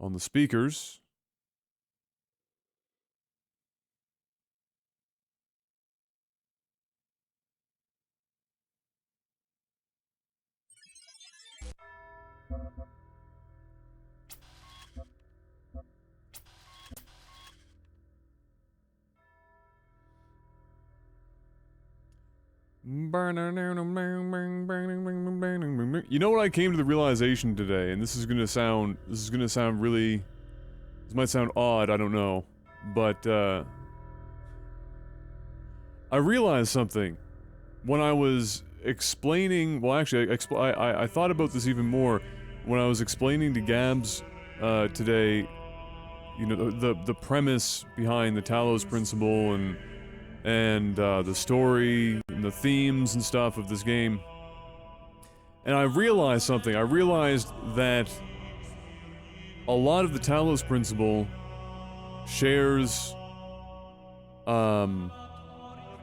on the speakers. You know what I came to the realization today, and this might sound odd, I don't know, but I realized something when I was explaining. Well, actually, I thought about this even more when I was explaining to Gabs today. You know, the premise behind the Talos principle and the story and the themes and stuff of this game. And I realized something. I realized that a lot of the Talos principle shares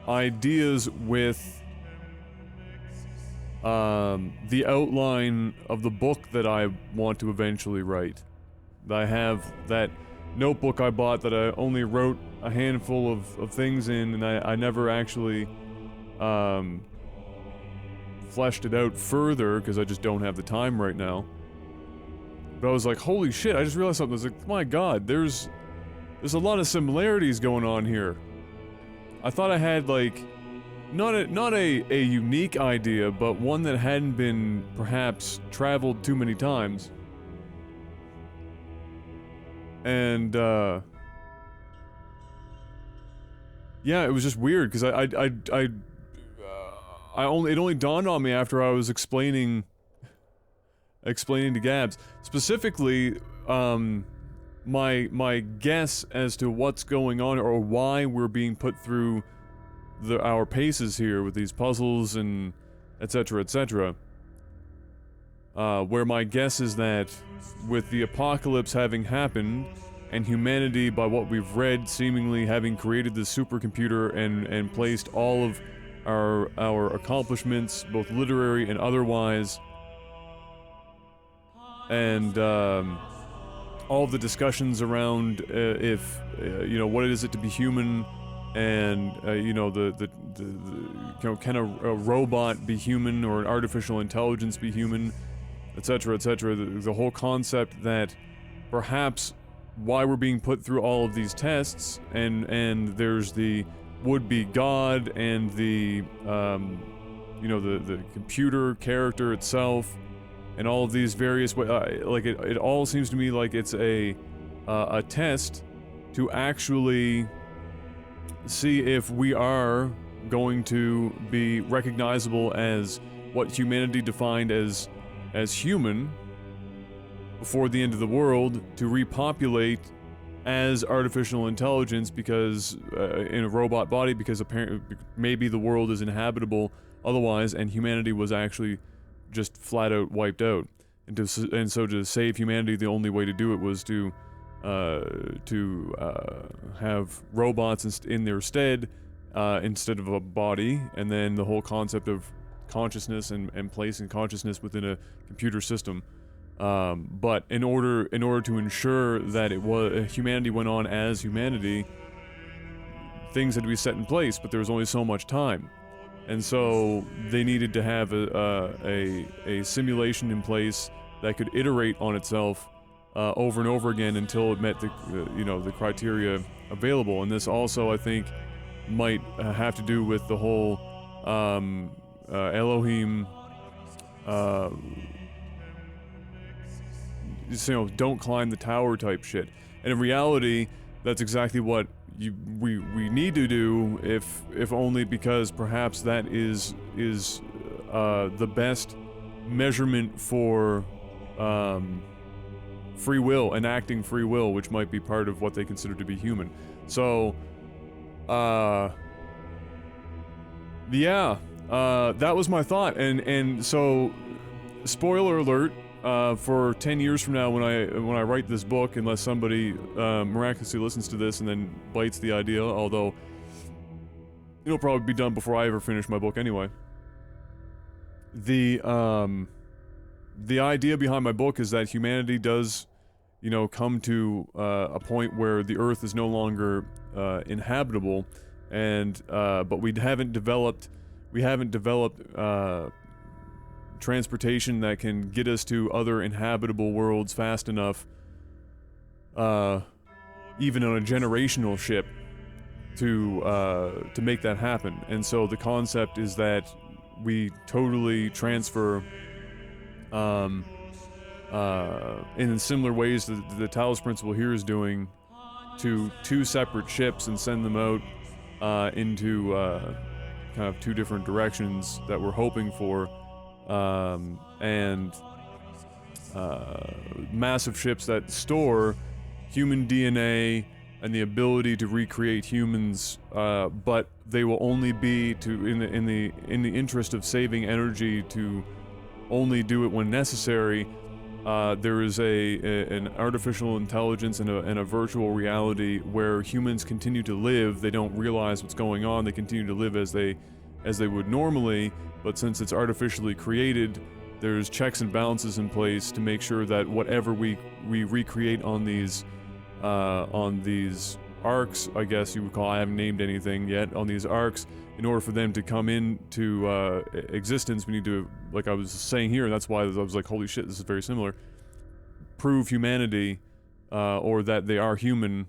ideas with the outline of the book that I want to eventually write. I have that notebook I bought that I only wrote a handful of things in, and I never actually fleshed it out further because I just don't have the time right now. But I was like, holy shit, I just realized something. I was like, my god, there's a lot of similarities going on here. I thought I had, like, not a unique idea, but one that hadn't been, perhaps, traveled too many times. And, yeah, it was just weird, because it only dawned on me after I was explaining to Gabs. Specifically, my guess as to what's going on, or why we're being put through our paces here with these puzzles and etc, etc. Where my guess is that with the apocalypse having happened, and humanity, by what we've read, seemingly having created this supercomputer and placed all of our accomplishments, both literary and otherwise, and all of the discussions around if you know, what is it to be human, and you know, can a robot be human, or an artificial intelligence be human, etc, etc. The whole concept that perhaps why we're being put through all of these tests, and there's the would-be god, and the you know, the computer character itself, and all of these various like it all seems to me like it's a test to actually see if we are going to be recognizable as what humanity defined as human before the end of the world, to repopulate as artificial intelligence, because in a robot body, because apparently maybe the world is inhabitable otherwise, and humanity was actually just flat out wiped out. And so to save humanity, the only way to do it was to have robots in their stead, instead of a body, and then the whole concept of consciousness and placing consciousness within a computer system. But in order to ensure that humanity went on as humanity, things had to be set in place, but there was only so much time. And so they needed to have a simulation in place that could iterate on itself over and over again until it met the you know, the criteria available. And this also, I think, might have to do with the whole Elohim, you know, don't climb the tower type shit. And in reality, that's exactly what we need to do, if only because perhaps that is the best measurement for free will, enacting free will, which might be part of what they consider to be human. So, yeah, that was my thought, and so, spoiler alert, for 10 years from now, when I write this book, unless somebody miraculously listens to this and then bites the idea, although it'll probably be done before I ever finish my book anyway. The idea behind my book is that humanity does, you know, come to a point where the Earth is no longer inhabitable, and but we haven't developed transportation that can get us to other inhabitable worlds fast enough, even on a generational ship, to make that happen. And so the concept is that we totally transfer, in similar ways that the Talos principle here is doing, to two separate ships and send them out into kind of two different directions that we're hoping for, and massive ships that store human DNA and the ability to recreate humans, but they will only be in the interest of saving energy, to only do it when necessary. There is an artificial intelligence and a virtual reality where humans continue to live. They don't realize what's going on. They continue to live as they would normally, but since it's artificially created, there's checks and balances in place to make sure that whatever we recreate on these arcs, I guess you would call, I haven't named anything yet, on these arcs, in order for them to come into existence, we need to, like I was saying here, and that's why I was like, holy shit, this is very similar, prove humanity, or that they are human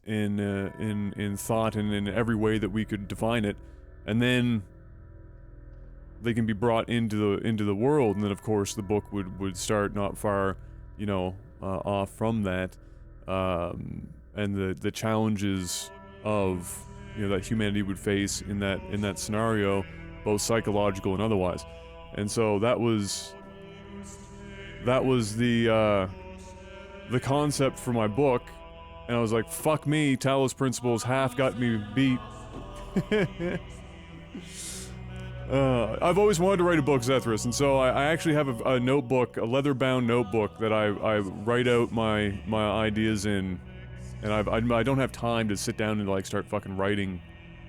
in thought and in every way that we could define it, and then they can be brought into the world, and then of course the book would start not far, you know, off from that, and the challenges of, you know, that humanity would face in that scenario, both psychological and otherwise. And so that was the concept for my book, and I was like, fuck me, Talos Principles half got me beat. I've always wanted to write a book, Zethris, and so I actually have a notebook, a leather-bound notebook that I write out my ideas in, and I don't have time to sit down and like start fucking writing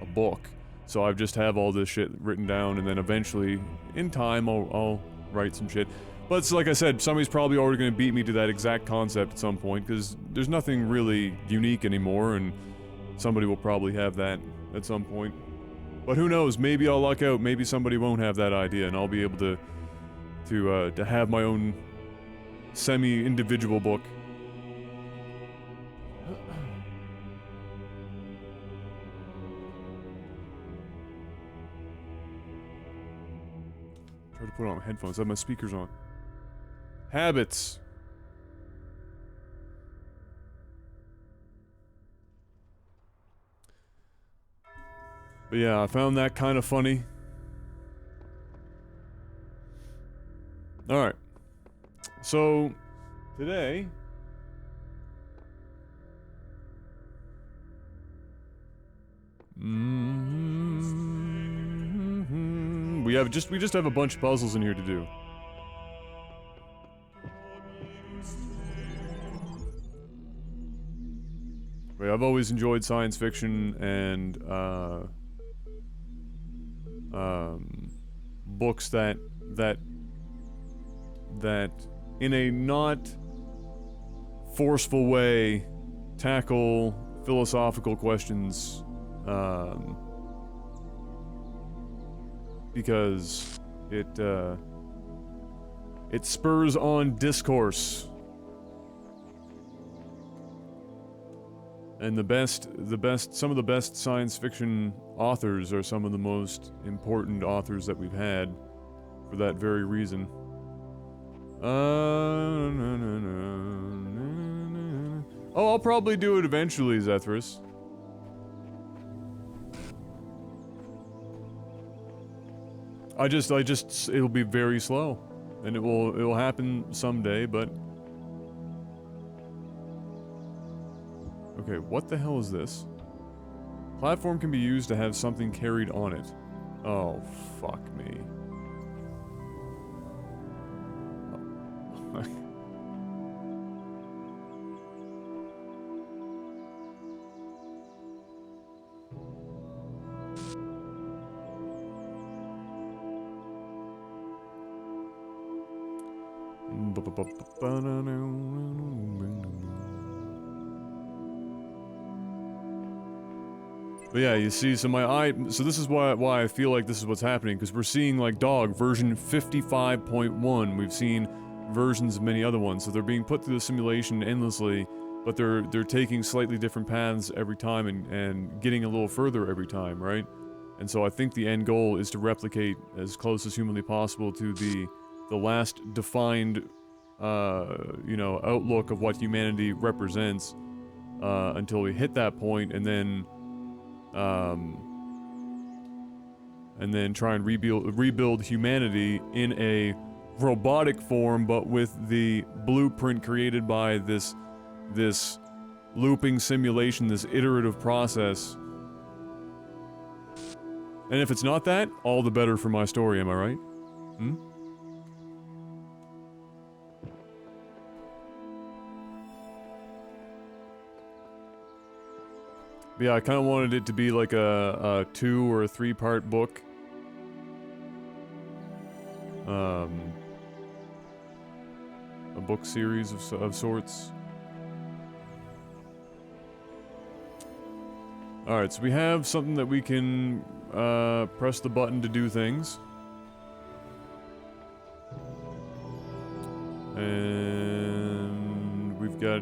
a book, so I just have all this shit written down, and then eventually, in time, I'll write some shit. But it's like I said, somebody's probably already going to beat me to that exact concept at some point, because there's nothing really unique anymore, and somebody will probably have that at some point. But who knows, maybe I'll luck out, maybe somebody won't have that idea, and I'll be able to have my own semi-individual book. Try to put on my headphones, I have my speakers on. Habits. But yeah, I found that kind of funny. Alright. So, today... we just have a bunch of puzzles in here to do. But I've always enjoyed science fiction and, books that in a not forceful way tackle philosophical questions, because it spurs on discourse. And some of the best science fiction authors are some of the most important authors that we've had for that very reason. Oh, I'll probably do it eventually, Zethris. It'll be very slow. And it will happen someday, but... Okay, what the hell is this? Platform can be used to have something carried on it. Oh, fuck me. But yeah, you see, so so this is why I feel like this is what's happening, because we're seeing, like, Dog, version 55.1, we've seen versions of many other ones, so they're being put through the simulation endlessly, but they're taking slightly different paths every time and getting a little further every time, right? And so I think the end goal is to replicate as close as humanly possible to the last defined, you know, outlook of what humanity represents, until we hit that point, and then try and rebuild humanity in a robotic form, but with the blueprint created by this looping simulation, this iterative process. And if it's not that, all the better for my story, am I right? Hmm? But yeah, I kind of wanted it to be like a 2 or a 3-part book. A book series of sorts. Alright, so we have something that we can press the button to do things. And we've got...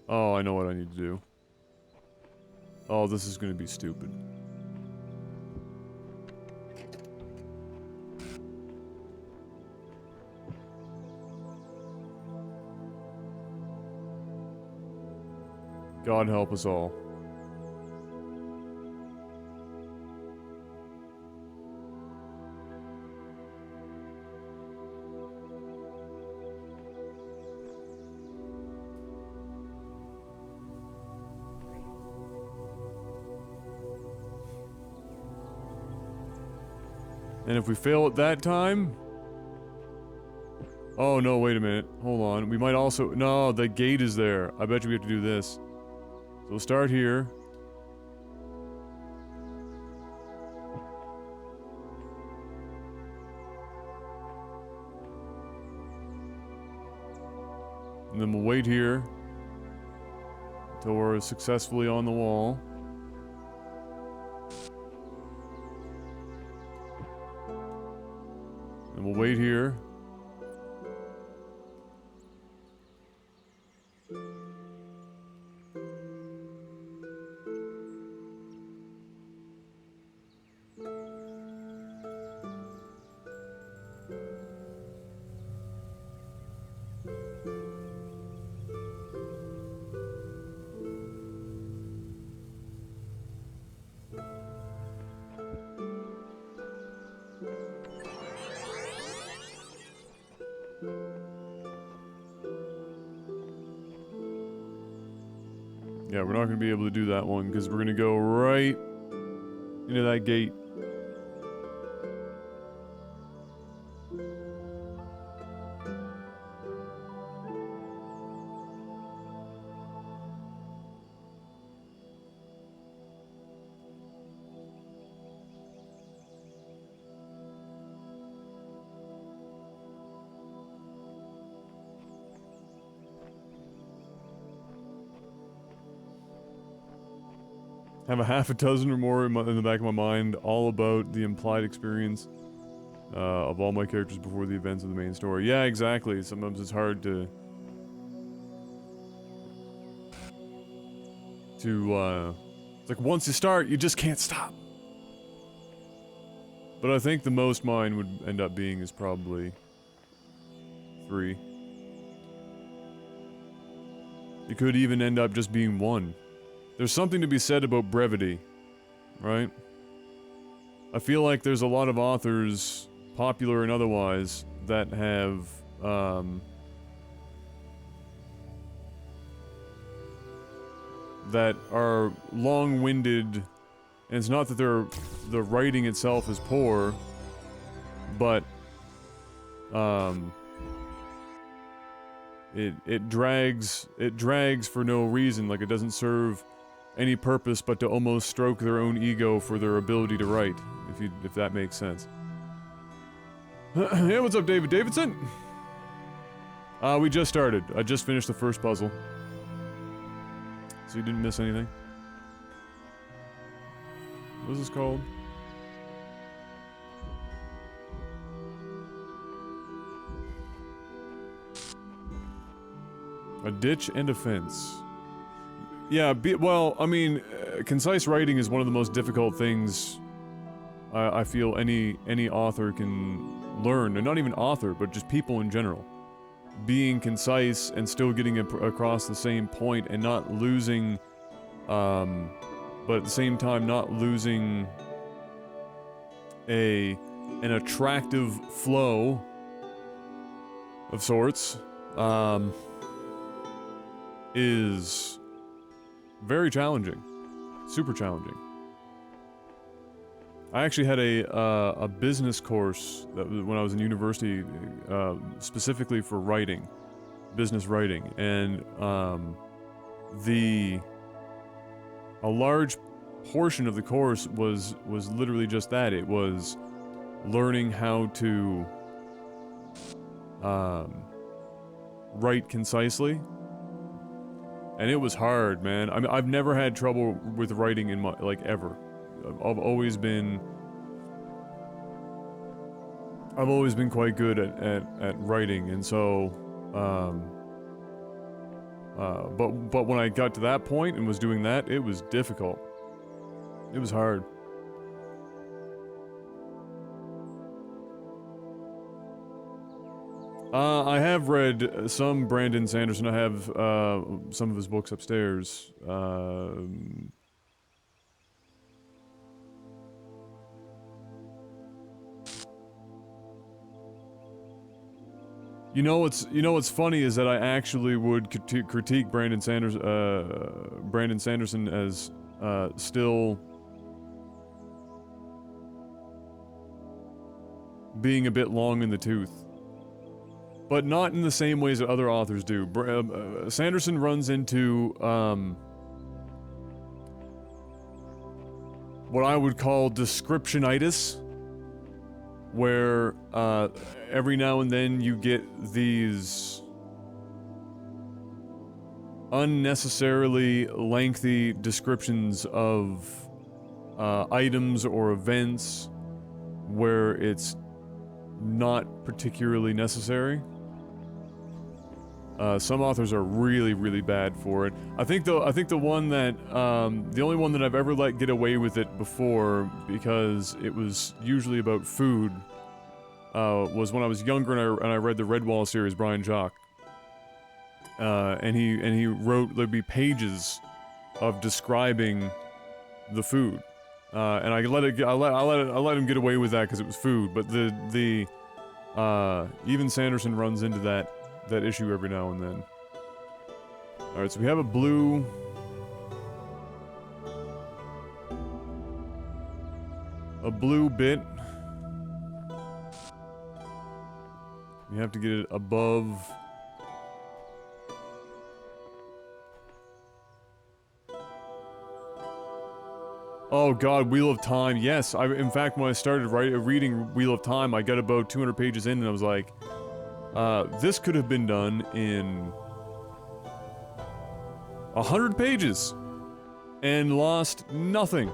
Oh, I know what I need to do. Oh, this is gonna be stupid. God help us all. And if we fail at that time... Oh, no, wait a minute. Hold on. We might also... No, the gate is there. I bet you we have to do this. So we'll start here. And then we'll wait here until we're successfully on the wall. And we'll wait here. Yeah, we're not going to be able to do that one because we're going to go right into that gate. Have a half a dozen or more in the back of my mind, all about the implied experience of all my characters before the events of the main story. Yeah, exactly. Sometimes it's hard to it's like once you start, you just can't stop. But I think the most mine would end up being is probably 3. It could even end up just being 1. There's something to be said about brevity, right? I feel like there's a lot of authors, popular and otherwise, that have, that are long-winded, and it's not that the writing itself is poor, but, it drags for no reason, like it doesn't serve any purpose but to almost stroke their own ego for their ability to write, if that makes sense. Hey, what's up, David Davidson? We just started. I just finished the first puzzle. So you didn't miss anything. What is this called? A ditch and a fence. Yeah, well, I mean, concise writing is one of the most difficult things I feel any author can learn, and not even author, but just people in general. Being concise and still getting across the same point and not losing, but at the same time not losing an attractive flow of sorts, is very challenging. Super challenging. I actually had a business course that when I was in university, specifically for writing, business writing, and a large portion of the course was literally just that. It was learning how to write concisely, and it was hard, man. I mean, I've never had trouble with writing in my ever. I've always been quite good at writing, and so but when I got to that point and was doing that, it was difficult. It was hard. I have read some Brandon Sanderson. I have some of his books upstairs. You know what's funny is that I actually would critique Brandon Sanderson as still being a bit long in the tooth, but not in the same ways that other authors do. Sanderson runs into what I would call descriptionitis, where every now and then you get these unnecessarily lengthy descriptions of items or events where it's not particularly necessary. Some authors are really, really bad for it. I think the one that the only one that I've ever let get away with it before, because it was usually about food, was when I was younger and I read the Redwall series, Brian Jock. And he wrote, there'd be pages of describing the food. And I let him get away with that because it was food, but even Sanderson runs into that issue every now and then. Alright, so we have a blue bit. We have to get it above. Oh god, Wheel of Time. Yes, in fact, when I started reading Wheel of Time, I got about 200 pages in and I was like, this could have been done in 100 pages and lost nothing.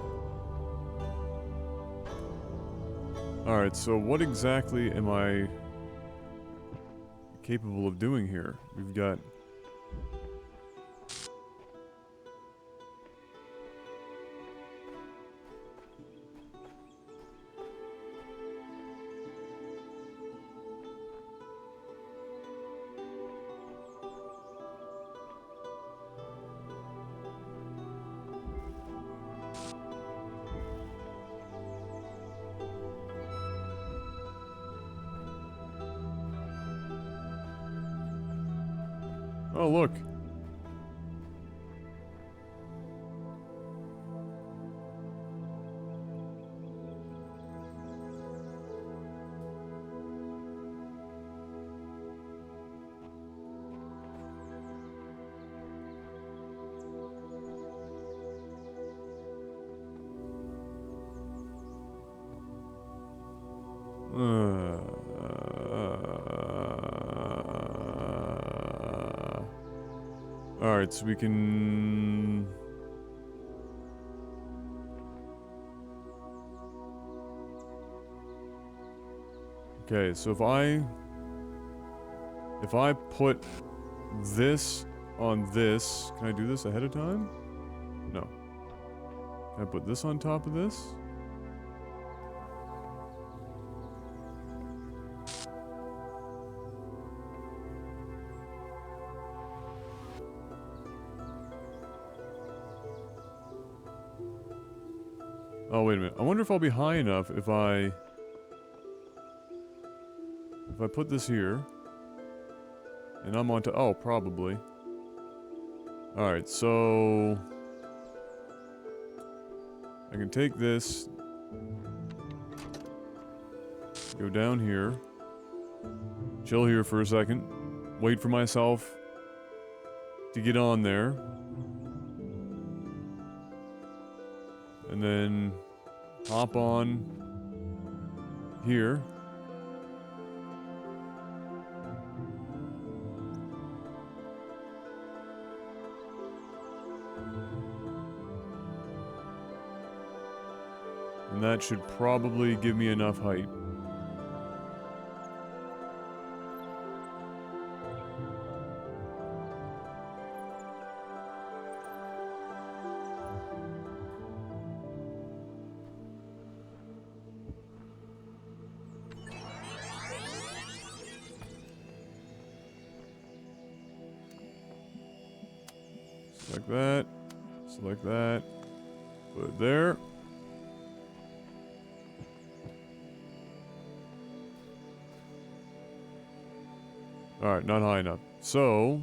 Alright, so what exactly am I capable of doing here? We've got... Oh, look. Alright, so we can... Okay, so if I put this on this, can I do this ahead of time? No. Can I put this on top of this? Oh, wait a minute. I wonder if I'll be high enough if I put this here. And I'm on to... Oh, probably. Alright, so... I can take this. Go down here. Chill here for a second. Wait for myself to get on there. And then hop on here. And that should probably give me enough height. Select that. Select that. Put it there. Alright, not high enough. So...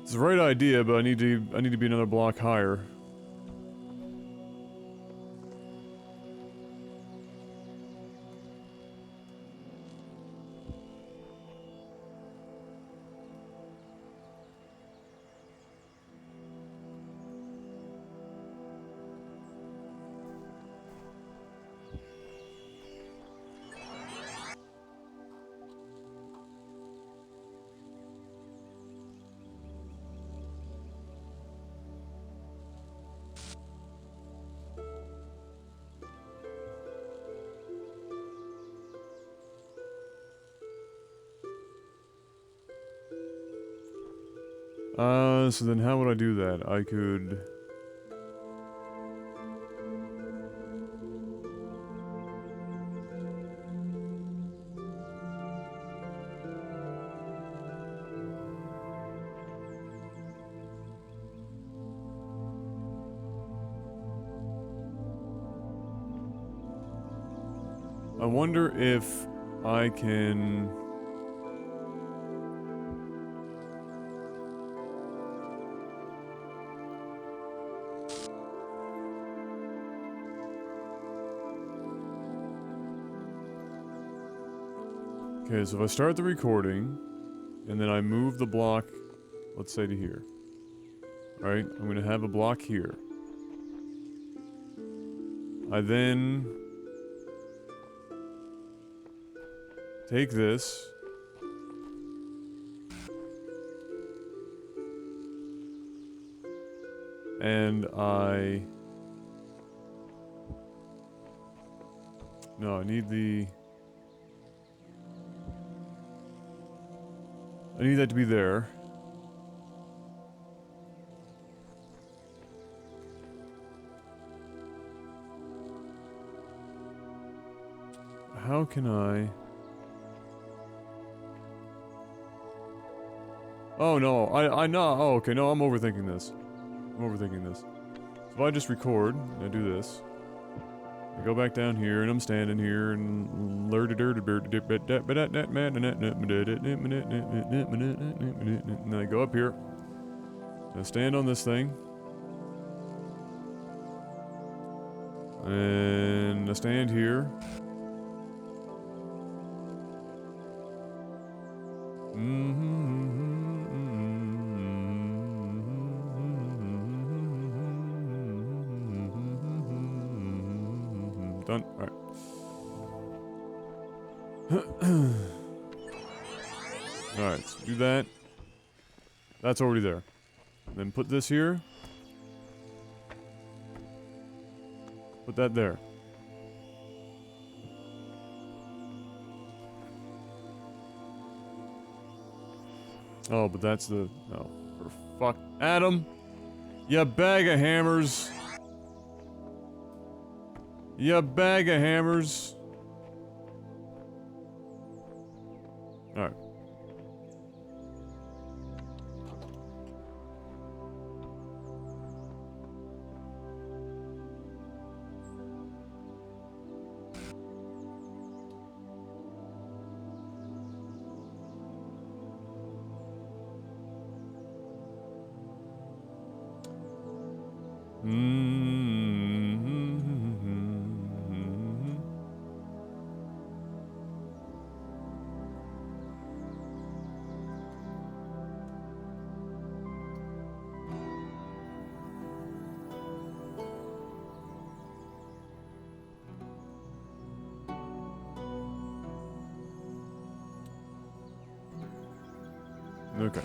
it's the right idea, but I need to be another block higher. So then how would I do that? I could... I wonder if I can... Okay, so if I start the recording, and then I move the block, let's say to here. Alright, I'm gonna have a block here. I then... take this... and I... No, I need the... I need that to be there. How can I... Oh no, I know. Oh, okay, no, I'm overthinking this. I'm overthinking this. So if I just record, I do this. I go back down here, and I'm standing here, and and I go up here. I stand on this thing. And I stand here. Done. Alright. Alright, so do that. That's already there. Then put this here. Put that there. Oh, but that's the... Oh, for fuck... Adam! You bag of hammers! You bag of hammers! Alright. Okay.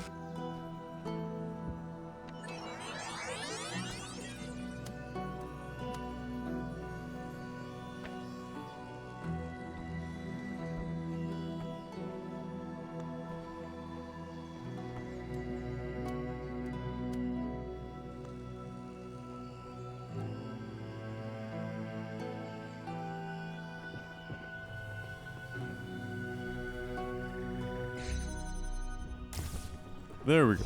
There we go.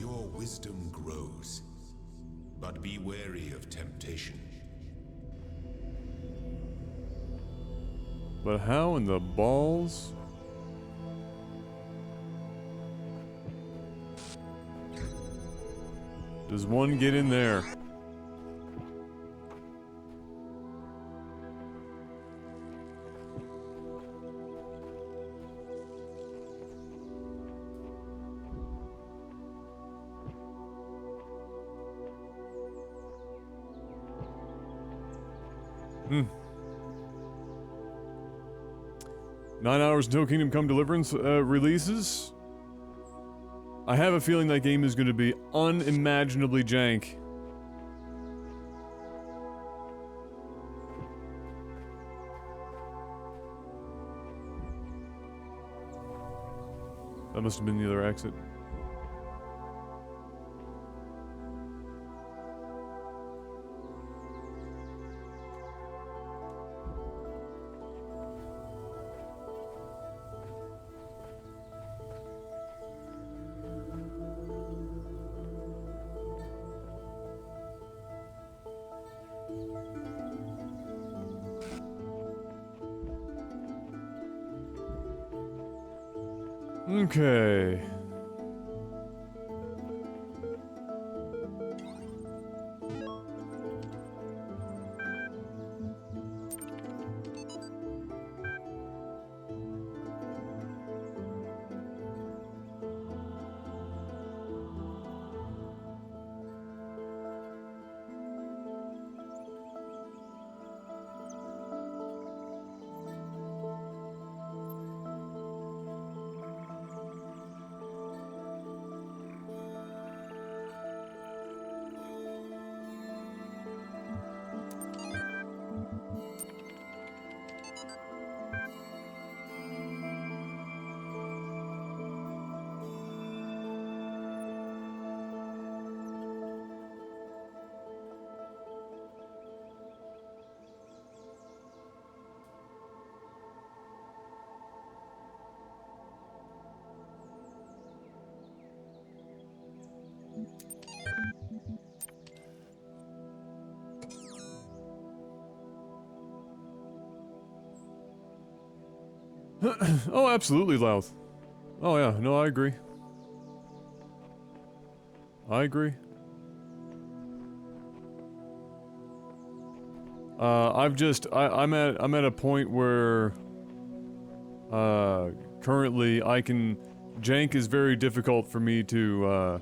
Your wisdom grows, but be wary of temptation. But how in the balls? Does one get in there? Hmm. 9 hours until Kingdom Come Deliverance releases. I have a feeling that game is going to be unimaginably jank. That must have been the other exit. Okay. Oh, absolutely, Louth. Oh yeah, no, I agree. I agree. I'm at a point where currently jank is very difficult for me to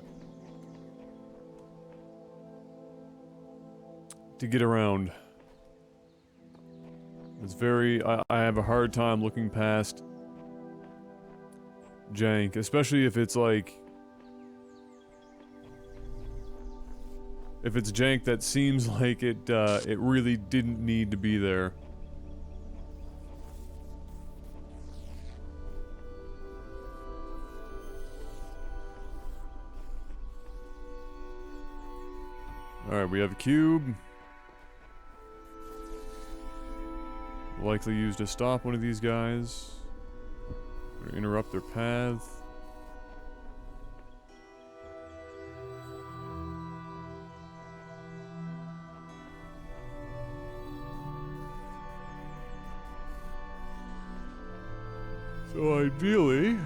get around. It's very I have a hard time looking past jank, especially if it's like... If it's jank that seems like it really didn't need to be there. Alright, we have a cube. Likely used to stop one of these guys. Or interrupt their path. So ideally,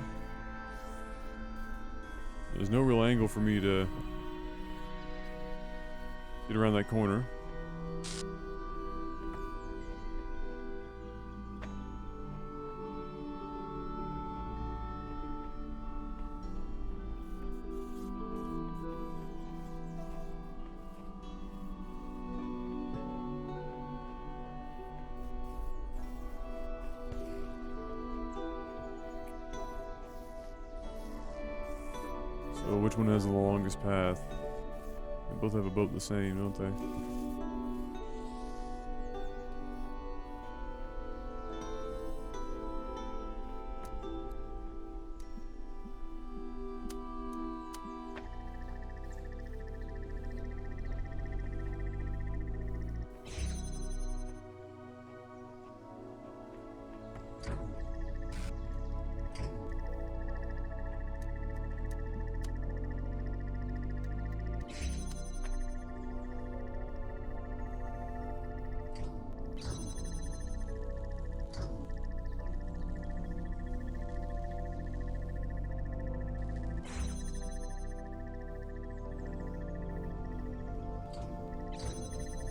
there's no real angle for me to get around that corner. So which one has the longest path? They both have about the same, don't they?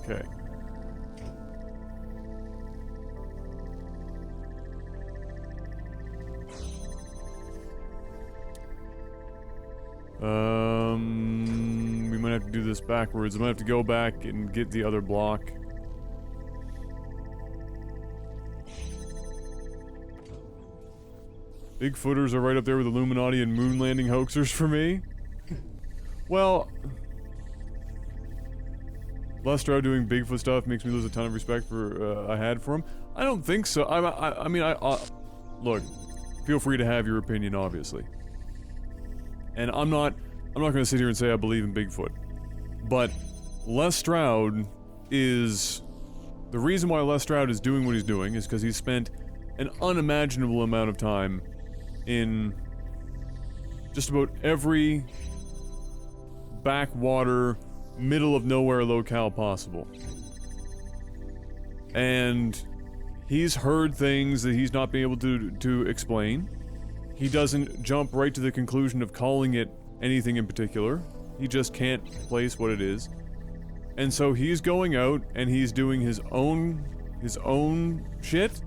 Okay. We might have to do this backwards. I might have to go back and get the other block. Bigfooters are right up there with Illuminati and moon landing hoaxers for me. Well... Lestro doing Bigfoot stuff makes me lose a ton of respect for, I had for him. I don't think so. I mean, look, feel free to have your opinion, obviously. And I'm not gonna sit here and say I believe in Bigfoot. But Les Stroud is... The reason why Les Stroud is doing what he's doing is because he's spent an unimaginable amount of time in just about every backwater, middle of nowhere locale possible. And he's heard things that he's not been able to explain. He doesn't jump right to the conclusion of calling it anything in particular. He just can't place what it is. And so he's going out and he's doing his own shit.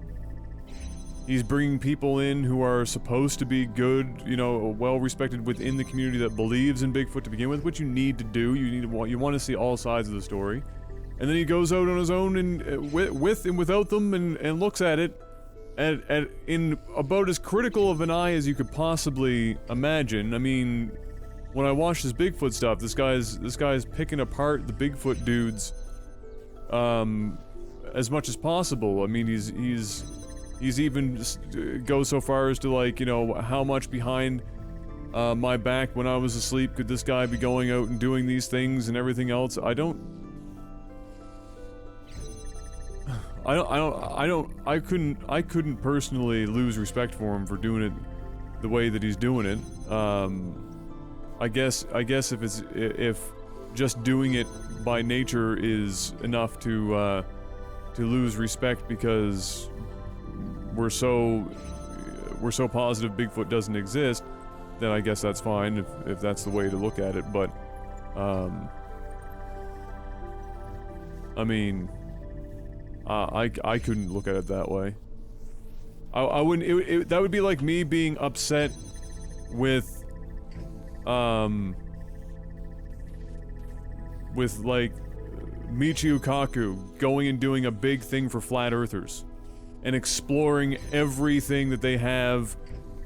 He's bringing people in who are supposed to be good, you know, well respected within the community that believes in Bigfoot to begin with, which you need to do. You want to see all sides of the story. And then he goes out on his own and with and without them and looks at it in about as critical of an eye as you could possibly imagine. I mean, when I watch this Bigfoot stuff, this guy's picking apart the Bigfoot dudes as much as possible. I mean, he's even goes so far as to, like, you know, how much behind my back when I was asleep could this guy be going out and doing these things and everything else. I couldn't personally lose respect for him for doing it the way that he's doing it. I guess if just doing it by nature is enough to lose respect because we're so positive Bigfoot doesn't exist, then I guess that's fine if that's the way to look at it. But I mean, I couldn't look at it that way. I wouldn't. That would be like me being upset with like Michio Kaku going and doing a big thing for flat earthers and exploring everything that they have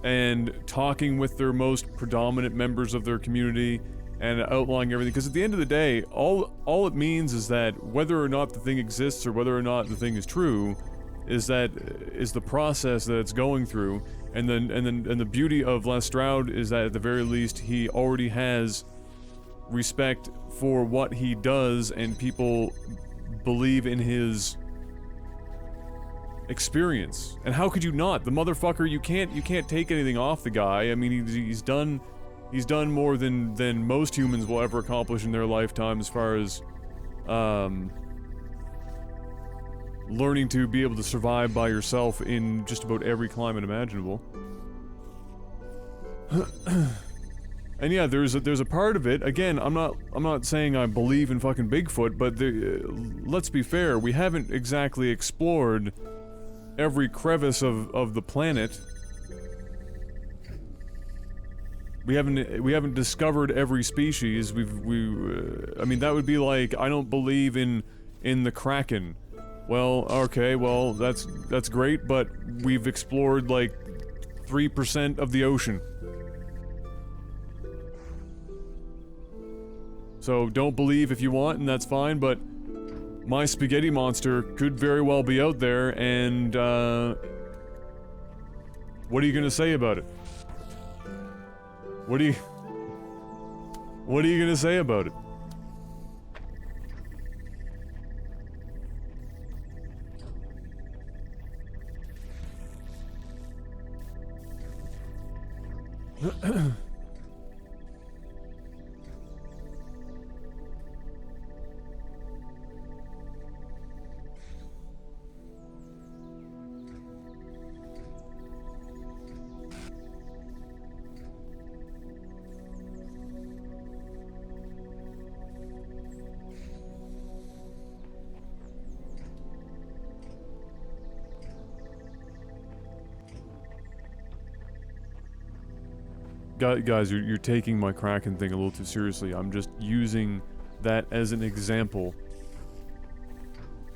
and talking with their most predominant members of their community and outlining everything. Because at the end of the day, all it means is that whether or not the thing exists or whether or not the thing is true, is the process that it's going through. And the beauty of Lestrade is that at the very least he already has respect for what he does, and people believe in his experience. And how could you not? The motherfucker, you can't take anything off the guy. I mean, he's done more than most humans will ever accomplish in their lifetime as far as learning to be able to survive by yourself in just about every climate imaginable. And yeah, there's a part of it. Again, I'm not saying I believe in fucking Bigfoot, but let's be fair, we haven't exactly explored every crevice of the planet. We haven't discovered every species. I mean, that would be like, I don't believe in the Kraken. Well, okay, well, that's great, but we've explored like 3% of the ocean. So don't believe if you want, and that's fine, but my spaghetti monster could very well be out there, and what are you gonna say about it? What are you gonna say about it? Guys, you're taking my Kraken thing a little too seriously. I'm just using that as an example.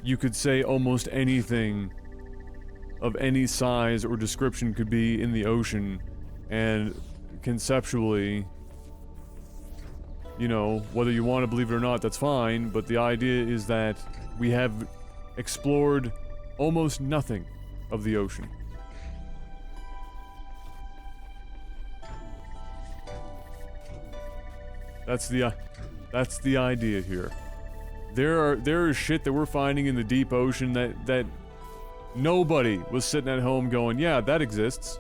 You could say almost anything of any size or description could be in the ocean, and conceptually, you know, whether you want to believe it or not, that's fine, but the idea is that we have explored almost nothing of the ocean. That's the idea here. There is shit that we're finding in the deep ocean that nobody was sitting at home going, yeah, that exists.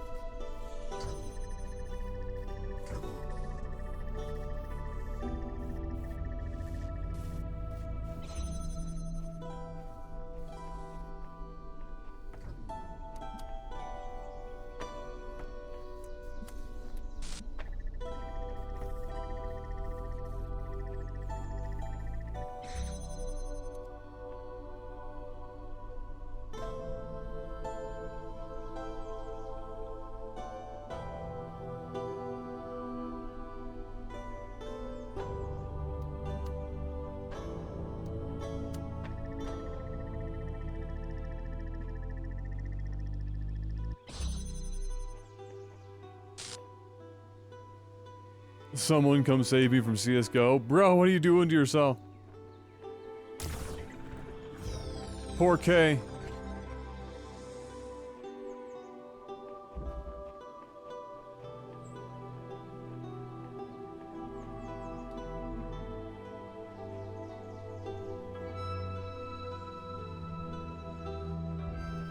Someone come save me from CSGO. Bro, what are you doing to yourself? Poor K.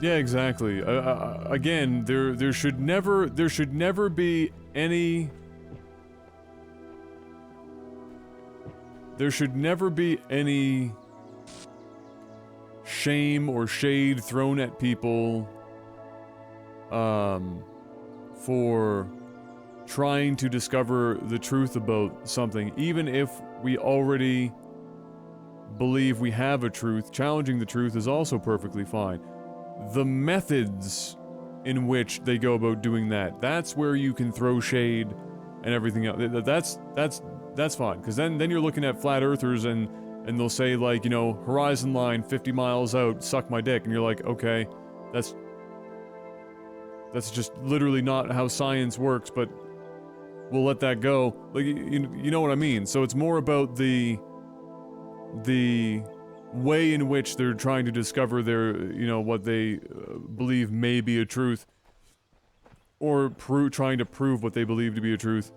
Yeah, exactly. Again, there should never be any... There should never be any shame or shade thrown at people for trying to discover the truth about something. Even if we already believe we have a truth, challenging the truth is also perfectly fine. The methods in which they go about doing that, that's where you can throw shade and everything else. That's fine, because then you're looking at flat earthers and they'll say, like, you know, horizon line 50 miles out, suck my dick, and you're like, okay, that's That's just literally not how science works, but we'll let that go. Like, you know what I mean? So it's more about the way in which they're trying to discover their, you know, what they believe may be a truth, or trying to prove what they believe to be a truth,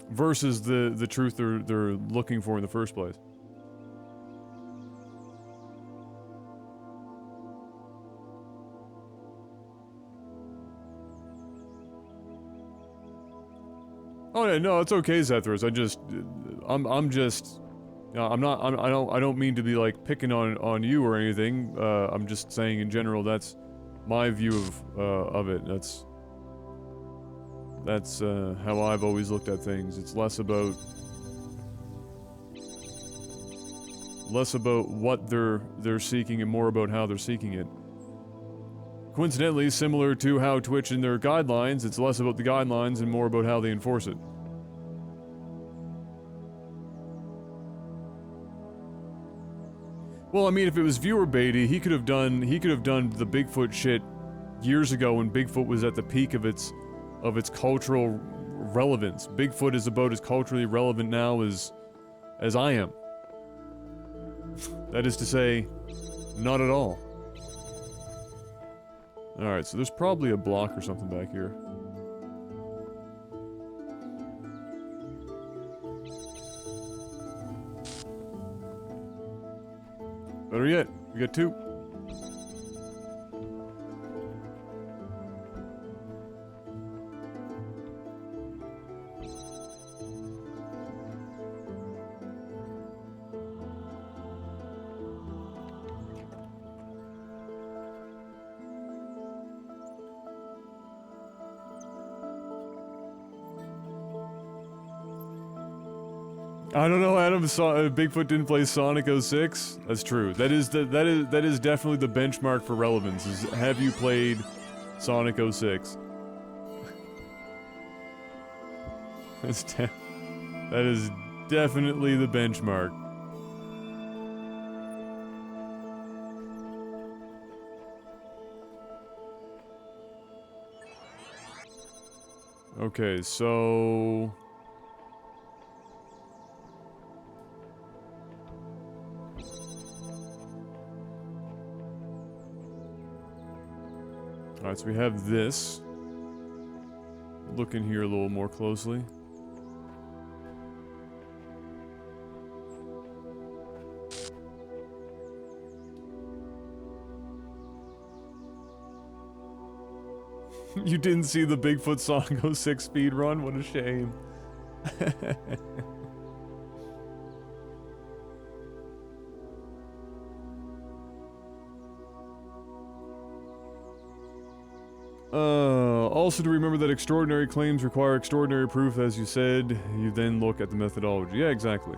versus the truth they're looking for in the first place. Oh yeah, no, it's okay, Zethros. I'm just, I don't mean to be like picking on you or anything. I'm just saying in general that's my view of it. That's how I've always looked at things. It's less about what they're seeking and more about how they're seeking it. Coincidentally, similar to how Twitch in their guidelines, it's less about the guidelines and more about how they enforce it. Well, I mean, if it was viewer baity, he could have done the Bigfoot shit years ago when Bigfoot was at the peak of its cultural relevance. Bigfoot is about as culturally relevant now as I am. That is to say, not at all. Alright, so there's probably a block or something back here. Better yet, we got two. I don't know, Adam. Bigfoot didn't play Sonic 06. That's true. That is definitely the benchmark for relevance. Is have you played Sonic 06? That is definitely the benchmark. Okay, so alright, so we have this. Look in here a little more closely. You didn't see the Bigfoot Sonic 06 speedrun? What a shame. Also to remember that extraordinary claims require extraordinary proof, as you said. You then look at the methodology. Yeah, exactly.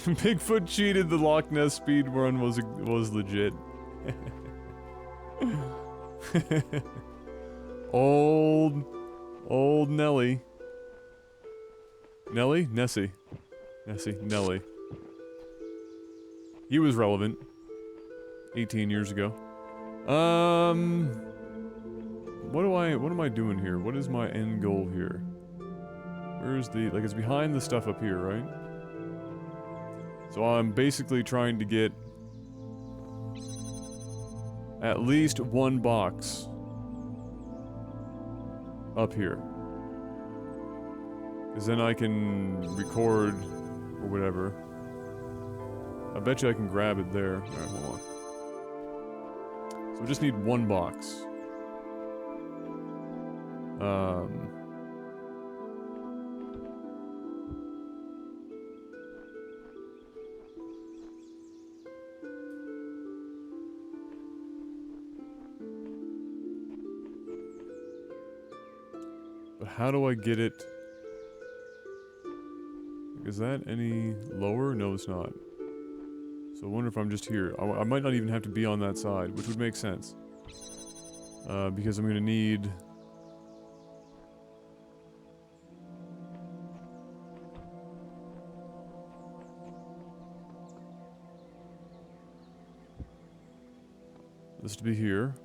Bigfoot cheated. The Loch Ness speedrun was legit. Old Nelly. Nelly? Nessie. Nelly. He was relevant 18 years ago. What am I doing here? What is my end goal here? Where's the, like, it's behind the stuff up here, right? So I'm basically trying to get at least one box up here. Because then I can record or whatever. I bet you I can grab it there. Alright, hold on. So we just need one box. But how do I get it? Is that any lower? No, it's not. So I wonder if I'm just here. I might not even have to be on that side, which would make sense. Because I'm gonna need... this to be here.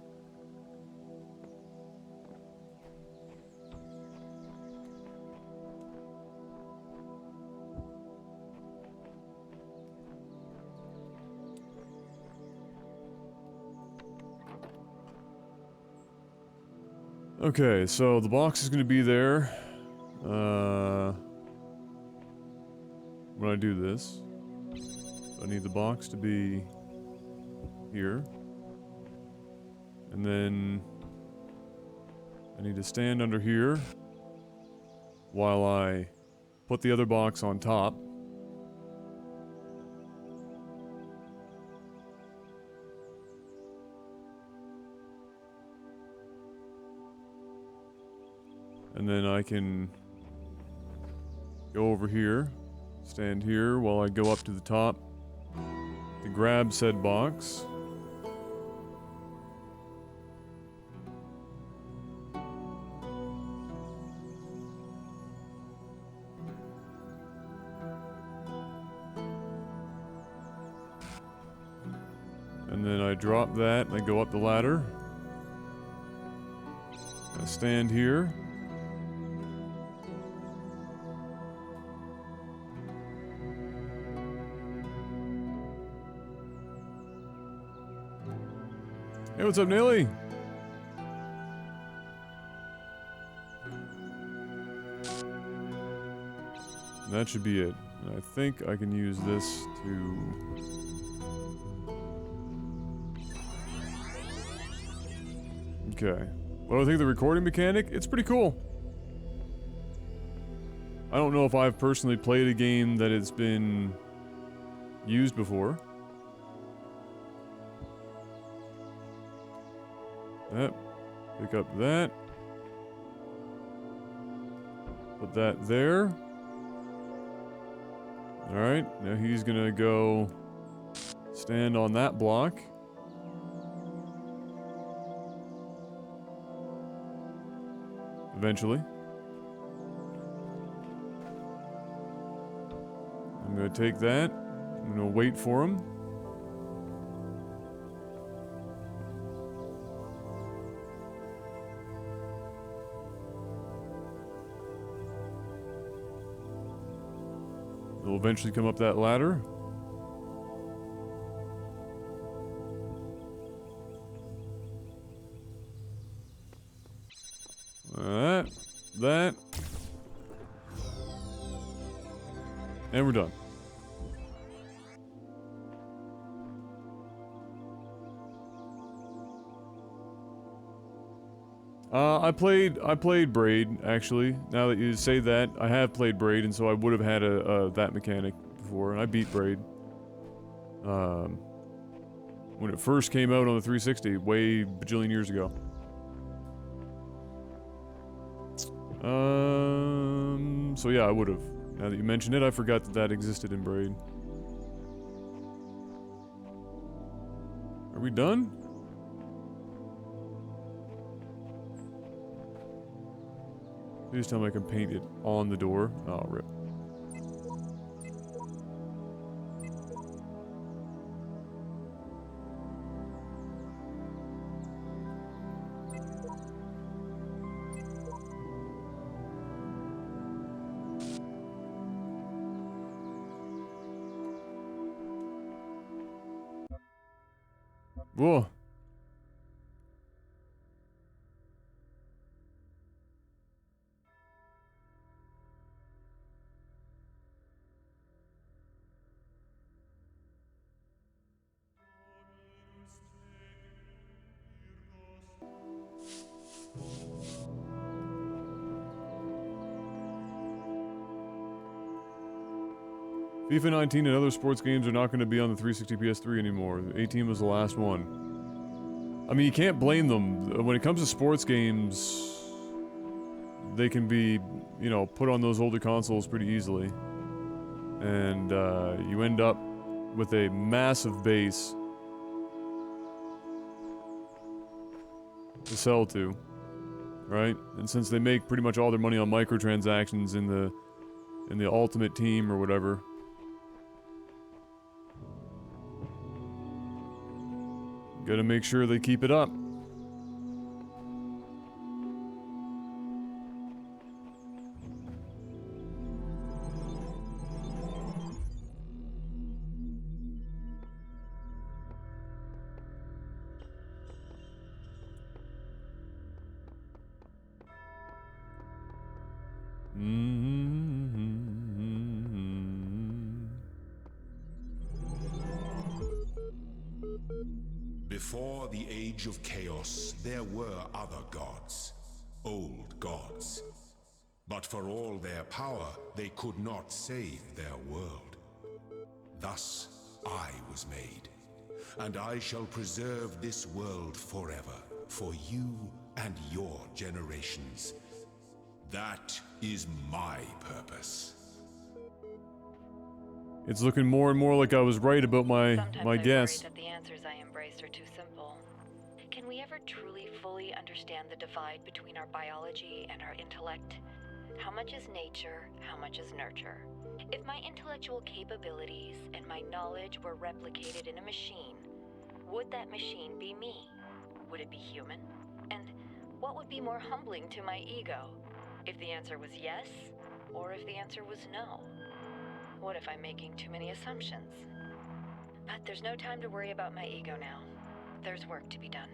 Okay, so the box is going to be there. When I do this, I need the box to be here. And then I need to stand under here while I put the other box on top. And then I can go over here, stand here while I go up to the top to grab said box. And then I drop that and I go up the ladder. I stand here. Hey, what's up, Neely? That should be it. And I think I can use this to... Okay. What do I think of the recording mechanic? It's pretty cool. I don't know if I've personally played a game that it's been used before. Yep. Pick up that. Put that there. Alright, now he's gonna go stand on that block. Eventually. I'm gonna take that. I'm gonna wait for him. He'll eventually come up that ladder. That. And we're done. I played Braid, actually. Now that you say that, I have played Braid, and so I would have had that mechanic before, and I beat Braid. When it first came out on the 360, way bajillion years ago. So yeah, I would have. Now that you mention it, I forgot that that existed in Braid. Are we done? Please tell me I can paint it on the door. Oh, rip. Whoa. FIFA 19 and other sports games are not going to be on the 360 PS3 anymore. 18 was the last one. I mean, you can't blame them. When it comes to sports games, they can be, you know, put on those older consoles pretty easily. And you end up with a massive base to sell to, right? And since they make pretty much all their money on microtransactions in the Ultimate Team or whatever, Gotta make sure they keep it up. Before the Age of Chaos, there were other gods, old gods. But for all their power, they could not save their world. Thus, I was made, and I shall preserve this world forever, for you and your generations. That is my purpose. It's looking more and more like I was right about my guess. Sometimes I worry that the answers I embraced are too simple. Can we ever truly fully understand the divide between our biology and our intellect? How much is nature, how much is nurture? If my intellectual capabilities and my knowledge were replicated in a machine, would that machine be me? Would it be human? And what would be more humbling to my ego? If the answer was yes, or if the answer was no? What if I'm making too many assumptions? But there's no time to worry about my ego now. There's work to be done.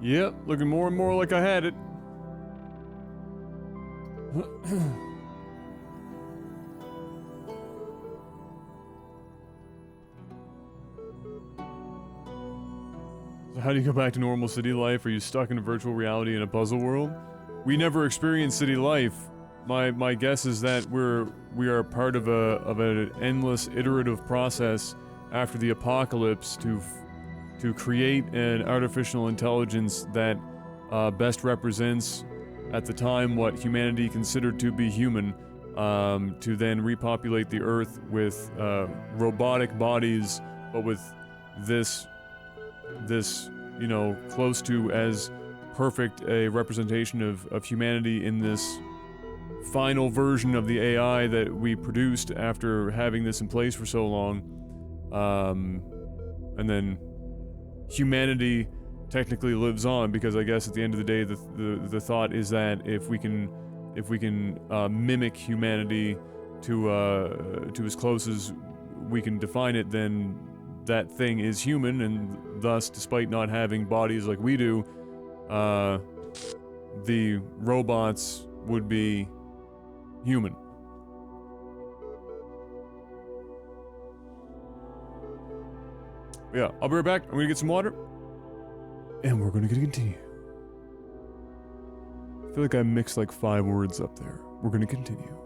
Yep, looking more and more like I had it. So how do you go back to normal city life? Are you stuck in a virtual reality in a puzzle world? We never experienced city life. My guess is that we are part of an endless iterative process after the apocalypse to create an artificial intelligence that best represents at the time what humanity considered to be human, to then repopulate the Earth with robotic bodies, but with this you know, close to as perfect a representation of humanity in this final version of the AI that we produced after having this in place for so long. And then humanity technically lives on, because I guess at the end of the day the thought is that if we can mimic humanity to as close as we can define it, then that thing is human, and thus, despite not having bodies like we do, the robots would be human. Yeah, I'll be right back. I'm gonna get some water, and we're gonna continue. I feel like I mixed like 5 words up there. We're gonna continue.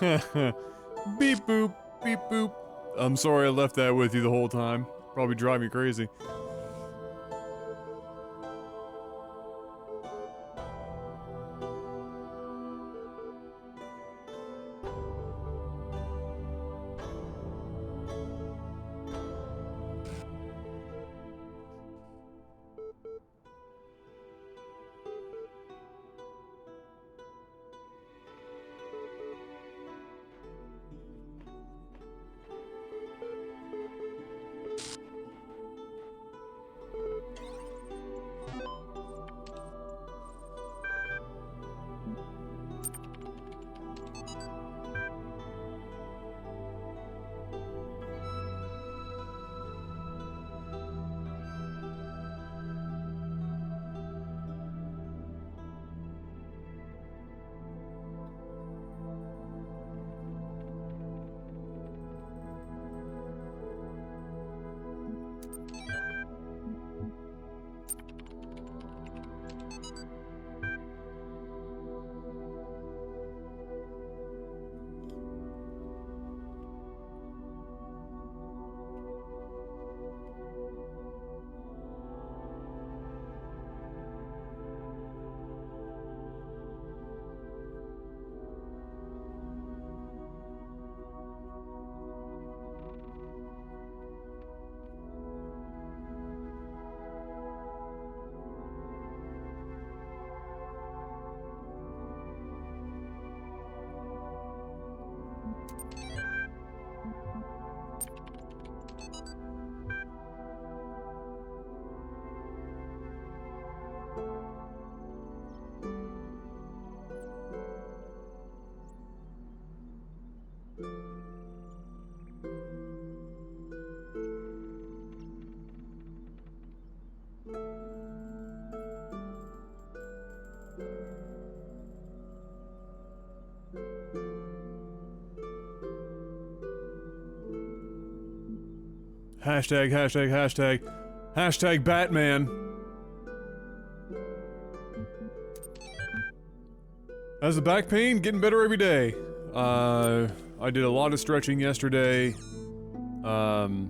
Beep boop, beep boop. I'm sorry I left that with you the whole time. Probably drive me crazy. Hashtag, hashtag, hashtag, hashtag Batman. How's the back pain? Getting better every day. I did a lot of stretching yesterday, to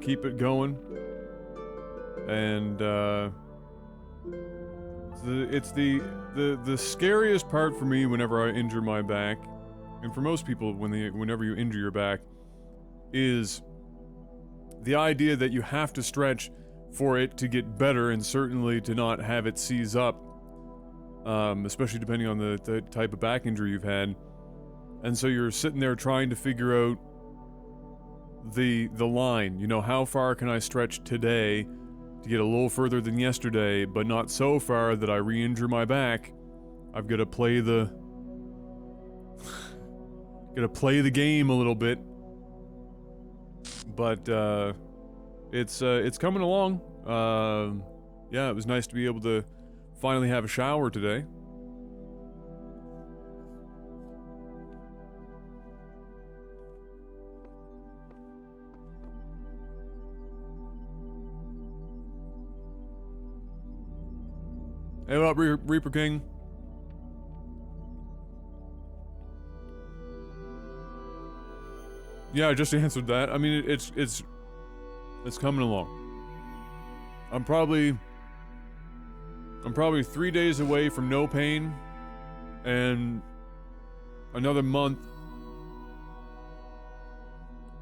keep it going. And, it's the scariest part for me whenever I injure my back, and for most people whenever you injure your back, is the idea that you have to stretch for it to get better, and certainly to not have it seize up, especially depending on the type of back injury you've had. And so you're sitting there trying to figure out the line, you know, how far can I stretch today to get a little further than yesterday, but not so far that I re-injure my back. I've got to play the game a little bit. But it's coming along. Yeah, it was nice to be able to finally have a shower today. Hey, what up, Reaper King? Yeah, I just answered that. I mean, it's coming along. I'm probably 3 days away from no pain, and another month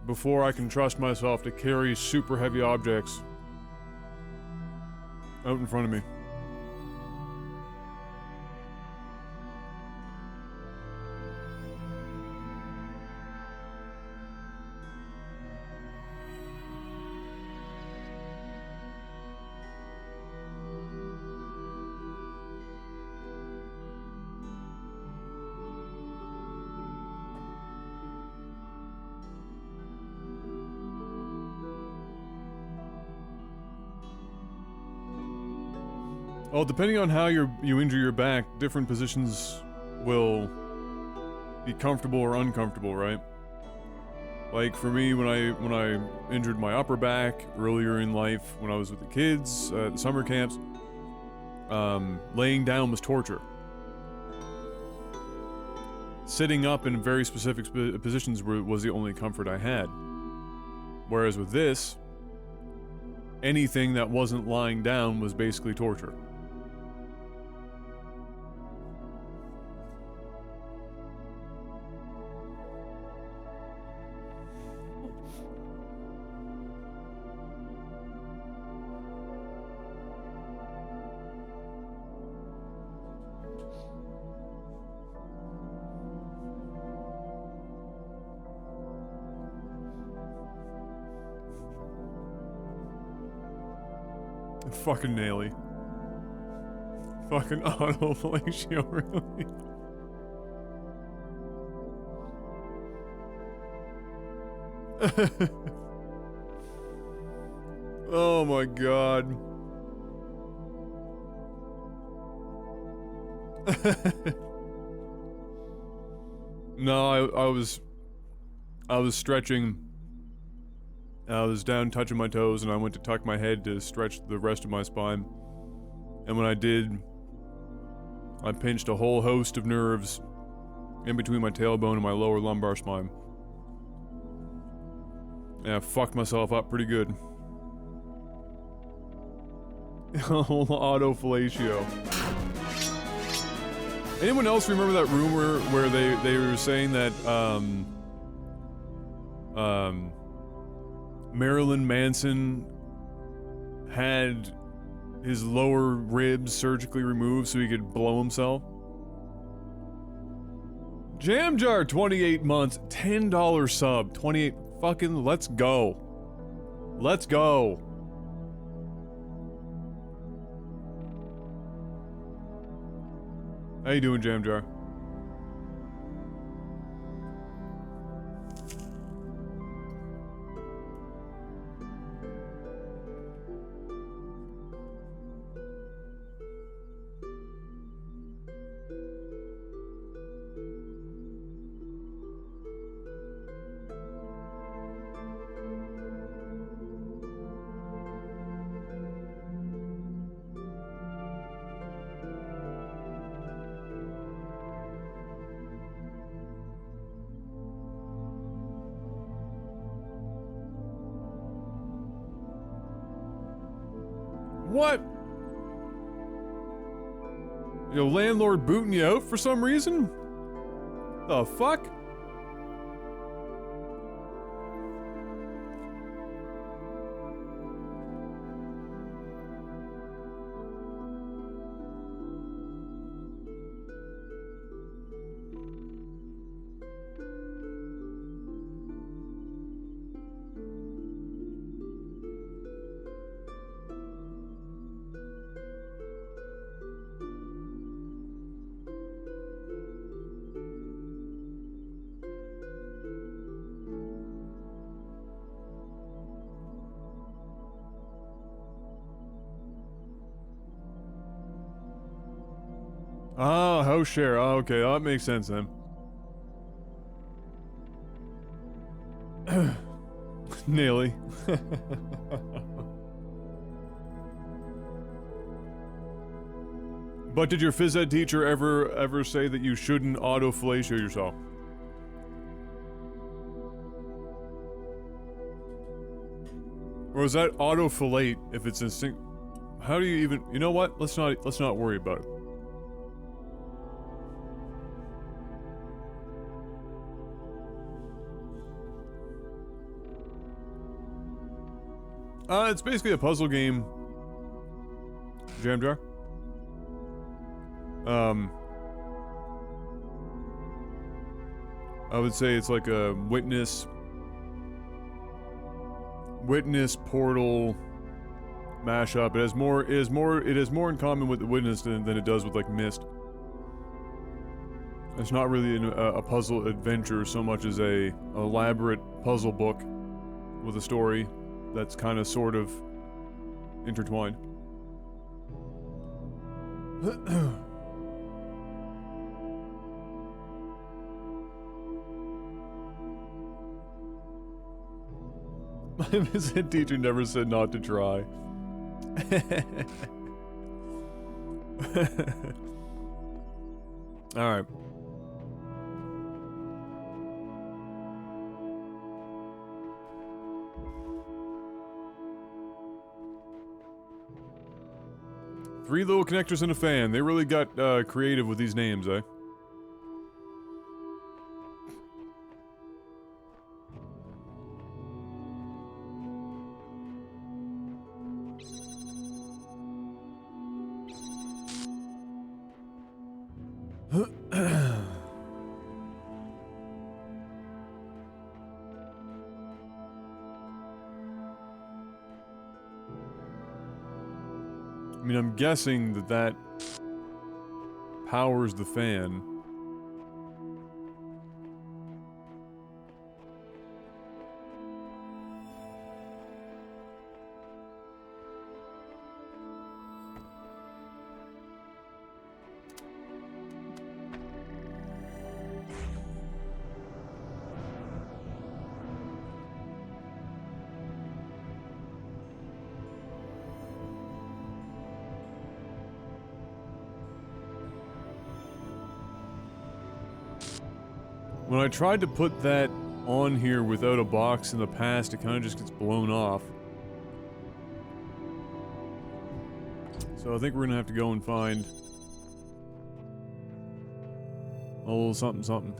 before I can trust myself to carry super heavy objects out in front of me. Well, depending on how you injure your back, different positions will be comfortable or uncomfortable, right? Like for me, when I injured my upper back earlier in life, when I was with the kids at summer camps, laying down was torture. Sitting up in very specific positions was the only comfort I had. Whereas with this, anything that wasn't lying down was basically torture. Fucking Naily. Fucking autofellatio, really? Oh my god. No, I was stretching. I was down touching my toes, and I went to tuck my head to stretch the rest of my spine. And when I did, I pinched a whole host of nerves in between my tailbone and my lower lumbar spine. And I fucked myself up pretty good. Autofellatio. Anyone else remember that rumor where they were saying that Marilyn Manson had his lower ribs surgically removed so he could blow himself? Jam Jar, 28 months, $10 sub, 28 fucking, let's go. Let's go. How you doing, Jam Jar? What? Your landlord booting you out for some reason? The fuck? Oh, house share. Oh, okay, that makes sense then. Nearly. But did your phys ed teacher ever say that you shouldn't auto-fellatio yourself? Or is that auto-fillet if it's instinct? How do you even? You know what? Let's not worry about it. It's basically a puzzle game. Jam jar. I would say it's like a witness portal mashup. It has more in common with the witness than it does with like Myst. It's not really a puzzle adventure so much as a elaborate puzzle book with a story that's kind of sort of intertwined. My visit teacher never said not to try. Alright. Three little connectors and a fan. They really got creative with these names, eh? I mean, I'm guessing that powers the fan. When I tried to put that on here without a box in the past, it kind of just gets blown off. So I think we're gonna have to go and find a little something something.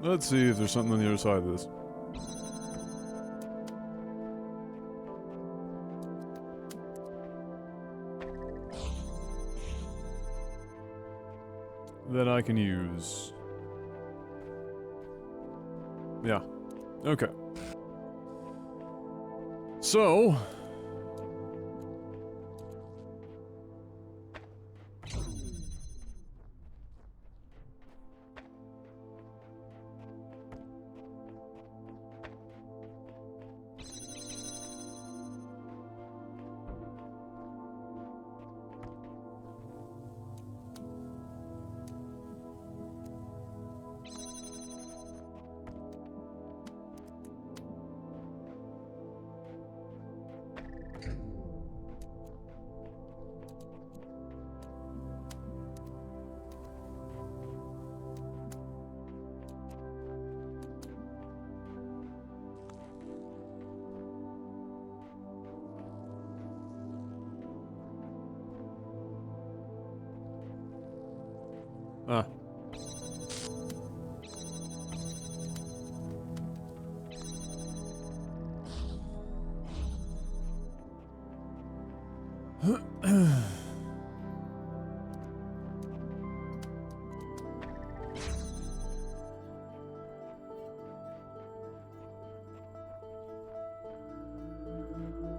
Let's see if there's something on the other side of this. That I can use. Yeah. Okay. So... Ah.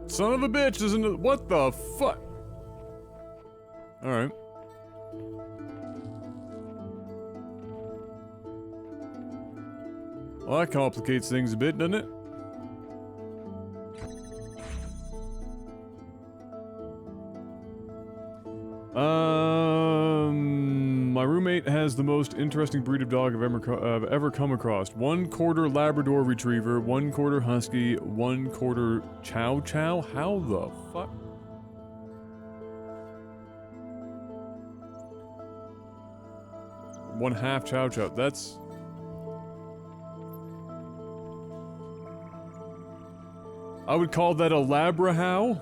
Son of a bitch, isn't it? What the fuck? Alright. Well, that complicates things a bit, doesn't it? My roommate has the most interesting breed of dog I've ever come across. 1/4 Labrador Retriever, 1/4 Husky, 1/4 Chow Chow. How the fuck? One half Chow Chow. That's... I would call that a Labrahow.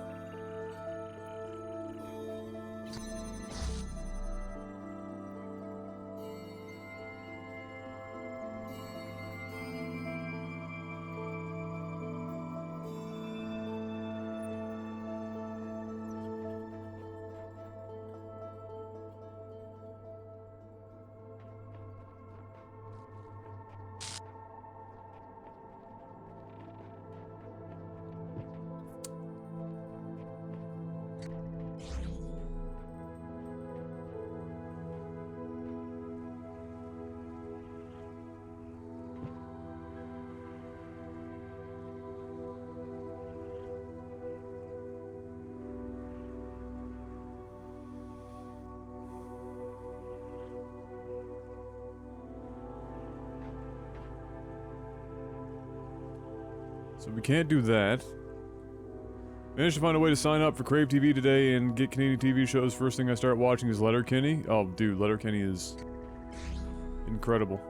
So we can't do that. Managed to find a way to sign up for Crave TV today and get Canadian TV shows. First thing I start watching is Letterkenny. Oh, dude, Letterkenny is incredible.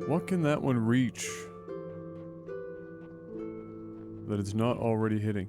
What can that one reach that it's not already hitting?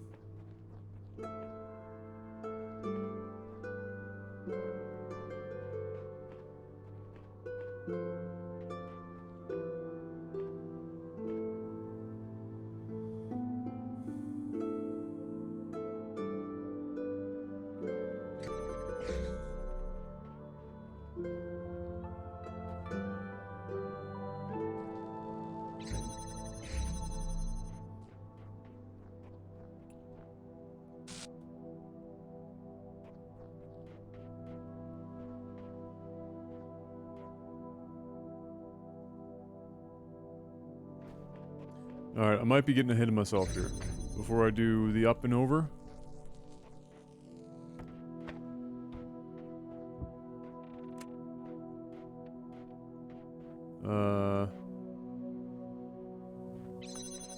Alright, I might be getting ahead of myself here. Before I do the up and over.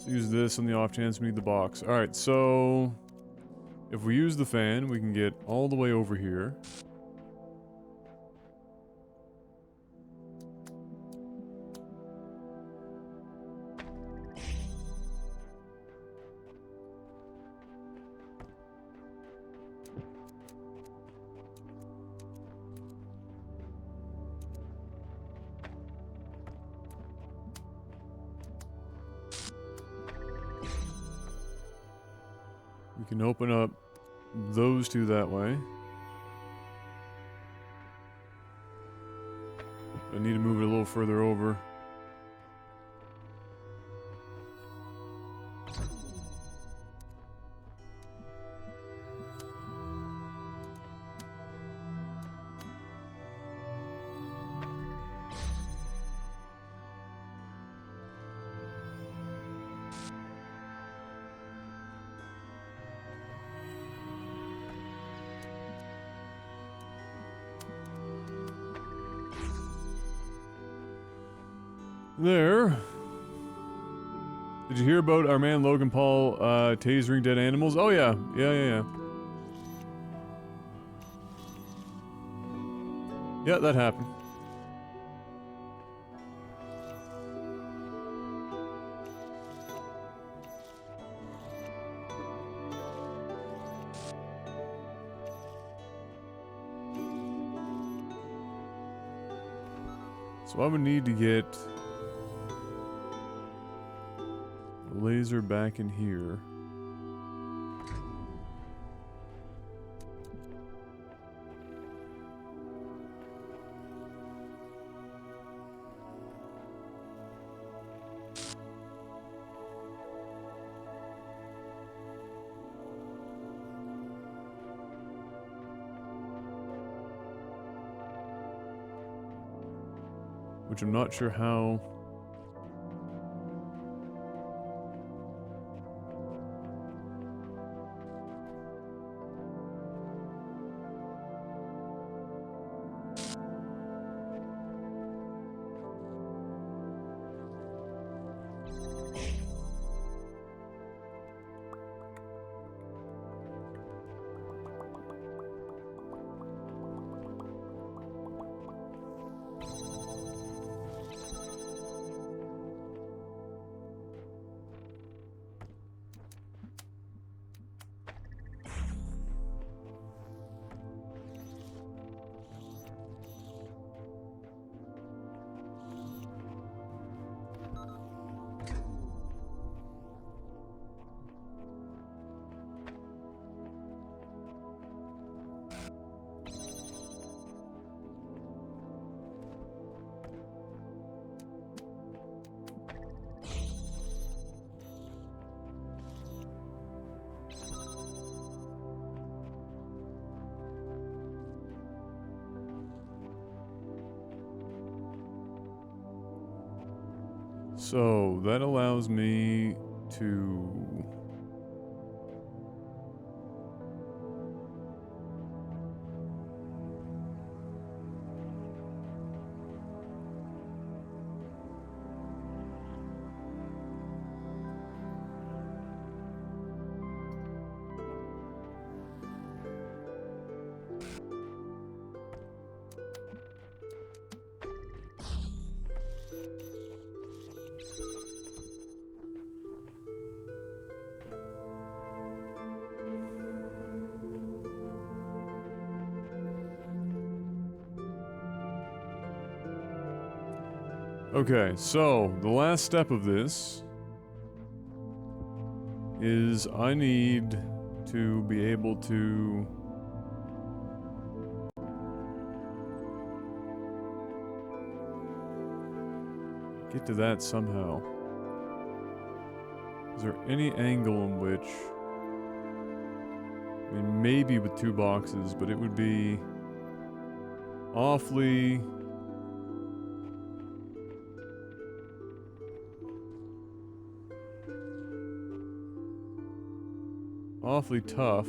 Let's use this on the off chance we need the box. Alright, so... if we use the fan, we can get all the way over here. We can open up those two that way. I need to move it a little further over. There. Did you hear about our man Logan Paul tasering dead animals? Oh yeah. Yeah. Yeah, that happened. So I would need to get a laser back in here. Which I'm not sure how. So that allows me to okay, so the last step of this is I need to be able to get to that somehow. Is there any angle in which, I mean, maybe with two boxes, but it would be awfully tough.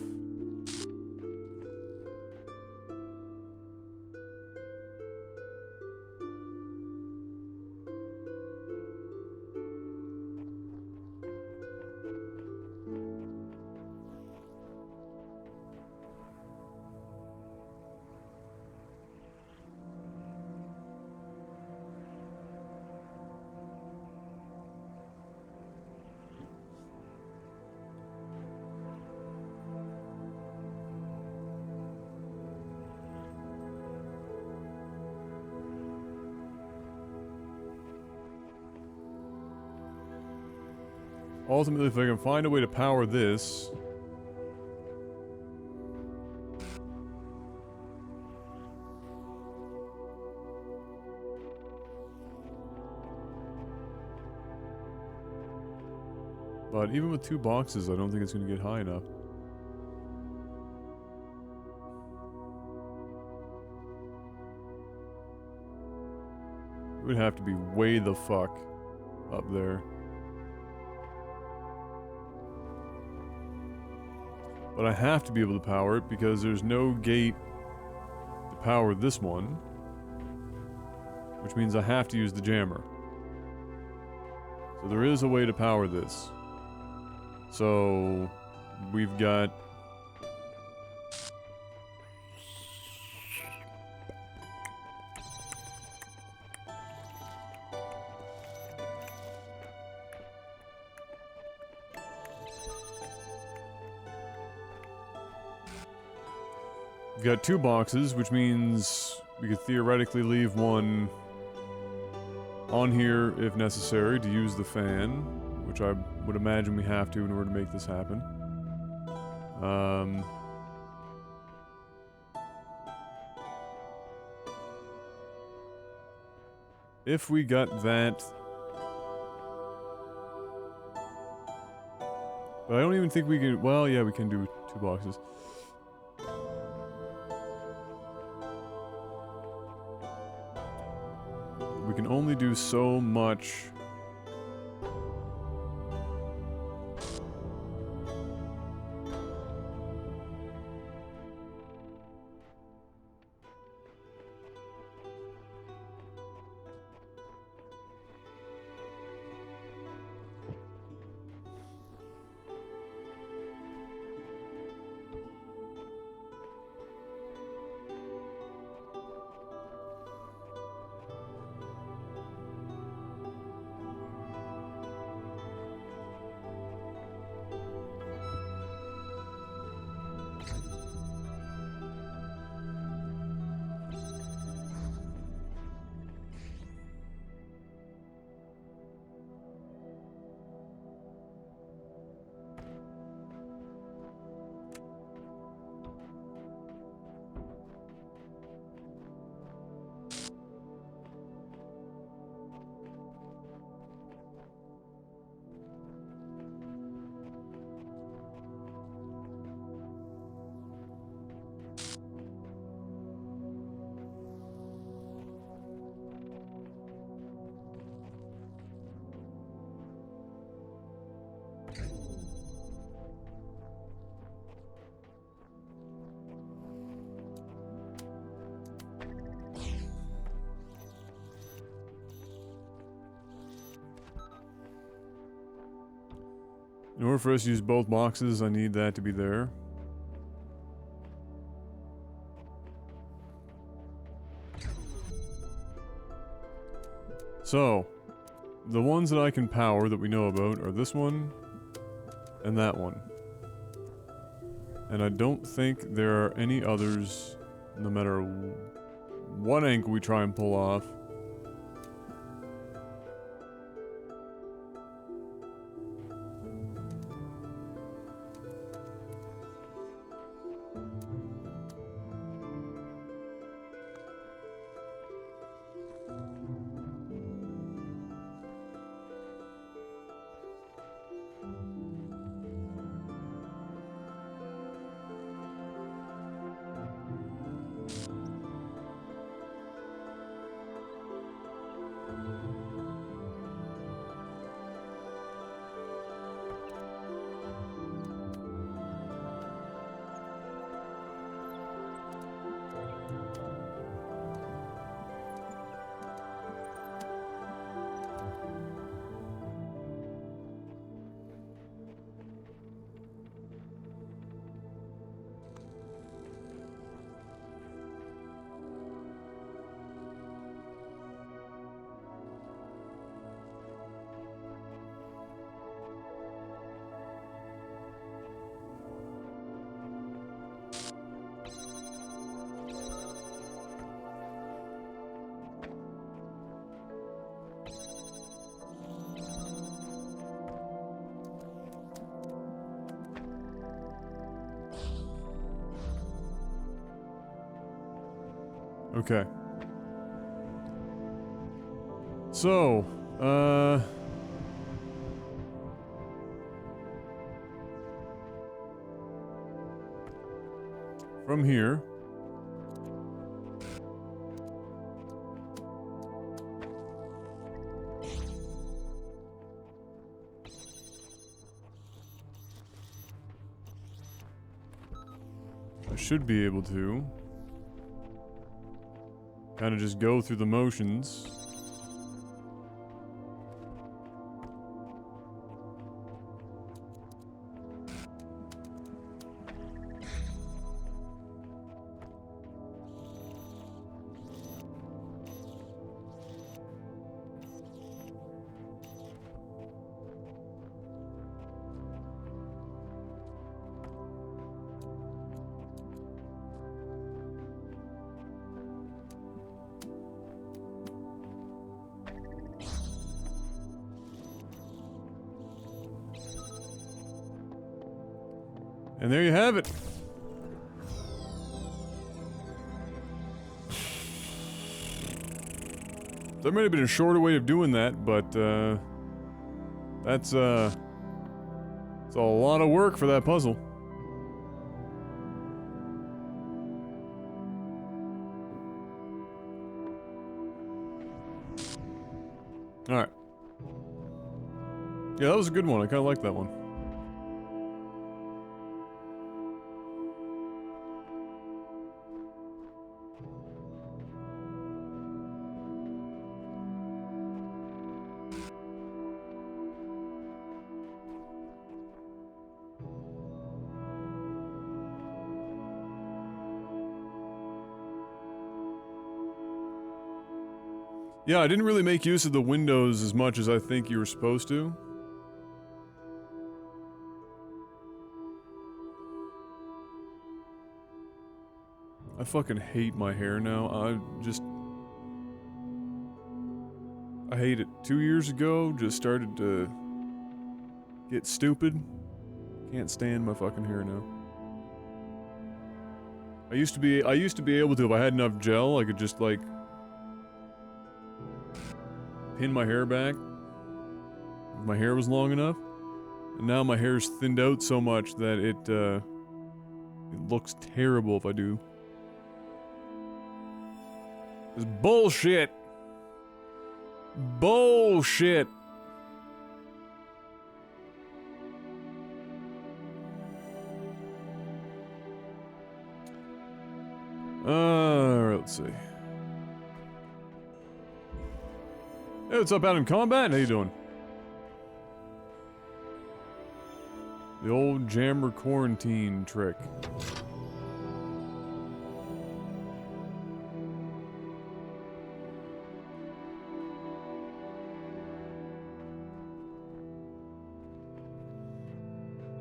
ultimately, if I can find a way to power this... But even with 2 boxes, I don't think it's going to get high enough. It would have to be way the fuck up there. But I have to be able to power it because there's no gate to power this one. Which means I have to use the jammer. So there is a way to power this. So we've got... We've got 2 boxes, which means we could theoretically leave one on here if necessary to use the fan, which I would imagine we have to in order to make this happen. If we got that... But I don't even think we can... Well, yeah, we can do 2 boxes. We can only do so much. In order for us to use both boxes, I need that to be there. So, the ones that I can power that we know about are this one and that one. And I don't think there are any others, no matter what angle we try and pull off. Okay. So, from here. I should be able to kind of just go through the motions. And there you have it. There might have been a shorter way of doing that, but that's it's a lot of work for that puzzle. All right. Yeah, that was a good one. I kind of like that one. Yeah, I didn't really make use of the windows as much as I think you were supposed to. I fucking hate my hair now. I hate it. 2 years ago, just started to get stupid. Can't stand my fucking hair now. I used to be able to, if I had enough gel, I could just like pin my hair back if my hair was long enough. And now my hair's thinned out so much that it looks terrible if I do. It's bullshit. Bullshit. Let's see. Hey, what's up, Adam Combat? How you doing? The old jammer quarantine trick.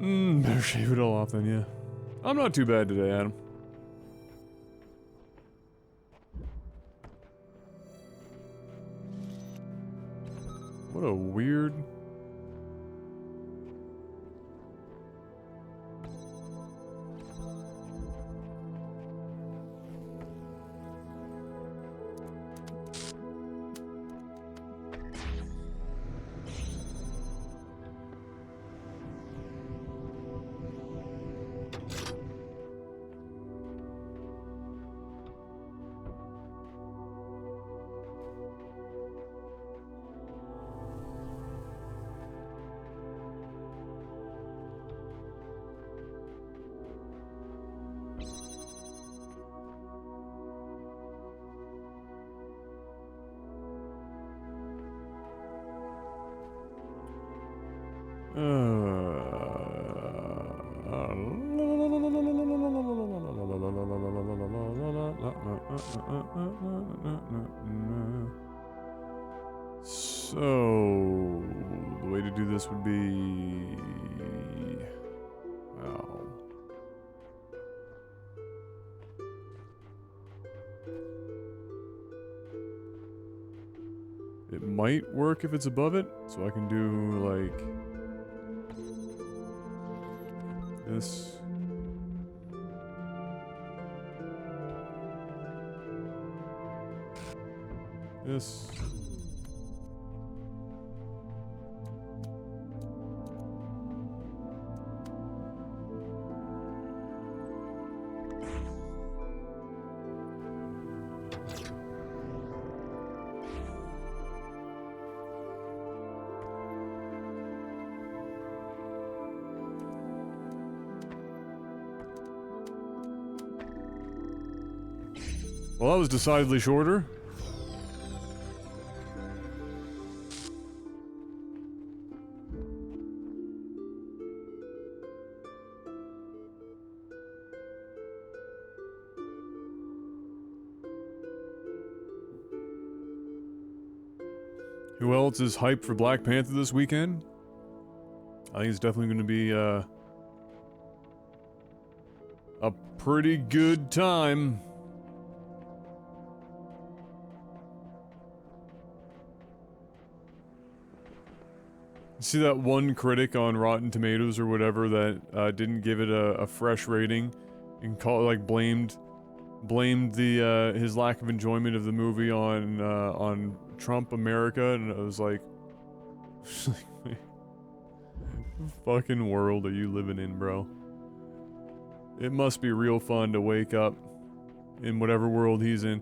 Better shave it all off then, yeah. I'm not too bad today, Adam. What a weird... So, the way to do this would be... Wow. It might work if it's above it, so I can do, like... this. Yes. Well, that was decidedly shorter. Who else is hyped for Black Panther this weekend? I think it's definitely going to be a pretty good time. See that one critic on Rotten Tomatoes or whatever that didn't give it a fresh rating and blamed the his lack of enjoyment of the movie on Trump America, and I was like, what fucking world are you living in, bro? It must be real fun to wake up in whatever world he's in.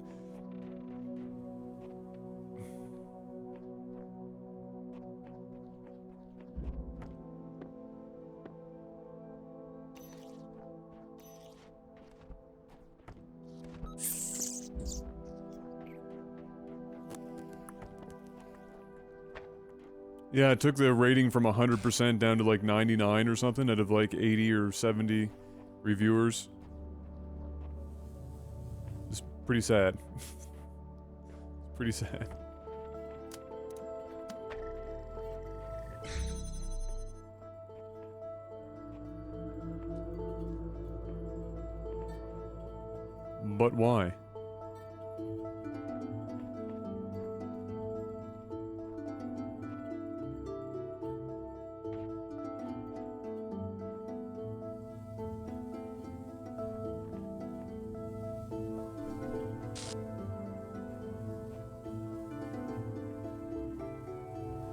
Yeah, it took the rating from 100% down to like 99 or something out of like 80 or 70 reviewers. It's pretty sad. Pretty sad. But why?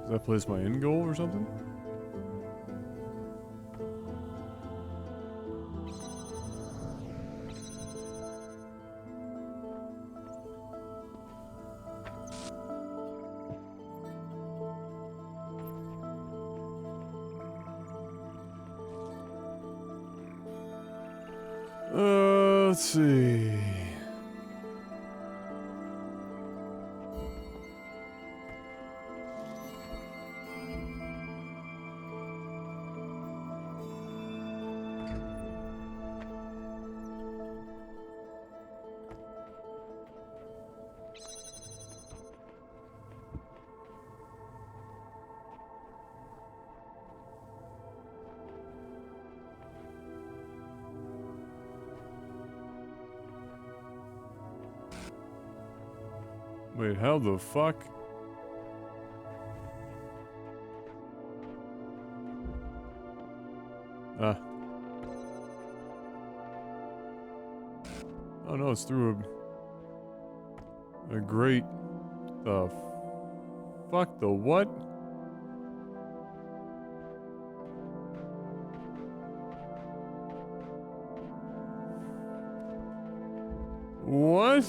Does that place my end goal or something? Let's see. Wait, how the fuck? Ah. Oh no, it's through a grate. The fuck, the what? What?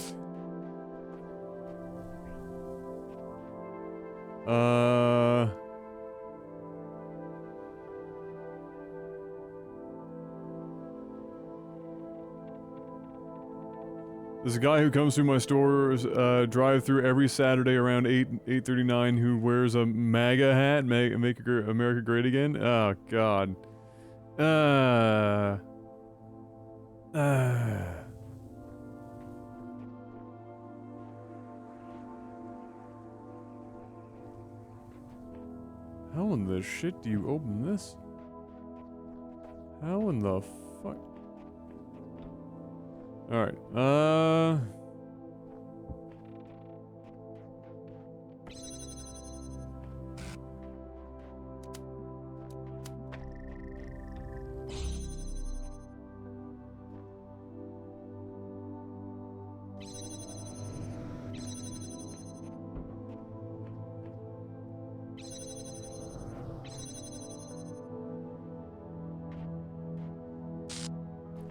There's a guy who comes through my store's drive-through every Saturday around 8:39 who wears a MAGA hat, make America Great Again. Oh God. How in the shit do you open this? How in the fuck? Alright,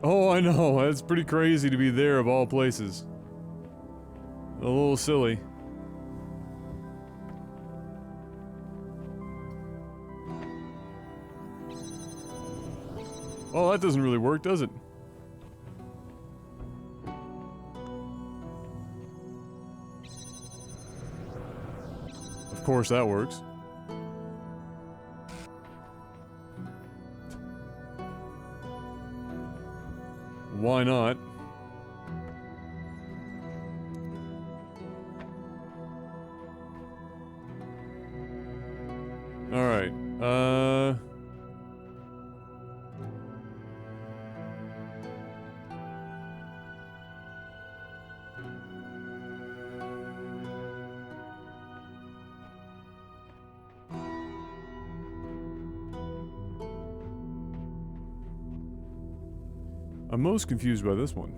Oh, I know. That's pretty crazy to be there of all places. A little silly. Oh, that doesn't really work, does it? Of course that works. Why not? Alright, I'm most confused by this one.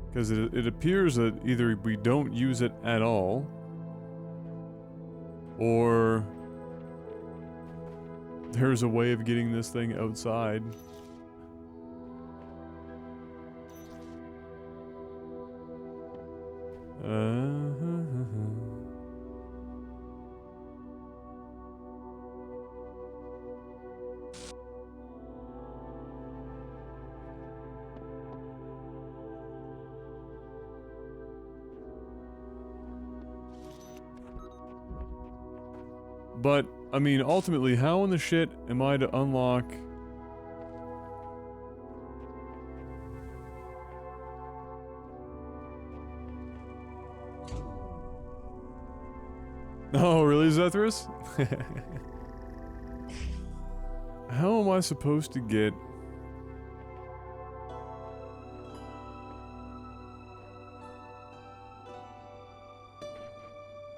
Because it appears that either we don't use it at all, or there's a way of getting this thing outside. But, I mean, ultimately, how in the shit am I to unlock... Oh, really, Zethris? How am I supposed to get...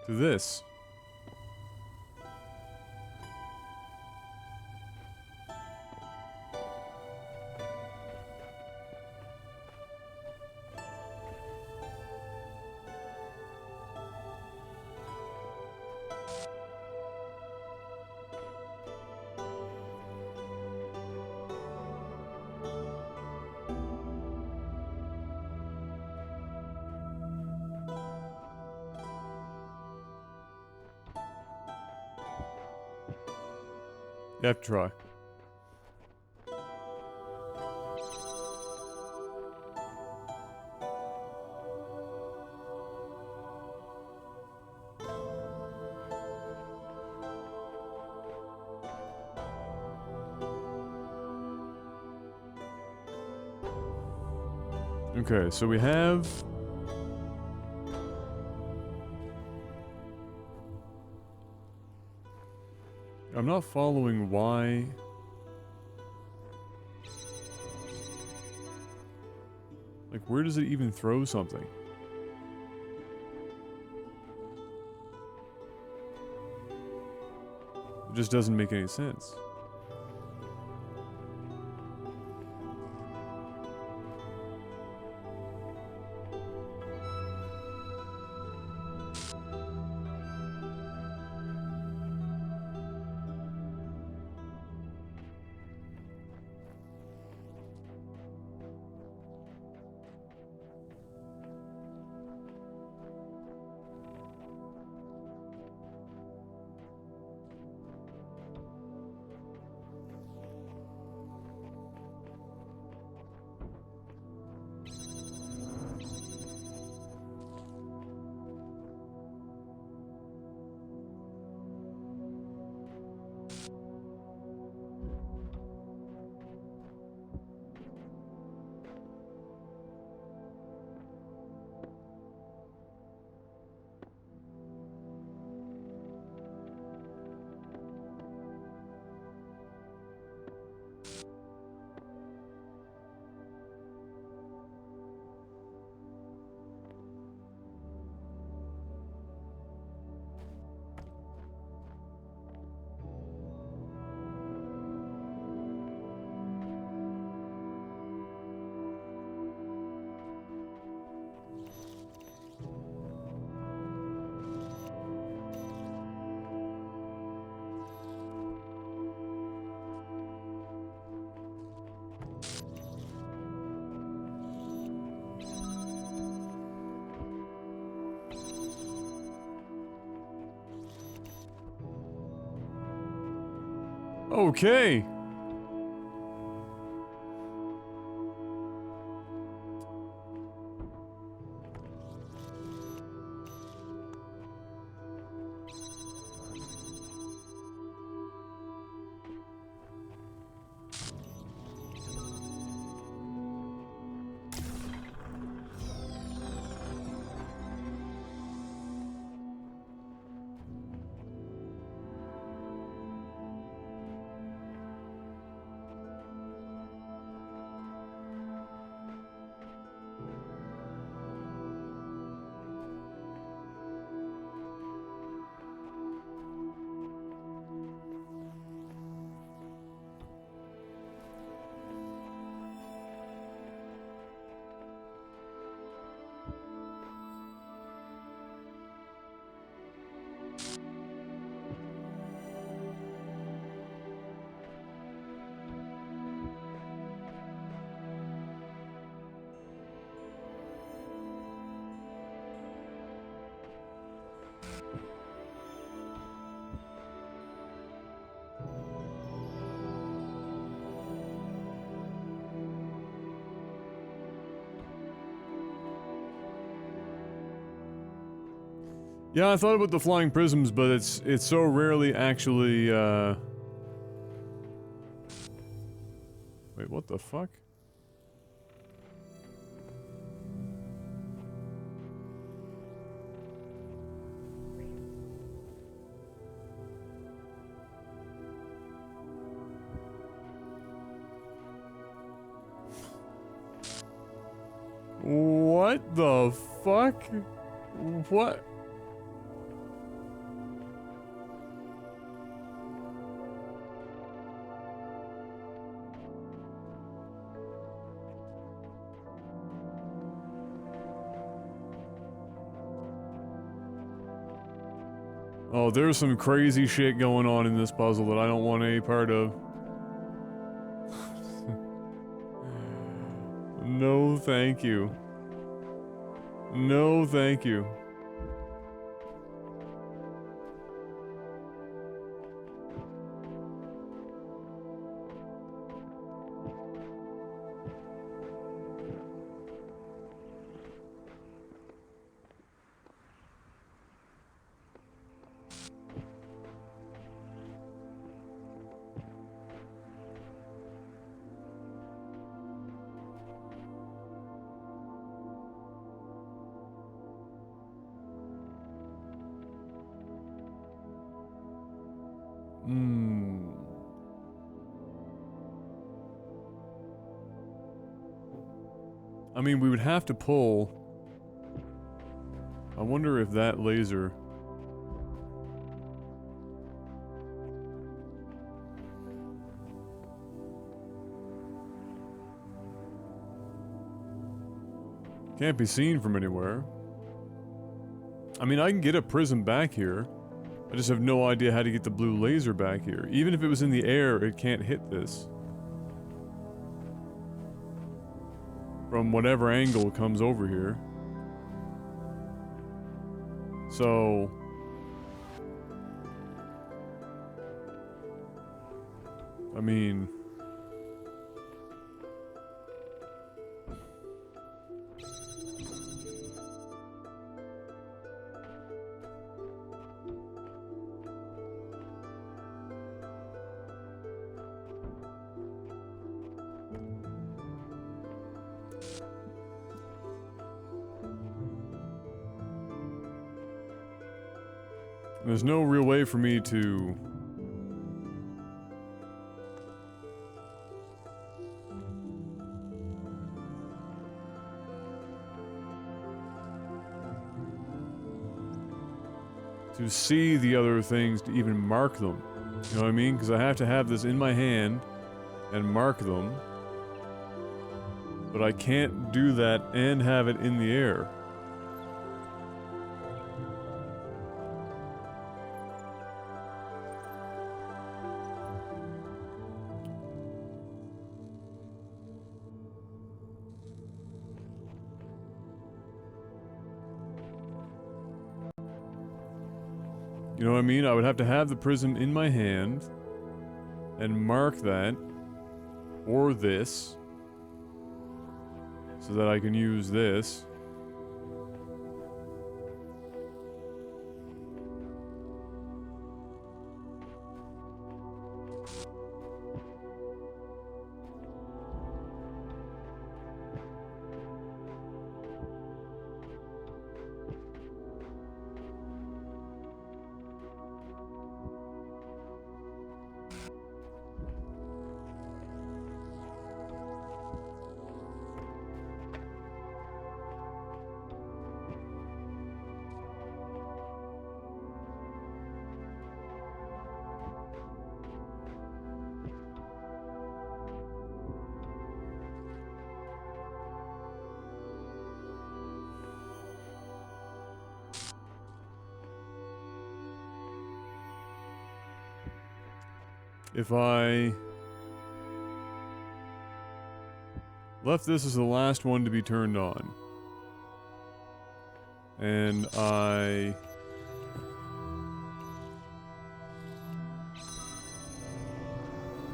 to this? You have to try. Okay, so we have... I'm not following why... Like, where does it even throw something? It just doesn't make any sense. Okay. Yeah, I thought about the flying prisms, but it's so rarely actually, Wait, what the fuck? What the fuck? What? Oh, there's some crazy shit going on in this puzzle that I don't want any part of. No, thank you. No, thank you. I mean, we would have to pull. I wonder if that laser... Can't be seen from anywhere. I mean, I can get a prism back here. I just have no idea how to get the blue laser back here. Even if it was in the air, it can't hit this. From whatever angle it comes over here. So... I mean... There's no real way for me to... to see the other things, to even mark them. You know what I mean? Because I have to have this in my hand and mark them. But I can't do that and have it in the air. You know what I mean? I would have to have the prism in my hand. and mark that, or this, so that I can use this. If I left this as the last one to be turned on, and I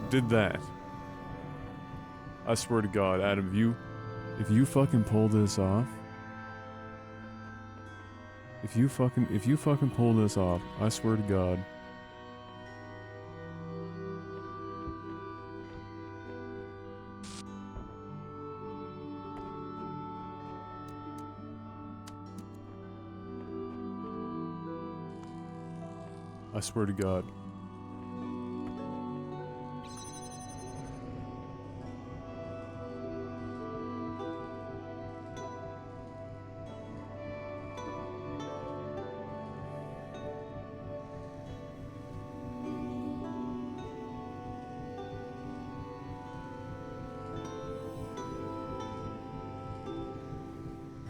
did that, I swear to God, Adam, if you fucking pull this off, if you fucking pull this off, I swear to God. I swear to God.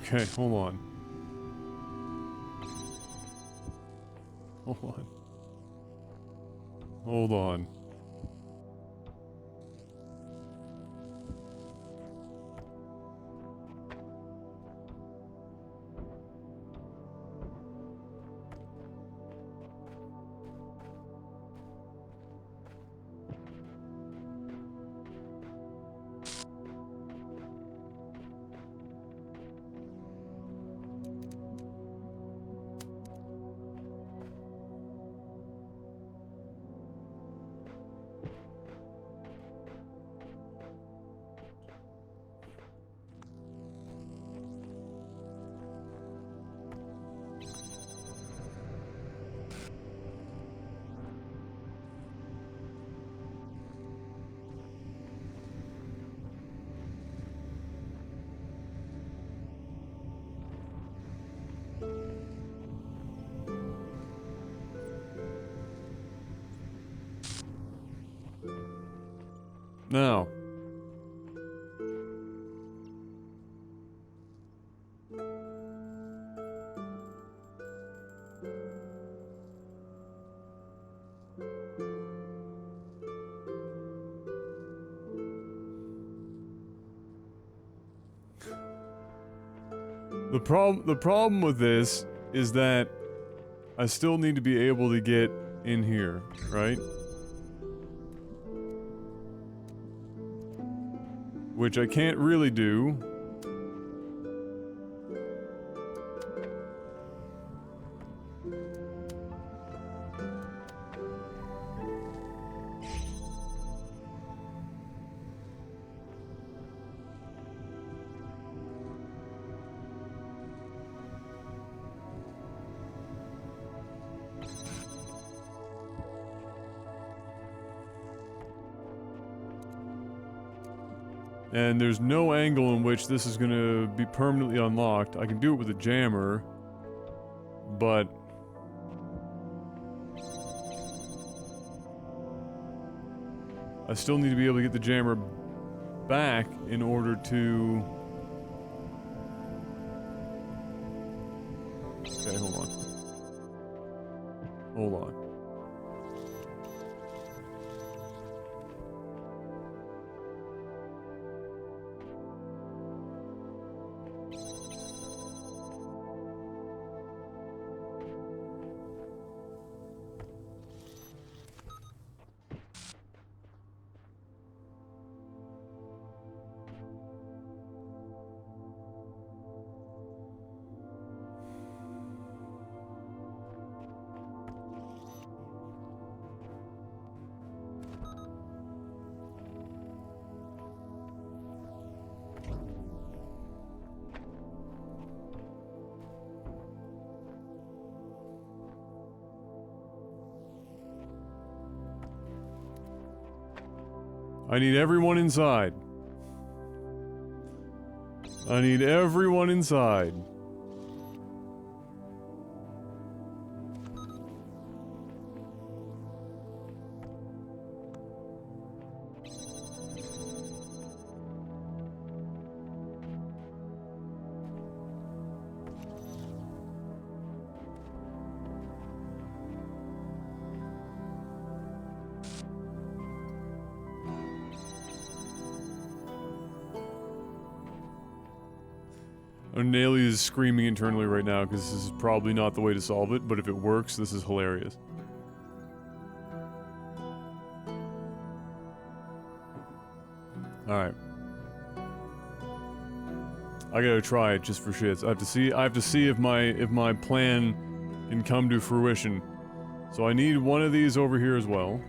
Okay, hold on. Hold on. Hold on. Now. The problem with this is that I still need to be able to get in here, right? Which I can't really do. And there's no angle in which this is gonna be permanently unlocked. I can do it with a jammer, but I still need to be able to get the jammer back in order to... Okay, hold on. Hold on. I need everyone inside. I need everyone inside. Nelly is screaming internally right now because this is probably not the way to solve it, but if it works, this is hilarious. Alright. I gotta try it just for shits. I have to see if my plan can come to fruition. So I need one of these over here as well.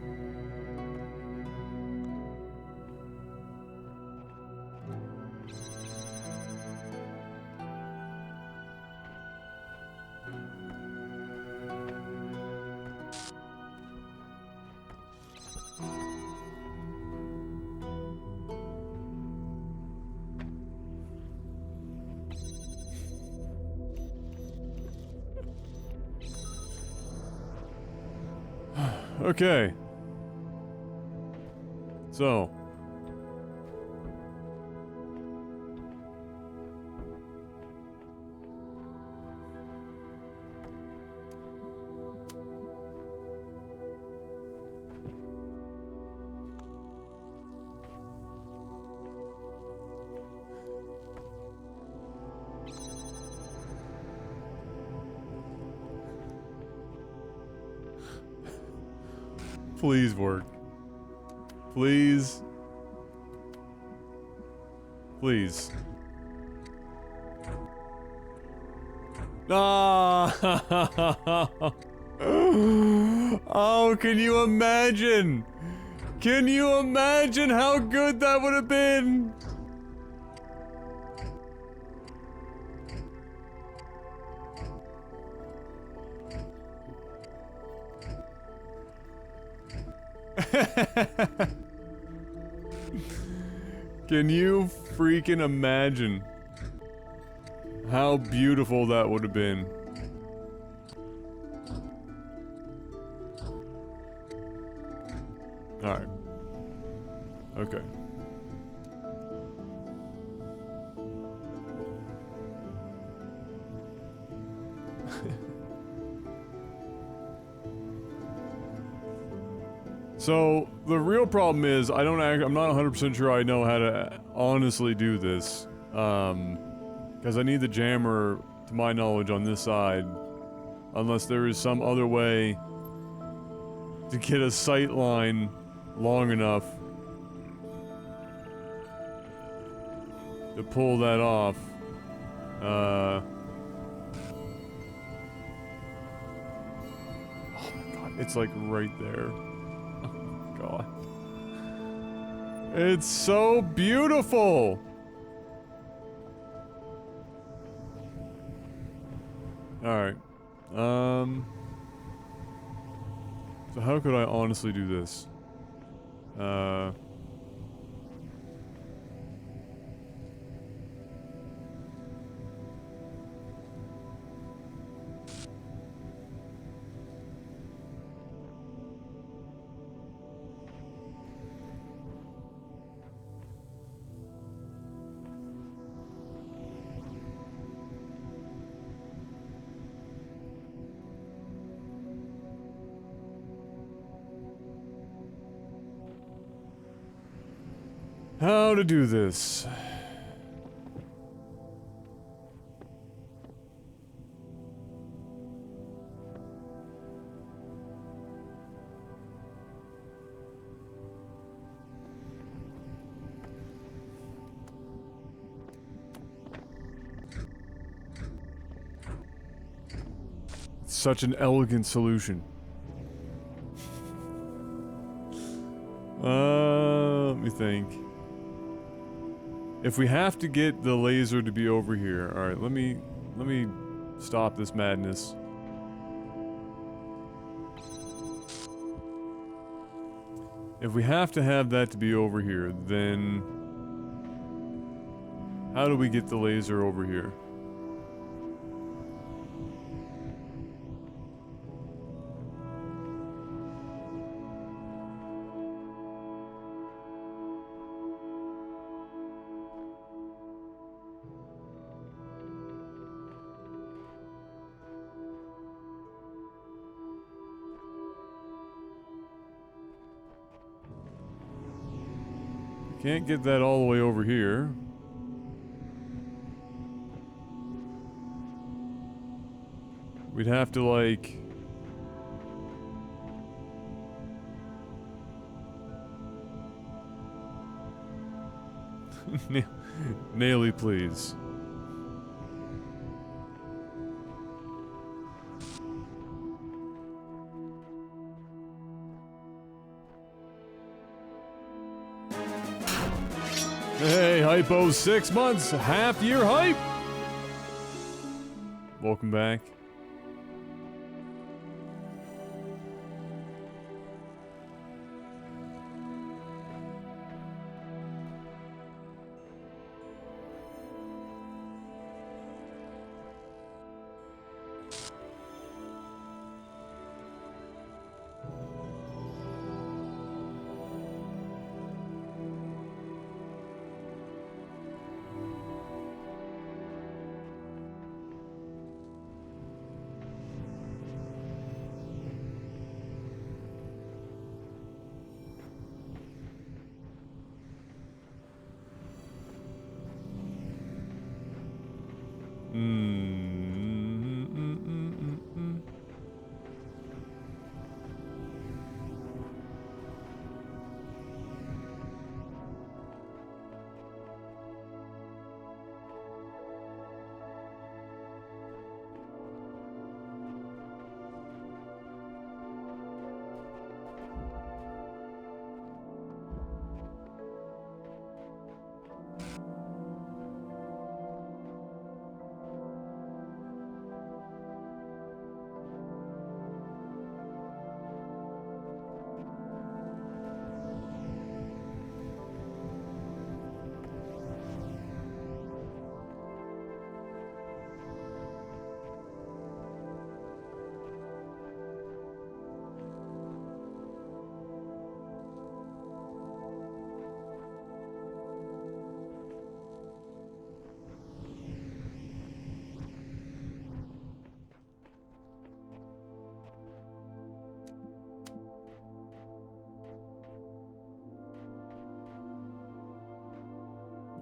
Okay. So. Please work. Please. Please. Ah! Oh, can you imagine? Can you imagine how good that would have been? Can you freaking imagine how beautiful that would have been? Alright. Okay. So, the real problem is, I'm not 100% sure I know how to honestly do this. Because I need the jammer, to my knowledge, on this side. Unless there is some other way to get a sight line long enough to pull that off. Oh my god, it's like right there. God. It's so beautiful! Alright. So how could I honestly do this? How to do this? It's such an elegant solution. Let me think. If we have to get the laser to be over here, alright, let me stop this madness. If we have to have that to be over here, then how do we get the laser over here? Can't get that all the way over here. We'd have to, like... Naily, please. Hey, Hypo, 6 months, half-year hype! Welcome back.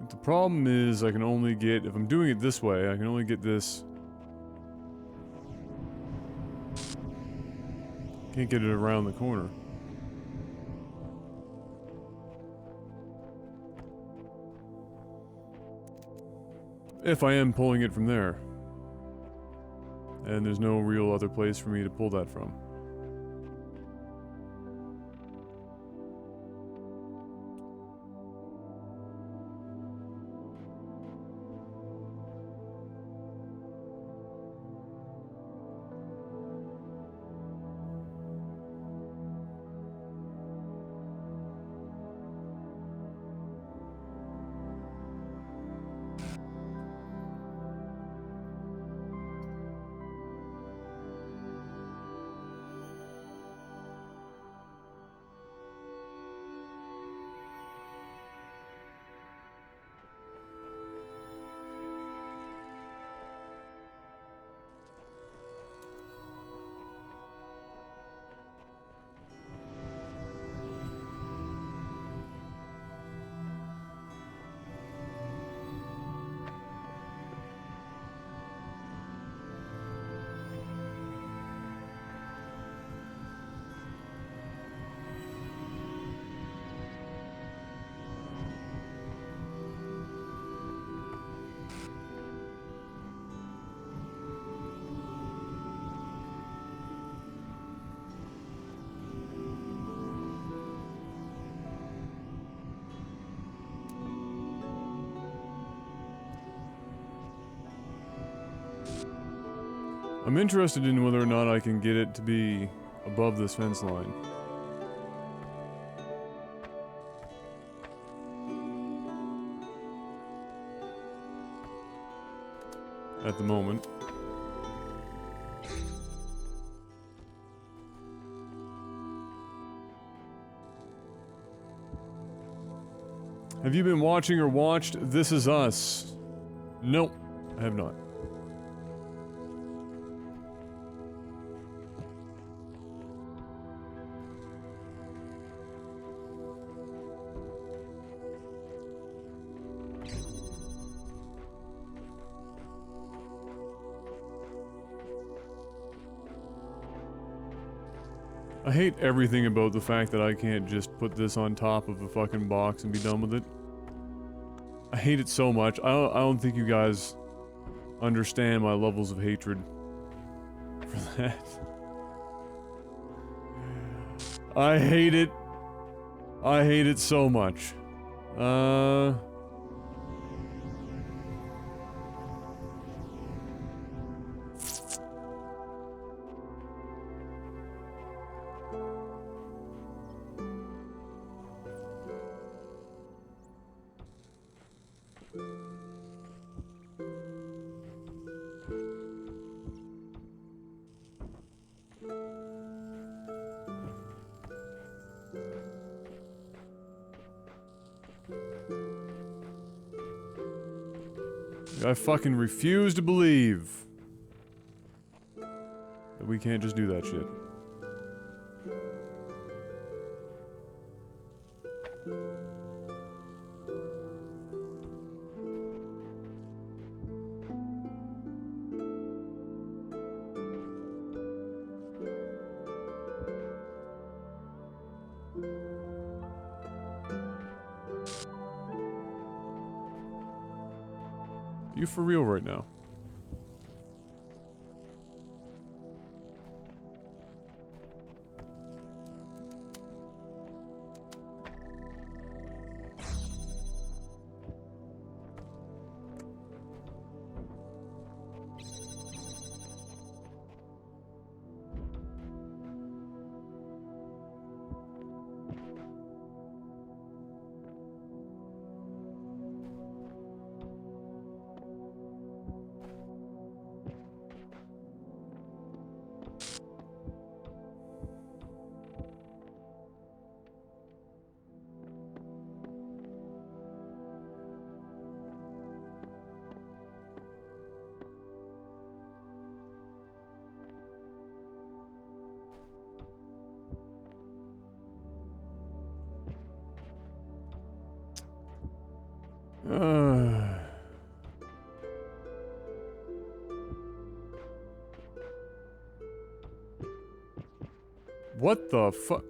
The problem is I can only get, if I'm doing it this way, I can only get this. Can't get it around the corner. If I am pulling it from there. And there's no real other place for me to pull that from. I'm interested in whether or not I can get it to be above this fence line. at the moment. Have you been watching or watched This Is Us? Nope, I have not. I hate everything about the fact that I can't just put this on top of a fucking box and be done with it. I hate it so much. I don't think you guys understand my levels of hatred for that. I hate it. I hate it so much. I fucking refuse to believe that we can't just do that shit. You for real right now? What the fuck?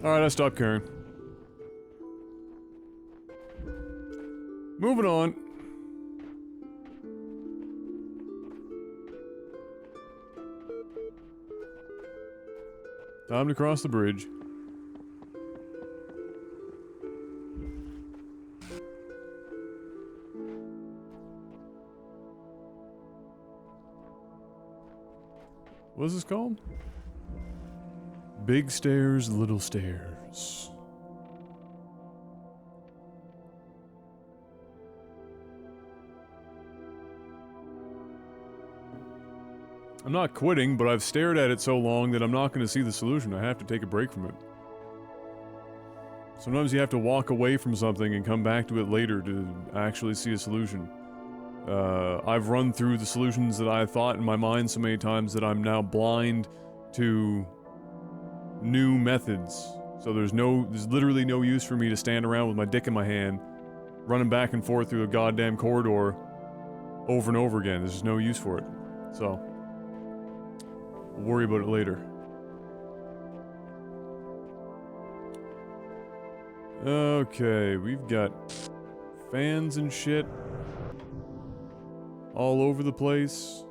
Alright, I stopped caring. Moving on. Time to cross the bridge. What is this called? Big stairs, little stairs. I'm not quitting, but I've stared at it so long that I'm not going to see the solution. I have to take a break from it. Sometimes you have to walk away from something and come back to it later to actually see a solution. I've run through the solutions that I thought in my mind so many times that I'm now blind to new methods. So there's literally no use for me to stand around with my dick in my hand, running back and forth through a goddamn corridor over and over again. There's just no use for it. So We'll worry about it later. Okay, we've got fans and shit all over the place.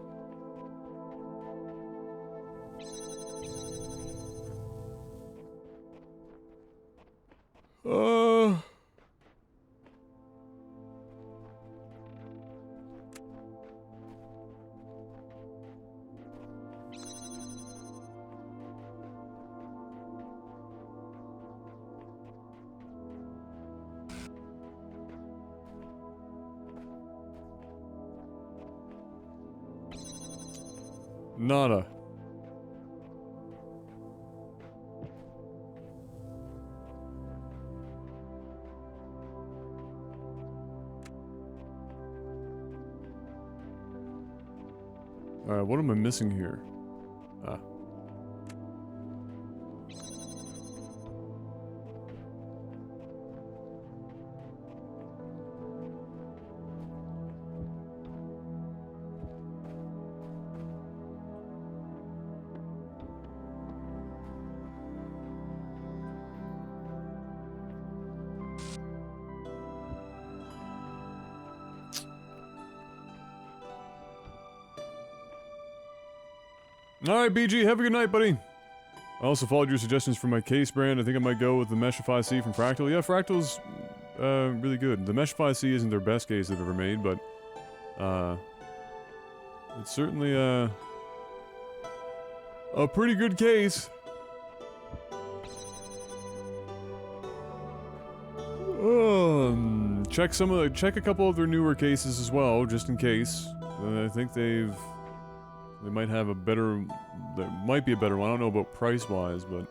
Nada. Alright, what am I missing here? Ah. Alright, BG, have a good night, buddy. I also followed your suggestions for my case brand. I think I might go with the Meshify C from Fractal. Yeah, Fractal's really good. The Meshify C isn't their best case they've ever made, but it's certainly a pretty good case. Check a couple of their newer cases as well, just in case. I think they might have a better, there might be a better one. I don't know about price-wise, but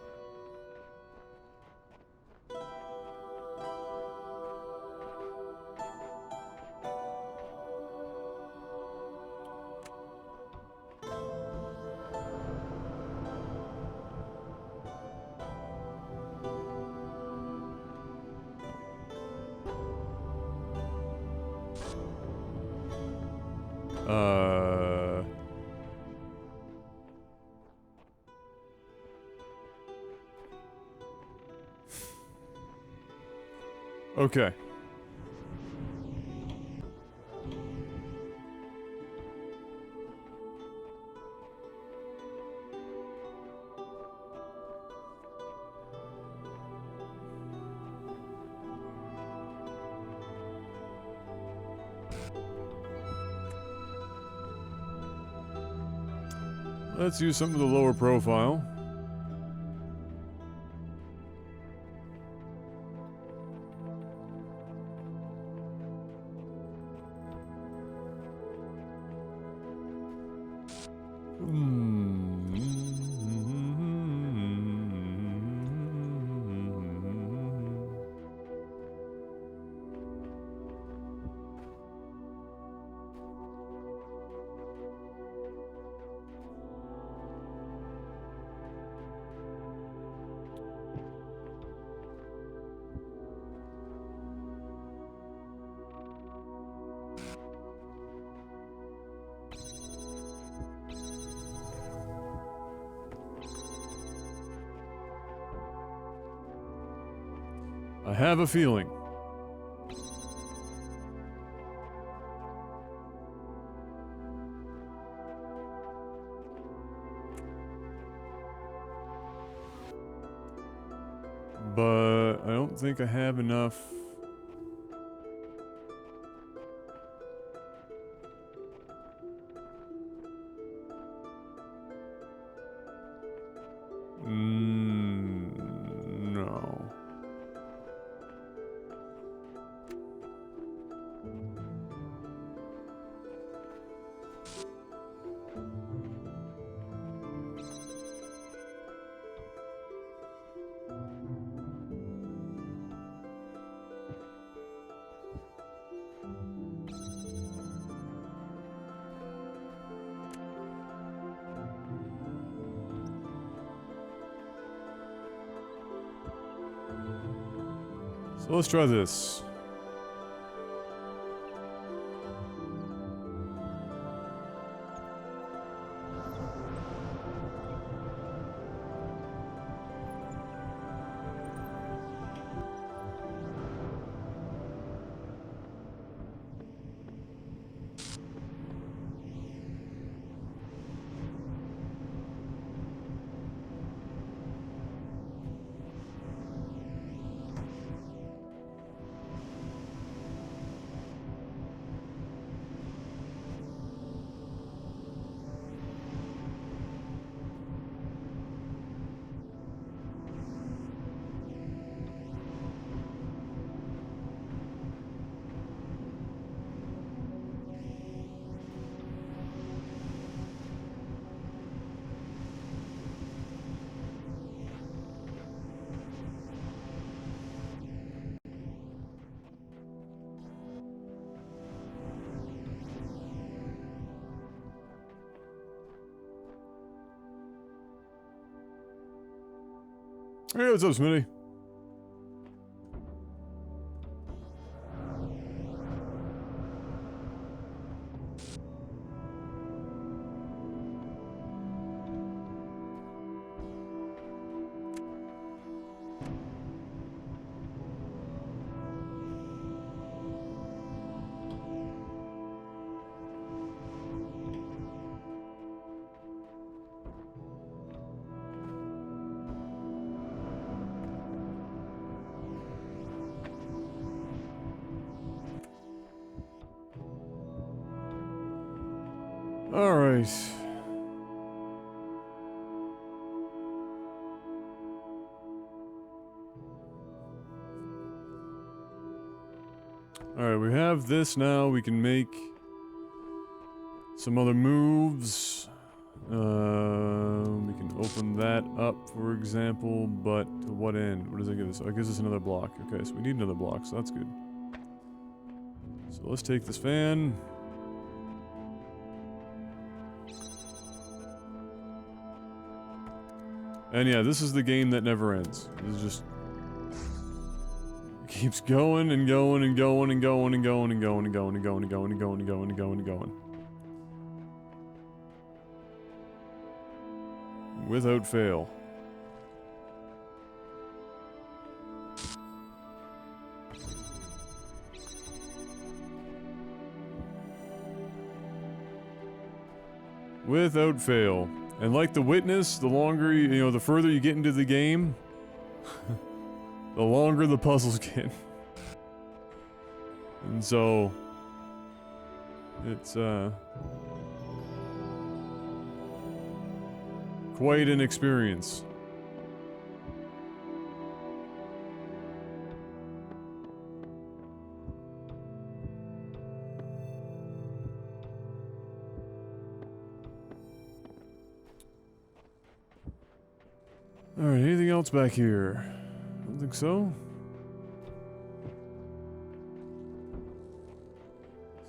okay. Let's use something with a lower profile. I have a feeling. But I don't think I have enough. No. So let's try this. Hey, what's up, Smitty? All right. All right, we have this now. We can make some other moves. We can open that up, for example, but to what end? What does it give us? Oh, it gives us another block. Okay, so we need another block, so that's good. So let's take this fan. And yeah, this is the game that never ends. It just keeps going and going and going and going and going and going and going and going and going and going and going and going and going. Without fail. Without fail. And like The Witness, the longer you know, the further you get into the game, the longer the puzzles get. And so it's quite an experience. Alright, anything else back here? I don't think so.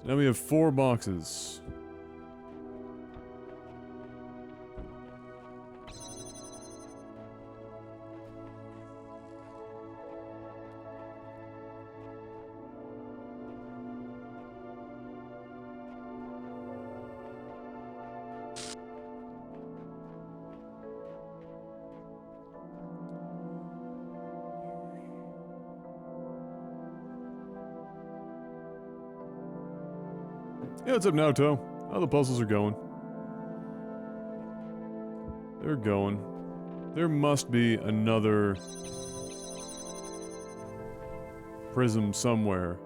So now we have 4 boxes. Yeah, what's up now, Toe? How the puzzles are going? They're going. There must be another prism somewhere.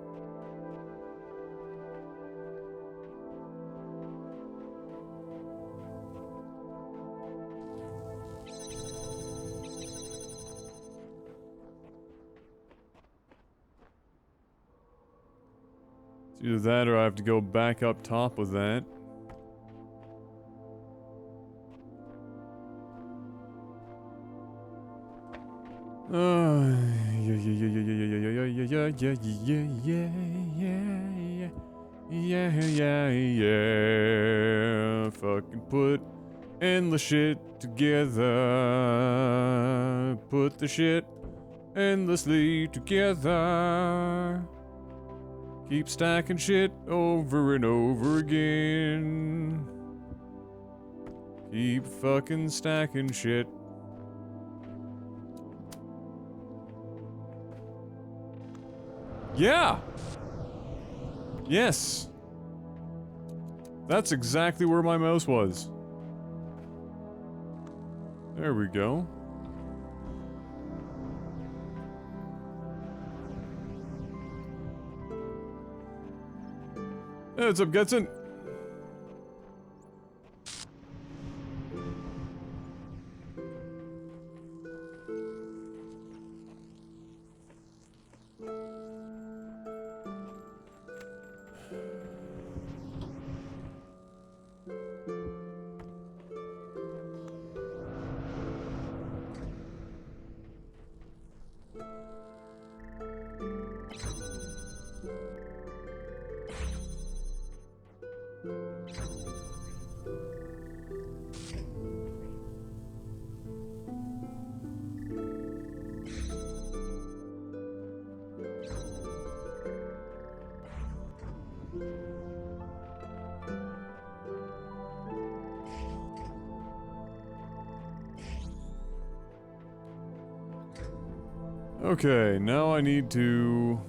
It's either that or I have to go back up top with that. Yeah. Fucking put endless shit together. Put the shit endlessly together. Keep stacking shit over and over again. Keep fucking stacking shit. Yeah! Yes! That's exactly where my mouse was. There we go. Hey, what's up, Getson? Okay, now I need to...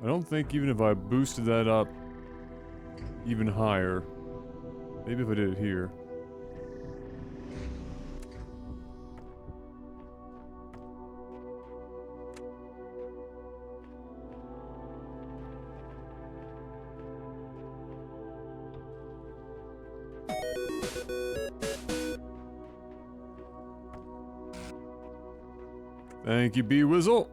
I don't think even if I boosted that up even higher, maybe if I did it here. Thank you, B-Wizzle.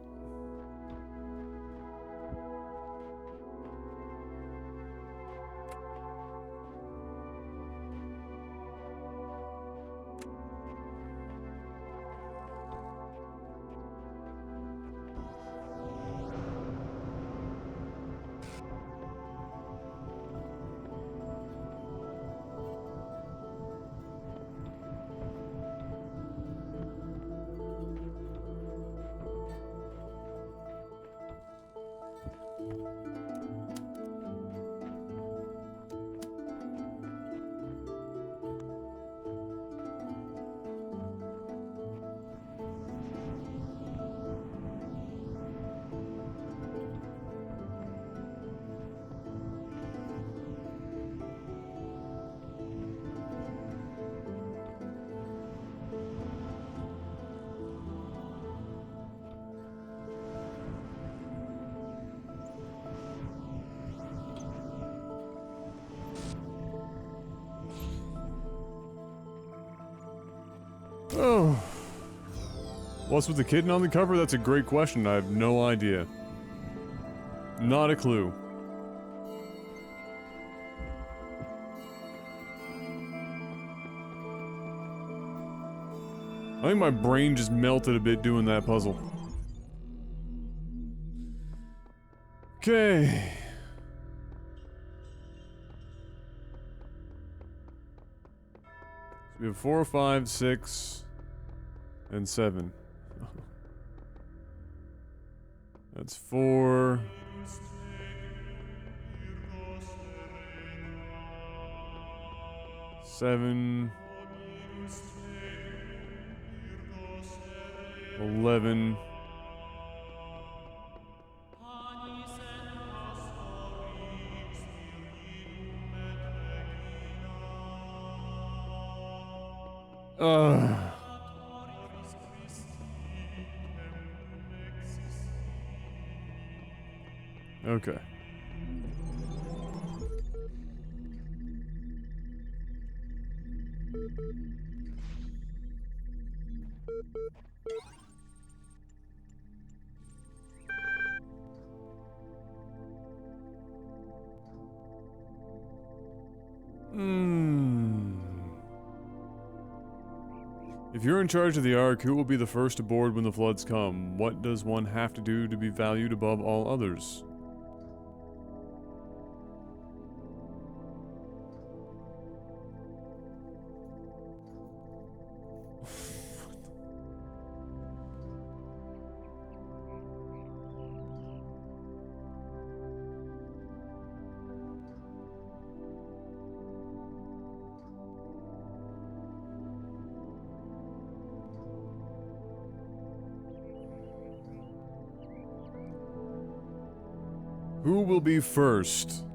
Oh. What's with the kitten on the cover? That's a great question. I have no idea. Not a clue. I think my brain just melted a bit doing that puzzle. Okay. So we have 4, 5, 6, and 7. That's 4. 7. 11. Okay. If you're in charge of the Ark, who will be the first aboard when the floods come? What does one have to do to be valued above all others? Who will be first?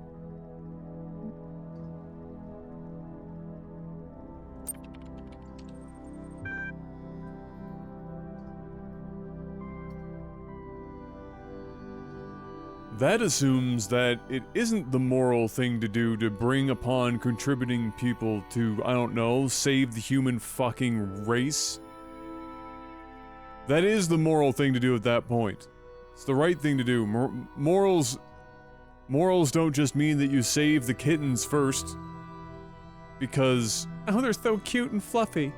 That assumes that it isn't the moral thing to do to bring upon contributing people to, I don't know, save the human fucking race. That is the moral thing to do at that point. It's the right thing to do. Morals don't just mean that you save the kittens first. Because, oh, they're so cute and fluffy.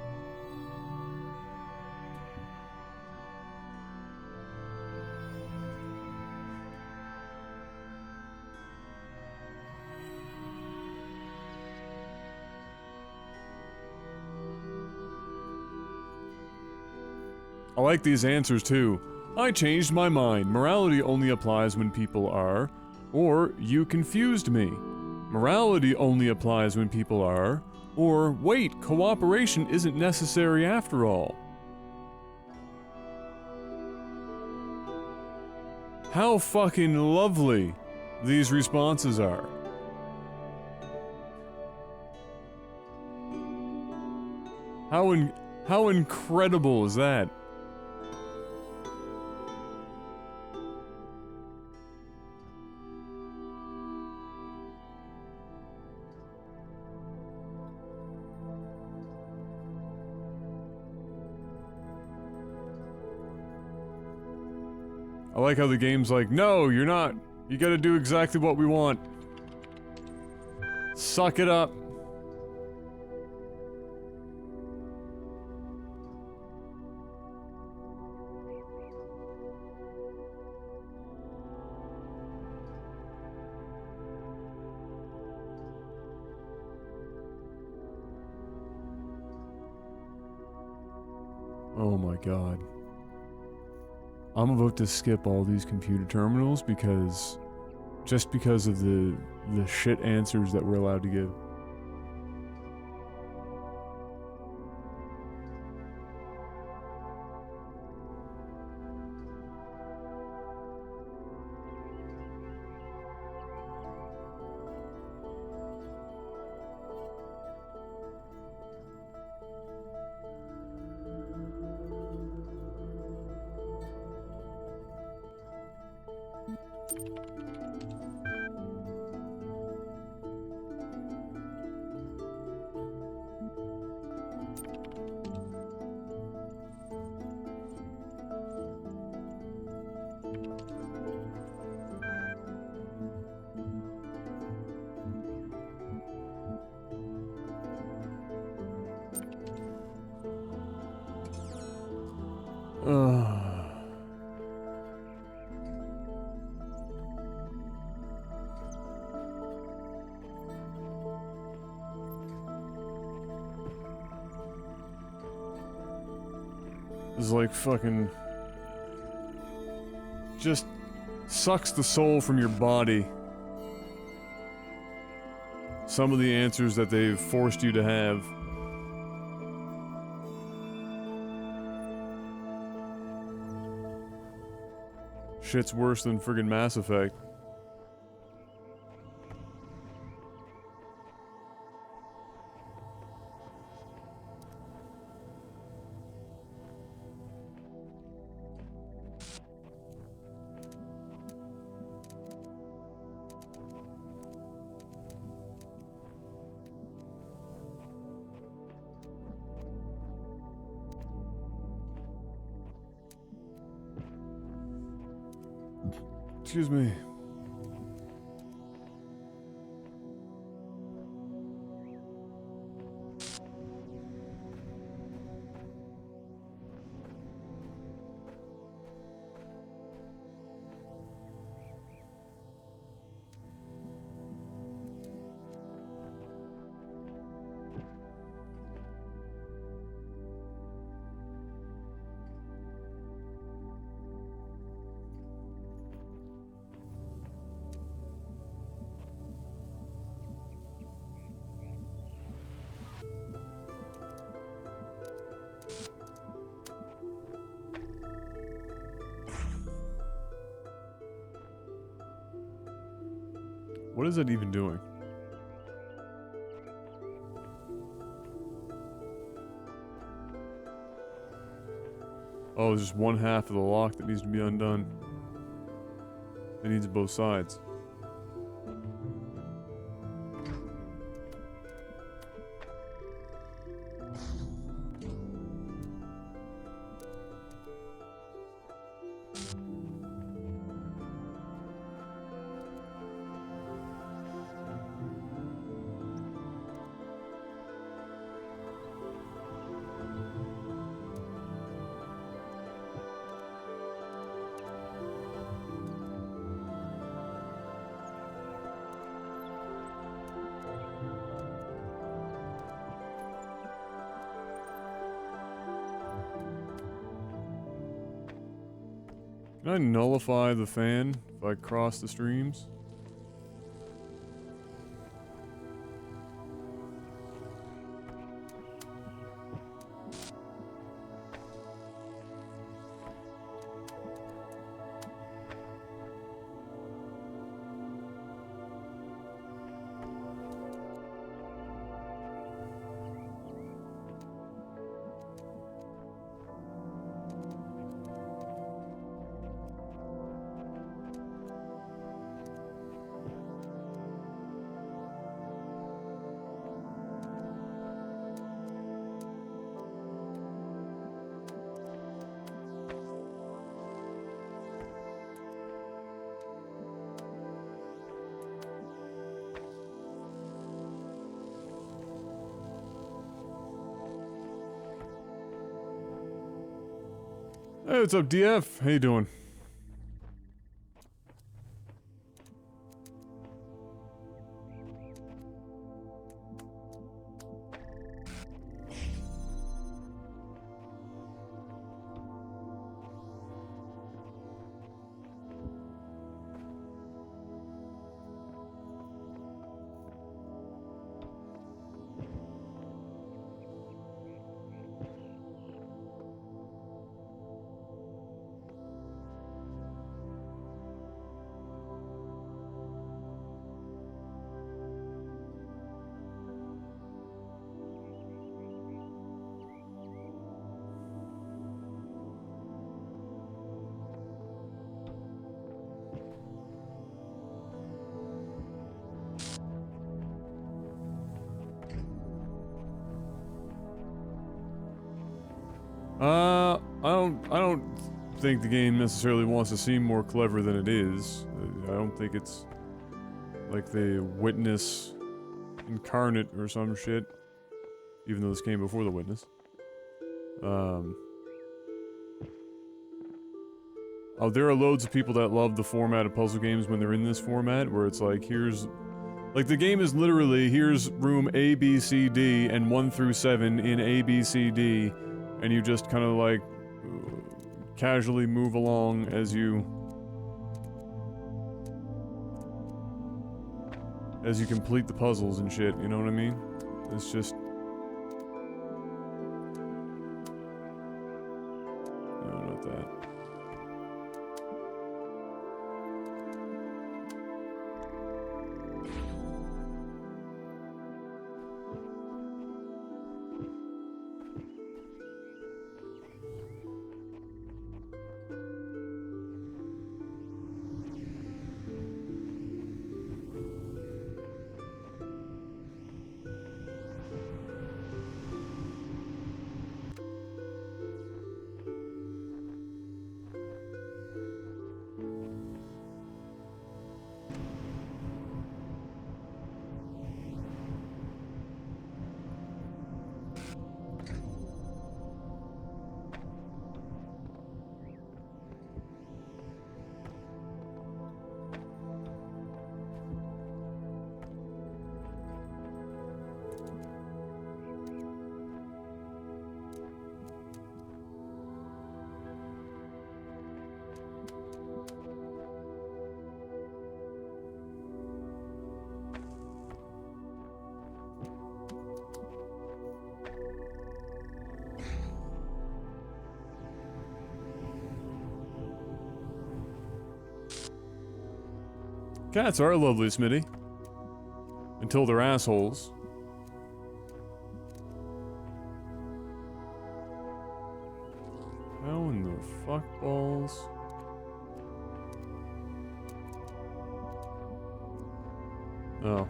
I like these answers too. I changed my mind. Morality only applies when people are, or you confused me. Morality only applies when people are, or wait, cooperation isn't necessary after all. How fucking lovely these responses are. How incredible is that? I like how the game's like, no, you're not. You gotta do exactly what we want. Suck it up. Oh my god. I'm about to skip all these computer terminals because... just because of the shit answers that we're allowed to give. This is like fucking... just sucks the soul from your body. Some of the answers that they've forced you to have. Shit's worse than friggin' Mass Effect. Excuse me. What is it even doing? Oh, there's just one half of the lock that needs to be undone. It needs both sides. Can I nullify the fan if I cross the streams? Hey, what's up, DF? How you doing? I don't think the game necessarily wants to seem more clever than it is. I don't think it's like the Witness incarnate or some shit. Even though this came before the Witness. Oh, there are loads of people that love the format of puzzle games when they're in this format, where it's like, here's... Like, the game is literally, here's room A, B, C, D, and 1 through 7 in A, B, C, D, and you just kind of, like, casually move along as you complete the puzzles and shit, you know what I mean? It's just... No, not that. Cats are lovely, Smitty. Until they're assholes. How in the fuck balls? Oh.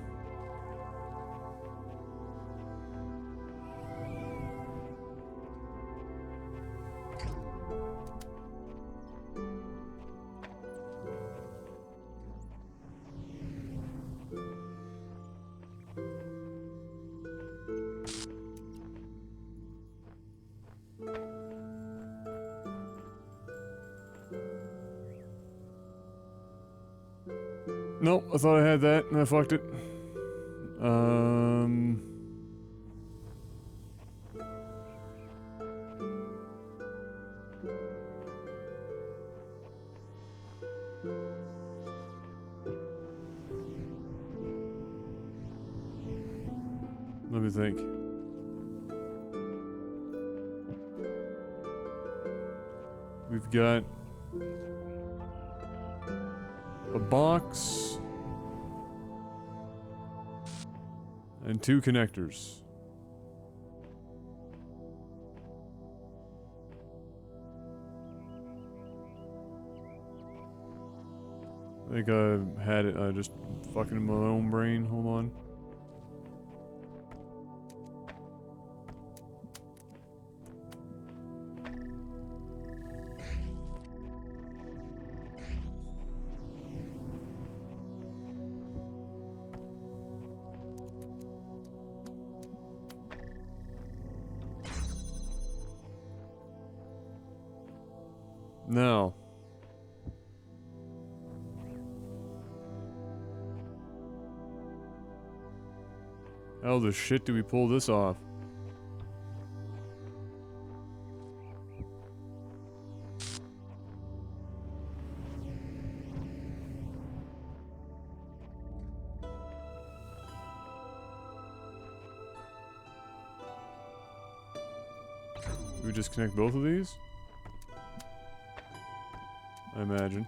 Nope, I thought I had that, and I fucked it. me think. We've got a box and 2 connectors. I think I had it, just fucking in my own brain. Hold on. Now. How the shit do we pull this off? Do we just connect both of these? I imagine.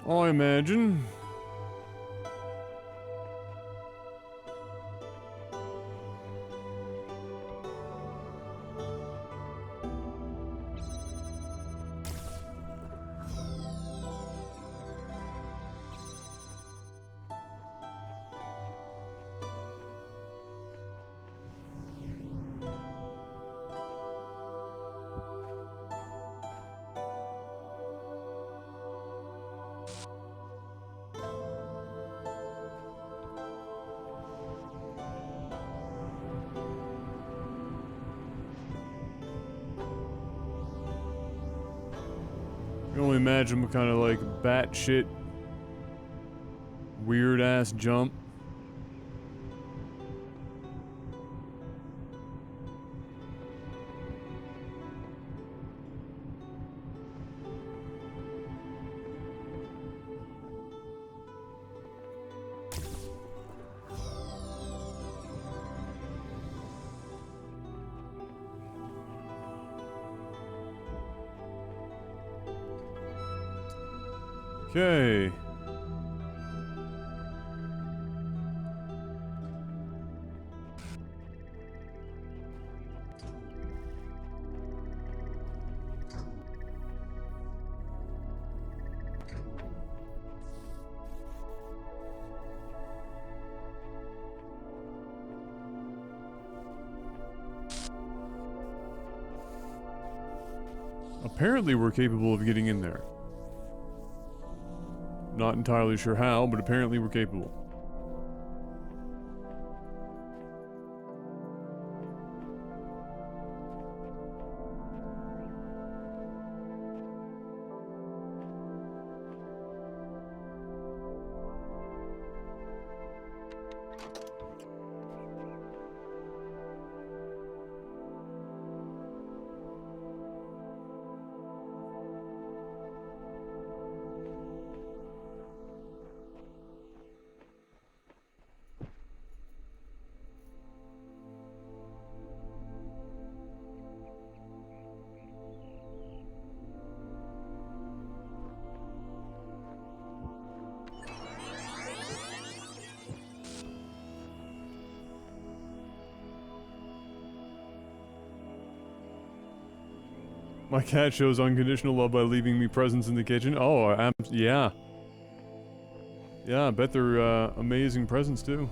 I imagine. I can only imagine what kind of like batshit weird ass jump. Okay. Apparently we're capable of getting in there. Not entirely sure how, but apparently we're capable. My cat shows unconditional love by leaving me presents in the kitchen. Oh, yeah. Yeah, I bet they're amazing presents too.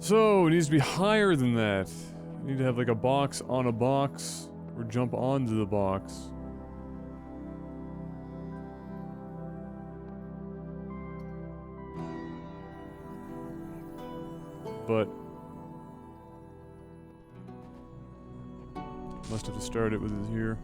So, it needs to be higher than that. You need to have like a box on a box, or jump onto the box. But Must have started with it here.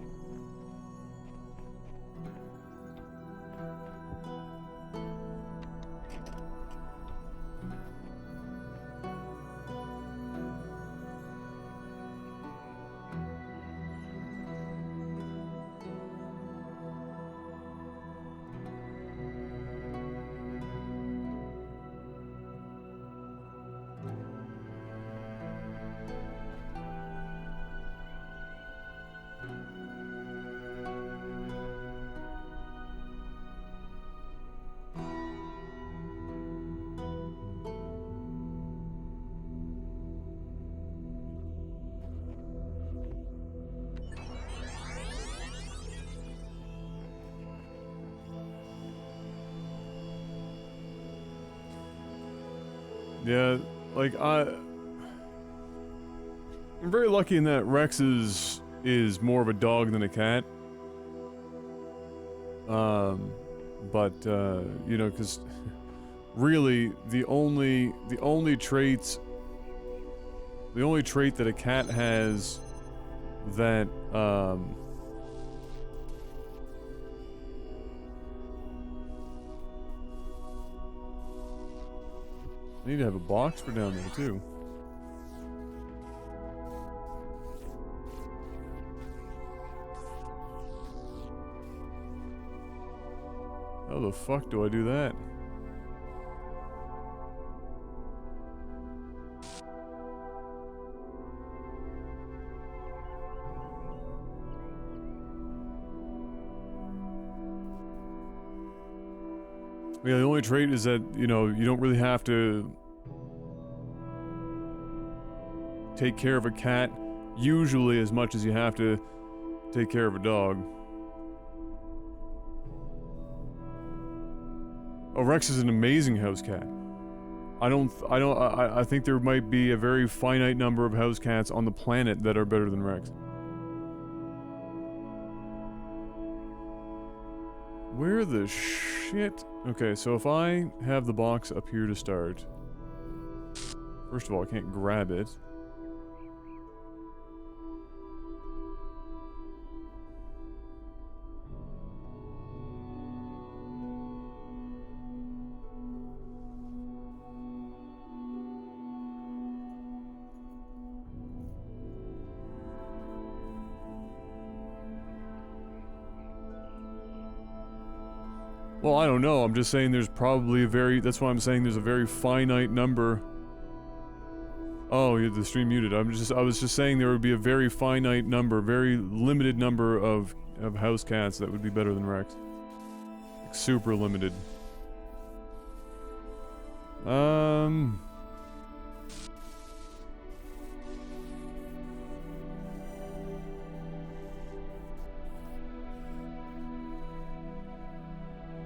Yeah, like I'm very lucky in that Rex is more of a dog than a cat. But you know, because really the only trait that a cat has that I need to have a box for down there too. How the fuck do I do that? Yeah, the only trait is that, you know, you don't really have to take care of a cat usually as much as you have to take care of a dog. Oh, Rex is an amazing house cat. I think there might be a very finite number of house cats on the planet that are better than Rex. Where the shit? Okay, so if I have the box up here to start, first of all, I can't grab it. Well, I don't know. I'm just saying there's probably a very... That's why I'm saying there's a very finite number. Oh, you had the stream muted. I was just saying there would be a very finite number, very limited number of house cats that would be better than Rex. Like, super limited.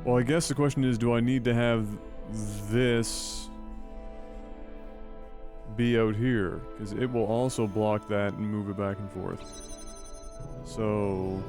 Well, I guess the question is, do I need to have this be out here? Because it will also block that and move it back and forth. So...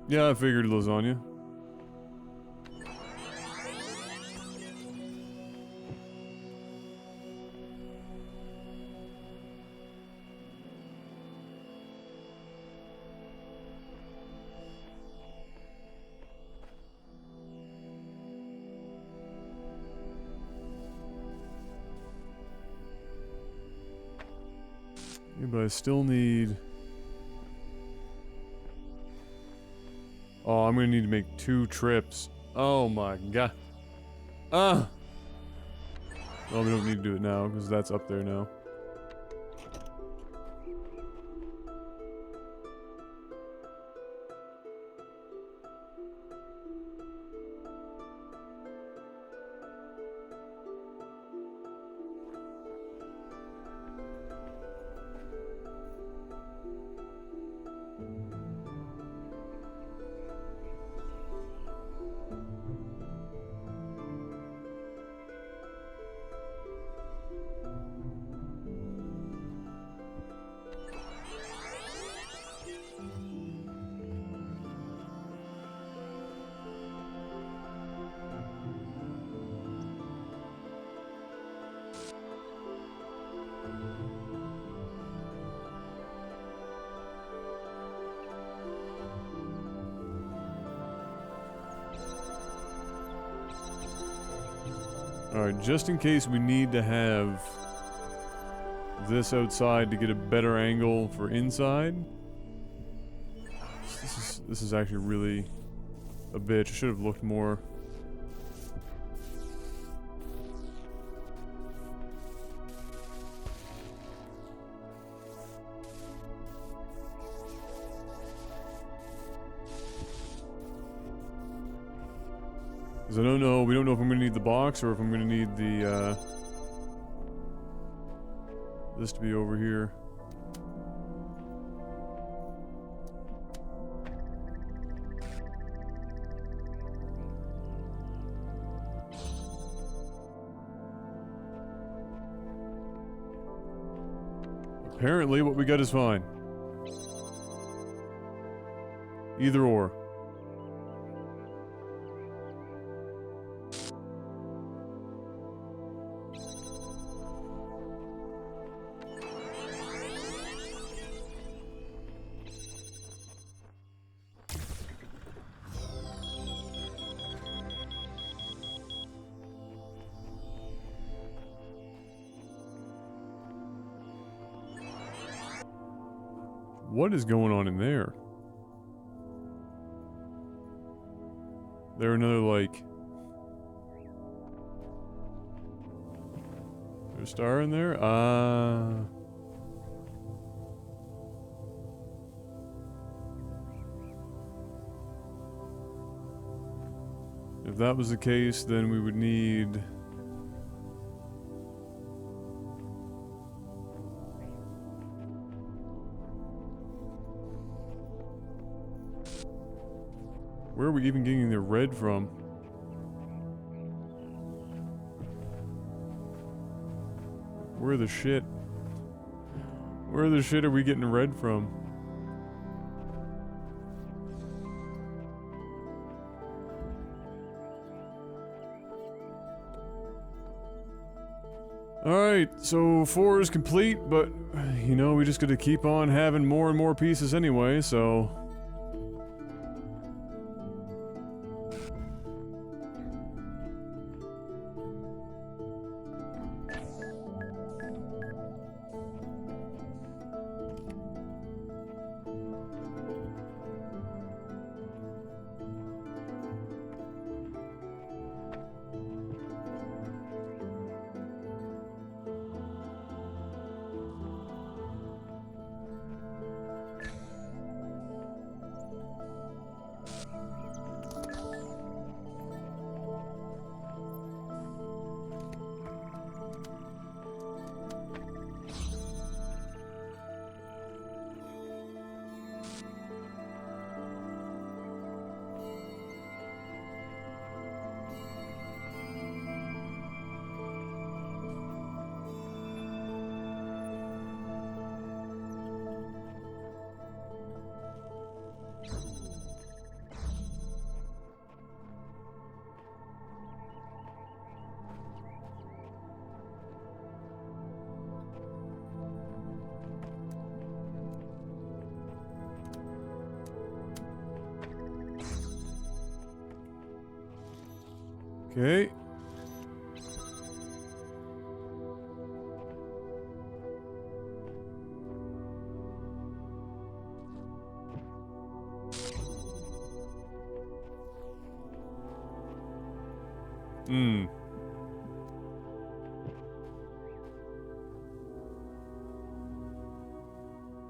Yeah, I figured lasagna. Yeah, but I still need... Oh, I'm gonna need to make 2 trips. Oh my god. Well, we don't need to do it now, because that's up there now. Alright, just in case we need to have this outside to get a better angle for inside. This is actually really a bitch. I should have looked more. Because I don't know, we don't know if I'm going to need the box or if I'm going to need the, this to be over here. Apparently what we got is fine. Either or. What is going on in there? There another, like... There's a star in there? If that was the case, then we would need... Where are we even getting the red from? Where the shit? Where the shit are we getting red from? Alright, so 4 is complete, but, you know, we just gotta keep on having more and more pieces anyway, so... Okay. Hmm.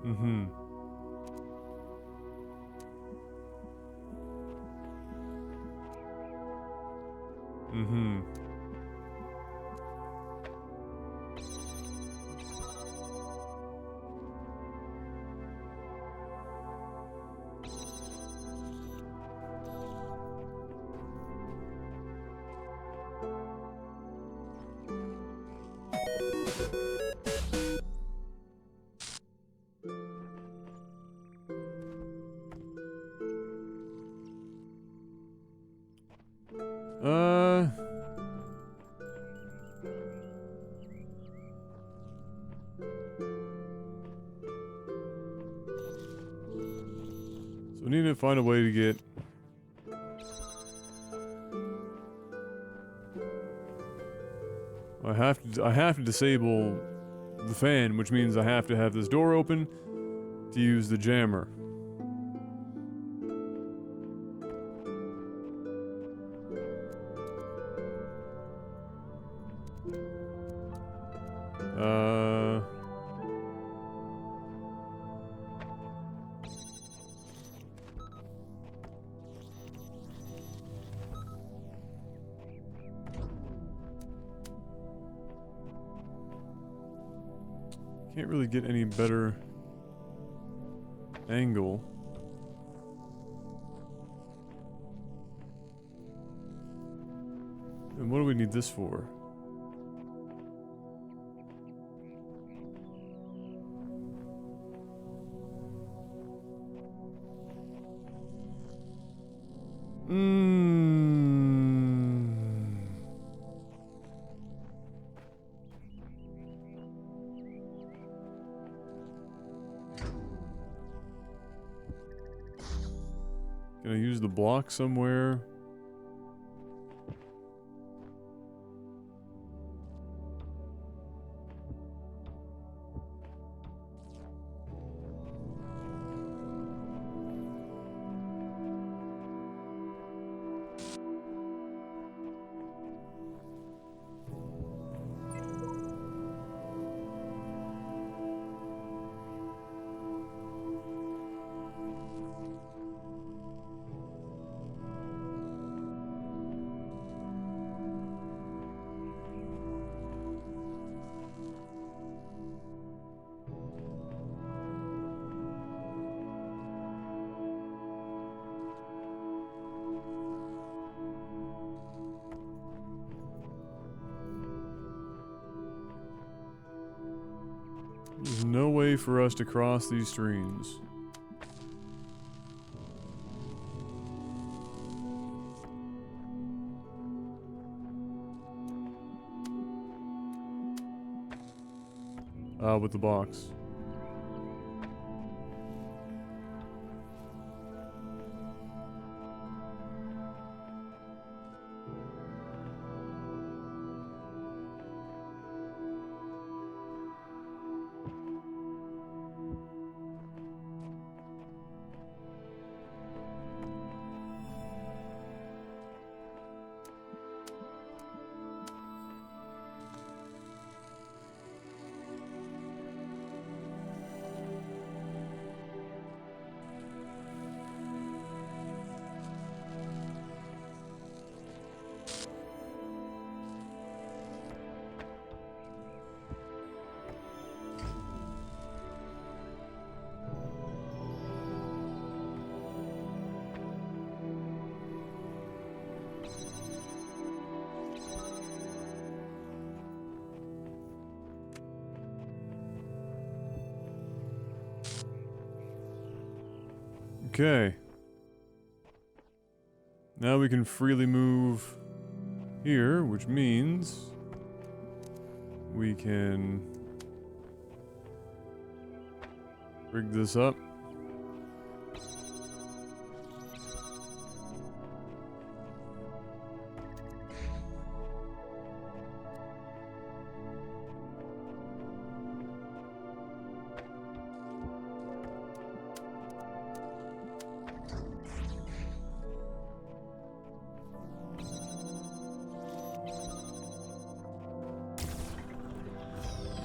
Mm-hmm. Mm-hmm. So we need to find a way to get... I have to disable the fan, which means I have to have this door open to use the jammer. Can't really get any better angle. And what do we need this for? Can I use the block somewhere? There's no way for us to cross these streams. With the box. Okay. Now we can freely move here, which means we can rig this up.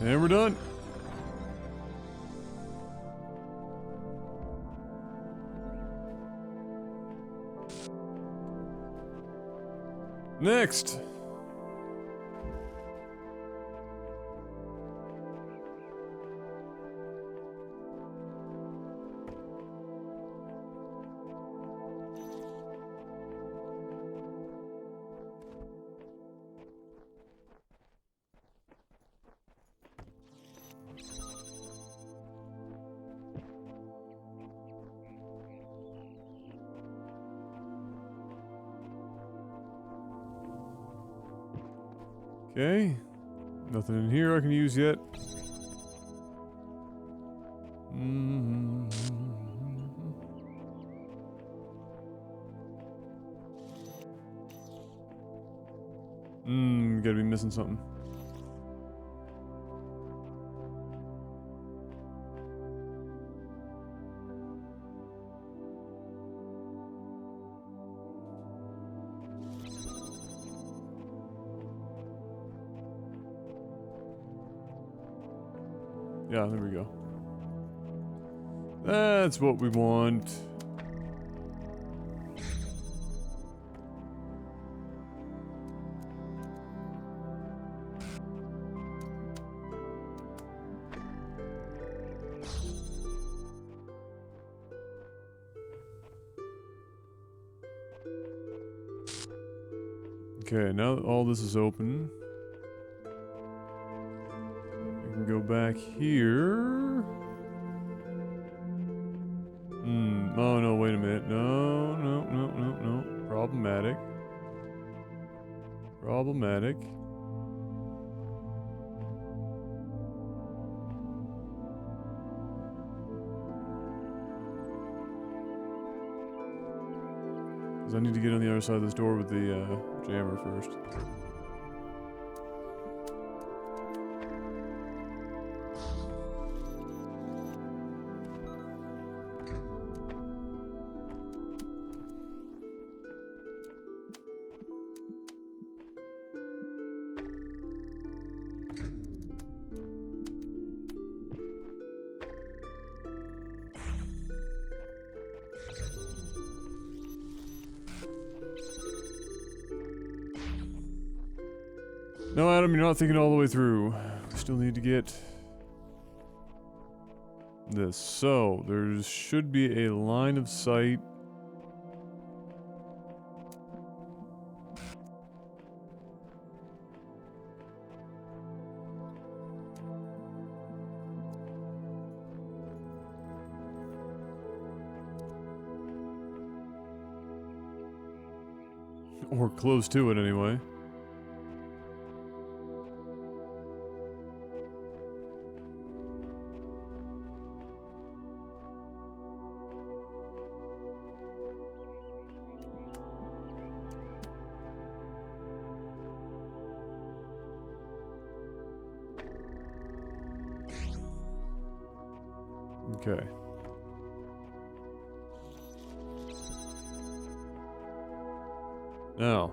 And we're done. Next. Okay. Nothing in here I can use yet. Gotta be missing something. Yeah, there we go. That's what we want. Okay, now that all this is open, we can go back here. Oh no, wait a minute. No, no, no, no, no. Problematic. Problematic. Because I need to get on the other side of this door with the jammer first. No, Adam, you're not thinking all the way through. We still need to get this. So, there should be a line of sight. Or close to it, anyway. Okay. Now.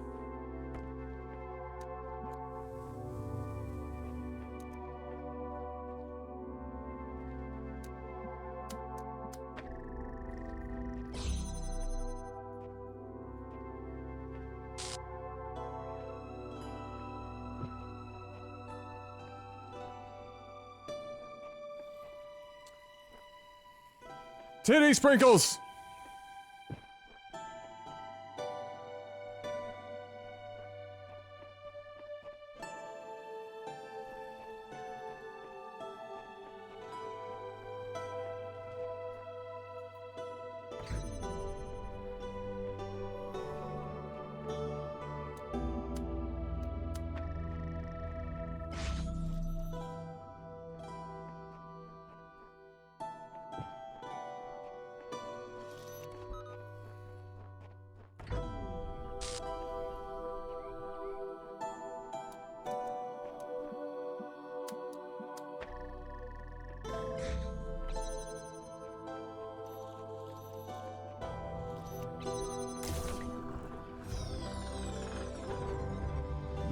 Titty sprinkles!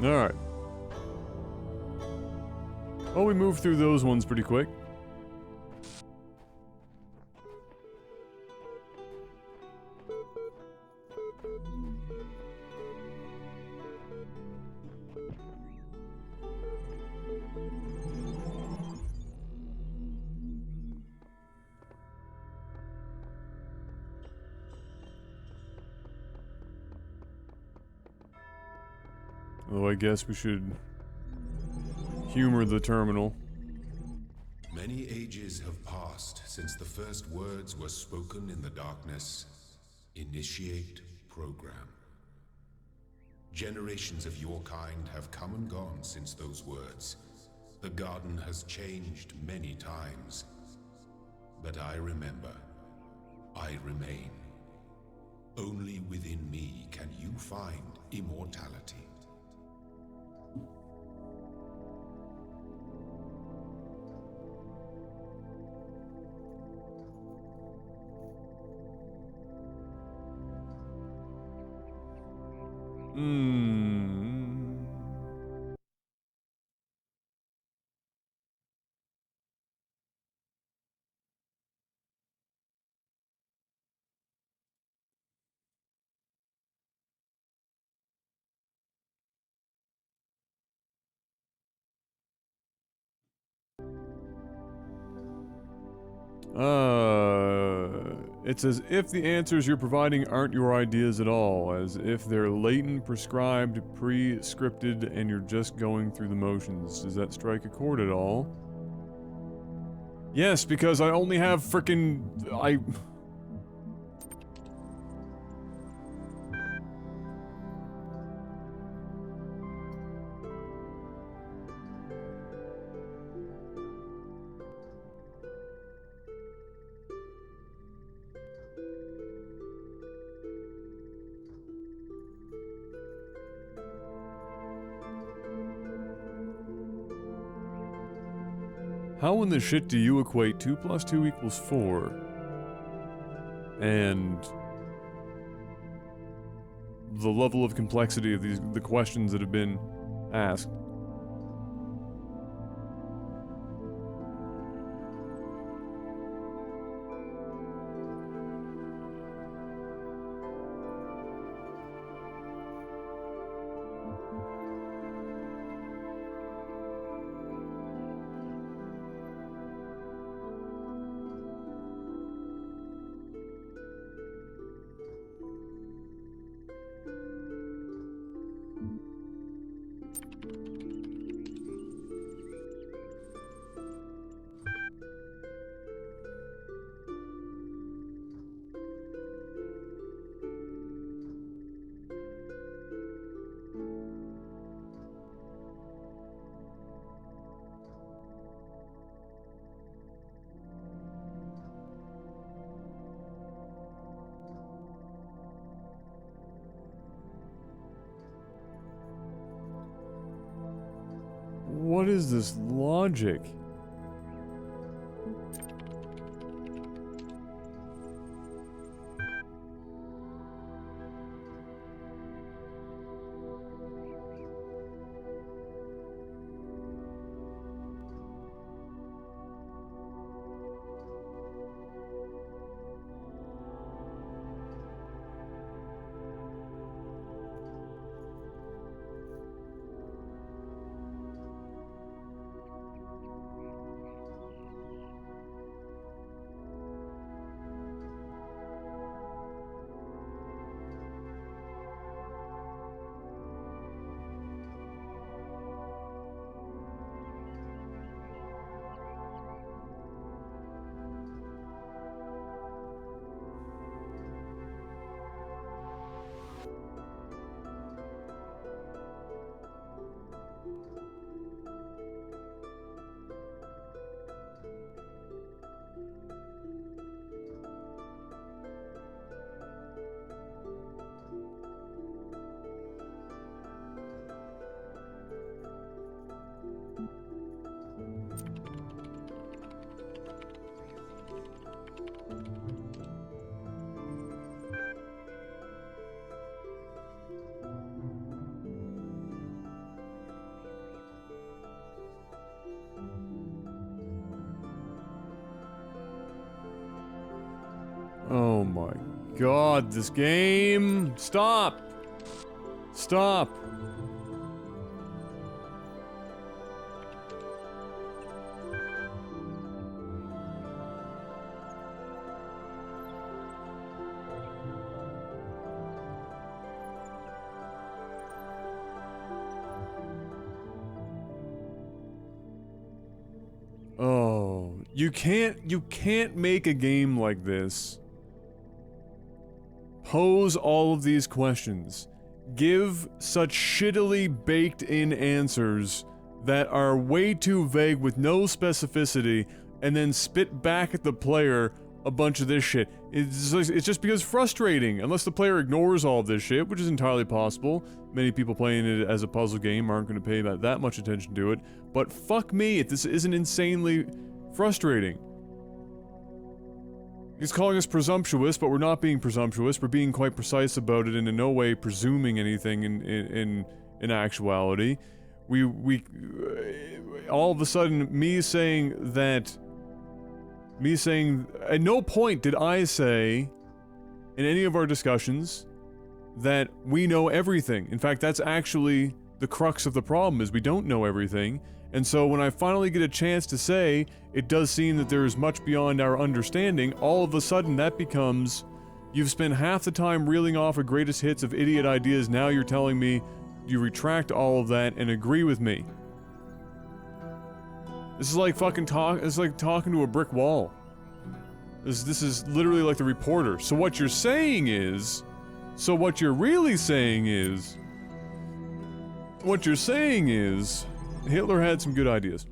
Alright. Well, we moved through those ones pretty quick. Although I guess we should humor the terminal. Many ages have passed since the first words were spoken in the darkness. Initiate program. Generations of your kind have come and gone since those words. The garden has changed many times. But I remember. I remain. Only within me can you find immortality. It's as if the answers you're providing aren't your ideas at all, as if they're latent, prescribed, pre-scripted, and you're just going through the motions. Does that strike a chord at all? Yes, because I only have frickin' How in the shit do you equate 2 plus 2 equals 4? And the level of complexity of the questions that have been asked. What is this logic? Oh my god, this game! Stop! Stop! Oh, you can't make a game like this. Pose all of these questions. Give such shittily baked in answers that are way too vague with no specificity, and then spit back at the player a bunch of this shit. It's just because frustrating, unless the player ignores all of this shit, which is entirely possible. Many people playing it as a puzzle game aren't going to pay that much attention to it, but fuck me if this isn't insanely frustrating. He's calling us presumptuous, but we're not being presumptuous. We're being quite precise about it and in no way presuming anything in actuality. All of a sudden, me saying, at no point did I say, in any of our discussions, that we know everything. In fact, that's actually the crux of the problem, is we don't know everything. And so when I finally get a chance to say, it does seem that there is much beyond our understanding, all of a sudden that becomes, you've spent half the time reeling off a greatest hits of idiot ideas, now you're telling me you retract all of that and agree with me. This is like fucking it's like talking to a brick wall. This is literally like the reporter. So what you're saying is, what you're saying is, Hitler had some good ideas.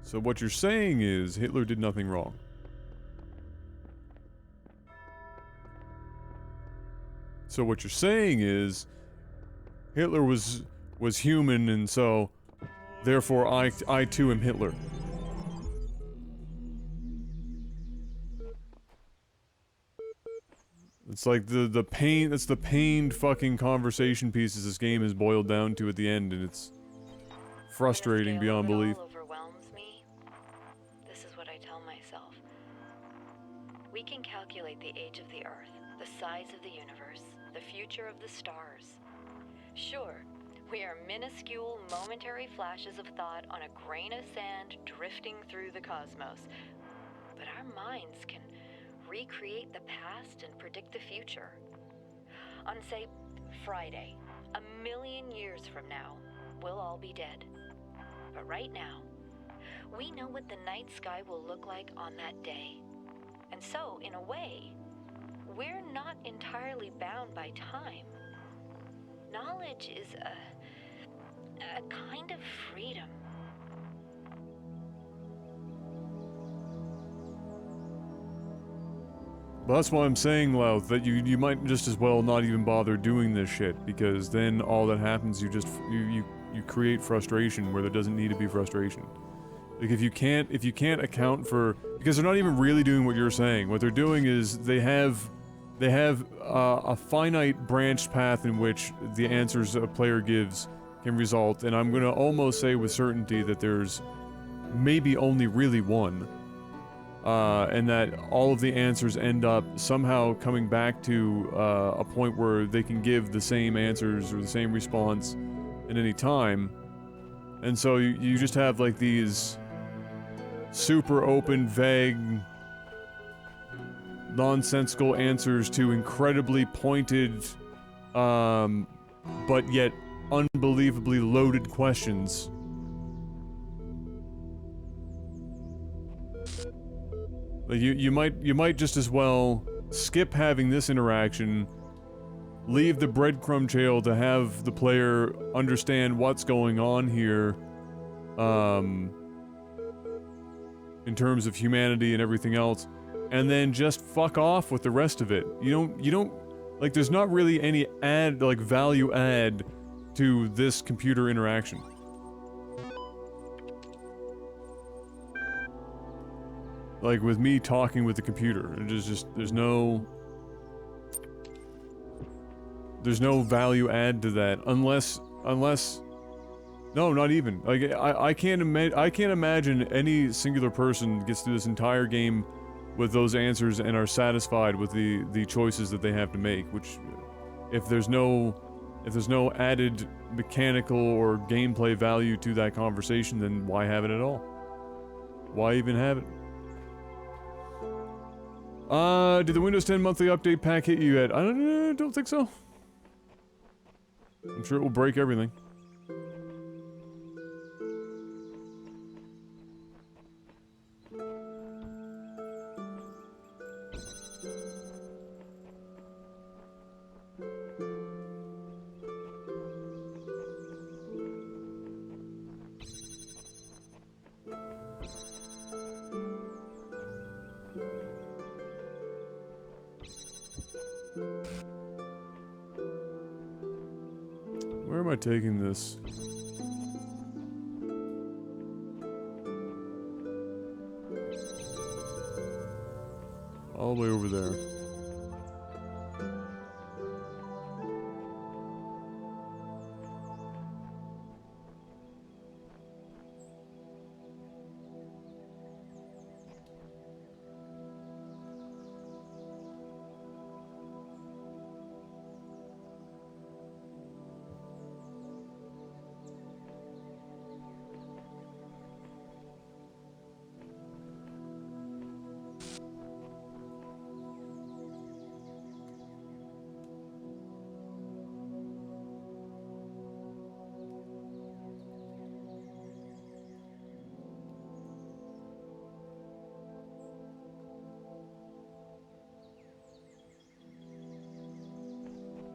So what you're saying is, Hitler did nothing wrong. So what you're saying is, Hitler was human, and so, therefore I too am Hitler. It's like that's the pained fucking conversation pieces this game is boiled down to at the end, and it's frustrating beyond belief. Overwhelms me. This is what I tell myself. We can calculate the age of the Earth, the size of the universe, the future of the stars. Sure, we are minuscule, momentary flashes of thought on a grain of sand drifting through the cosmos. But our minds can recreate the past and predict the future. On, say, Friday, 1,000,000 years from now, we'll all be dead. But right now, we know what the night sky will look like on that day. And so, in a way, we're not entirely bound by time. Knowledge is a kind of freedom. But that's why I'm saying, Louth, that you might just as well not even bother doing this shit, because then all that happens, you create frustration where there doesn't need to be frustration. Like if you can't account for, because they're not even really doing what you're saying. What they're doing is they have a finite branched path in which the answers a player gives can result, and I'm gonna almost say with certainty that there's maybe only really one. And that all of the answers end up somehow coming back to a point where they can give the same answers or the same response at any time. And so you just have like these super open, vague, nonsensical answers to incredibly pointed, but yet unbelievably loaded questions. Like you might just as well skip having this interaction, leave the breadcrumb trail to have the player understand what's going on here, in terms of humanity and everything else, and then just fuck off with the rest of it. You don't like, there's not really any value add to this computer interaction. Like with me talking with the computer, there's no value add to that unless no, not even. Like I can't imagine any singular person gets through this entire game with those answers and are satisfied with the choices that they have to make, which if there's no added mechanical or gameplay value to that conversation, then why have it at all? Why even have it? Did the Windows 10 monthly update pack hit you yet? I don't think so. I'm sure it will break everything. Where am I taking this? All the way over there.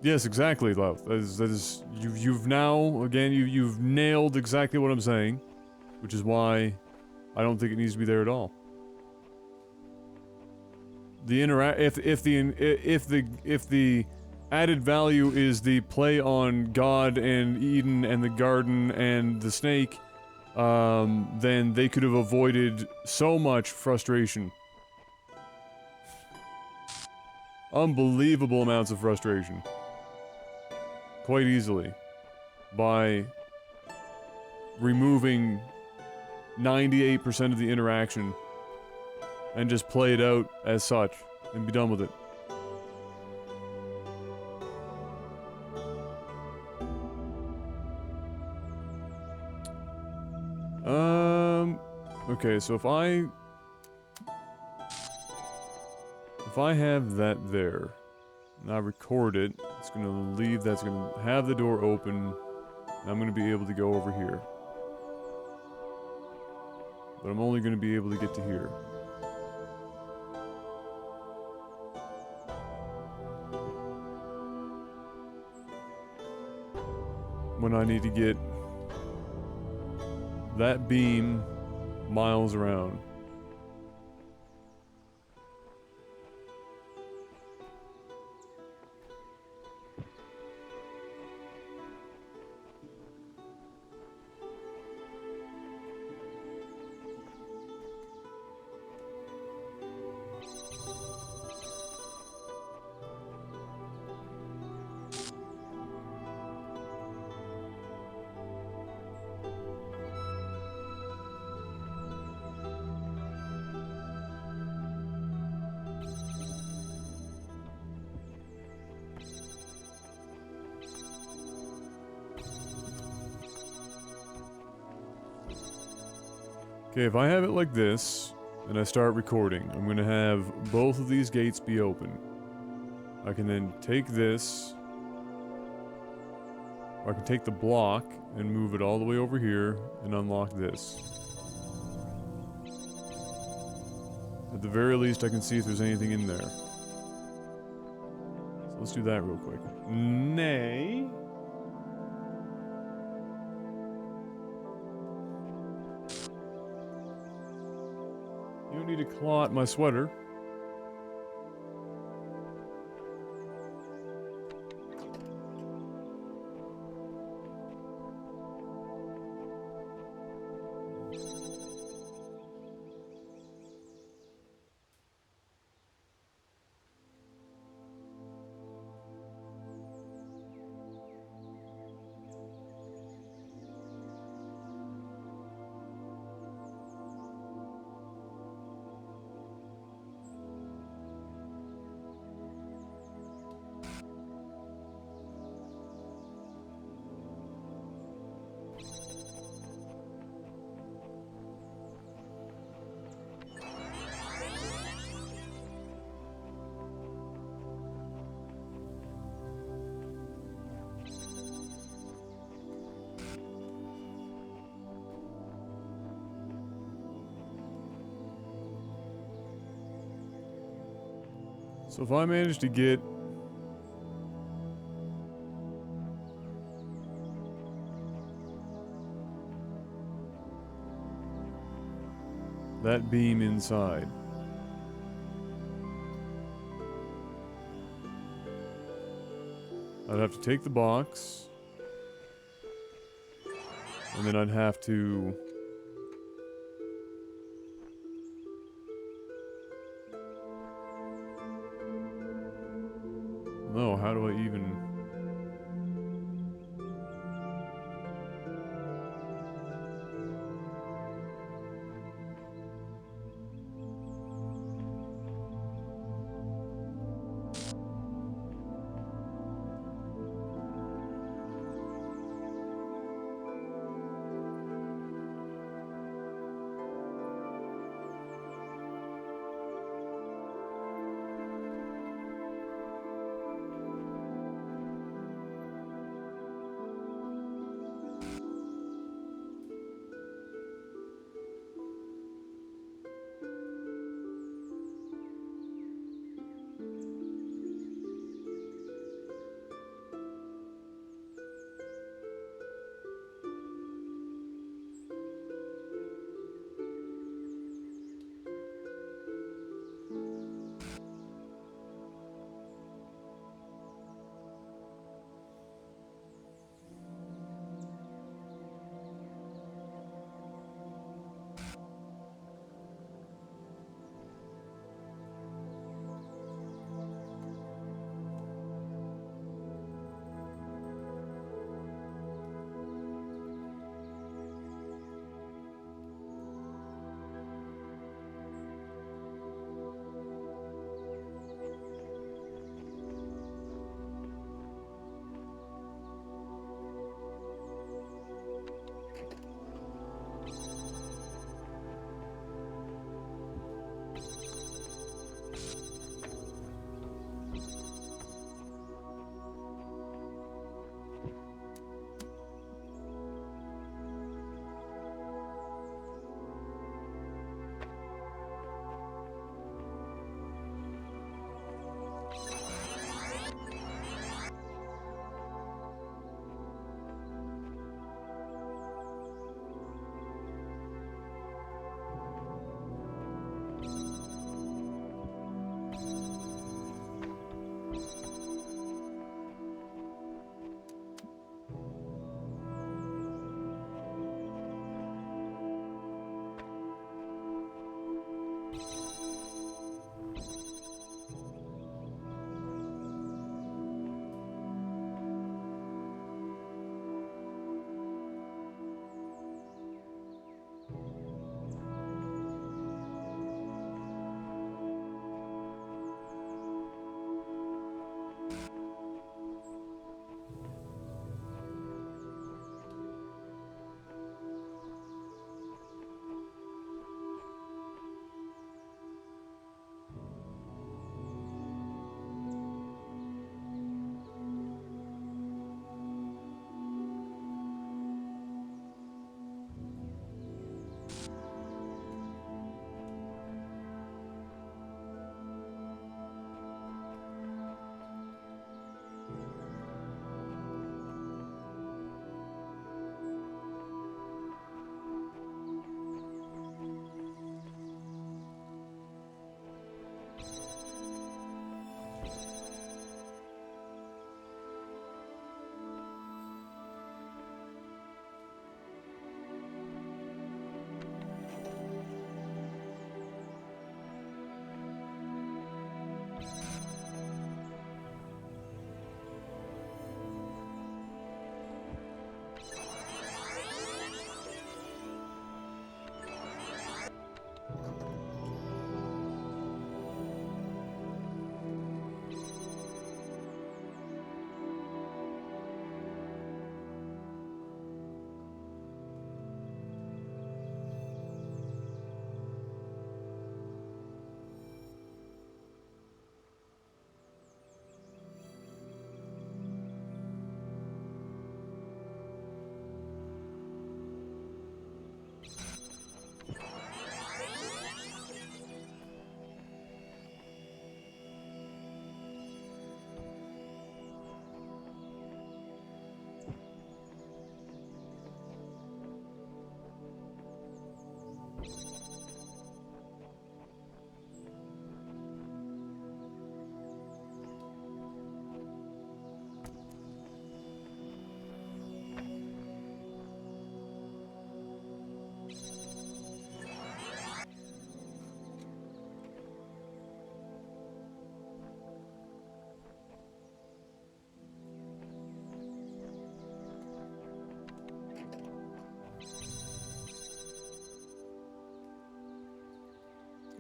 Yes, exactly, Love. That is you've now again you've nailed exactly what I'm saying, which is why I don't think it needs to be there at all. The if the added value is the play on God and Eden and the garden and the snake, then they could have avoided so much frustration. Unbelievable amounts of frustration. Quite easily. By removing 98% of the interaction and just play it out as such and be done with it. Okay, so if I have that there, and I record it, it's gonna leave, that's gonna have the door open, and I'm gonna be able to go over here. But I'm only gonna be able to get to here. When I need to get that beam miles around. Okay, if I have it like this, and I start recording, I'm gonna have both of these gates be open. I can then take this, or I can take the block and move it all the way over here and unlock this. At the very least, I can see if there's anything in there. So let's do that real quick. Nay. You don't need to claw at my sweater. So if I manage to get that beam inside, I'd have to take the box, and then I'd have to no, how do I even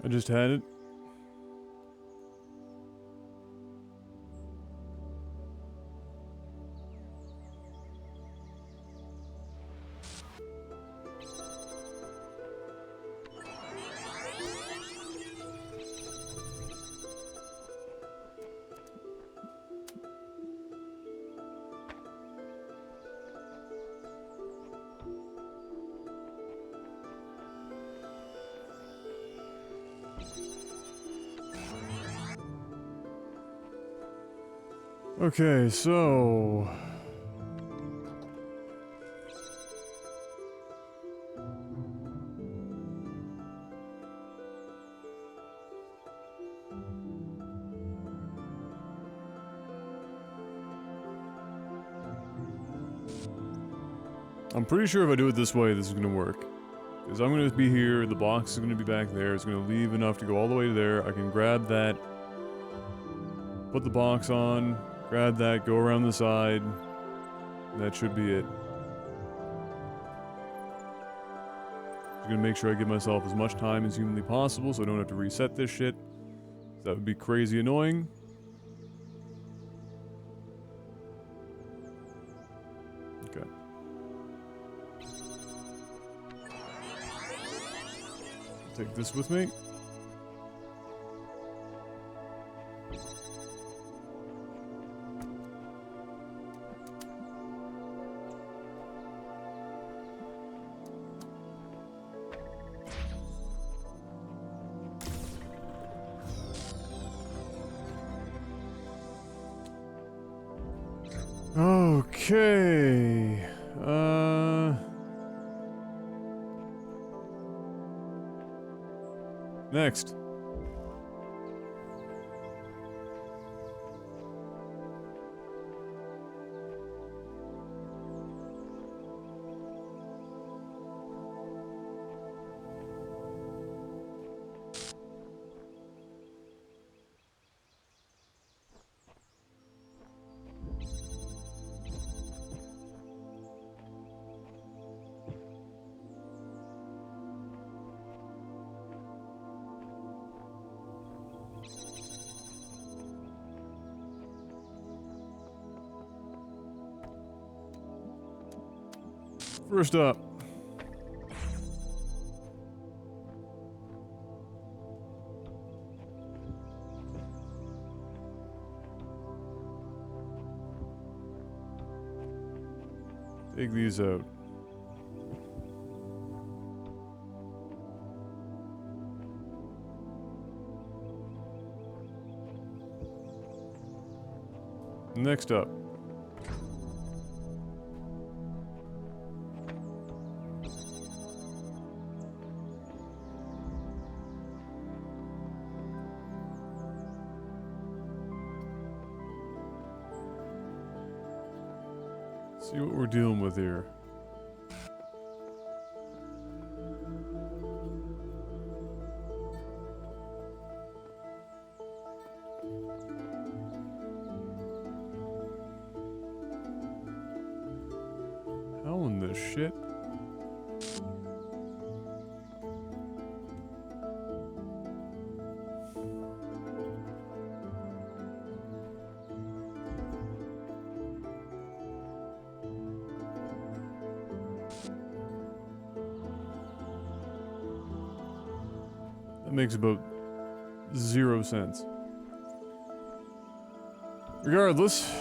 I just had it. Okay, so... I'm pretty sure if I do it this way, this is gonna work. Because I'm gonna be here, the box is gonna be back there, it's gonna leave enough to go all the way to there, I can grab that, put the box on, grab that, go around the side, and that should be it. Just gonna make sure I give myself as much time as humanly possible so I don't have to reset this shit. That would be crazy annoying. Okay. Take this with me. Okay. Next. First up. Take these out. Next up. See what we're dealing with here. How in this shit? That makes about 0 sense. Regardless.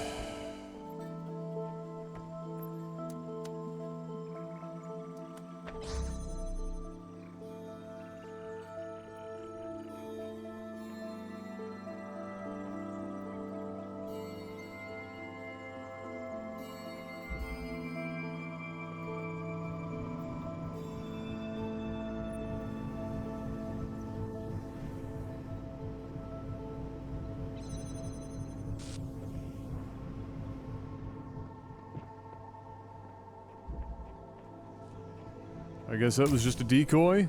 I guess that was just a decoy?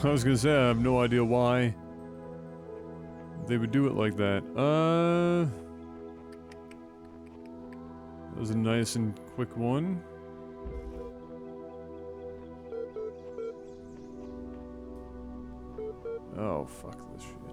I was gonna say, I have no idea why they would do it like that. That was a nice and quick one. Oh, fuck this shit.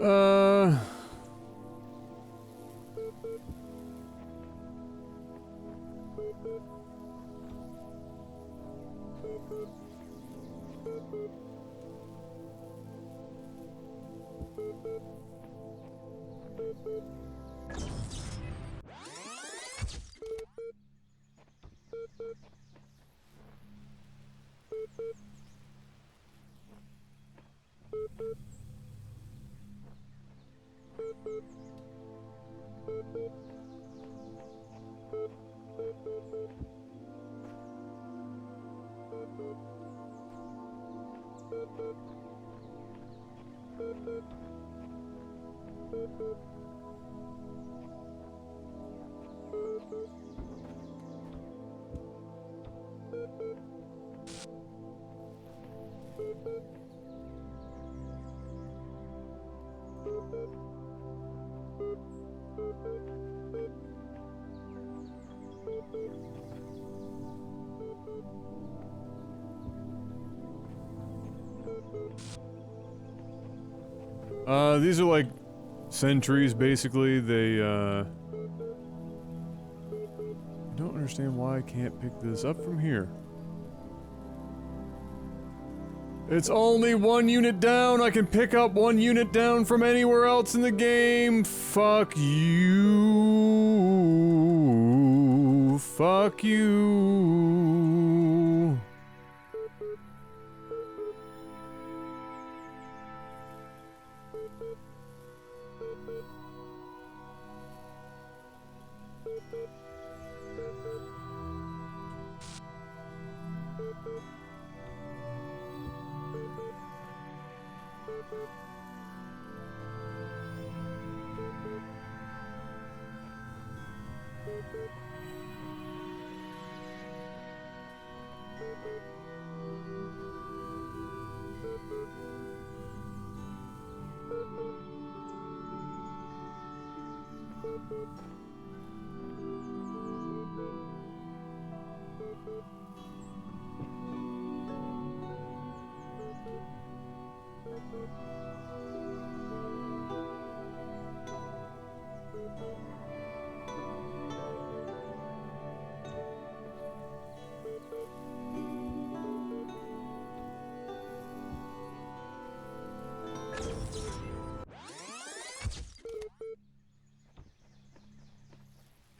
Uh... These are like sentries, basically. They, I don't understand why I can't pick this up from here. It's only 1 unit down. I can pick up 1 unit down from anywhere else in the game. Fuck you. Fuck you.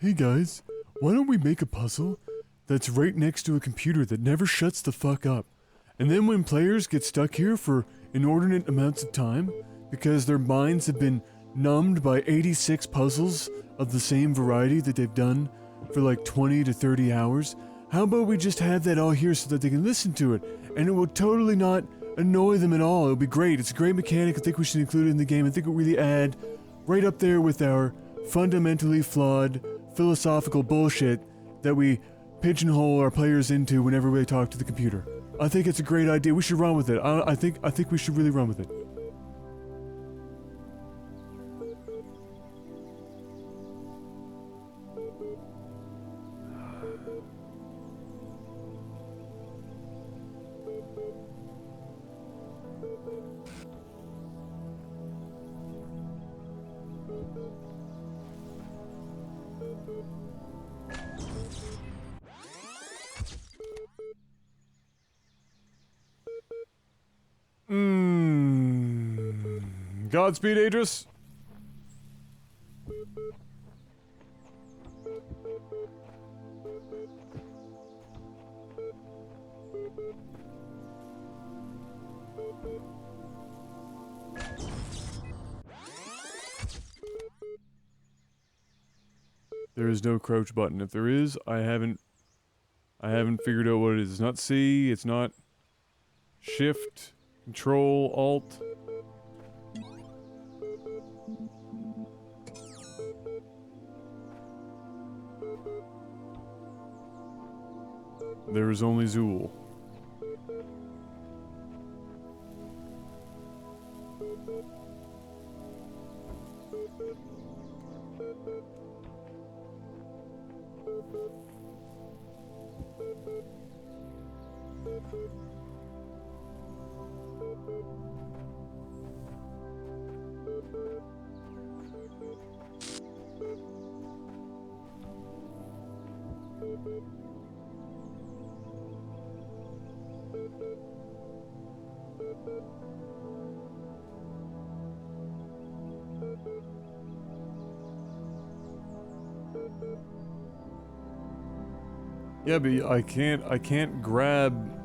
Hey guys, why don't we make a puzzle that's right next to a computer that never shuts the fuck up? And then when players get stuck here for inordinate amounts of time, because their minds have been numbed by 86 puzzles of the same variety that they've done for like 20 to 30 hours, how about we just have that all here so that they can listen to it? And it will totally not annoy them at all. It'll be great. It's a great mechanic. I think we should include it in the game. I think it will really add right up there with our fundamentally flawed philosophical bullshit that we pigeonhole our players into whenever they talk to the computer. I think it's a great idea. We should run with it. I think we should really run with it. Godspeed, Adris. There is no crouch button. If there is, I haven't figured out what it is. It's not C, it's not Shift, Control, Alt. There is only Zool. Yeah, but I can't grab...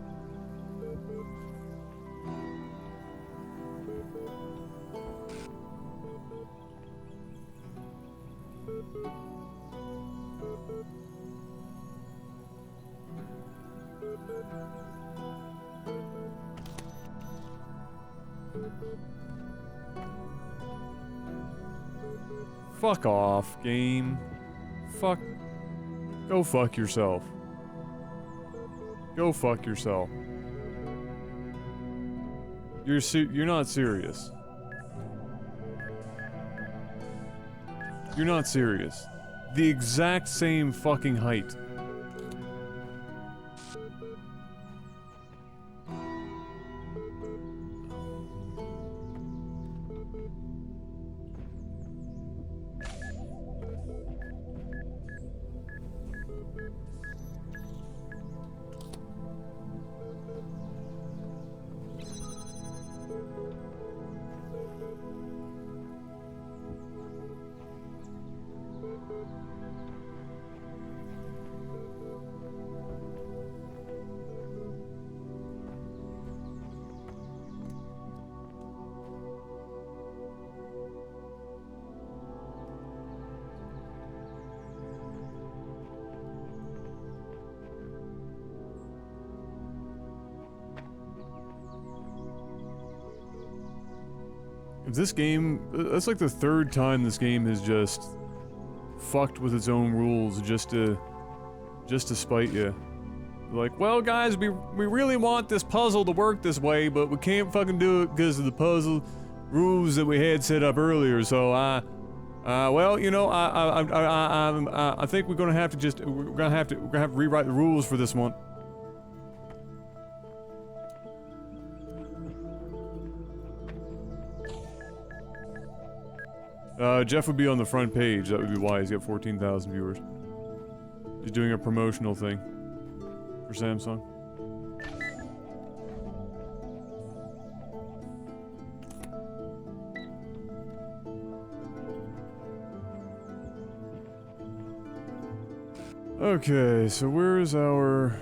Fuck off, game. Fuck. Go fuck yourself. Go fuck yourself. You're not serious. You're not serious. The exact same fucking height. This game, that's like the third time this game has just fucked with its own rules just to spite you. Like, well guys, we really want this puzzle to work this way, but we can't fucking do it because of the puzzle rules that we had set up earlier, so well, you know, I think we're gonna have to rewrite the rules for this one. Jeff would be on the front page, that would be why he's got 14,000 viewers. He's doing a promotional thing for Samsung. Okay, so where is our...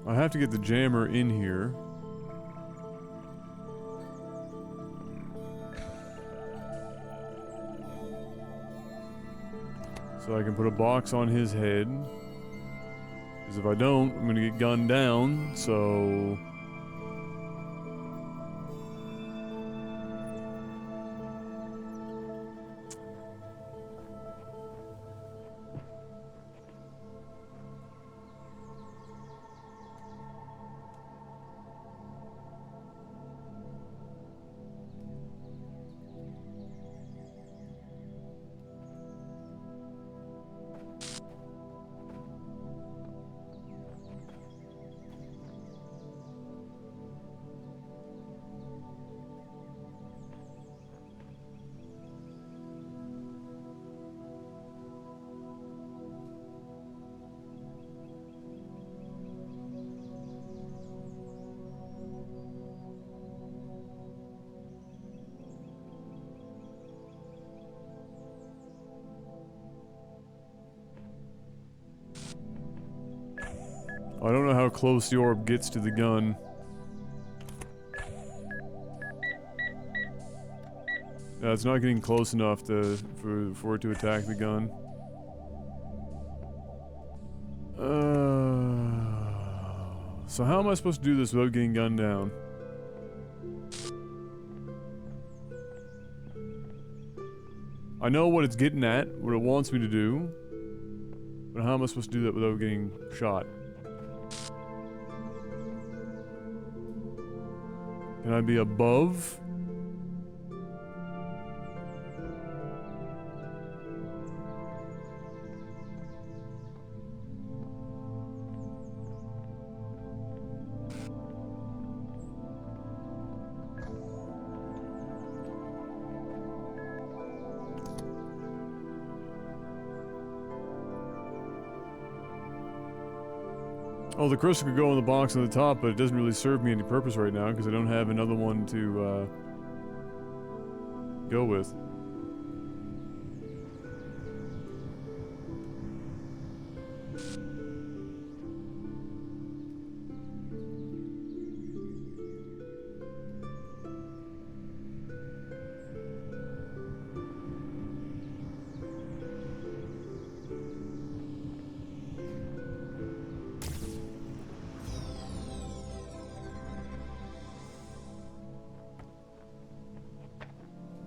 I have to get the jammer in here. So I can put a box on his head. Because if I don't, I'm gonna get gunned down, so... I don't know how close the orb gets to the gun. Yeah, it's not getting close enough for it to attack the gun. So how am I supposed to do this without getting gunned down? I know what it's getting at, what it wants me to do. But how am I supposed to do that without getting shot? Can I be above? Oh, the crystal could go in the box on the top, but it doesn't really serve me any purpose right now because I don't have another one to go with.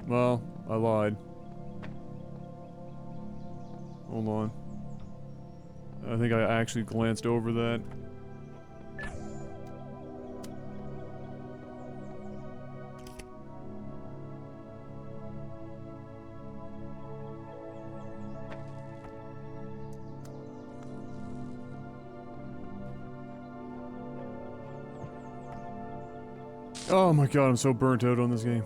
Well, I lied. Hold on. I think I actually glanced over that. Oh my god, I'm so burnt out on this game.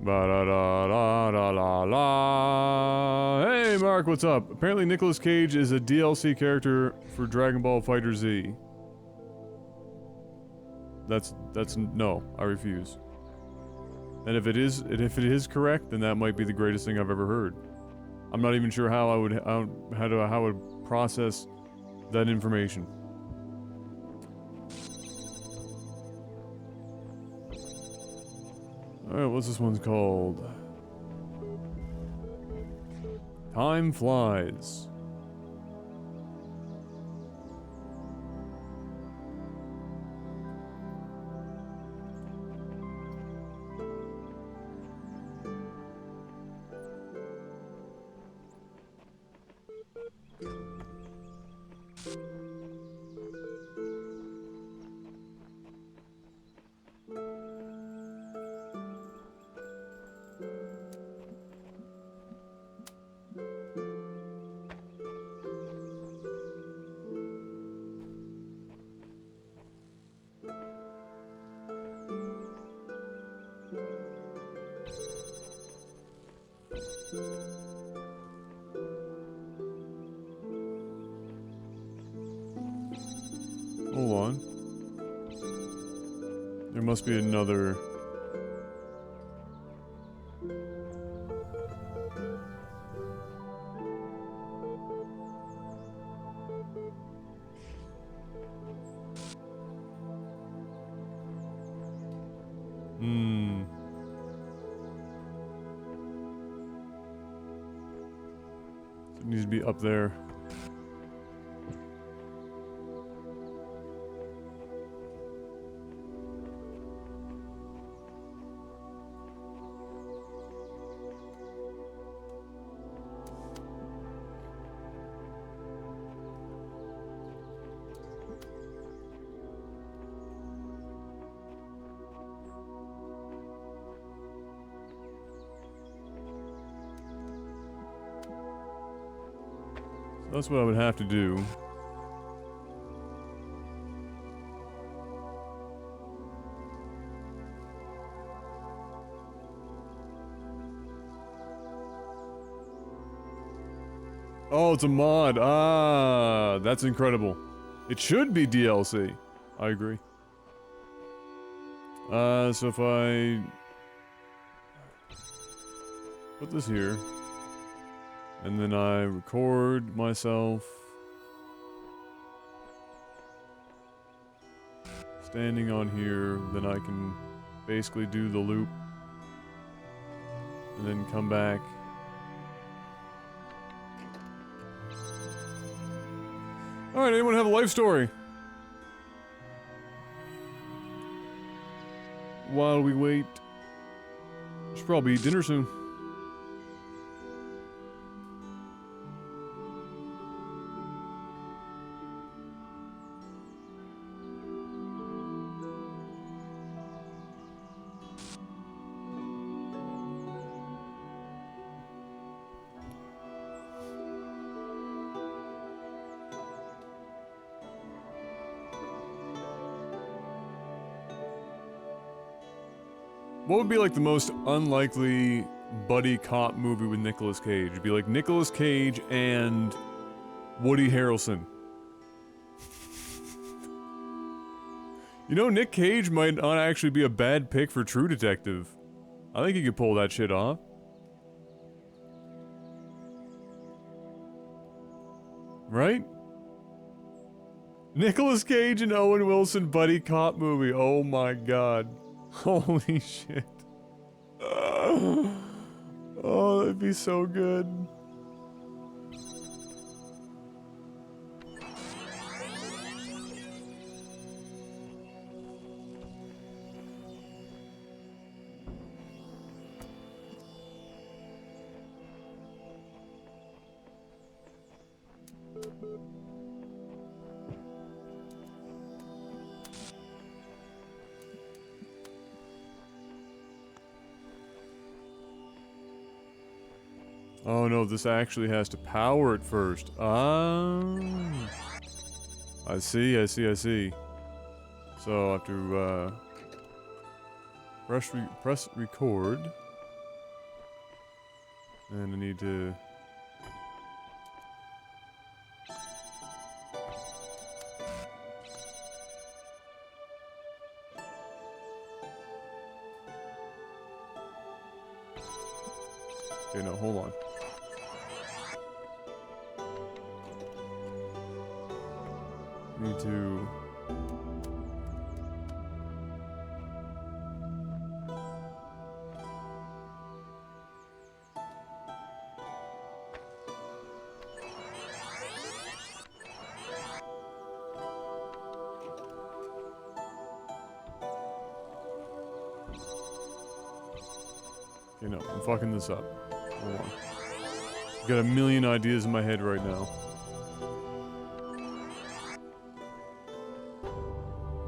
Ba-da-da-da-da-la-la. Hey, Mark, what's up? Apparently Nicolas Cage is a DLC character for Dragon Ball FighterZ. No, I refuse. And if it is correct, then that might be the greatest thing I've ever heard. I'm not even sure how I would process that information. Alright, what's this one's called? Time flies. Hold on. There must be another... It needs to be up there. That's what I would have to do. Oh, it's a mod. Ah, that's incredible. It should be DLC. I agree. So if I put this here, and then I record myself standing on here, then I can basically do the loop, and then come back. Alright, anyone have a life story? While we wait. Should probably eat dinner soon. What would be like the most unlikely buddy cop movie with Nicolas Cage? It'd be like Nicolas Cage and Woody Harrelson. You know, Nick Cage might not actually be a bad pick for True Detective. I think he could pull that shit off. Right? Nicolas Cage and Owen Wilson buddy cop movie. Oh my god. Holy shit. Oh, that'd be so good. Oh no, this actually has to power it first. Ah. I see, I see, I see. So I have to, press record. And I need to... Okay, no, hold on. Need to... Okay, no, I'm fucking this up. Hold on. Got a million ideas in my head right now.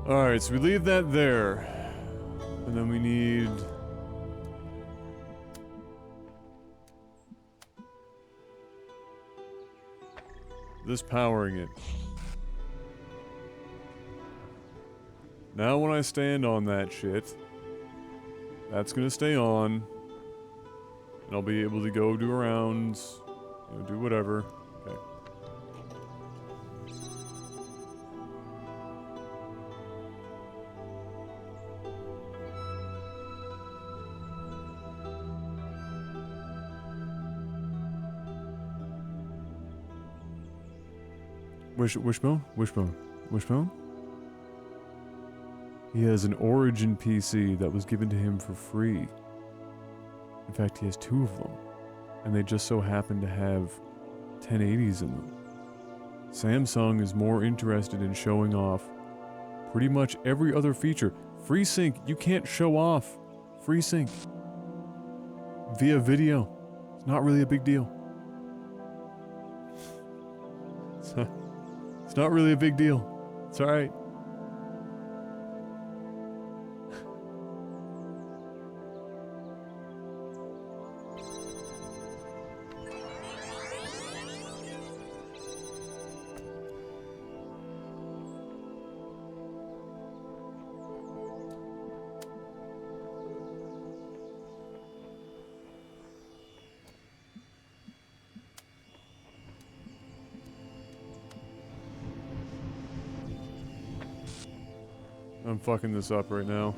Alright, so we leave that there. And then we need... this powering it. Now when I stand on that shit, that's gonna stay on. And I'll be able to go do rounds, you know, do whatever. Okay. Wishbone? Wishbone? Wishbone? He has an Origin PC that was given to him for free. In fact, he has 2 of them. And they just so happen to have 1080s in them. Samsung is more interested in showing off pretty much every other feature. FreeSync, you can't show off FreeSync via video. It's not really a big deal. It's not really a big deal. It's alright. I'm fucking this up right now.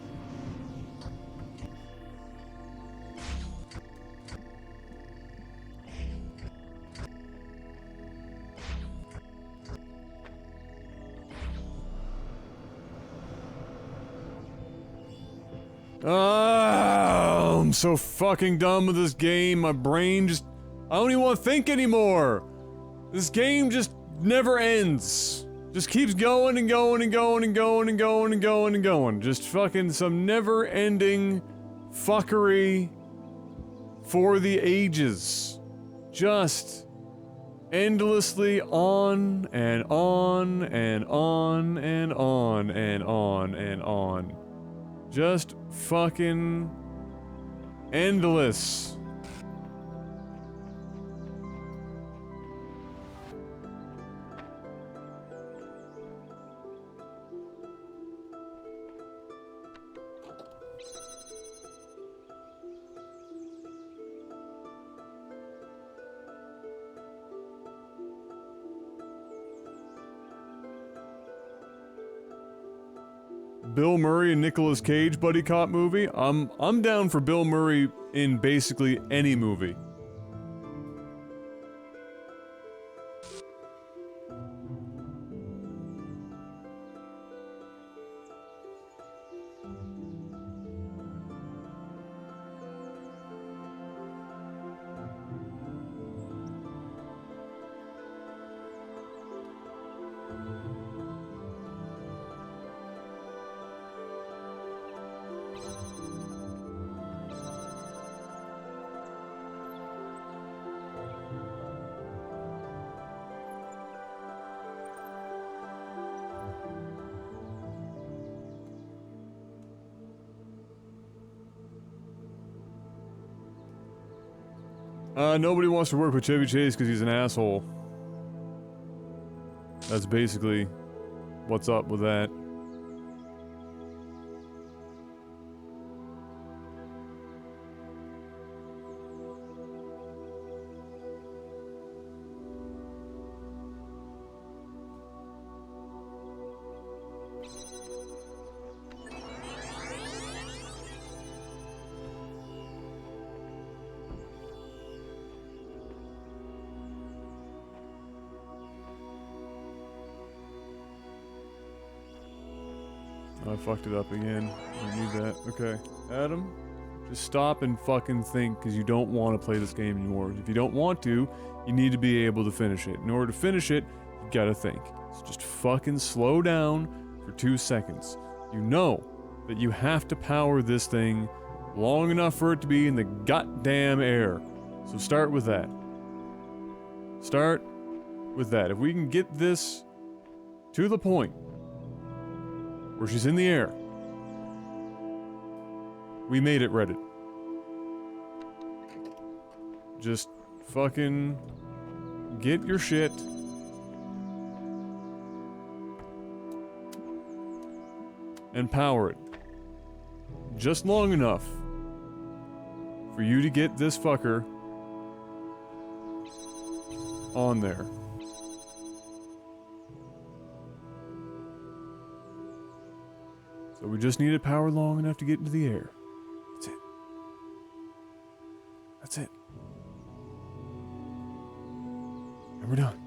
Oh, I'm so fucking done with this game. My brain just... I don't even want to think anymore. This game just never ends. Just keeps going and going and going and going and going and going and going. Just fucking some never-ending fuckery for the ages. Just endlessly on and on and on and on and on and on. Just fucking endless. Bill Murray and Nicolas Cage buddy cop movie. I'm down for Bill Murray in basically any movie. Nobody wants to work with Chevy Chase because he's an asshole. That's basically what's up with that. I fucked it up again. I need that. Okay. Adam, just stop and fucking think, because you don't want to play this game anymore. If you don't want to, you need to be able to finish it. In order to finish it, you gotta think. So just fucking slow down for 2 seconds. You know that you have to power this thing long enough for it to be in the goddamn air. So start with that. Start with that. If we can get this to the point where she's in the air, we made it, Reddit. Just fucking get your shit and power it just long enough for you to get this fucker on there. So we just needed power long enough to get into the air. That's it. That's it. And we're done.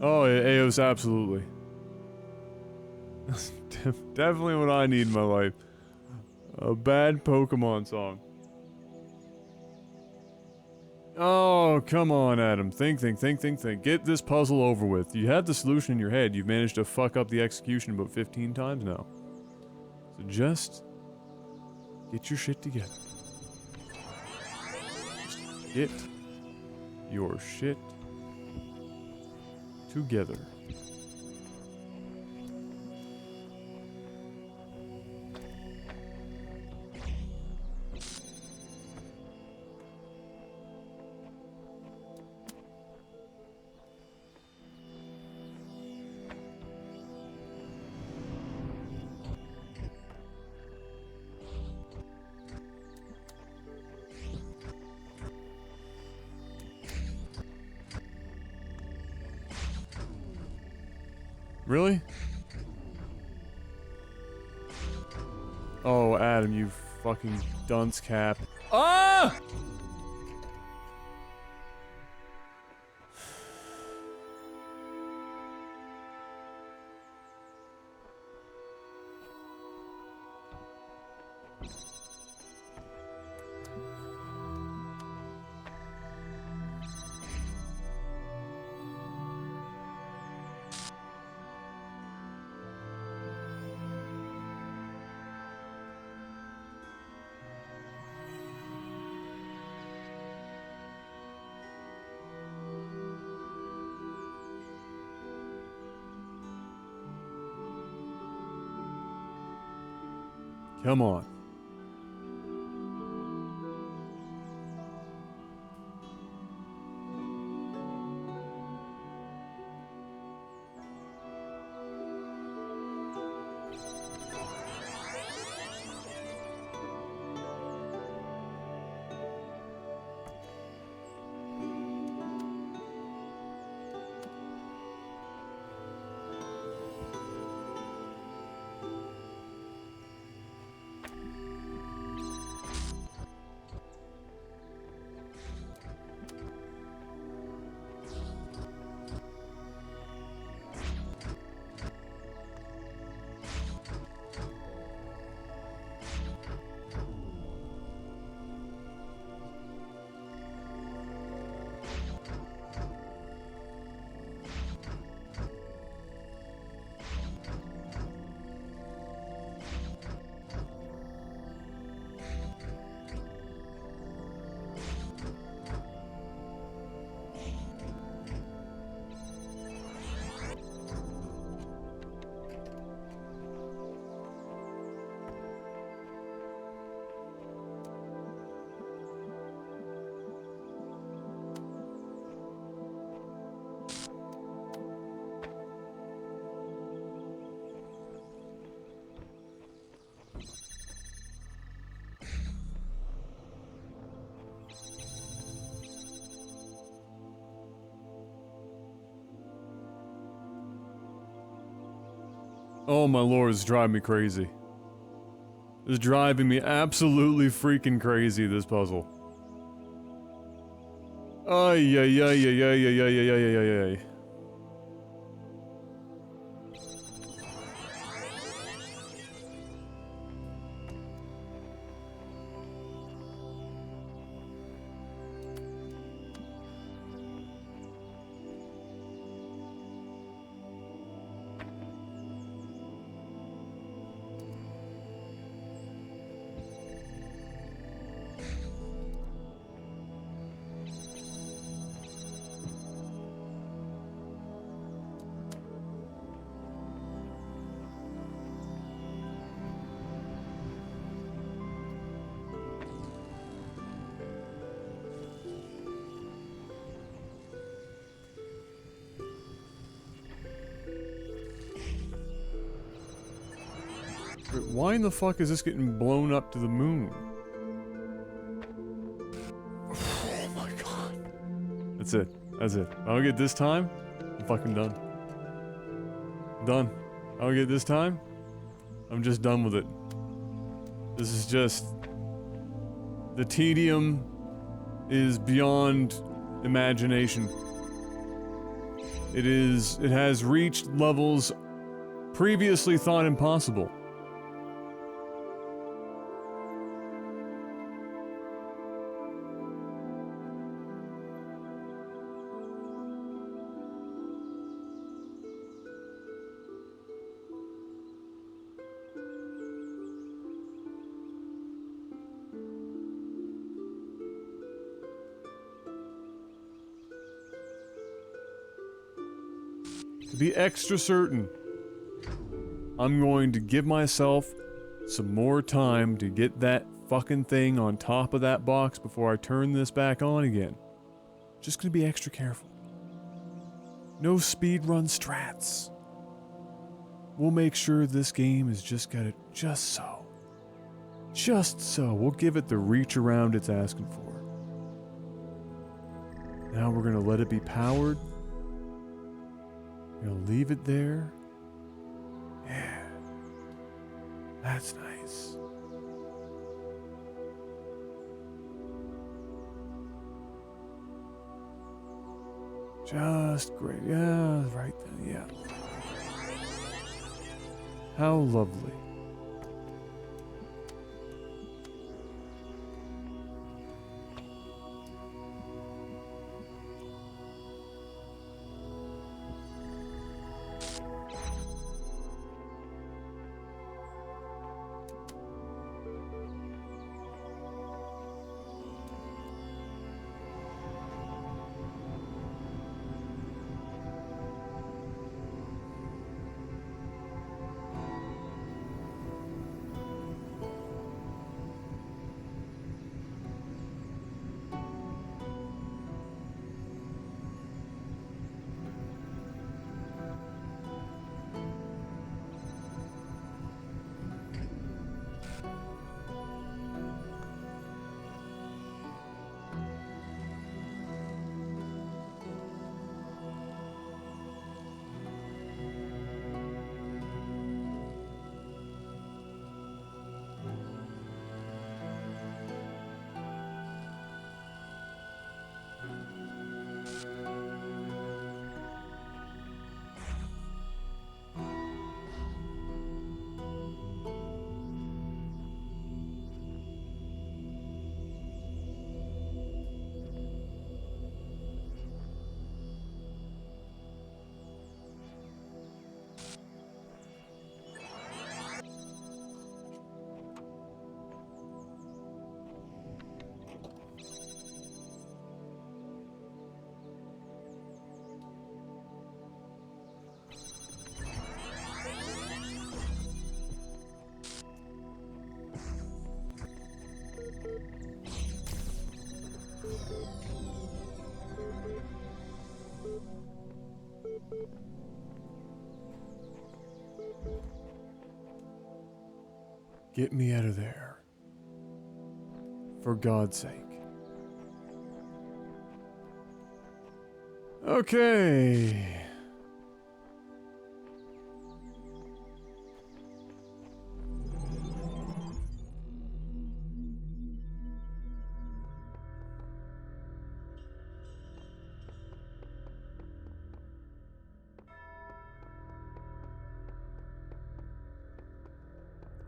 Oh, Eos, absolutely. Definitely what I need in my life. A bad Pokemon song. Oh, come on, Adam. Think. Get this puzzle over with. You have the solution in your head. You've managed to fuck up the execution about 15 times now. So just get your shit together. Just get your shit together. Really? Oh, Adam, you fucking dunce cap. Ah! Come on. Oh my lord, it's driving me crazy. It's driving me absolutely freaking crazy, this puzzle. Ay, ay, ay, ay, ay, ay, ay, ay, ay, ay, ay. Why in the fuck is this getting blown up to the moon? Oh my god. That's it. That's it. I don't get this time, I'm fucking done. Done. I don't get this time, I'm just done with it. This is just... The tedium is beyond imagination. It has reached levels previously thought impossible. To be extra certain, I'm going to give myself some more time to get that fucking thing on top of that box before I turn this back on again. Just gonna be extra careful. No speedrun strats. We'll make sure this game has just got it just so. Just so. We'll give it the reach around it's asking for. Now we're gonna let it be powered. We're gonna leave it there. Yeah. That's nice. Just great. Yeah, right then. Yeah. How lovely. Get me out of there. For God's sake. Okay.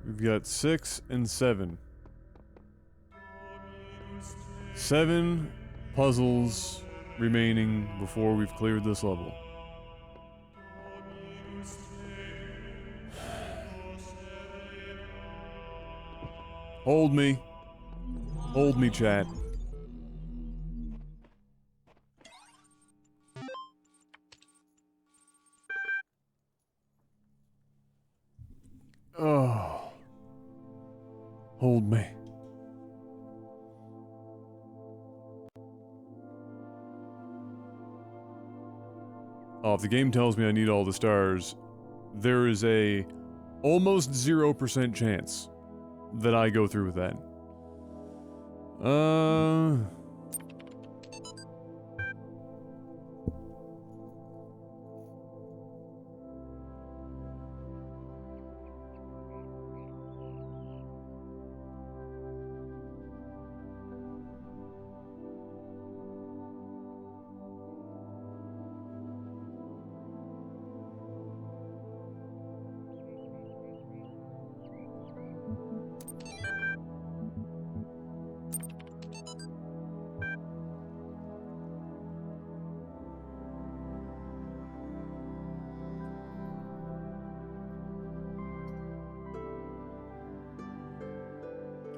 We've got 6 and 7. 7 puzzles remaining before we've cleared this level. Hold me. Hold me, chat. Oh. Hold me. Oh, if the game tells me I need all the stars, there is a almost 0% chance that I go through with that.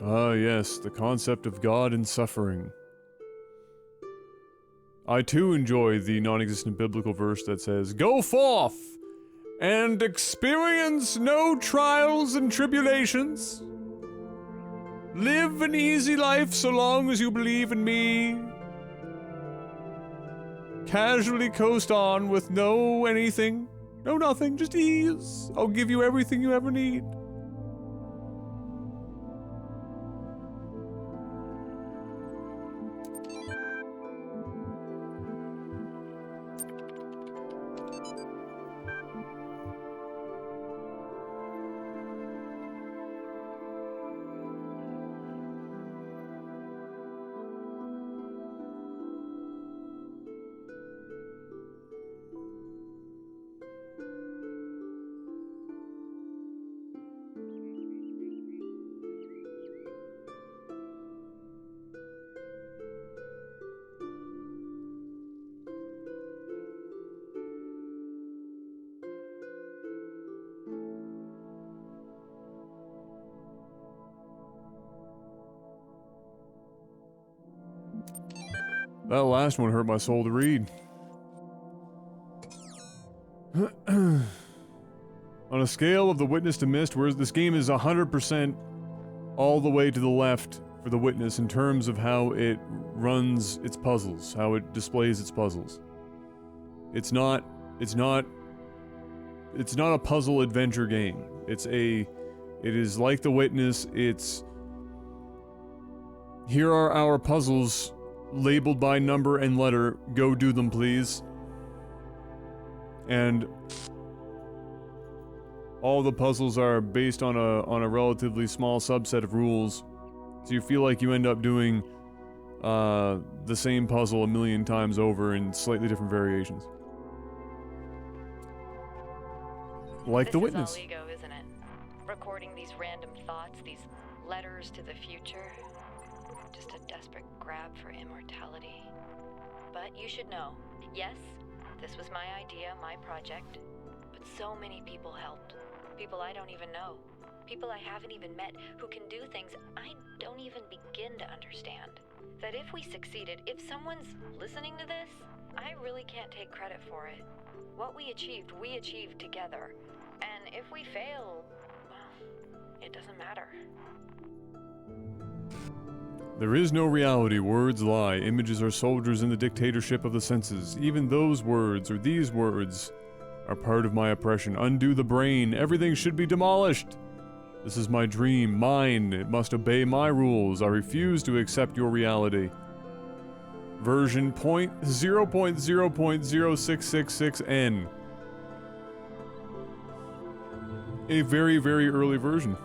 Ah, yes, the concept of God and suffering. I too enjoy the non-existent biblical verse that says, "Go forth and experience no trials and tribulations. Live an easy life so long as you believe in me. Casually coast on with no anything, no nothing, just ease. I'll give you everything you ever need." That last one hurt my soul to read. On a scale of the witness to mist, whereas this game is 100% all the way to the left for the witness in terms of how it runs its puzzles, how it displays its puzzles. It's not a puzzle adventure game. It is like the witness. It's, here are our puzzles labeled by number and letter, go do them please. And all the puzzles are based on a relatively small subset of rules. So you feel like you end up doing the same puzzle a million times over in slightly different variations. Like the witness. This is all ego, isn't it? Recording these random thoughts, these letters to the future. Just a desperate grab for immortality. But you should know, yes, this was my idea, my project. But so many people helped. People I don't even know. People I haven't even met who can do things I don't even begin to understand. That if we succeeded, if someone's listening to this, I really can't take credit for it. What we achieved together. And if we fail, well, it doesn't matter. There is no reality, words lie, images are soldiers in the dictatorship of the senses. Even those words, or these words, are part of my oppression. Undo the brain, everything should be demolished. This is my dream, mine, it must obey my rules. I refuse to accept your reality. Version 0.0.0666N. A very, very early version.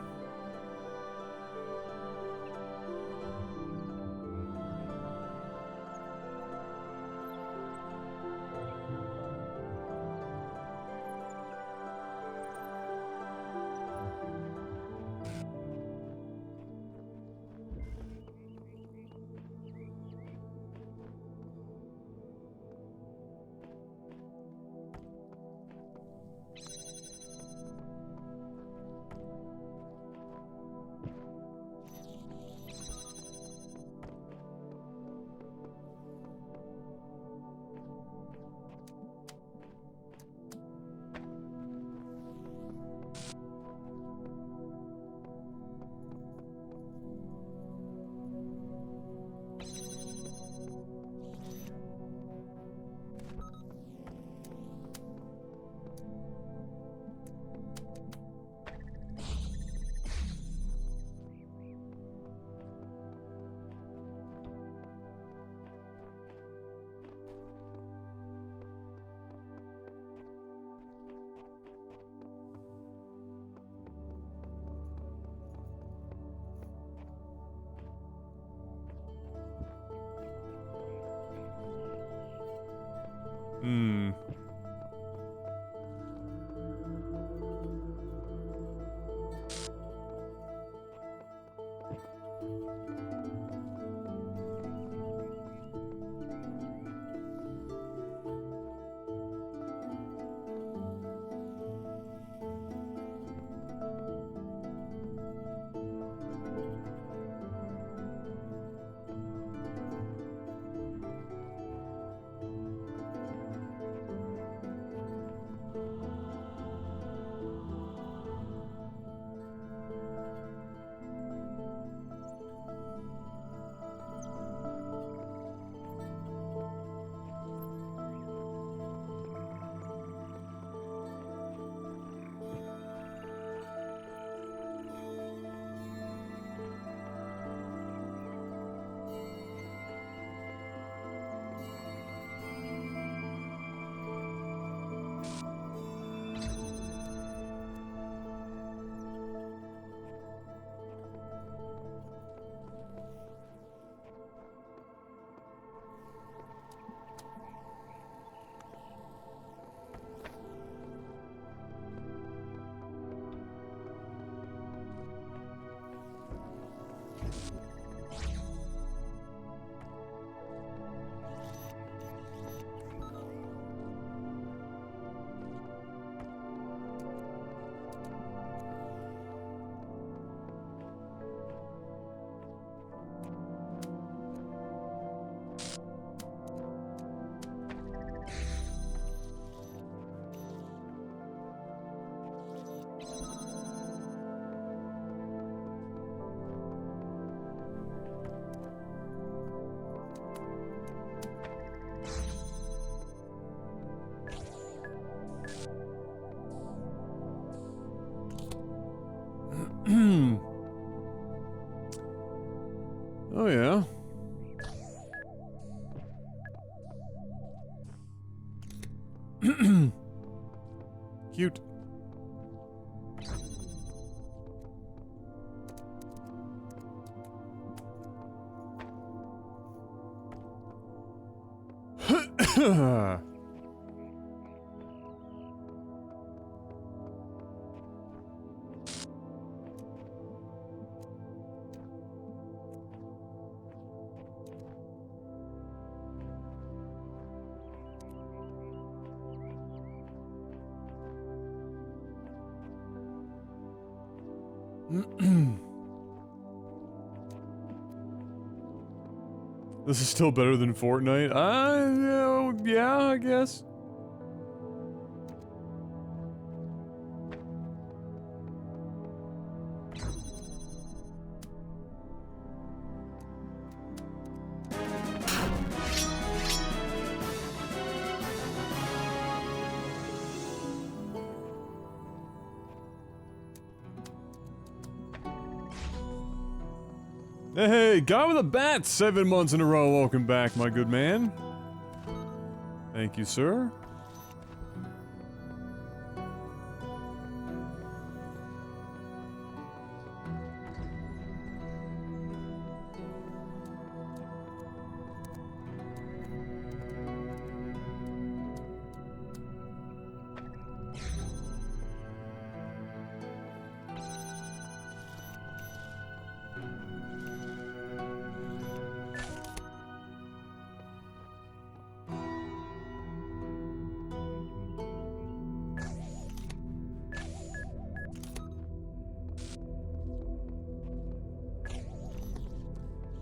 Oh, yeah. Cute. This is still better than Fortnite? Yeah, I guess. Hey, guy with a bat! 7 months in a row, welcome back, my good man. Thank you, sir.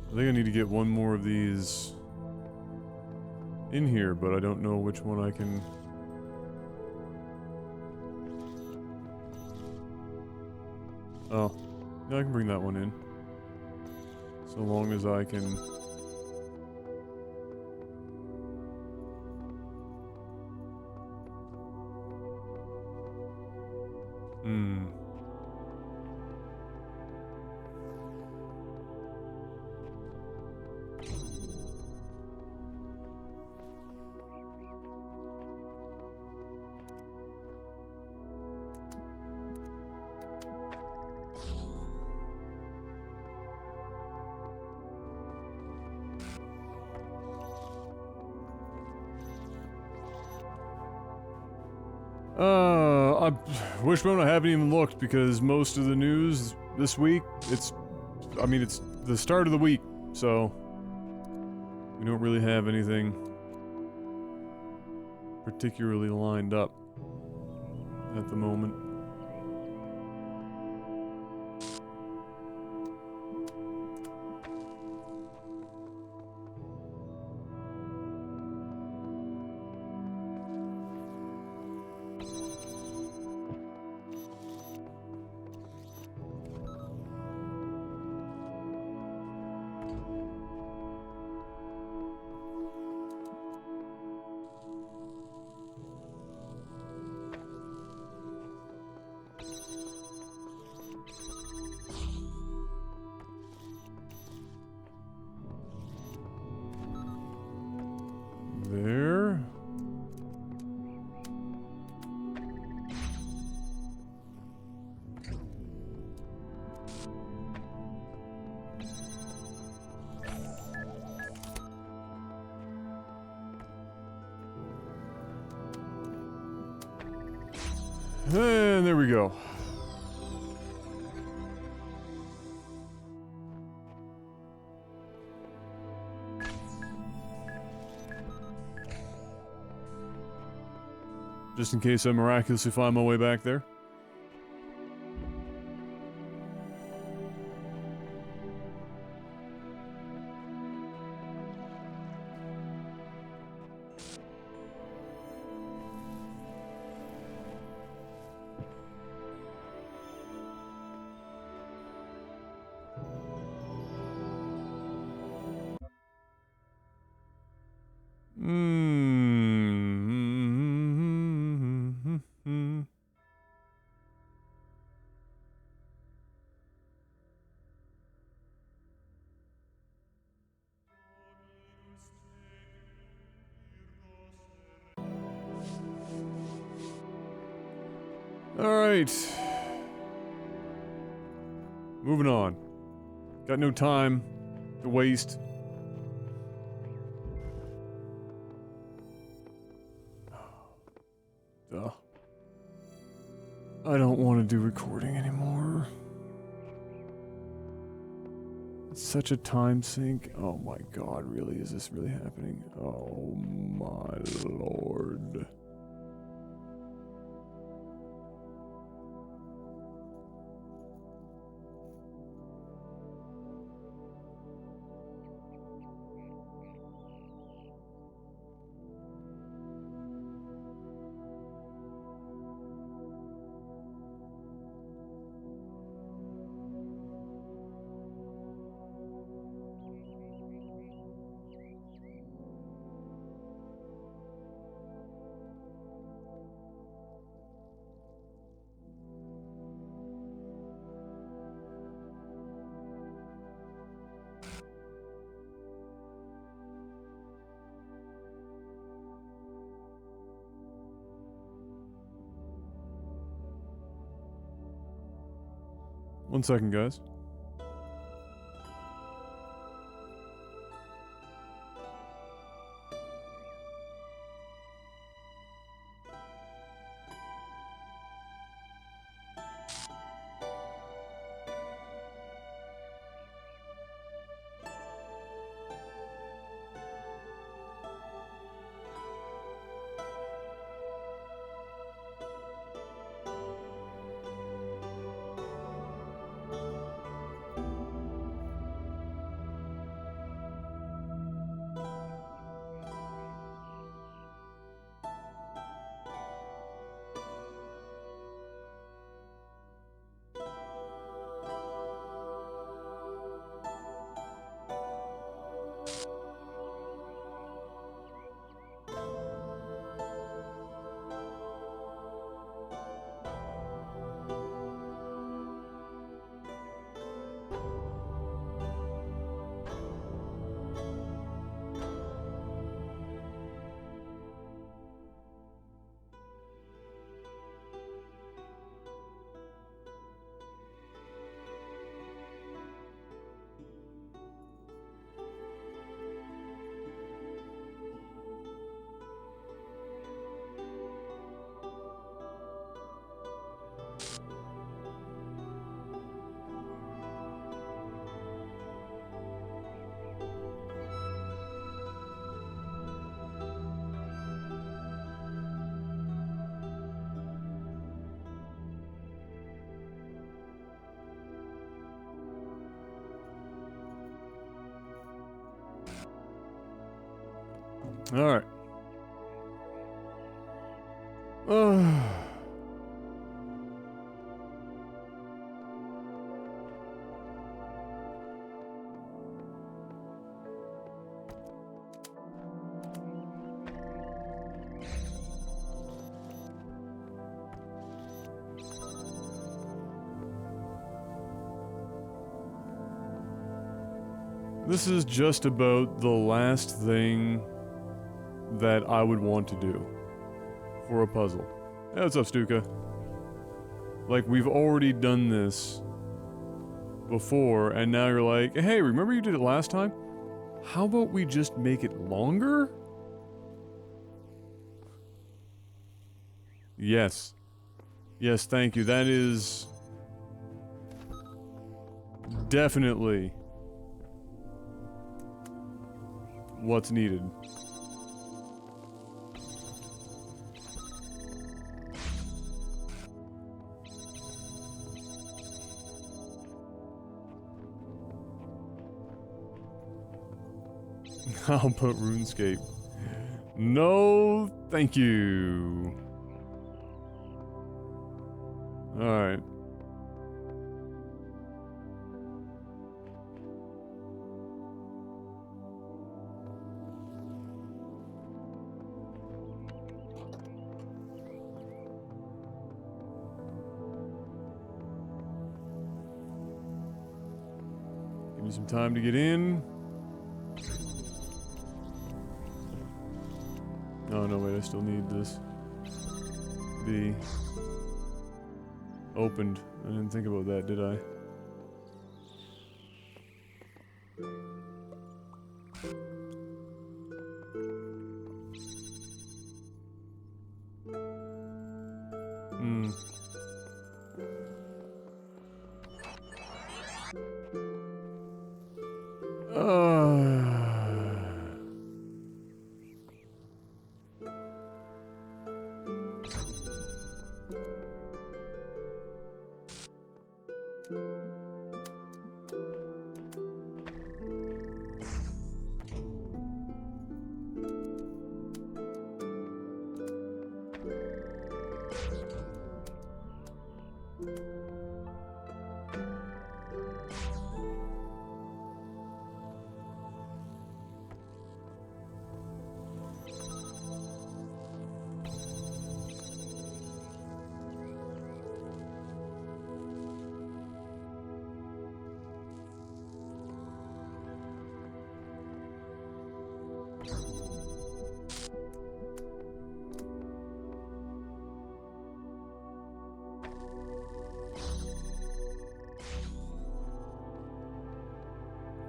I think I need to get one more of these in here, but I don't know which one I can... Oh, yeah, I can bring that one in. So long as I can... Hmm. I Wishbone, I haven't even looked because most of the news this week, it's the start of the week, so we don't really have anything particularly lined up at the moment. There. And there we go. Just in case I miraculously find my way back there. Alright. Moving on. Got no time to waste. Duh. I don't want to do recording anymore. It's such a time sink. Oh my god, really? Is this really happening? Oh my lord. One second, guys. Alright. This is just about the last thing that I would want to do for a puzzle. Hey, what's up, Stuka? Like, we've already done this before, and now you're like, hey, remember you did it last time? How about we just make it longer? Yes. Yes, thank you. That is definitely what's needed. How about RuneScape? No, thank you. Alright. Give me some time to get in. Oh no, wait, I still need this. B. opened. I didn't think about that, did I? Hmm.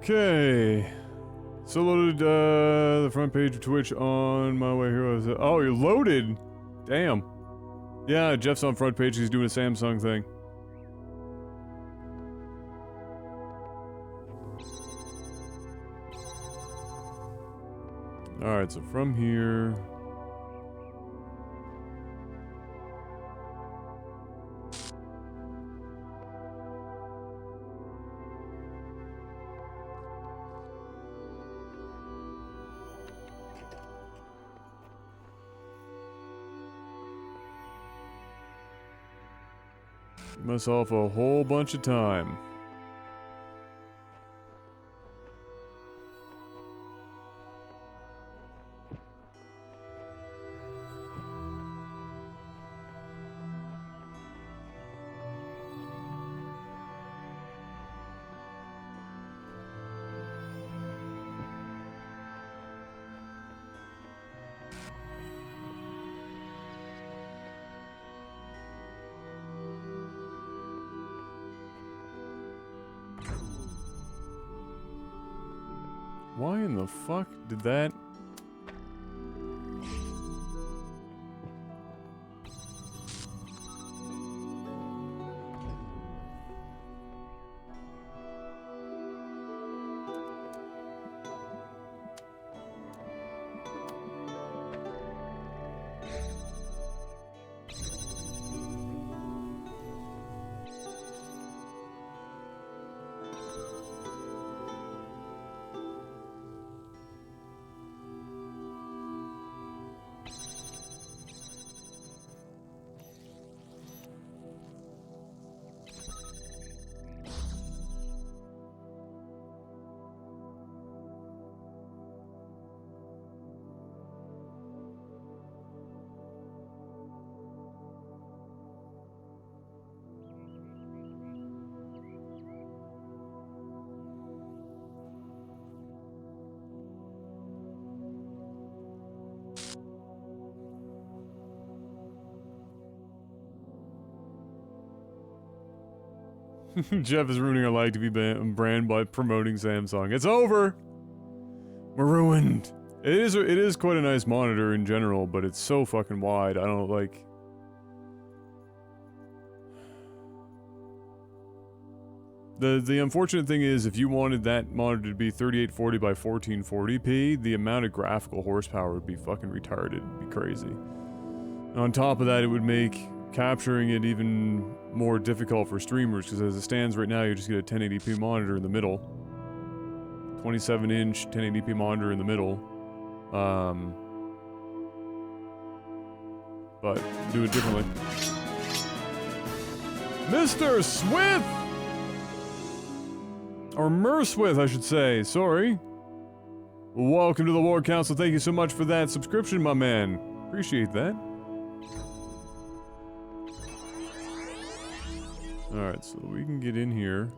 Okay. So loaded the front page of Twitch on my way here. Oh, you're loaded! Damn. Yeah, Jeff's on front page. He's doing a Samsung thing. Alright, so from here... give myself a whole bunch of time. Why in the fuck did that... Jeff is ruining our life to be brand by promoting Samsung. It's over! We're ruined. It is quite a nice monitor in general, but it's so fucking wide. I don't like... The unfortunate thing is, if you wanted that monitor to be 3840 by 1440p, the amount of graphical horsepower would be fucking retarded. It'd be crazy. And on top of that, it would make capturing it even more difficult for streamers, because as it stands right now, you just get a 1080p monitor in the middle. 27-inch 1080p monitor in the middle. But do it differently. Mr. Swith! Or Merswith, I should say. Sorry. Welcome to the Lord Council. Thank you so much for that subscription, my man. Appreciate that. Alright, so we can get in here.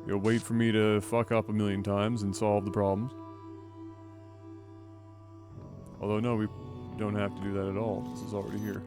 You'll wait for me to fuck up a million times and solve the problems. Although, no, we You don't have to do that at all. This is already here.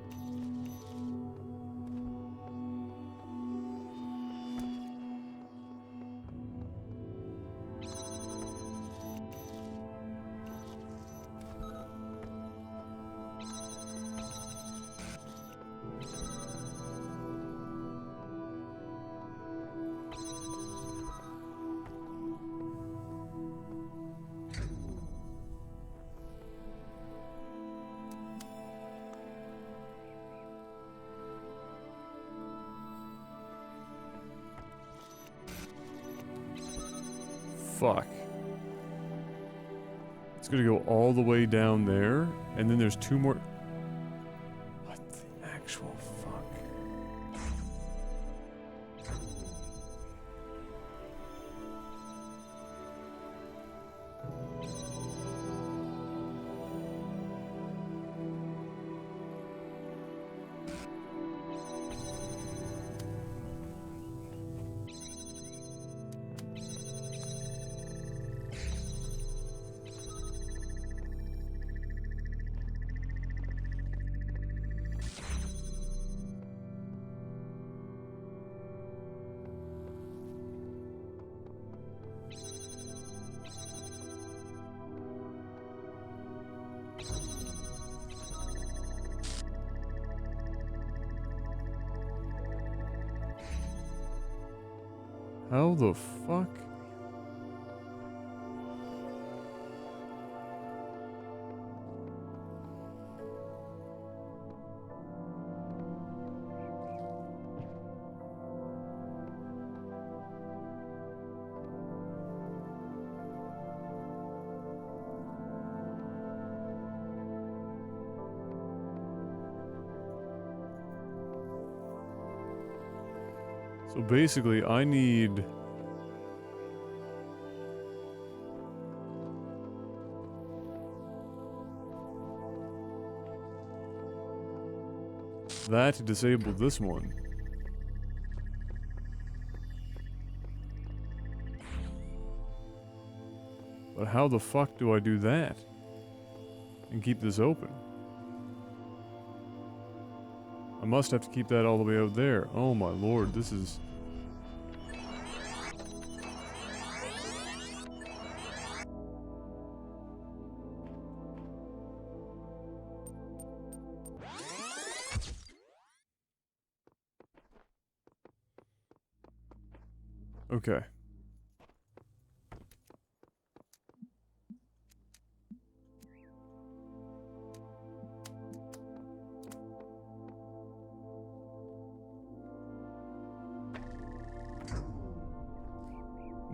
Fuck. It's gonna go all the way down there, and then there's 2 more. What the actual fuck? How the fuck? So basically, I need that to disable this one. But how the fuck do I do that? And keep this open? I must have to keep that all the way out there. Oh my lord, this is... Okay.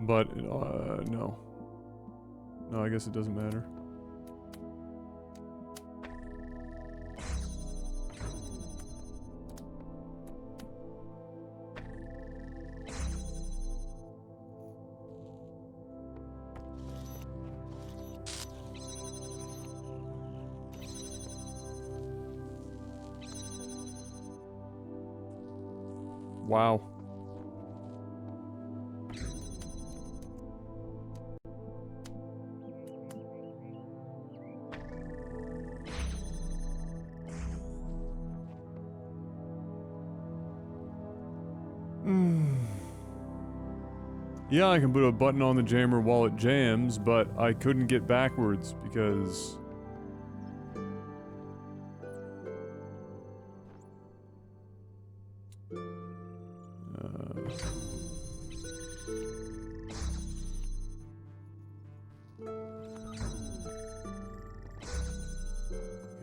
But, no. No, I guess it doesn't matter. Wow. Yeah, I can put a button on the jammer while it jams, but I couldn't get backwards because...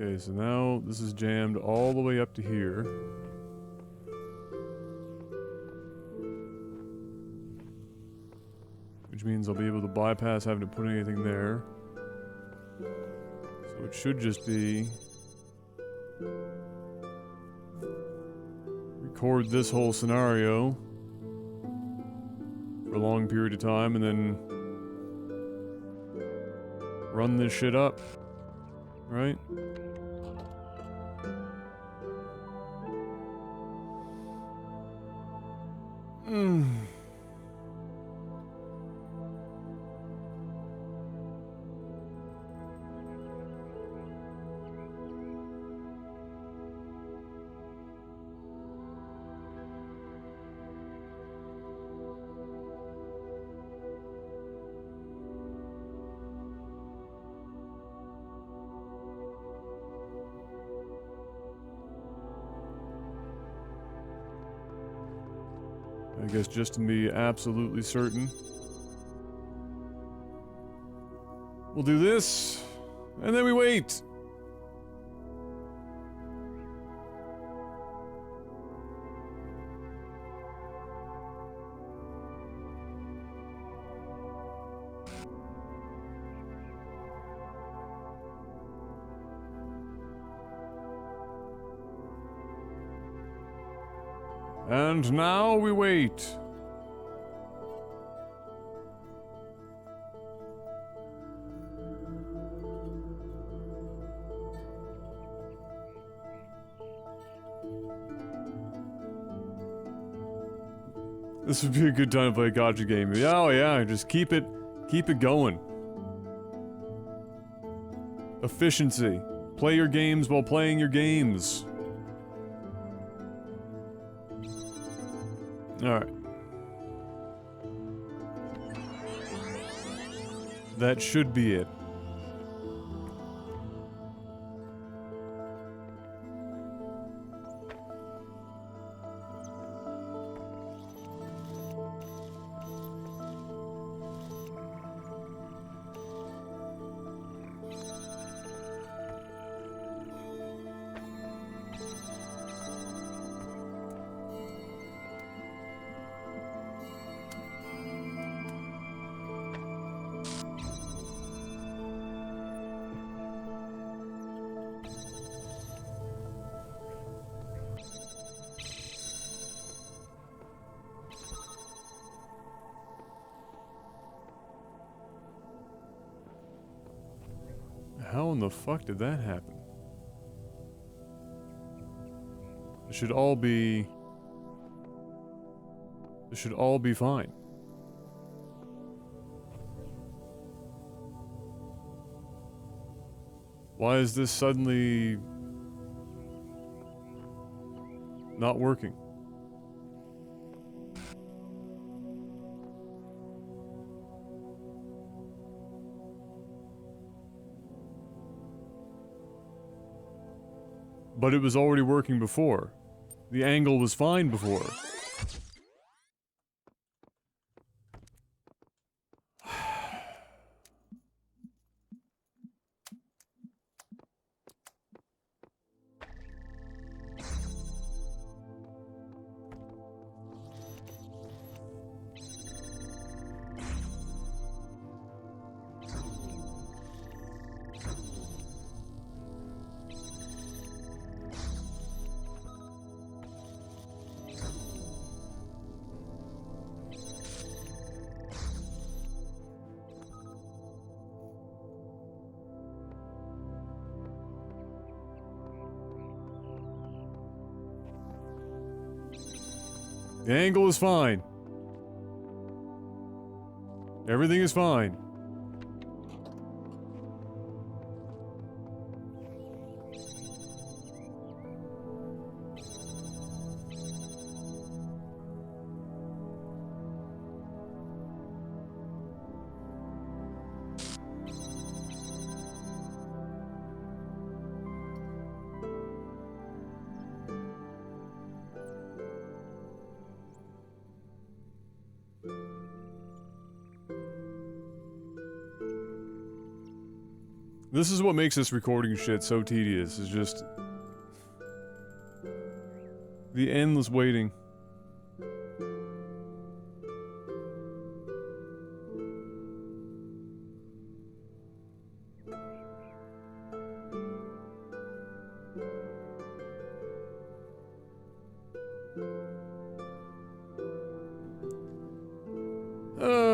Okay, so now this is jammed all the way up to here. Which means I'll be able to bypass having to put anything there. So it should just be... record this whole scenario for a long period of time and then run this shit up, right? I guess just to be absolutely certain. We'll do this, and then we wait. And now we wait. This would be a good time to play a gacha game. Yeah, oh yeah, just keep it going. Efficiency. Play your games while playing your games. Alright. That should be it. How in the fuck did that happen? It should all be... This should all be fine. Why is this suddenly... not working? But it was already working before. The angle was fine before. The angle is fine. Everything is fine. This is what makes this recording shit so tedious, is just... the endless waiting. Uh...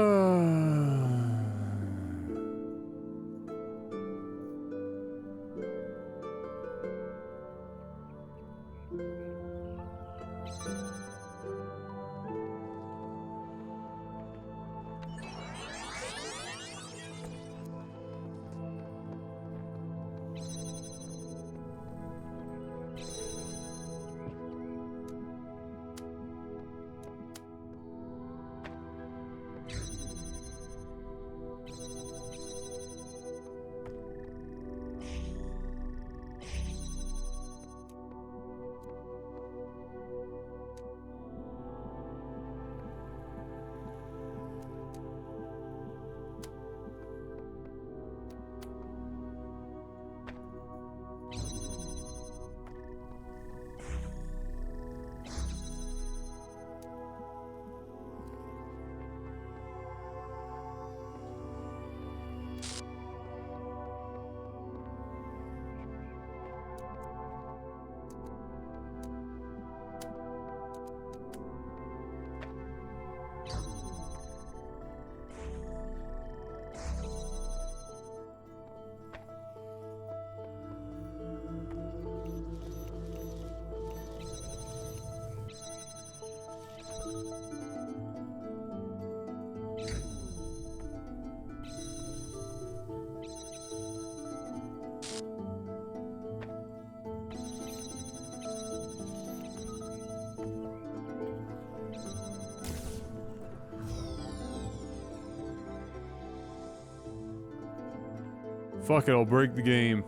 Fuck it, I'll break the game.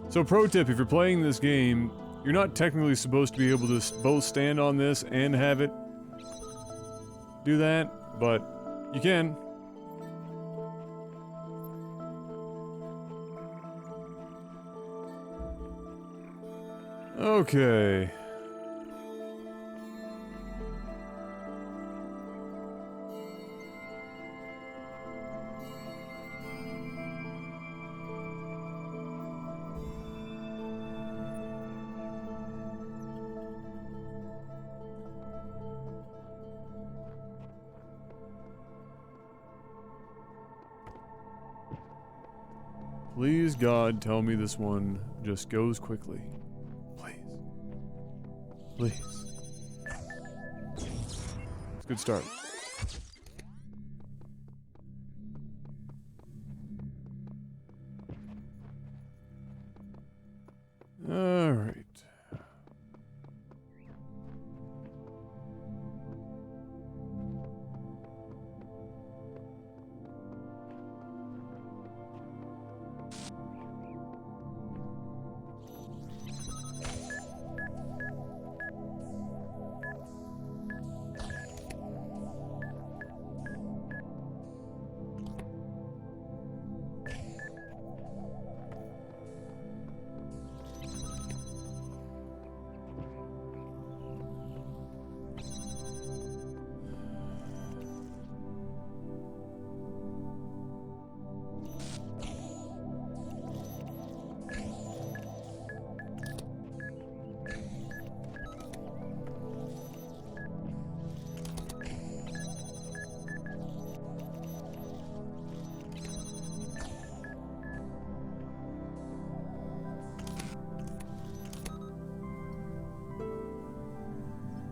So pro tip, if you're playing this game, you're not technically supposed to be able to both stand on this and have it do that, but you can. Okay. Please, God, tell me this one just goes quickly. Please. Please. It's a good start. Alright.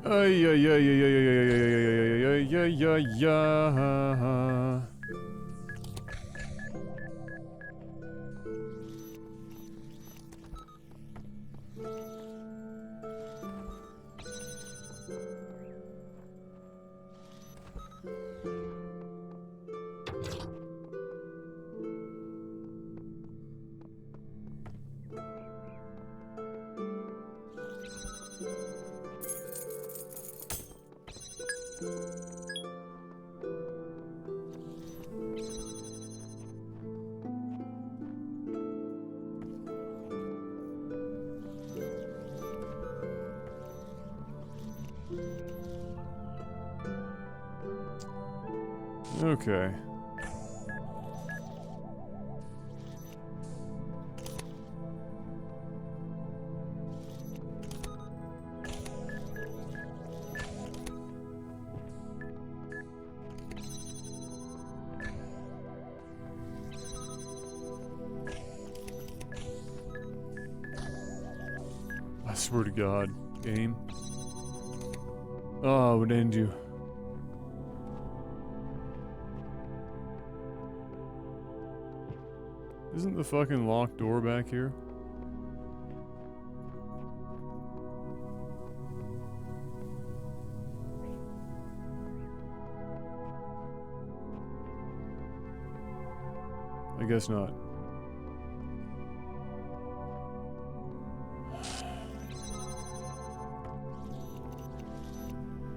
Ay, ay, ay, ay, ay, ay, ay, ay, ay, ay, ay, ay, ay. Okay. I swear to God, game. Oh, I would end you. Isn't the fucking locked door back here? I guess not.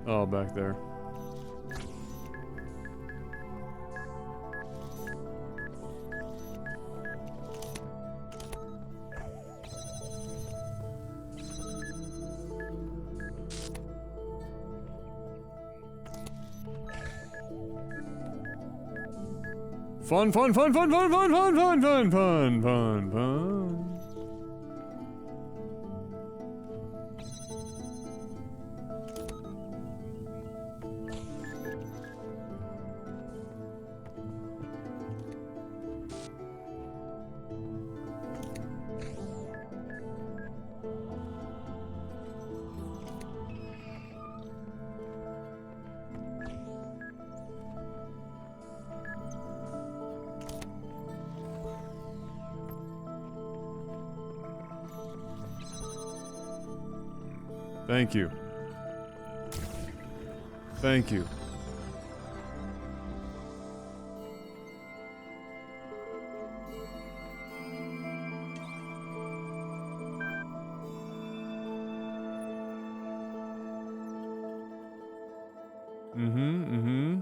Oh, back there. Fun, fun, fun, fun, fun, fun, fun, fun, fun, fun, fun, fun. Thank you. Thank you. Mm-hmm.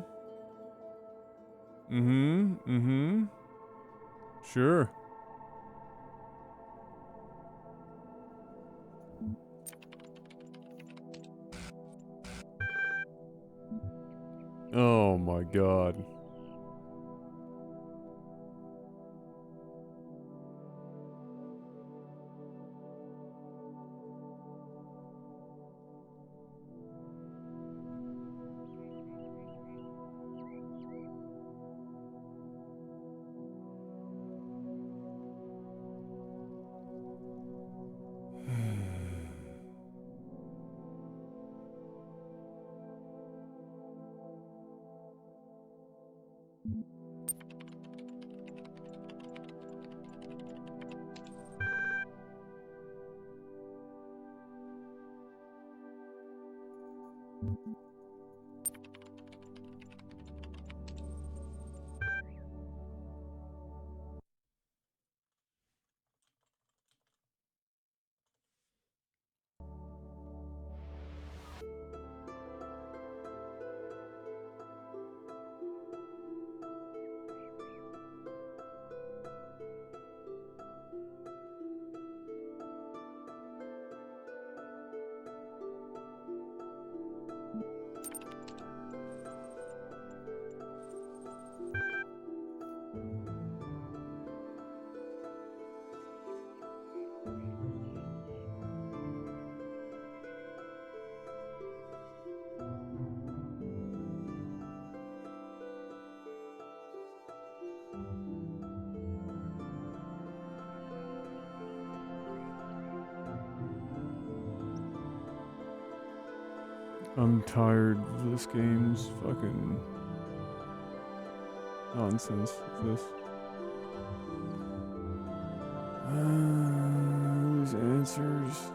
Mm-hmm. Mm-hmm. Sure. Oh my god. I'm tired of this game's fucking nonsense. This. These answers.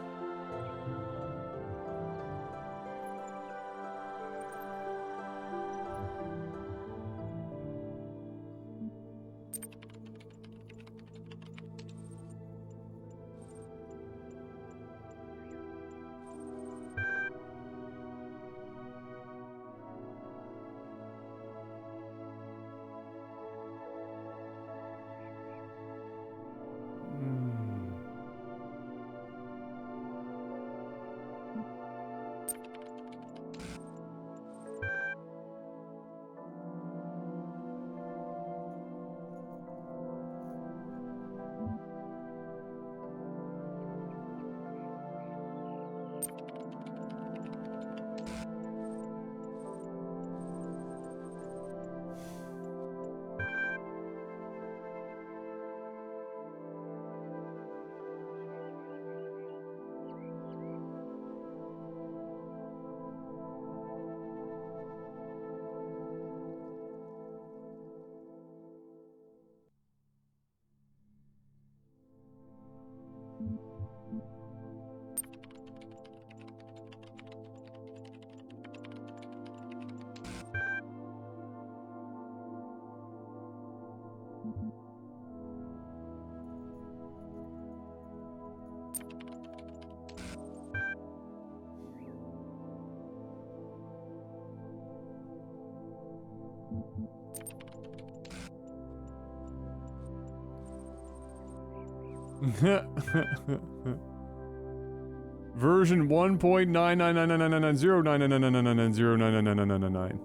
Version 1.999999099999999.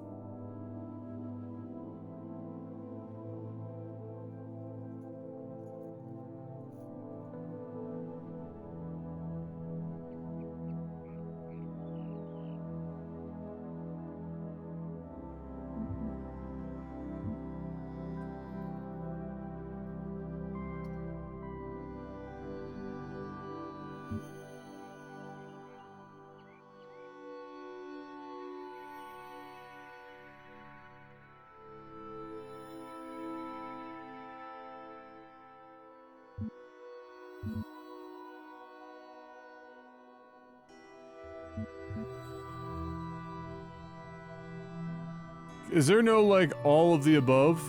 Is there no, like, all of the above?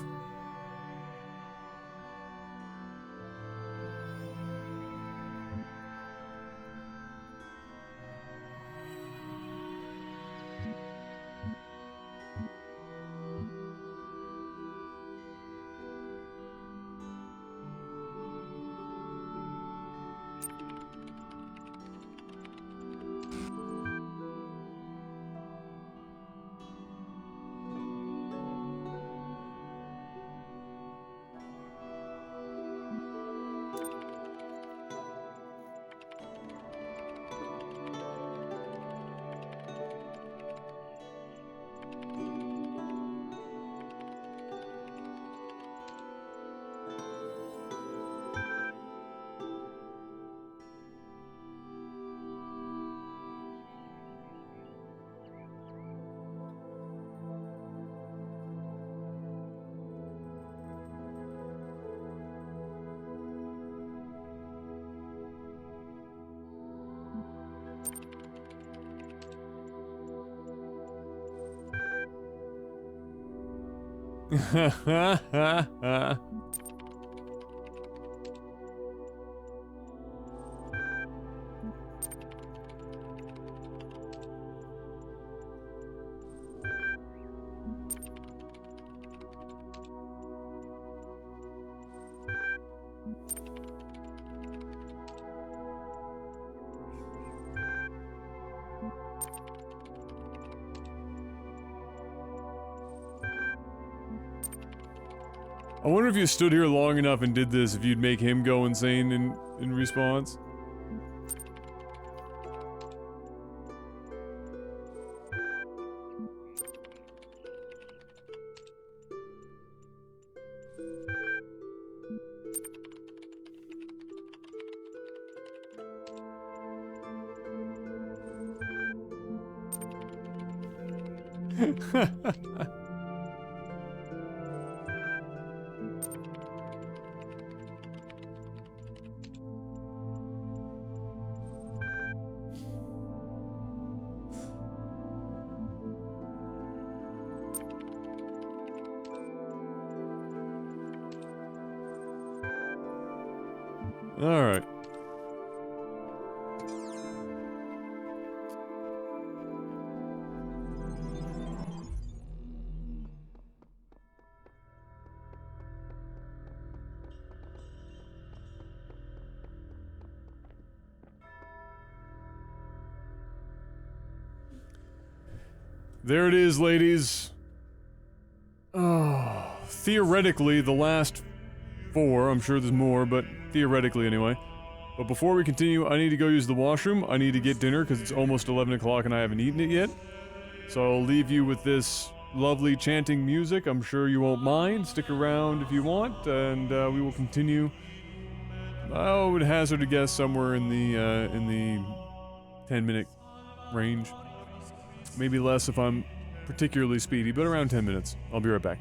I wonder if you stood here long enough and did this, if you'd make him go insane in response. Alright. There it is, ladies. Oh, theoretically, the last 4. I'm sure there's more, but theoretically anyway. But before we continue, I need to go use the washroom. I need to get dinner because it's almost 11 o'clock and I haven't eaten it yet. So I'll leave you with this lovely chanting music. I'm sure you won't mind. Stick around if you want, and we will continue. I would hazard a guess somewhere in the 10-minute range. Maybe less if I'm particularly speedy, but around 10 minutes. I'll be right back.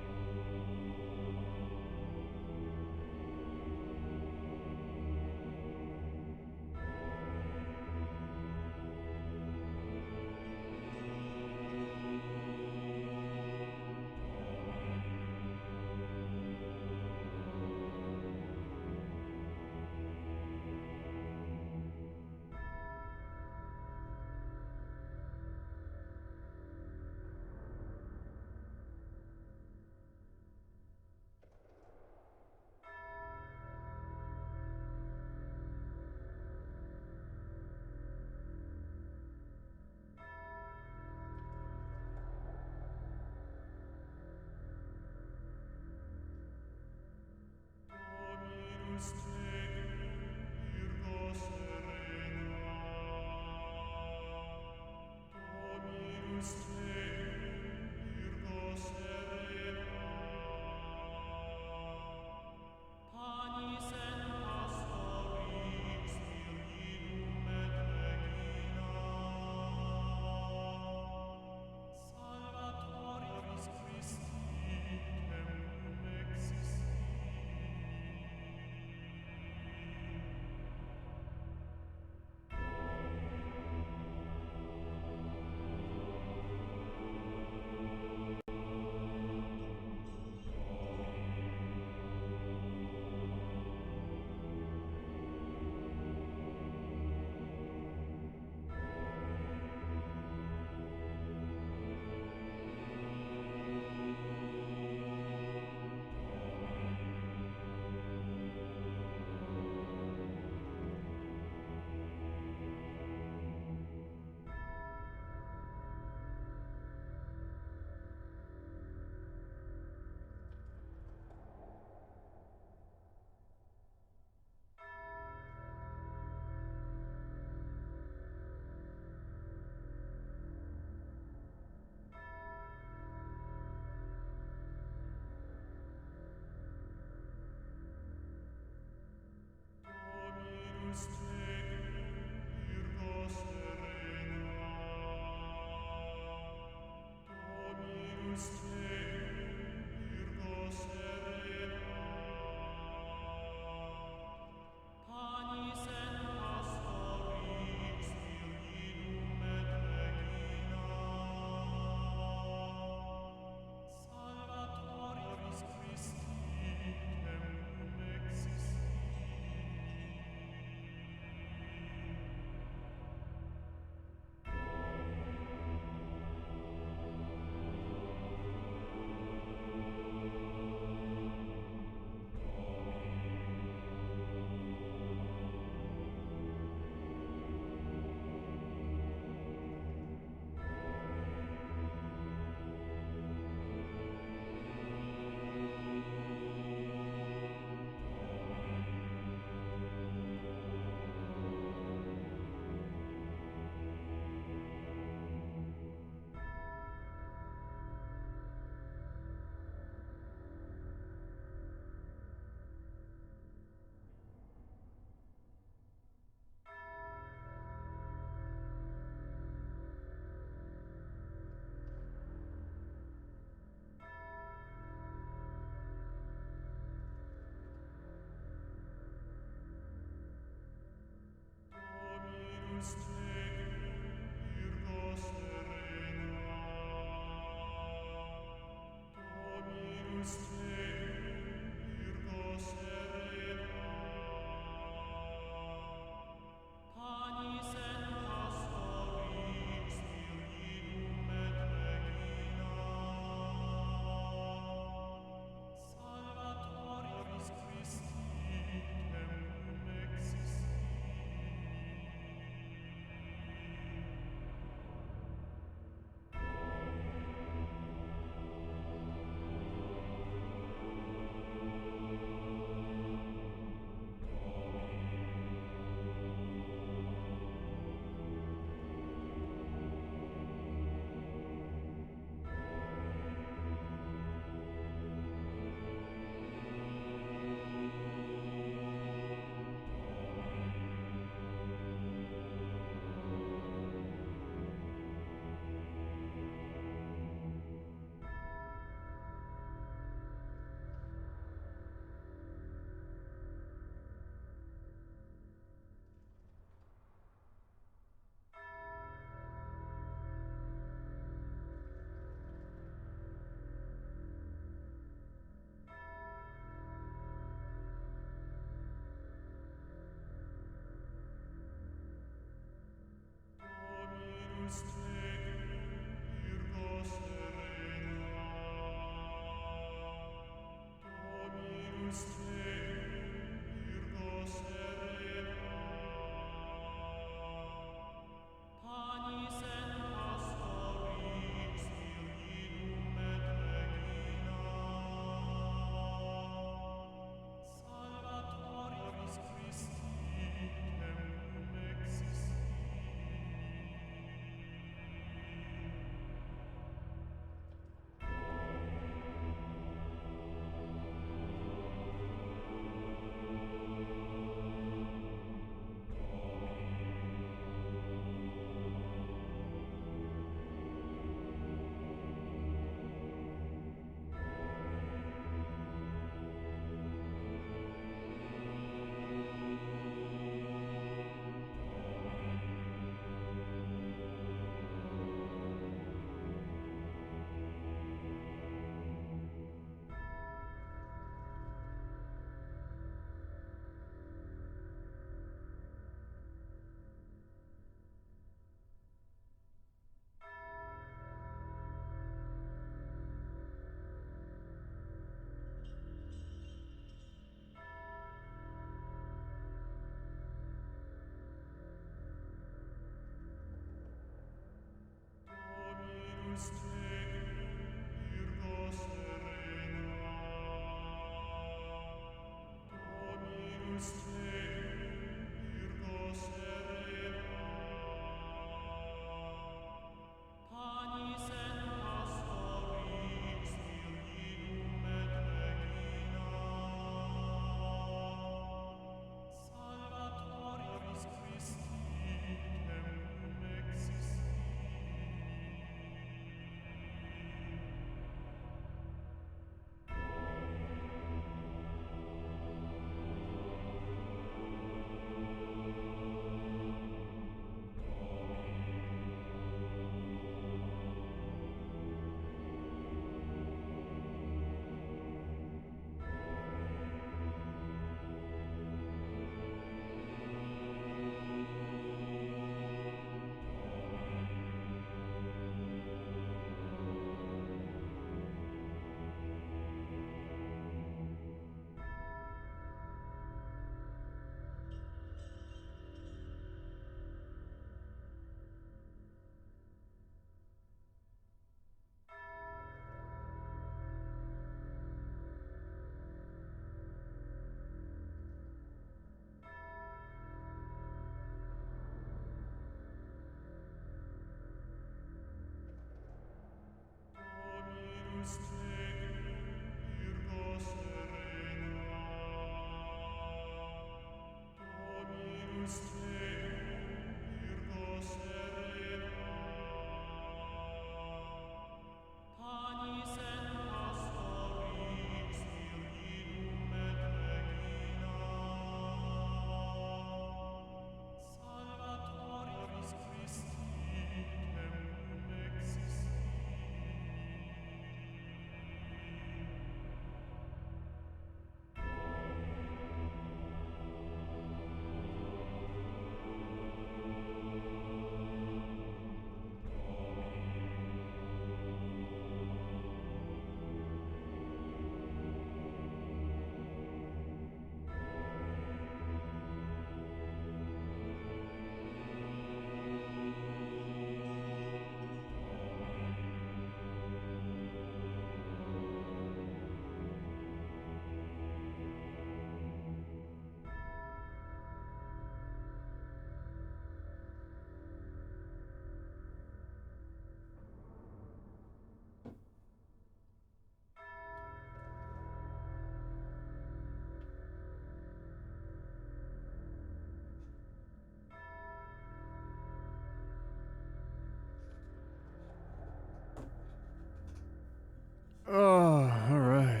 Oh, alright.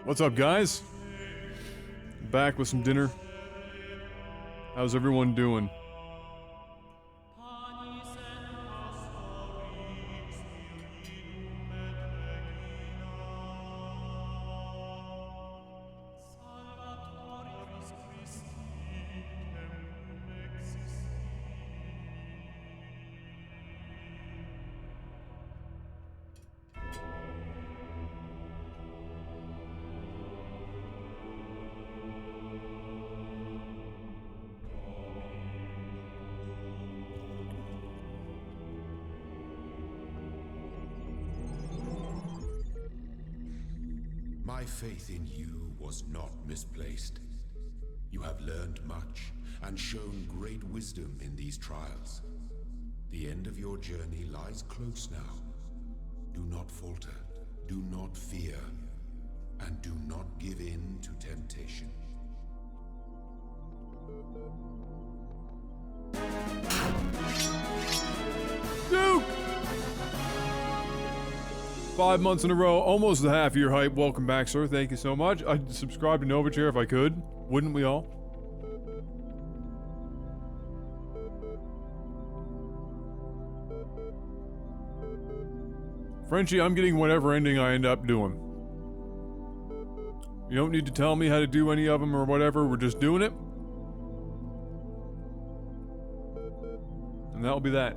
What's up, guys? Back with some dinner. How's everyone doing? My faith in you was not misplaced. You have learned much and shown great wisdom in these trials. The end of your journey lies close now. Do not falter, do not fear, and do not give in to temptation. Duke! 5 months in a row, almost the half-year hype. Welcome back, sir. Thank you so much. I'd subscribe to Novachair if I could. Wouldn't we all? Frenchie, I'm getting whatever ending I end up doing. You don't need to tell me how to do any of them or whatever. We're just doing it. And that'll be that.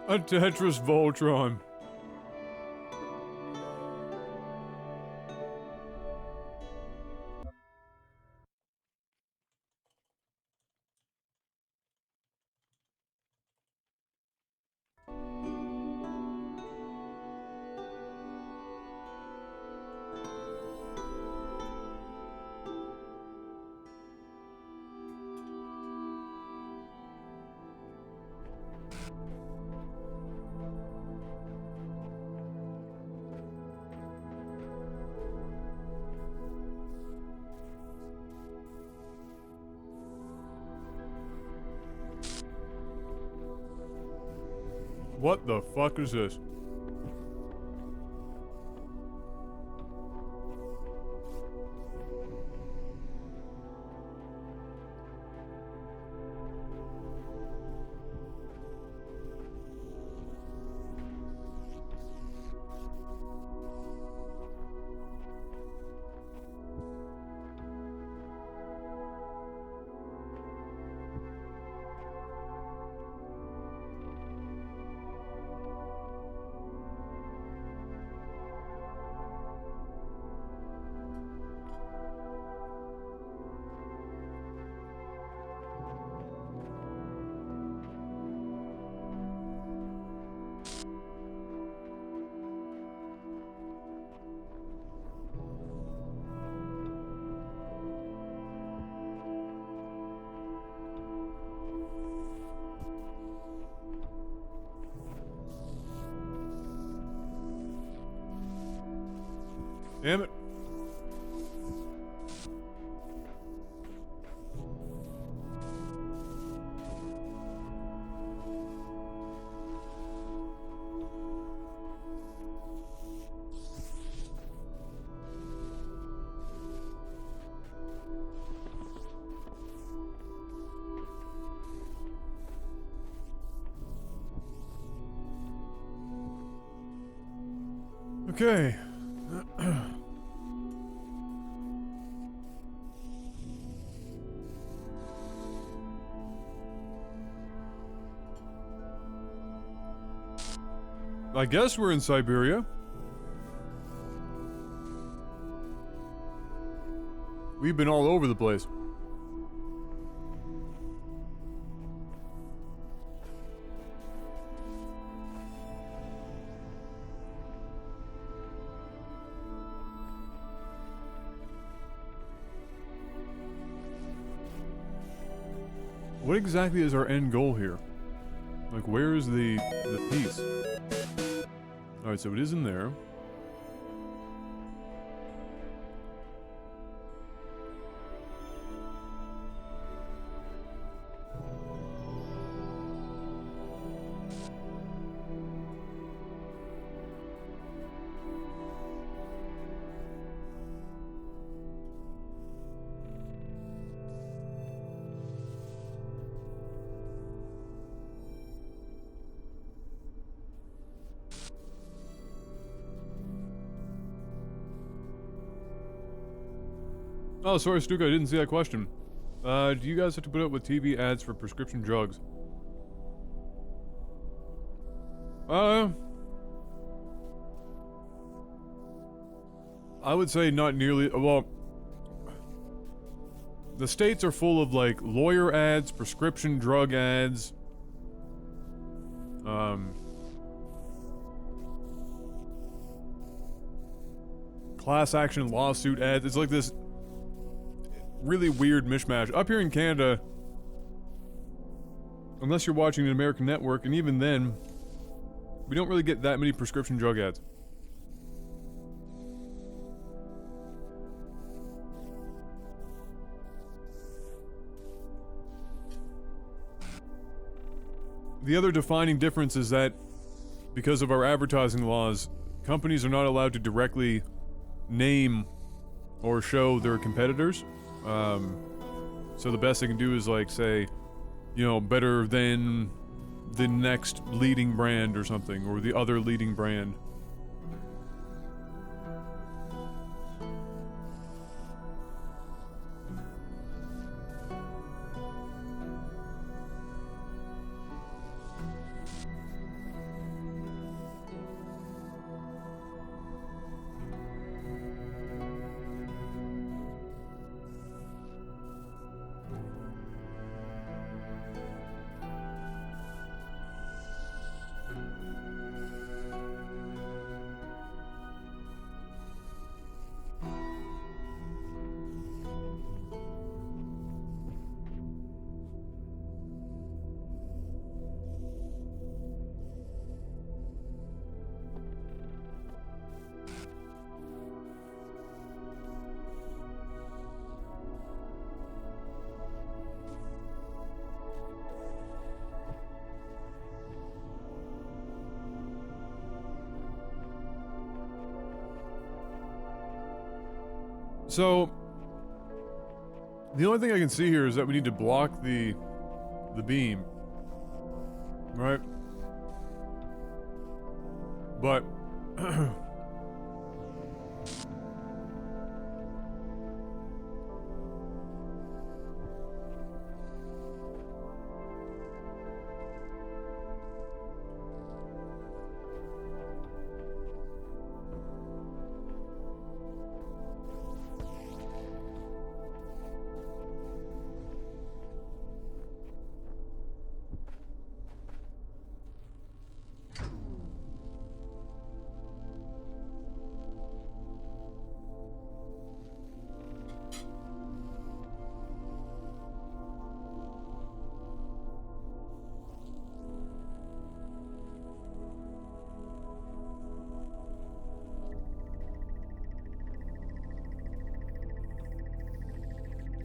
A Tetris Voltron. What the fuck is this? Damn it. Okay. I guess we're in Siberia. We've been all over the place. What exactly is our end goal here? Like, where is the piece? Alright, so it is in there. Oh, sorry, Stuka, I didn't see that question. Do you guys have to put up with TV ads for prescription drugs? I would say not nearly. Well, the states are full of, like, lawyer ads, prescription drug ads. Class action lawsuit ads. It's like this really weird mishmash. Up here in Canada, unless you're watching an American network, and even then, we don't really get that many prescription drug ads. The other defining difference is that, because of our advertising laws, companies are not allowed to directly name or show their competitors. So the best they can do is, like, say, you know, better than the next leading brand or something, or the other leading brand. So, the only thing I can see here is that we need to block the beam, right? But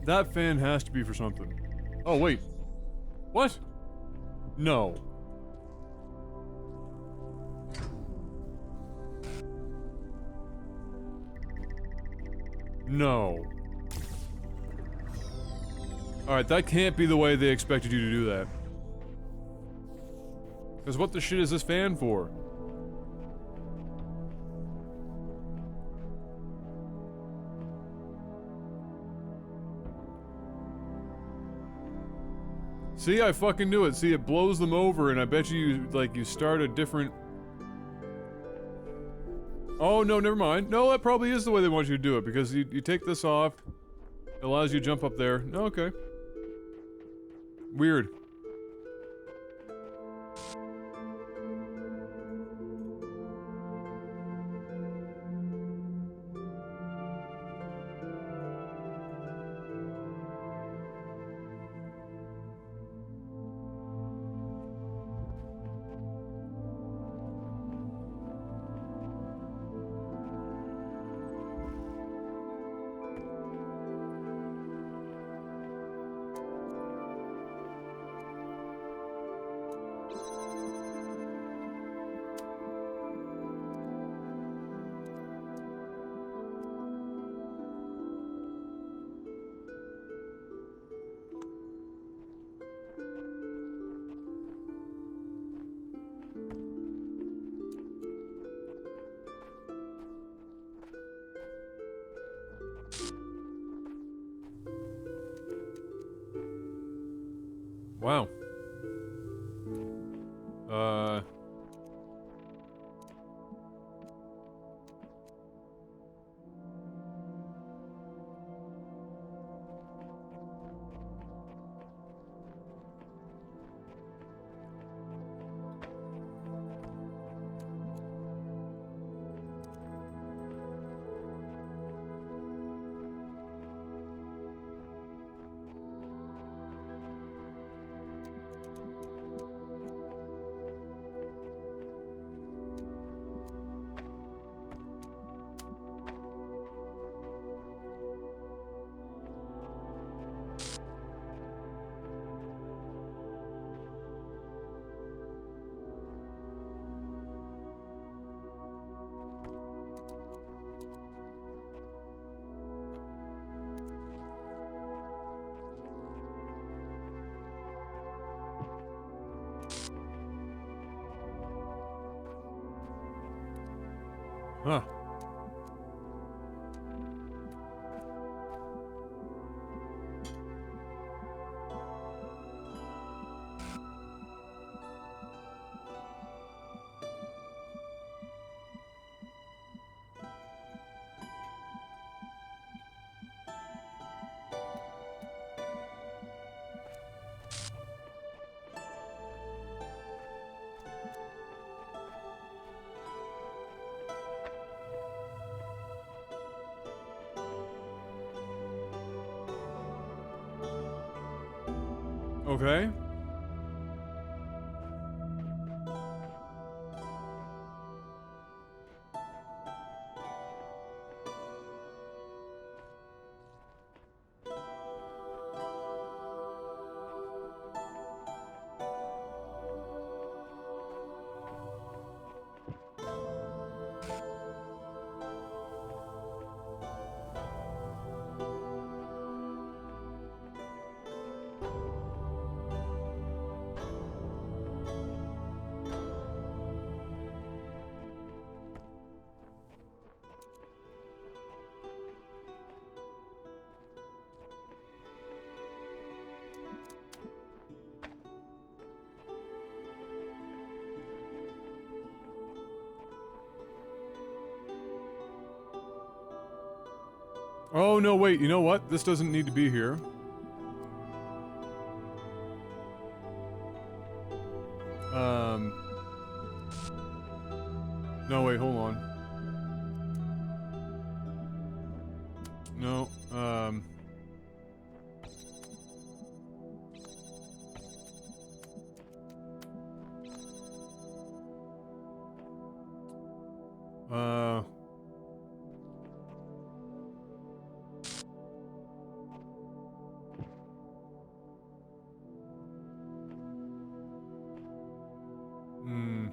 that fan has to be for something. Oh, wait. What? No. No. Alright, that can't be the way they expected you to do that. Because what the shit is this fan for? See, I fucking knew it. See, it blows them over, and I bet you, like, you start a different... Oh, no, never mind. No, that probably is the way they want you to do it, because you take this off. It allows you to jump up there. Okay. Weird. Wow. Huh. Okay. Oh, no, wait, you know what? This doesn't need to be here. No, wait, hold on. No, uh... Hmm.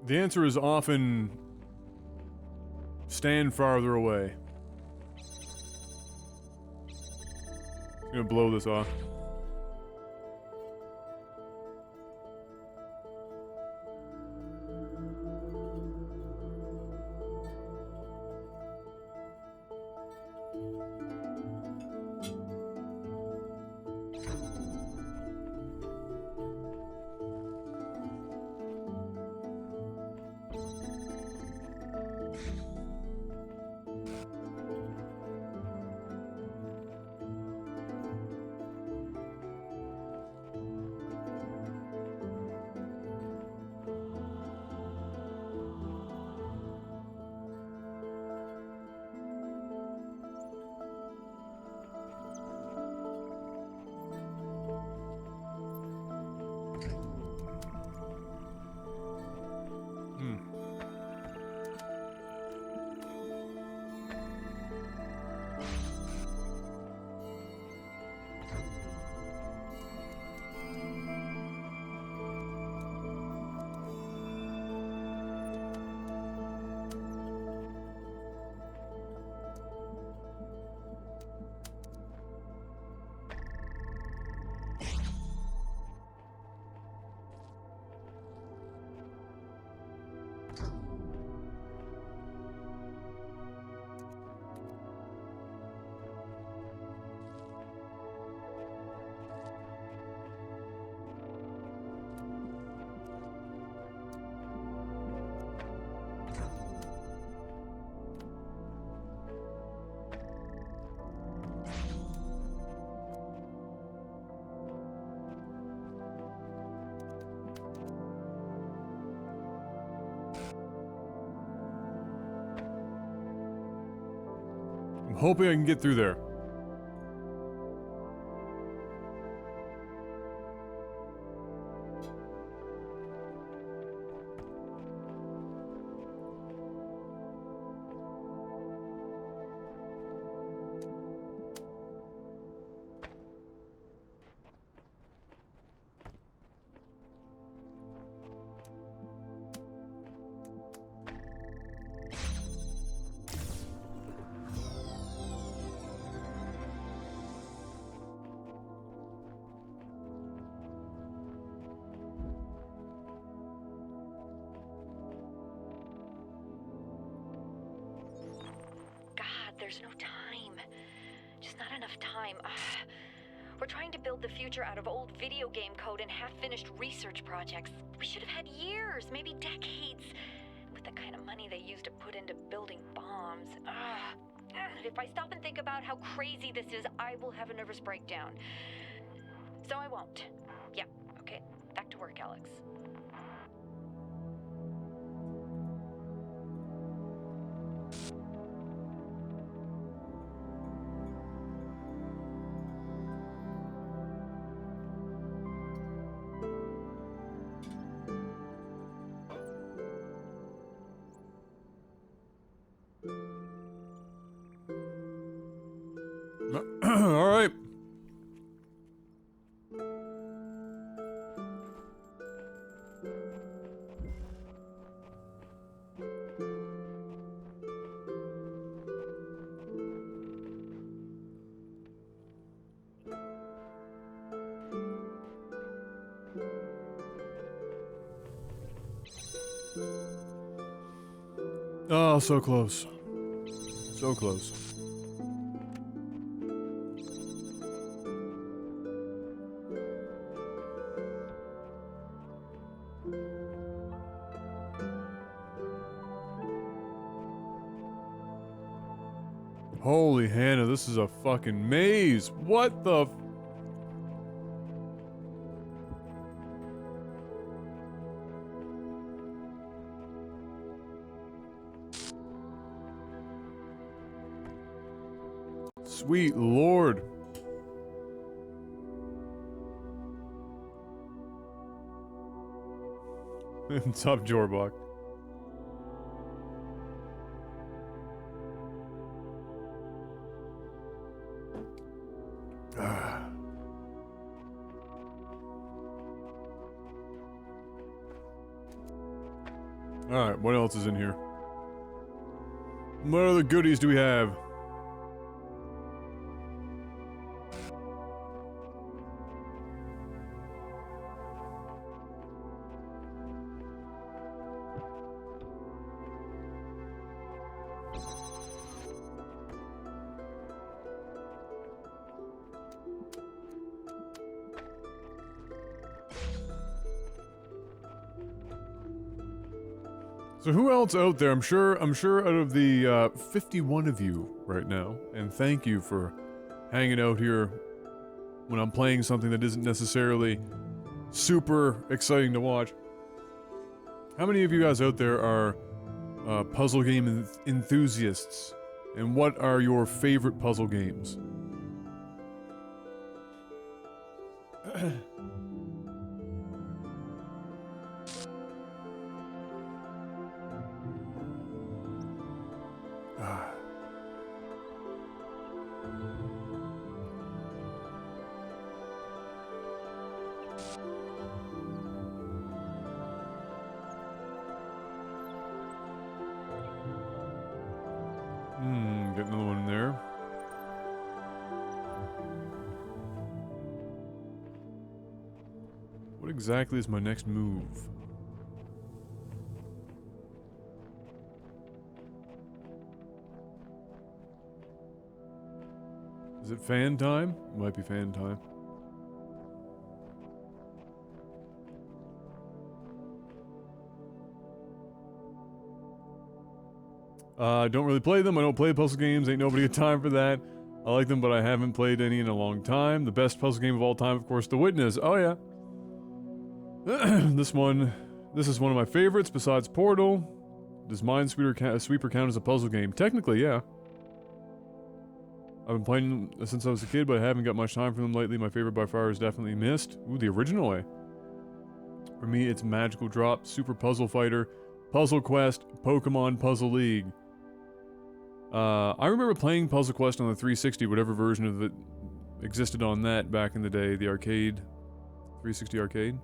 The answer is often stand farther away. I'm gonna blow this off. I'm hoping I can get through there. There's no time. Just not enough time. We're trying to build the future out of old video game code and half-finished research projects. We should have had years, maybe decades, with the kind of money they used to put into building bombs. If I stop and think about how crazy this is, I will have a nervous breakdown. So I won't. Yeah, okay. Back to work, Alex. All right. Oh, so close. So close. Holy Hannah, this is a fucking maze. What the Sweet Lord. What's up, Jorbach? Alright, what else is in here? What other goodies do we have? So who else out there? I'm sure out of the 51 of you right now, and thank you for hanging out here when I'm playing something that isn't necessarily super exciting to watch. How many of you guys out there are puzzle game enthusiasts? And what are your favorite puzzle games? Get another one in there. What exactly is my next move? Is it fan time? It might be fan time. I don't really play them. I don't play puzzle games. Ain't nobody got time for that. I like them, but I haven't played any in a long time. The best puzzle game of all time, of course, The Witness. Oh, yeah. This is one of my favorites besides Portal. Does Minesweeper count as a puzzle game? Technically, yeah. I've been playing them since I was a kid, but I haven't got much time for them lately. My favorite by far is definitely Myst. Ooh, the original way. For me, it's Magical Drop, Super Puzzle Fighter, Puzzle Quest, Pokemon Puzzle League. I remember playing Puzzle Quest on the 360, whatever version of it existed on that back in the day, the arcade, 360 arcade.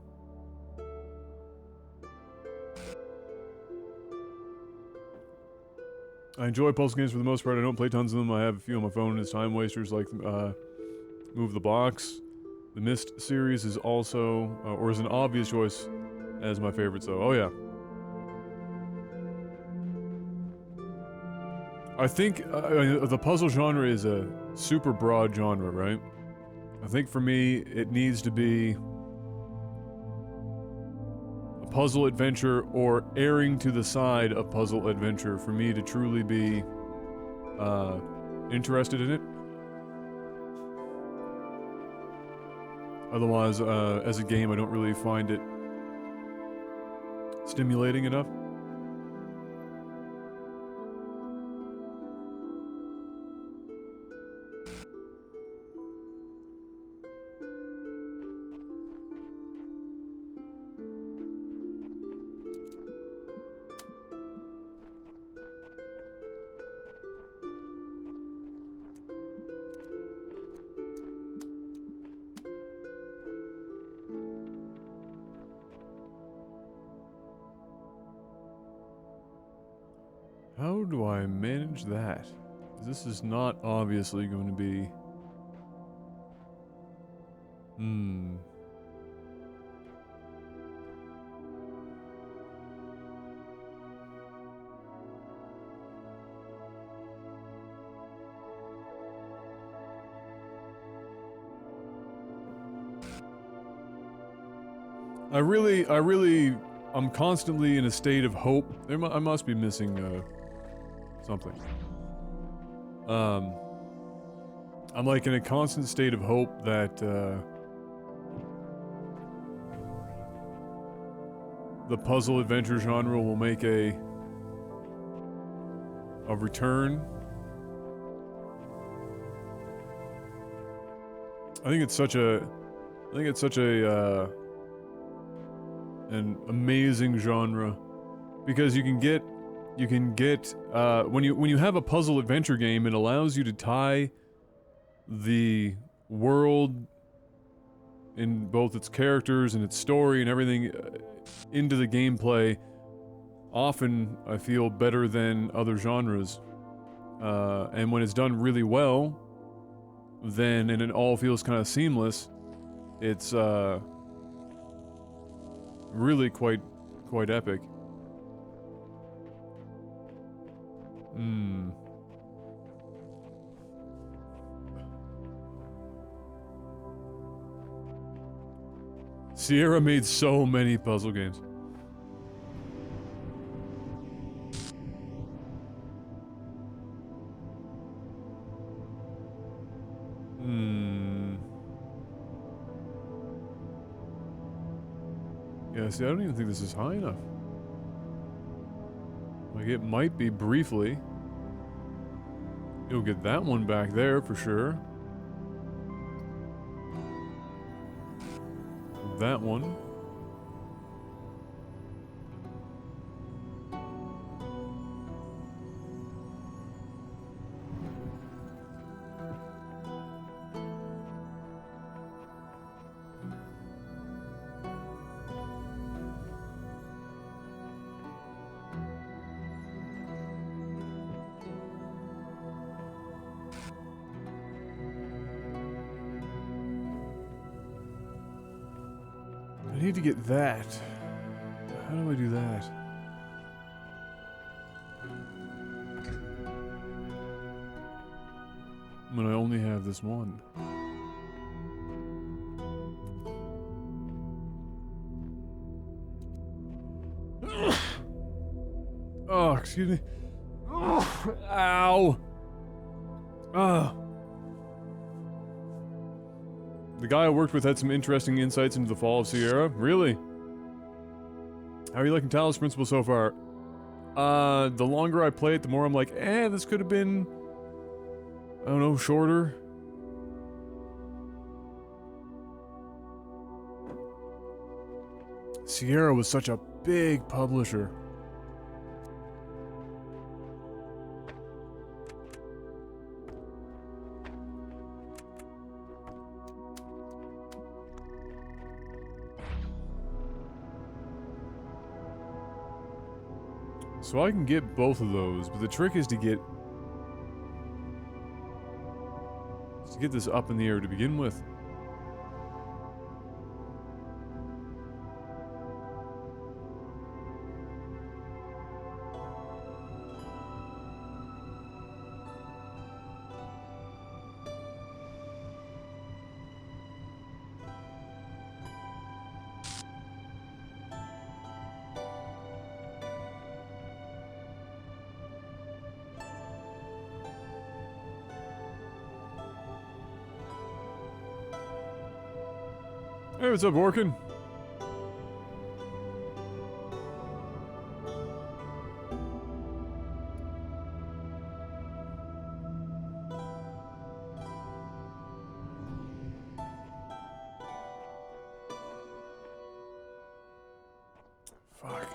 I enjoy puzzle games for the most part. I don't play tons of them. I have a few on my phone as time wasters, like Move the Box. The Myst series is also, or is an obvious choice as my favorite, so, oh yeah. I think the puzzle genre is a super broad genre, right? I think for me, it needs to be a puzzle adventure or erring to the side of puzzle adventure for me to truly be interested in it. Otherwise, as a game, I don't really find it stimulating enough. How do I manage that? This is not obviously going to be... I'm constantly in a state of hope. I must be missing, something. I'm like in a constant state of hope that, the puzzle adventure genre will make a return. I think it's such a an amazing genre because you can get when you have a puzzle adventure game, it allows you to tie the world in both its characters and its story and everything into the gameplay often, I feel, better than other genres. And when it's done really well, then, and it all feels kind of seamless, it's, really quite epic. Hmm. Sierra made so many puzzle games. Yeah, see, I don't even think this is high enough. Like, it might be briefly. You'll get that one back there for sure. That one. I need to get that. How do I do that? When I only have this one. Oh, excuse me. Ow. The guy I worked with had some interesting insights into the fall of Sierra. Really? How are you liking Talos Principle so far? The longer I play it, the more I'm like, this could have been, I don't know, shorter. Sierra was such a big publisher. So I can get both of those, but the trick is to get this up in the air to begin with. Hey, what's up, Orkin? Fuck.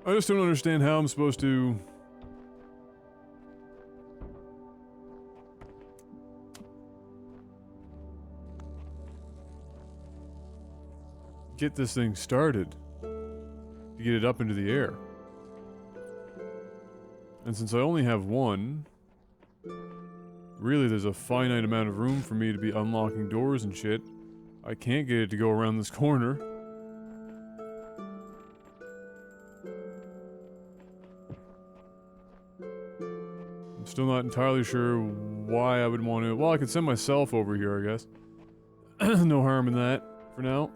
I just don't understand how I'm supposed to... get this thing started. To get it up into the air. And since I only have one... really, there's a finite amount of room for me to be unlocking doors and shit. I can't get it to go around this corner. I'm still not entirely sure why I would want to... well, I could send myself over here, I guess. No harm in that, for now.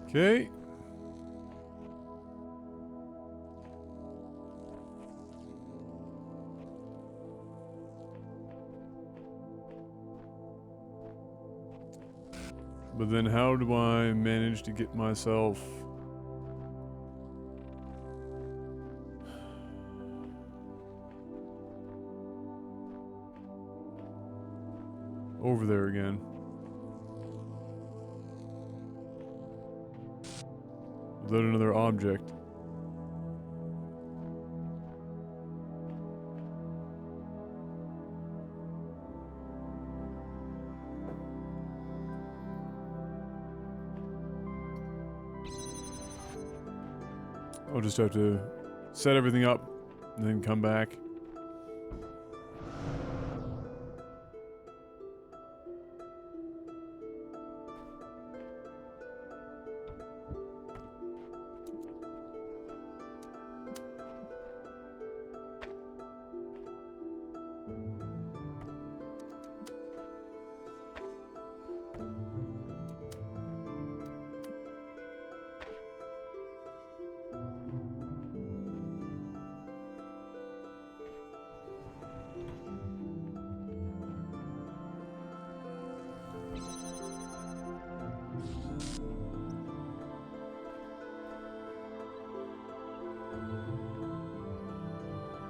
Okay. But then how do I manage to get myself... over there again? Without another object. I'll just have to set everything up and then come back.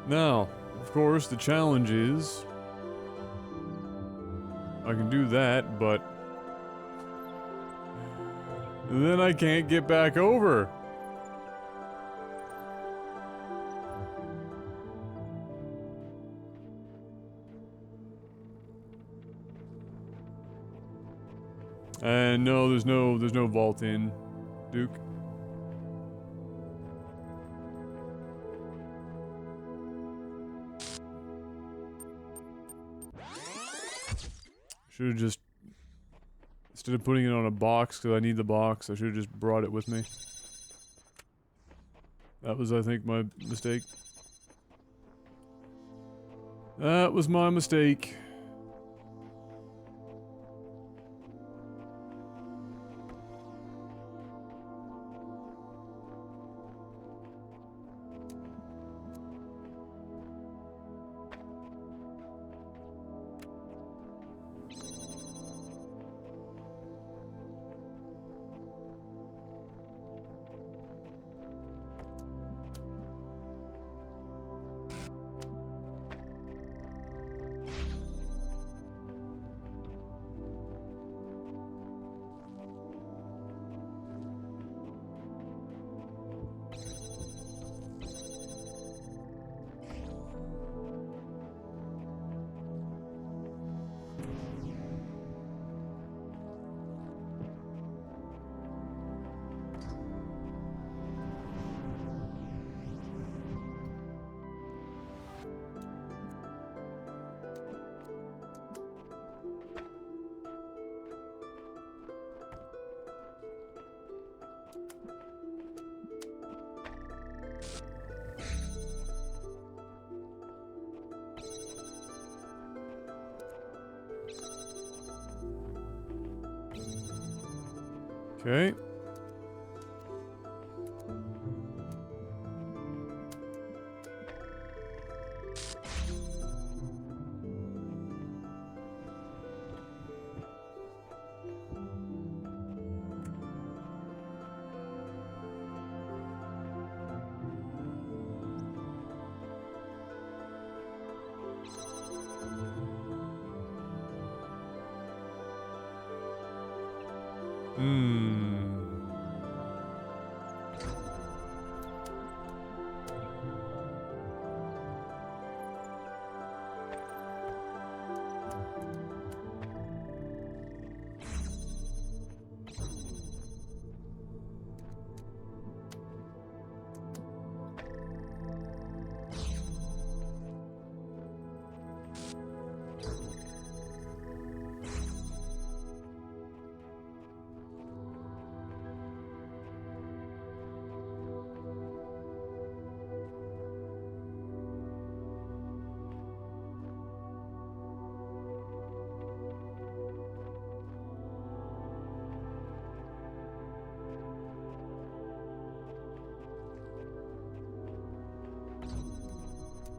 Now, of course, the challenge is... I can do that, but... then I can't get back over! And no, there's no vault in, Duke. Should have just, instead of putting it on a box, because I need the box, I should have just brought it with me. That was, I think, my mistake. That was my mistake. Okay. Hmm.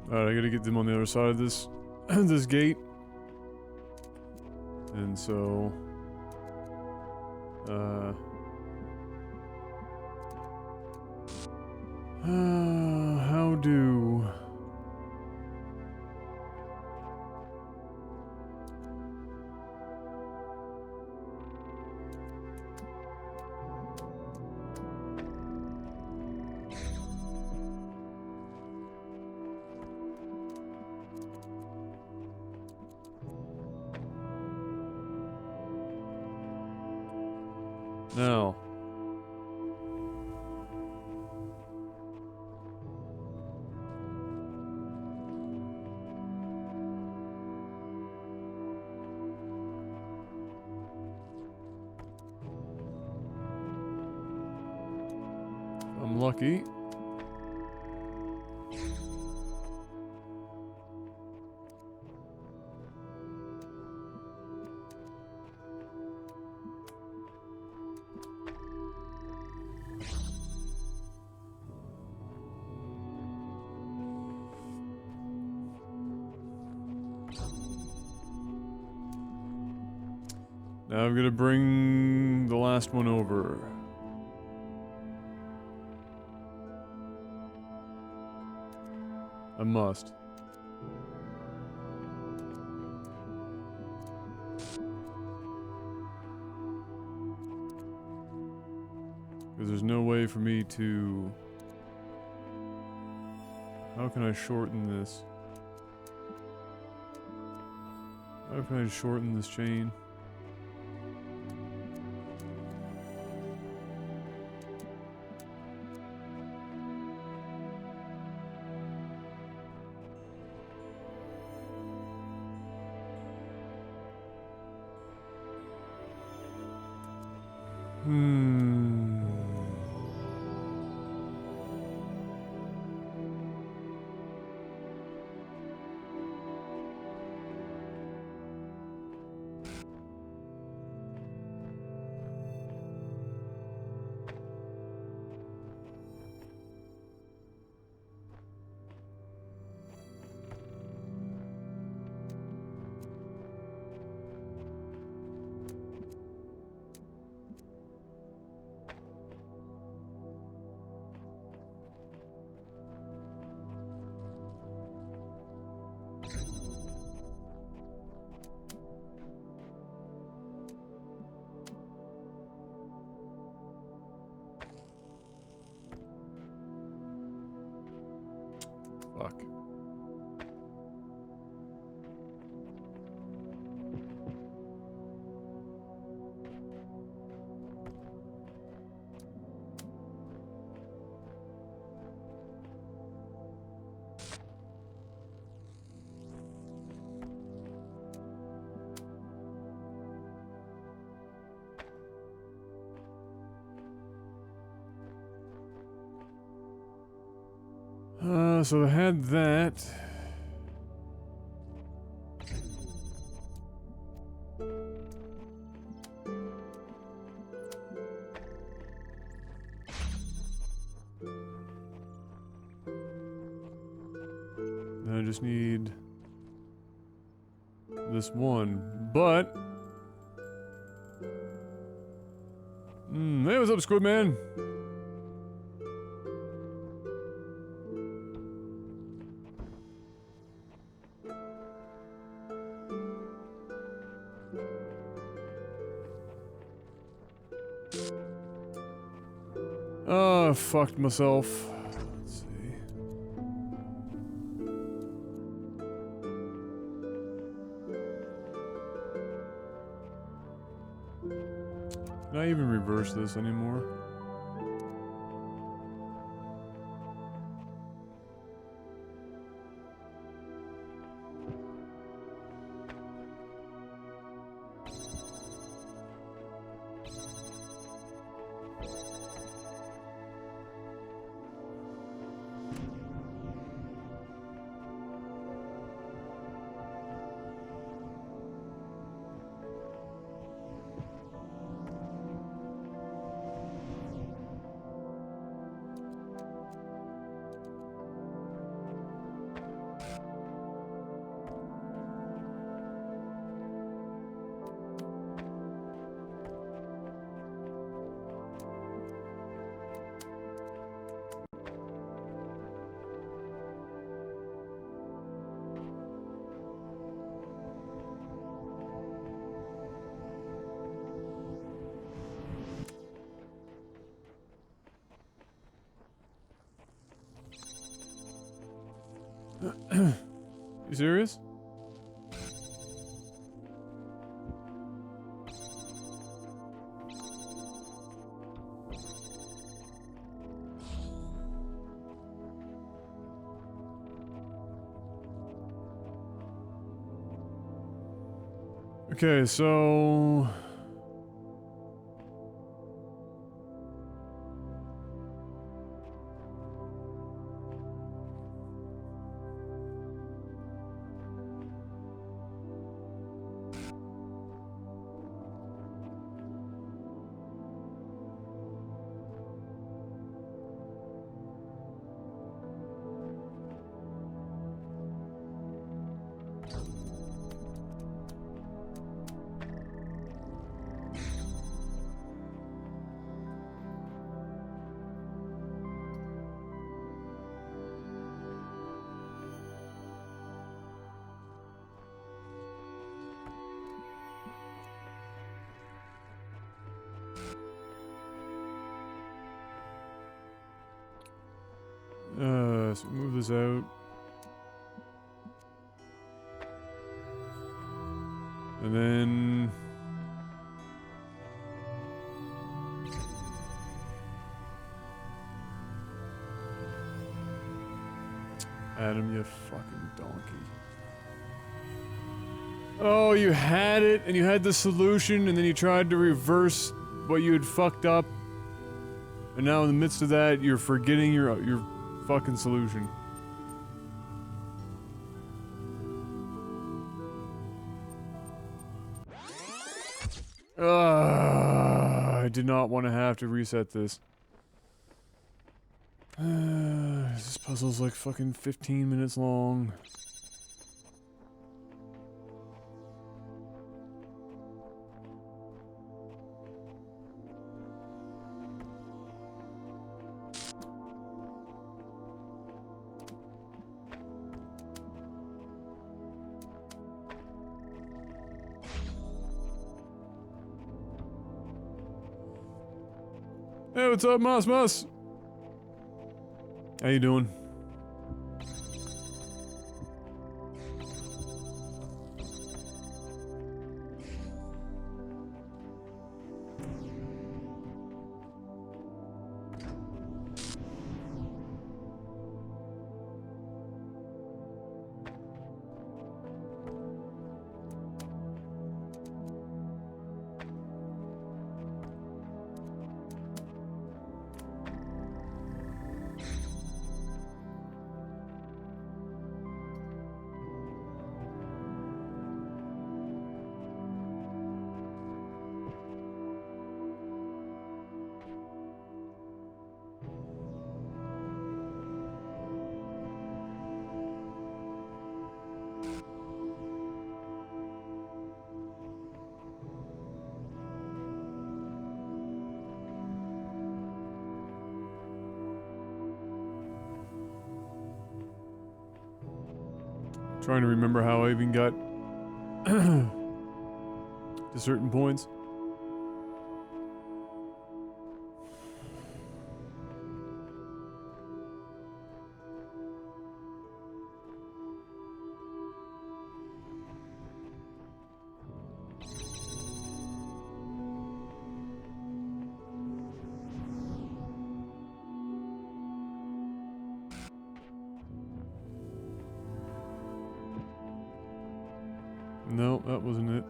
Alright, I gotta get them on the other side of this this gate. And so how do now? I'm lucky. Now I'm gonna bring the last one over. I must. Because there's no way for me to... How can I shorten this? How can I shorten this chain? Fuck. So I had that. just need this one. But hey, what's up, Squid Man? Oh, fucked myself. Let's see. Can I even reverse this anymore? You serious? Okay, so so move this out. And then Adam, you fucking donkey. Oh, you had it, and you had the solution, and then you tried to reverse what you had fucked up. And now in the midst of that, you're forgetting your fucking solution. I did not want to have to reset this. This puzzle's like fucking 15 minutes long. Hey, what's up, Moss? How you doing? Trying to remember how I even got to certain points. No, that wasn't it.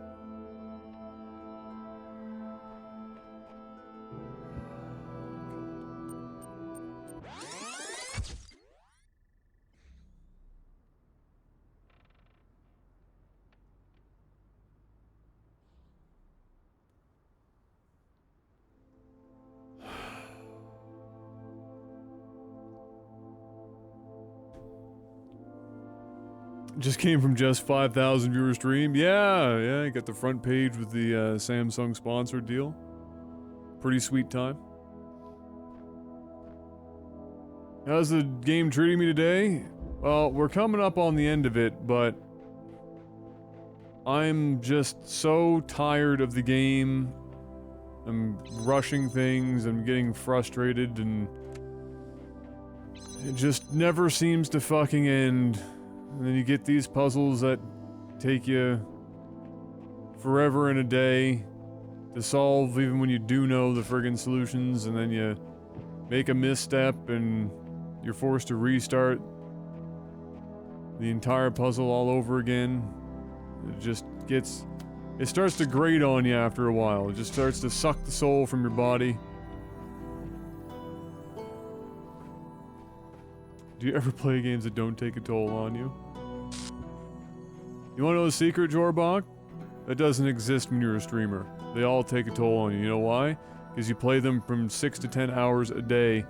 Just came from just 5,000 viewer stream. Yeah, I got the front page with the Samsung sponsored deal. Pretty sweet time. How's the game treating me today? Well, we're coming up on the end of it, but I'm just so tired of the game. I'm rushing things, I'm getting frustrated, and it just never seems to fucking end. And then you get these puzzles that take you forever and a day to solve, even when you do know the friggin' solutions, and then you make a misstep and you're forced to restart the entire puzzle all over again. It just gets... It starts to grate on you after a while. It just starts to suck the soul from your body. Do you ever play games that don't take a toll on you? You wanna know the secret, Jorbach? That doesn't exist when you're a streamer. They all take a toll on you. You know why? Because you play them from 6 to 10 hours a day,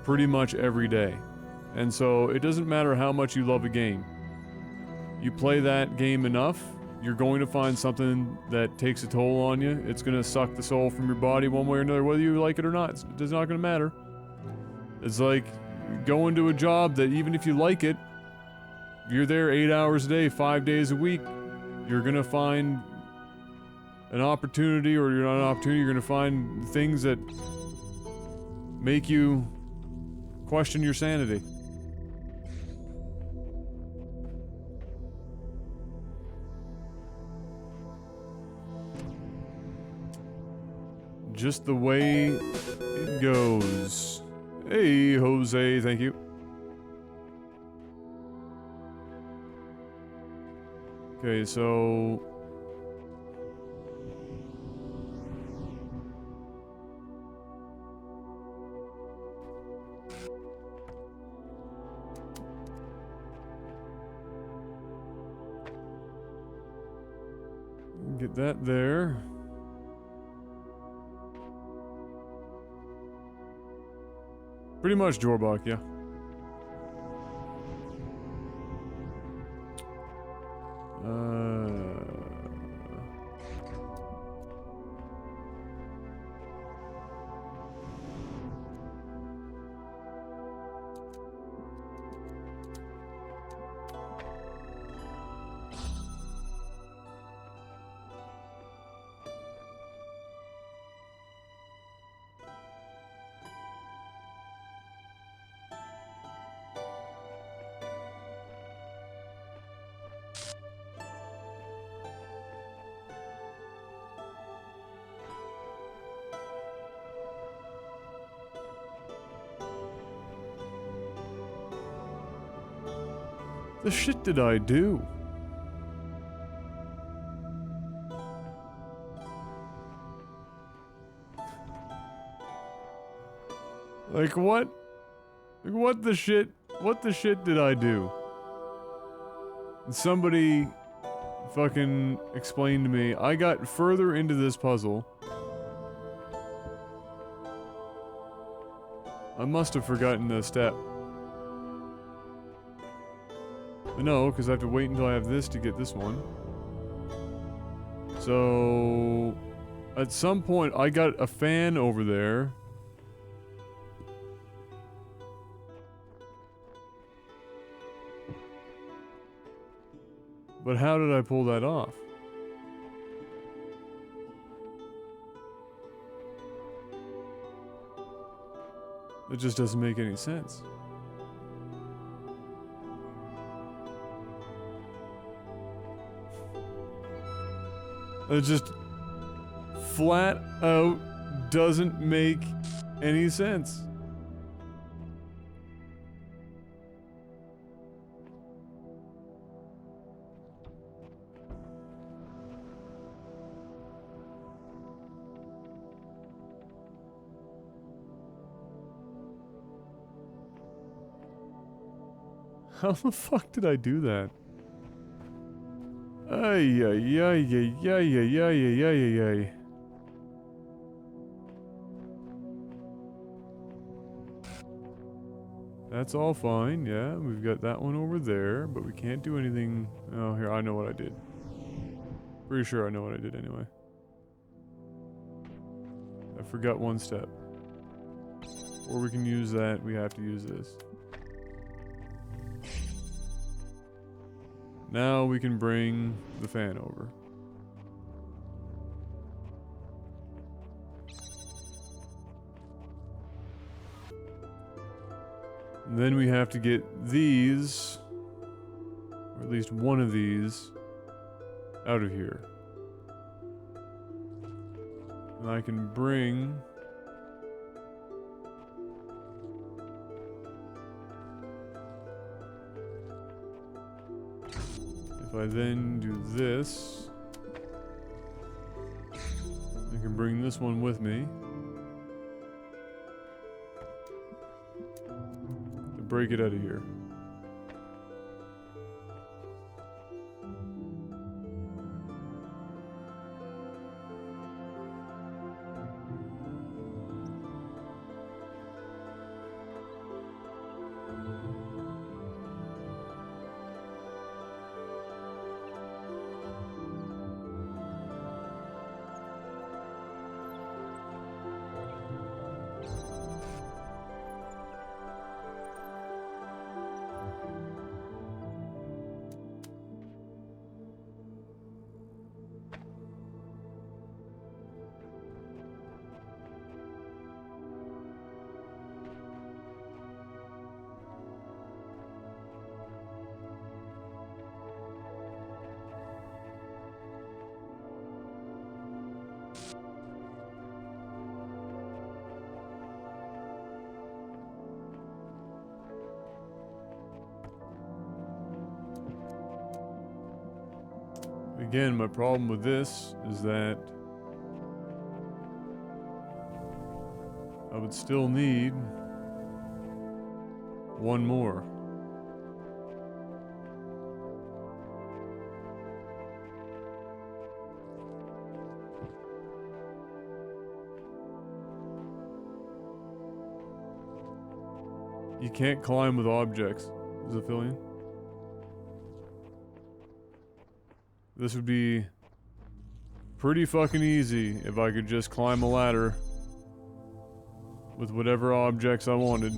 pretty much every day. And so, it doesn't matter how much you love a game. You play that game enough, you're going to find something that takes a toll on you. It's gonna suck the soul from your body one way or another, whether you like it or not. It's not gonna matter. It's like going to a job that even if you like it, you're there 8 hours a day, 5 days a week, you're gonna find an opportunity, or you're not an opportunity, you're gonna find things that make you question your sanity. Just the way it goes. Hey, Jose, thank you. Okay, so... Get that there. Pretty much Jorbach, yeah. The shit did I do? Like what? Like what the shit did I do? Somebody fucking explained to me. I got further into this puzzle. I must have forgotten a step. But no, because I have to wait until I have this to get this one. So... At some point, I got a fan over there. But how did I pull that off? It just doesn't make any sense. It just flat out doesn't make any sense. How the fuck did I do that? Ay, ay, ay, ay, ay, ay, ay, ay, ay, ay. That's all fine, yeah. We've got that one over there, but we can't do anything. Oh, here, I know what I did. Pretty sure I know what I did anyway. I forgot one step. Or we can use that, we have to use this. Now we can bring the fan over. And then we have to get these, or at least one of these, out of here. And I can bring... If I then do this, I can bring this one with me to break it out of here. Again, my problem with this is that I would still need one more. You can't climb with objects, Zephylian. This would be pretty fucking easy if I could just climb a ladder with whatever objects I wanted.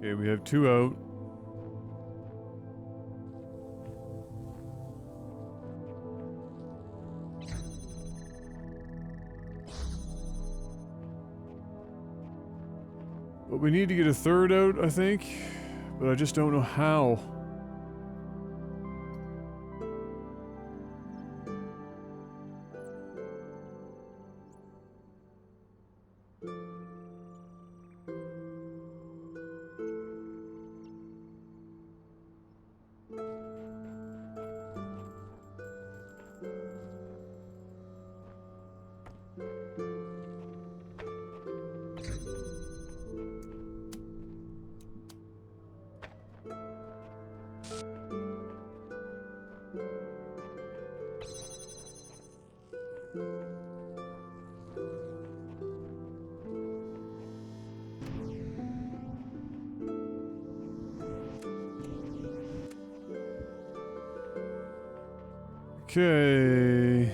Okay, we have two out. But we need to get a third out, I think. But I just don't know how. Okay.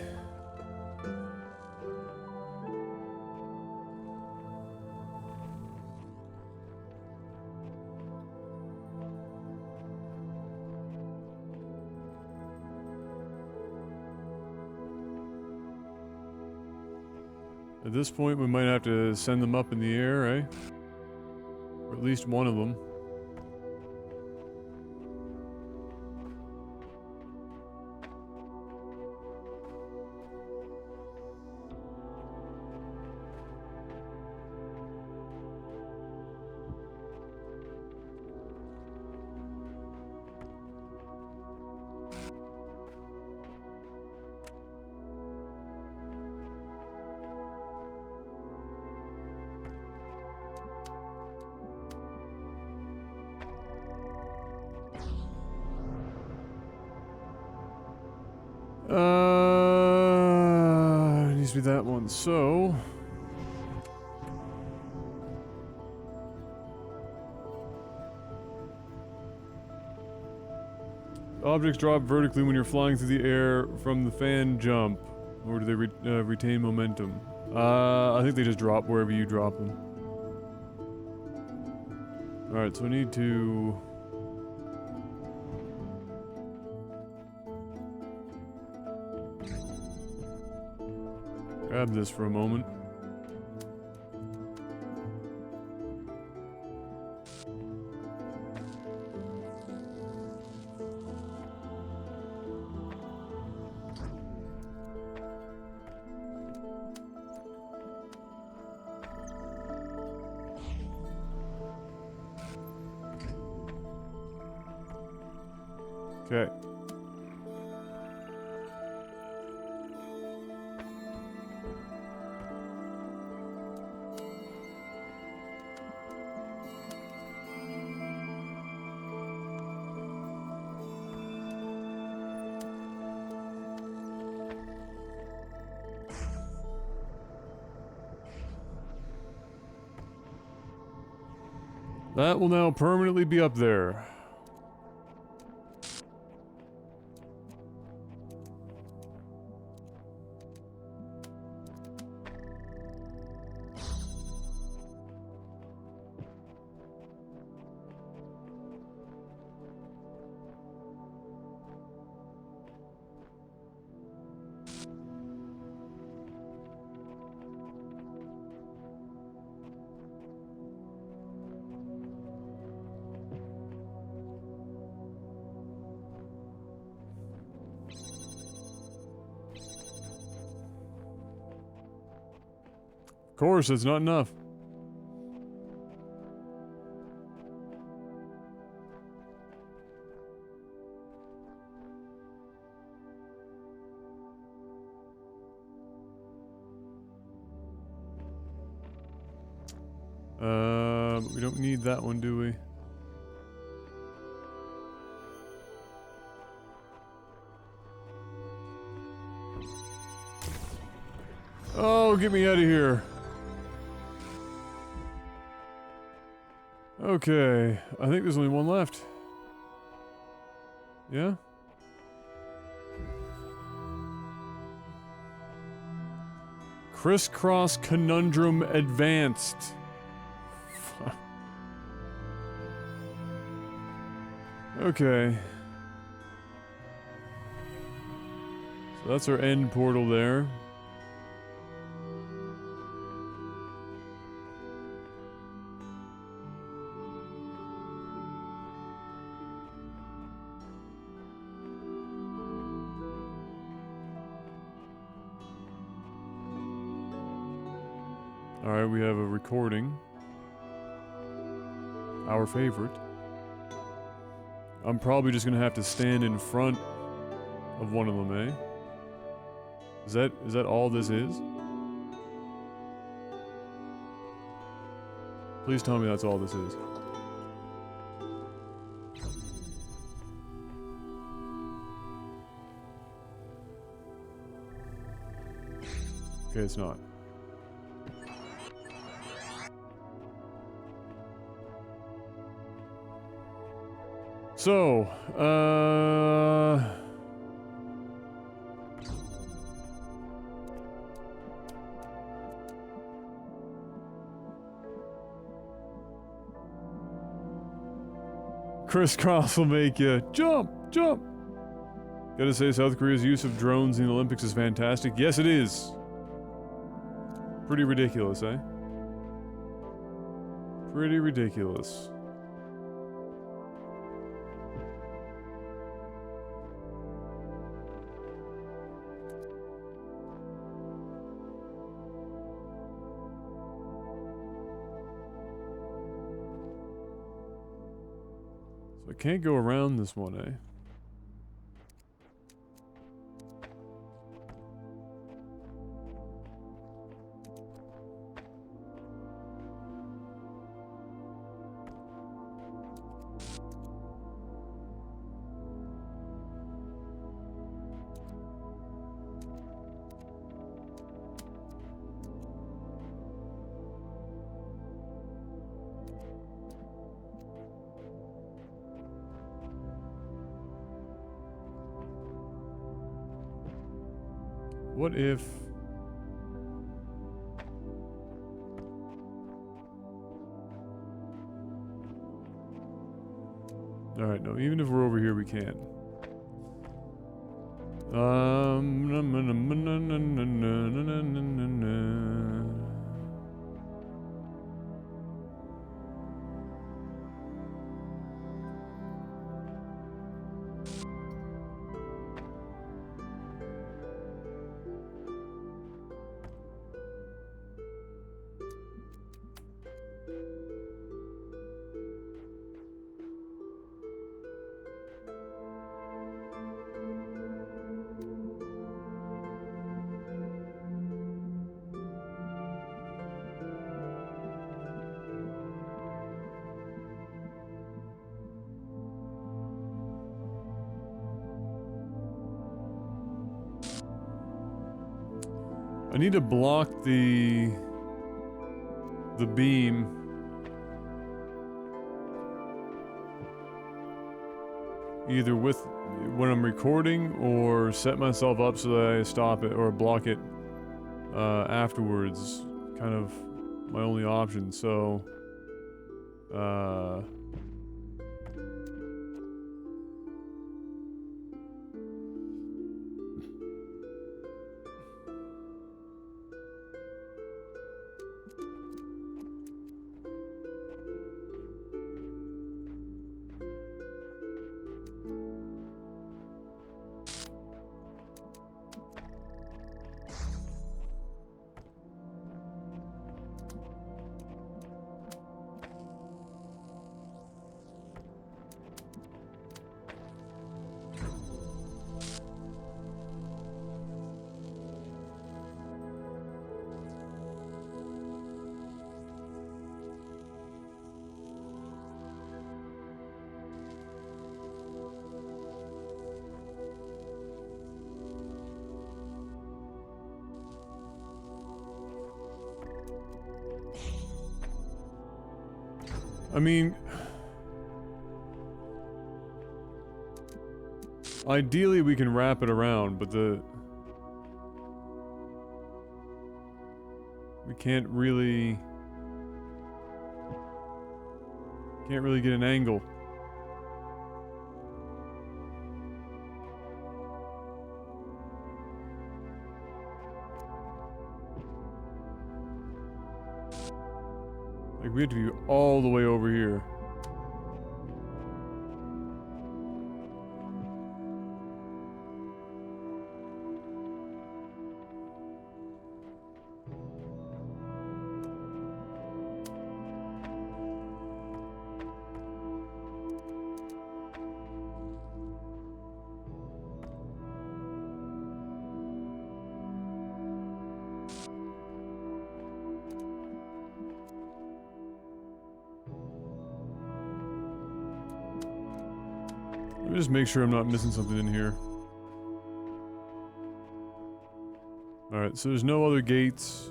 At this point, we might have to send them up in the air, eh? Or at least one of them. It needs to be that one, so... Objects drop vertically when you're flying through the air from the fan jump. Or do they retain momentum? I think they just drop wherever you drop them. Alright, so I need to... grab this for a moment. Okay. That will now permanently be up there. Of course, it's not enough. But we don't need that one, do we? Oh, get me out of here. Okay, I think there's only one left. Yeah? Crisscross Conundrum Advanced. Okay. So that's our end portal there. Alright, we have a recording. Our favorite. I'm probably just gonna have to stand in front of one of them, eh? Is that all this is? Please tell me that's all this is. Okay, it's not. So, Crisscross will make you jump, jump. Gotta say, South Korea's use of drones in the Olympics is fantastic. Yes, it is. Pretty ridiculous, eh? Pretty ridiculous. So I can't go around this one, eh? What if... Alright, no, even if we're over here, we can't. I need to block the beam. Either with when I'm recording or set myself up so that I stop it or block it afterwards. Kind of my only option. So I mean, ideally we can wrap it around, but we can't really get an angle. Like, we have to be all the way over here. Let me just make sure I'm not missing something in here. Alright, so there's no other gates.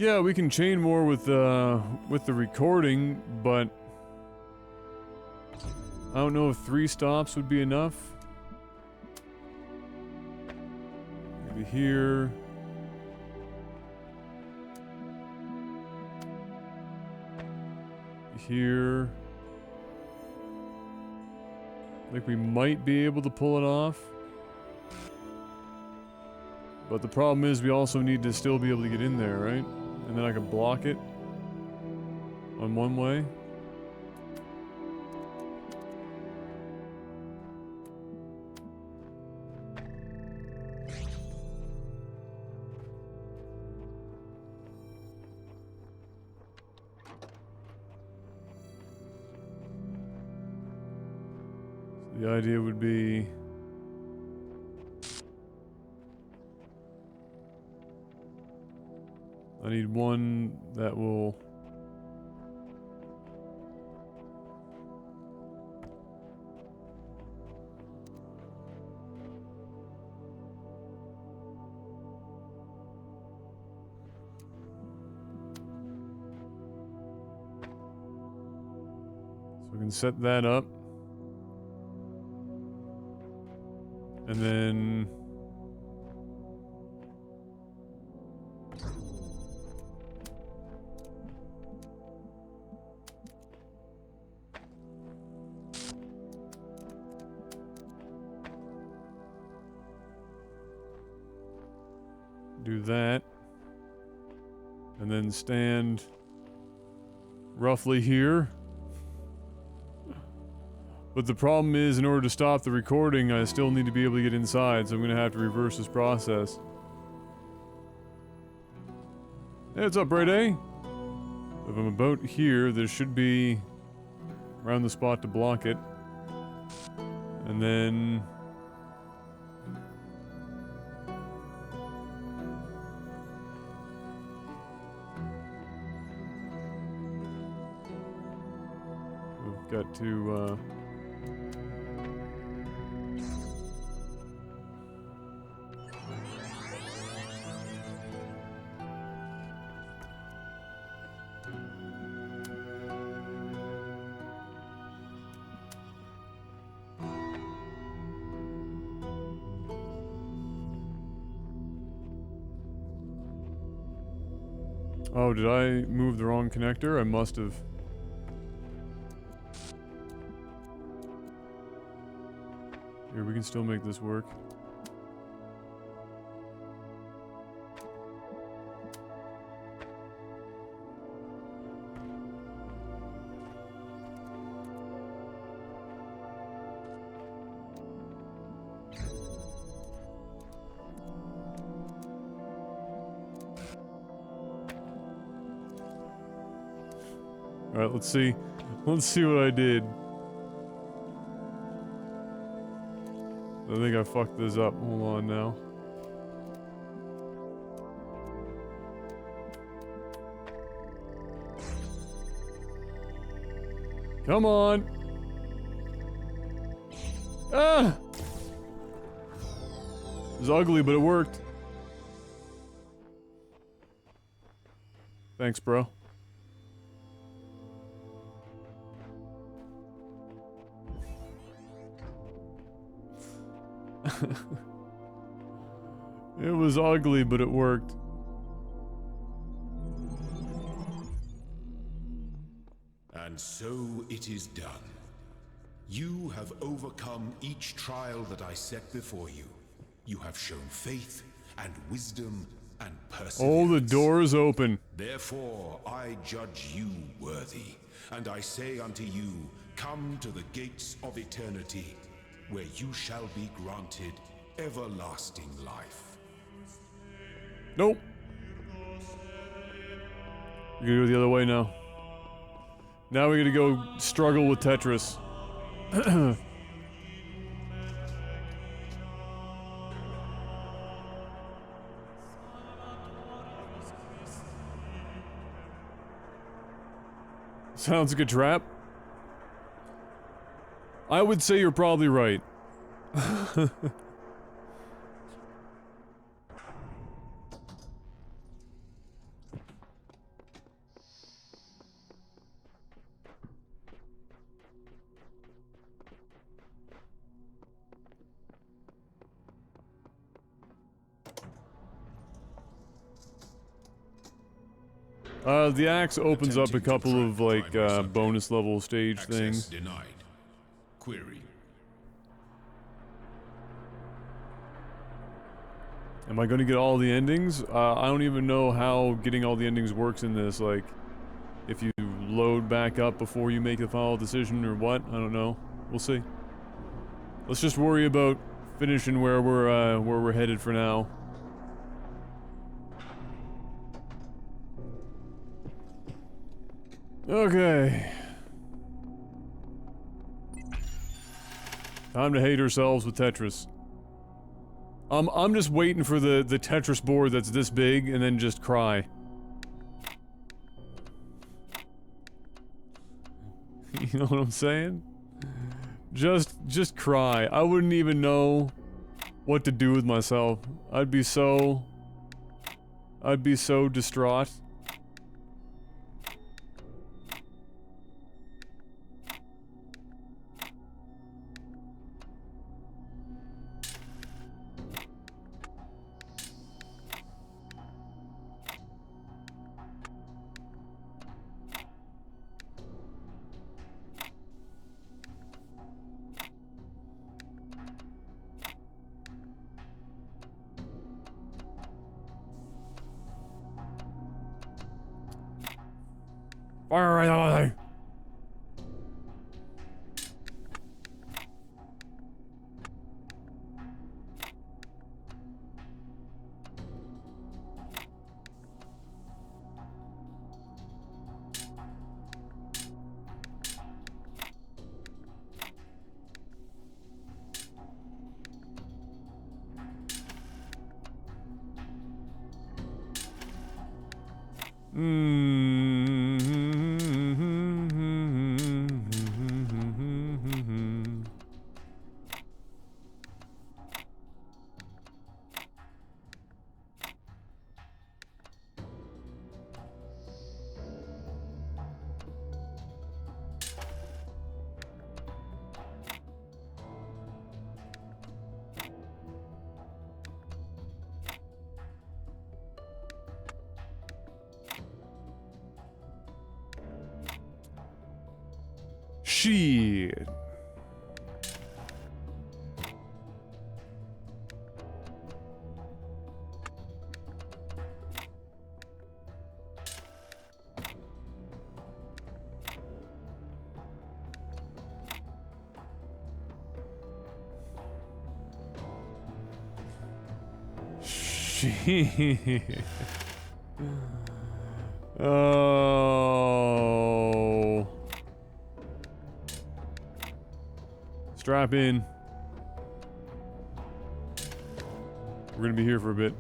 Yeah, we can chain more with the recording, but I don't know if 3 stops would be enough. Maybe here. Here. Like we might be able to pull it off. But the problem is we also need to still be able to get in there, right? And then I can block it on one way. So the idea would be I need one that will... So we can set that up. And then... do that, and then stand roughly here. But the problem is, in order to stop the recording, I still need to be able to get inside, so I'm gonna have to reverse this process. Hey, what's up, Brady? If I'm about here, there should be around the spot to block it. And then... got to, Oh, did I move the wrong connector? I must have. Here, we can still make this work. Alright, let's see. Let's see what I did. I think I fucked this up. Hold on now. Come on! Ah! It was ugly, but it worked. Thanks, bro. It was ugly, but it worked. And so it is done. You have overcome each trial that I set before you. You have shown faith and wisdom and perseverance. Oh, the door is open. Therefore, I judge you worthy, and I say unto you, come to the gates of eternity, where you shall be granted everlasting life. Nope. We're gonna go the other way now. Now we gotta go struggle with Tetris. Sounds like a trap. I would say you're probably right. The axe opens up a Attempting to couple track of, the like, primary subject. bonus level stage Access things. denied. Query. Am I gonna get all the endings? I don't even know how getting all the endings works in this, like, if you load back up before you make the final decision or what, I don't know. We'll see. Let's just worry about finishing where we're headed for now. Okay. Time to hate ourselves with Tetris. I'm just waiting for the Tetris board that's this big and then just cry. You know what I'm saying? Just cry. I wouldn't even know what to do with myself. I'd be so distraught. Fire right away. Shit. Shit. Oh. Strap in. We're gonna be here for a bit.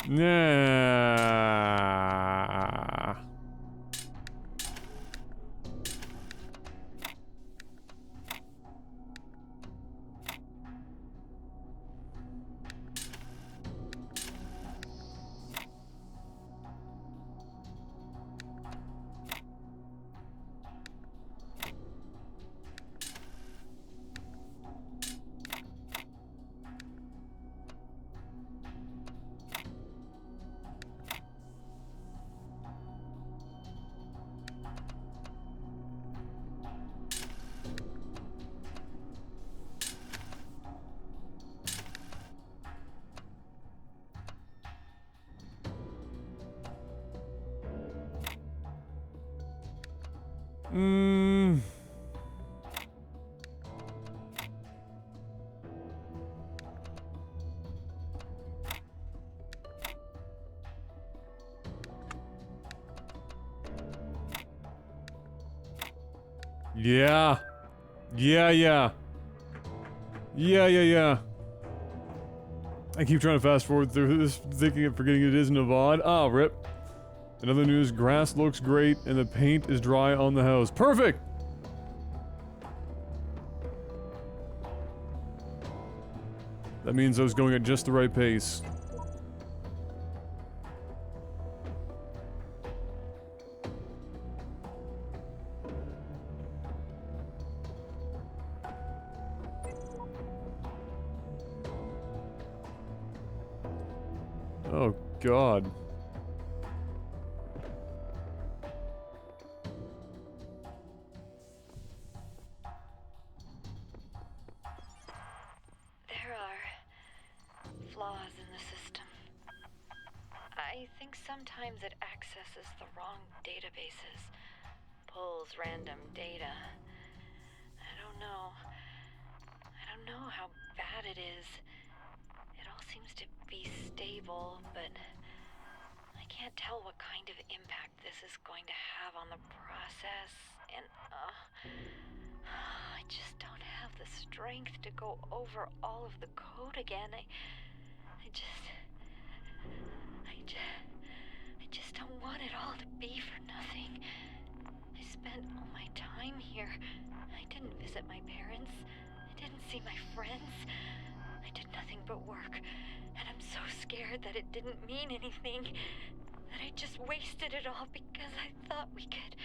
Nah. Hmm. Yeah. Yeah, yeah. Yeah. I keep trying to fast forward through this, thinking of forgetting it is Nevada. Ah, rip. In other news, grass looks great and the paint is dry on the house. Perfect! That means I was going at just the right pace. Oh, God. There are flaws in the system. I think sometimes it accesses the wrong databases, pulls random data. I don't know. I don't know how bad it is. It all seems to be stable, but I can't tell what kind of impact this is going to have on the process, and I just don't have the strength to go over all of the code again. I just don't want it all to be for nothing. I spent all my time here. I didn't visit my parents. I didn't see my friends. I did nothing but work. And I'm so scared that it didn't mean anything. That I just wasted it all because I thought we could...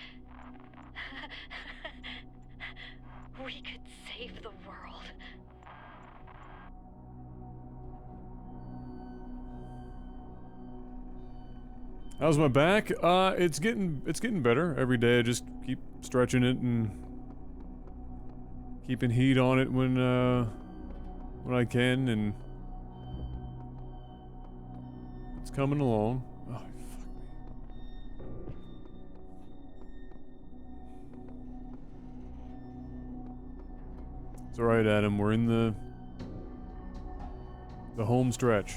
we could save the world. How's my back? It's getting better every day. I just keep stretching it and keeping heat on it when I can, and it's coming along. Oh, fuck me. It's all right, Adam. We're in the home stretch.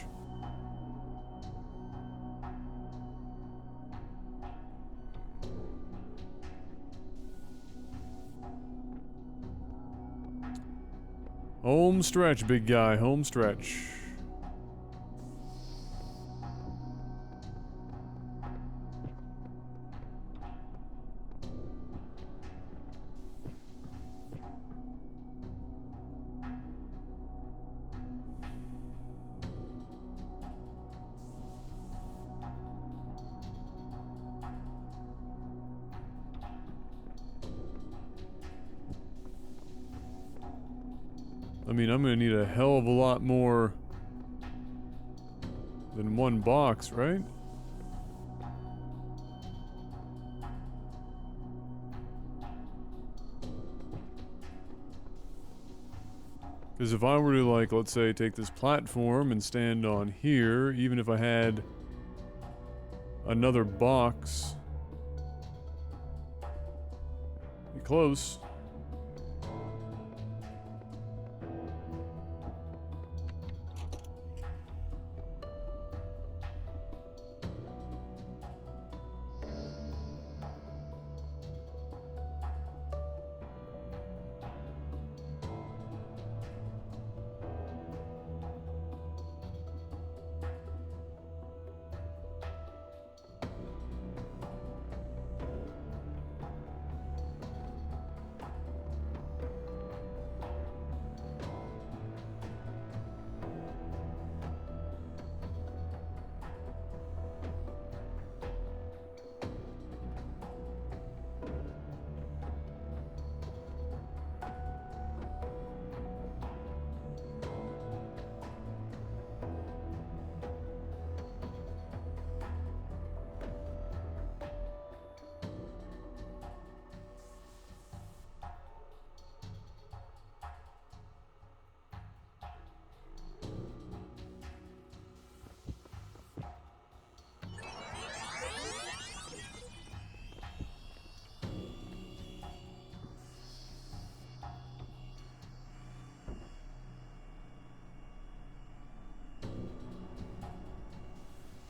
Home stretch, big guy. Home stretch. I mean, I'm gonna need a hell of a lot more than one box, right? Because if I were to, like, let's say, take this platform and stand on here, even if I had another box, be close.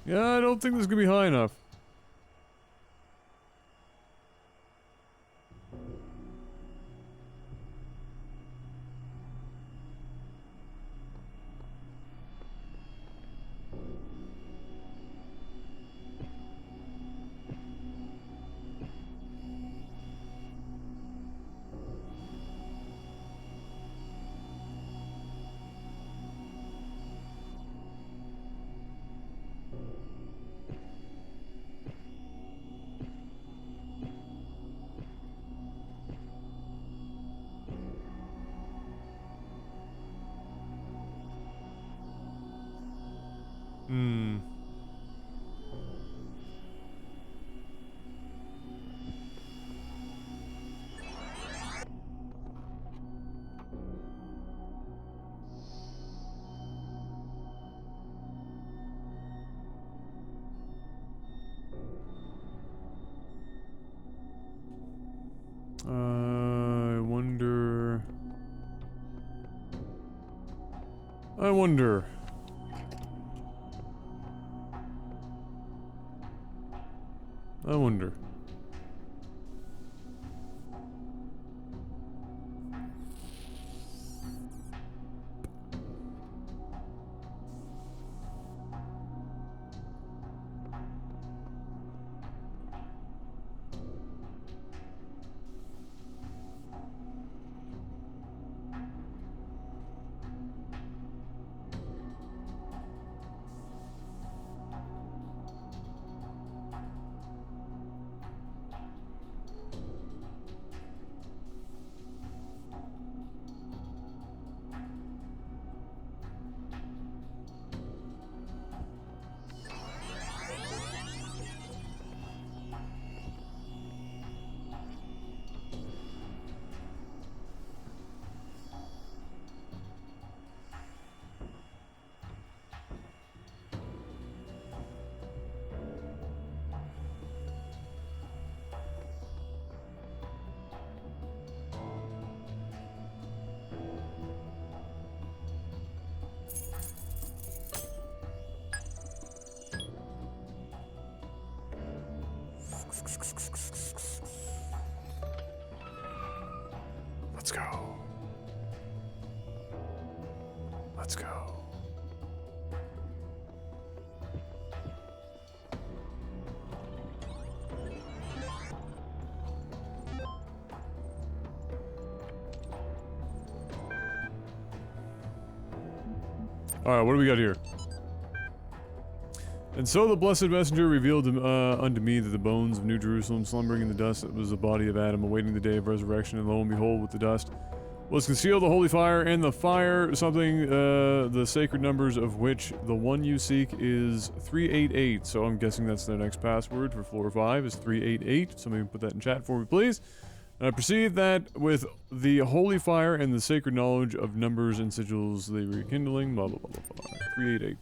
Yeah, I don't think this is gonna be high enough. Hmm. I wonder. I wonder. I wonder. Let's go. Let's go. Alright, what do we got here? And so the blessed messenger revealed unto me that the bones of New Jerusalem slumbering in the dust was the body of Adam awaiting the day of resurrection, and lo and behold, with the dust was concealed the holy fire, and the fire something, the sacred numbers of which the one you seek is 388. So I'm guessing that's their next password for floor 5 is 388. Somebody put that in chat for me, please. And I perceive that with the holy fire and the sacred knowledge of numbers and sigils, the rekindling, blah blah blah blah blah. 388.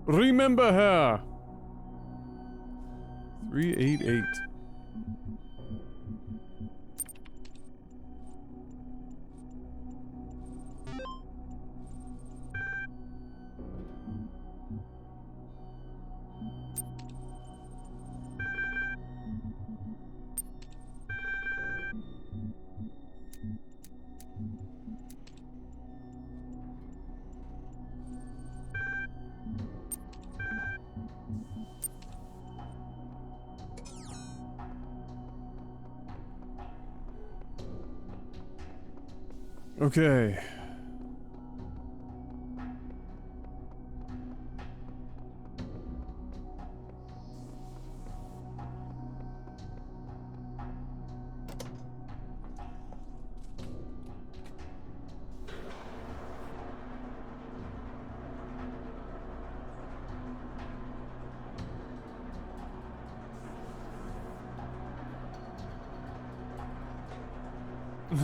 Remember her! 388. Okay.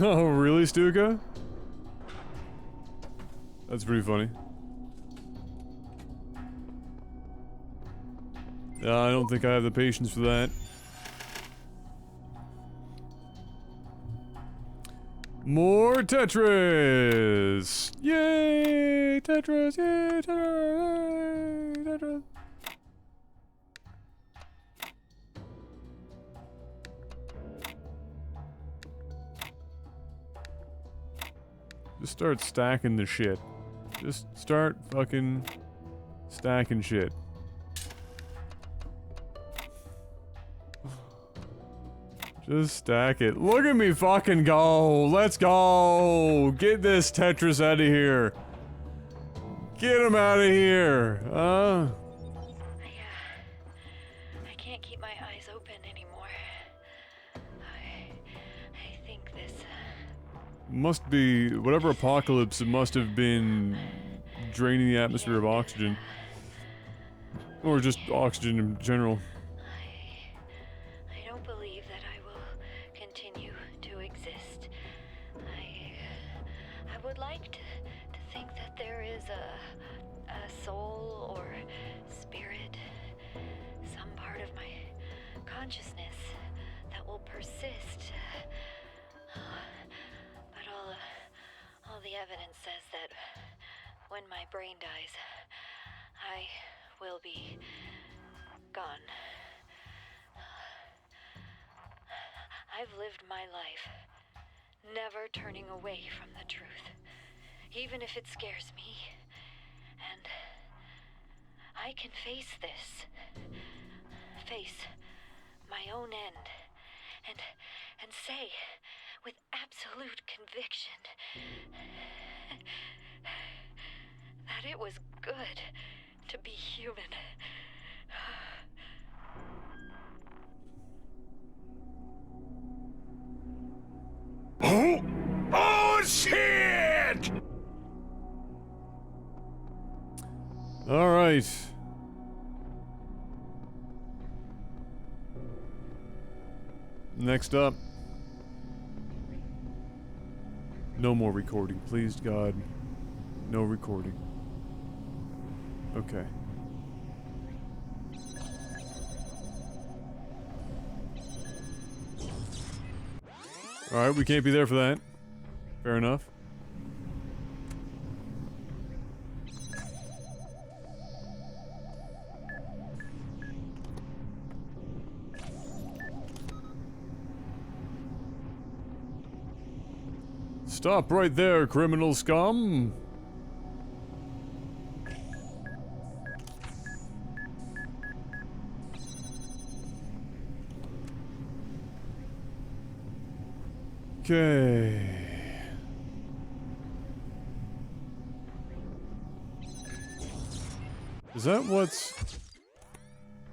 Oh, really, Stuka? That's pretty funny. I don't think I have the patience for that. More Tetris! Yay! Tetris! Yay! Tetris! Yay! Tetris! Just start stacking the shit. Just start fucking stacking shit. Just stack it. Look at me fucking go! Let's go! Get this Tetris out of here! Get him out of here! I can't keep my eyes open anymore. I think this... Must be... whatever apocalypse, it must have been draining the atmosphere of oxygen. Or just oxygen in general. I don't believe that I will continue to exist. I would like to think that there is a soul or spirit, some part of my consciousness that will persist. But all the evidence says that when my brain dies, I will be gone. I've lived my life, never turning away from the truth, even if it scares me. And I can face this. Face my own end. And say, with absolute conviction, that it was good to be human. Oh, shit! All right. Next up. No more recording, please, God. No recording. Okay. Alright, we can't be there for that. Fair enough. Stop right there, criminal scum! Okay. Is that what's...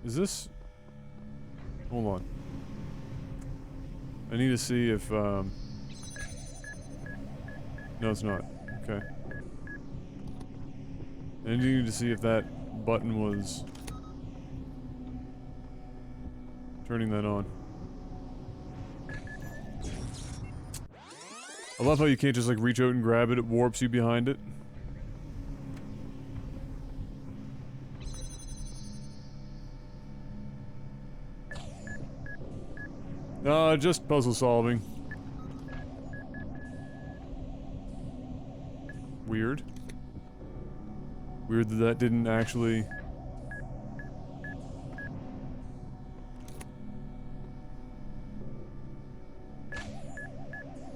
Is this... Hold on. I need to see if, No, it's not. Okay. I need to see if that button was... turning that on. I love how you can't just like reach out and grab it, it warps you behind it. Just puzzle solving. Weird. Weird that that didn't actually...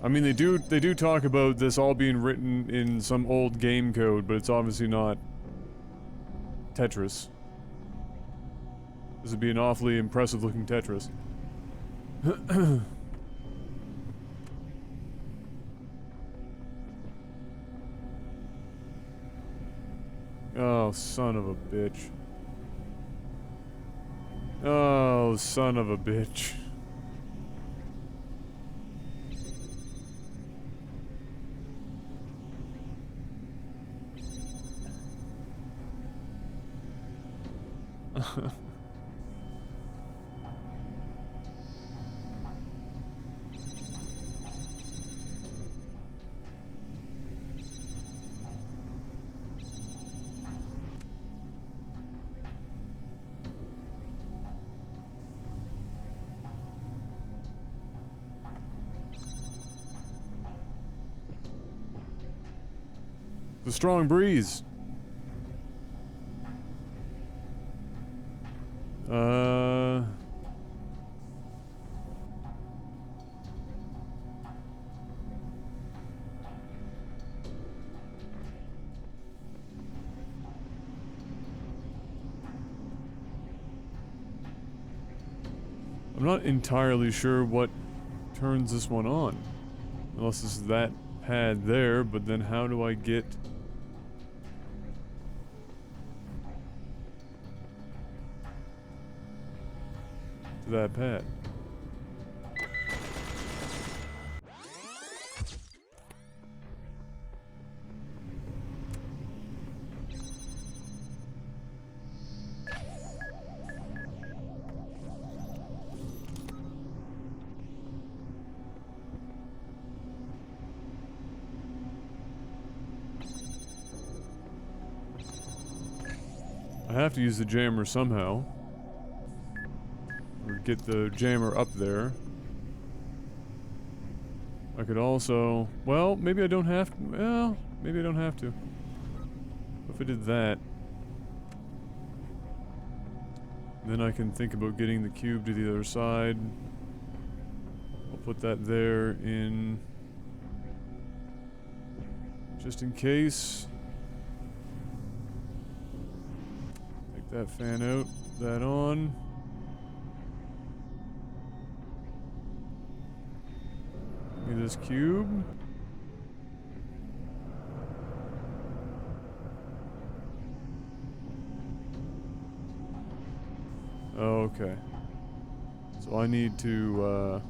I mean, they do talk about this all being written in some old game code, but it's obviously not Tetris. This would be an awfully impressive looking Tetris. Oh, son of a bitch. Oh, son of a bitch. The strong breeze. I'm not entirely sure what turns this one on. Unless it's that pad there, but then how do I get to that pad? I have to use the jammer somehow. Or get the jammer up there. I could also... Well, maybe I don't have to... Well, maybe I don't have to. What if I did that? Then I can think about getting the cube to the other side. I'll put that there in... just in case. Take that fan out, that on. Give me this cube. Okay. So I need to,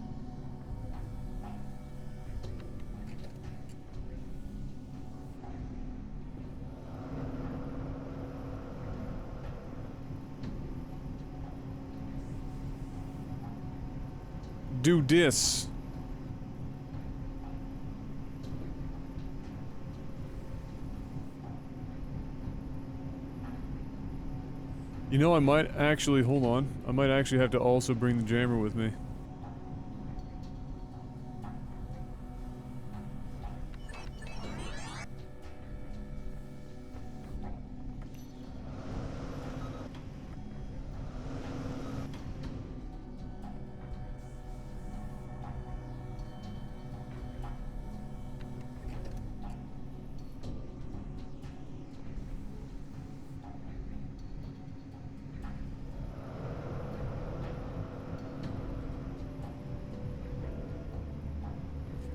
do this. You know, I might actually, hold on. I might actually have to also bring the jammer with me.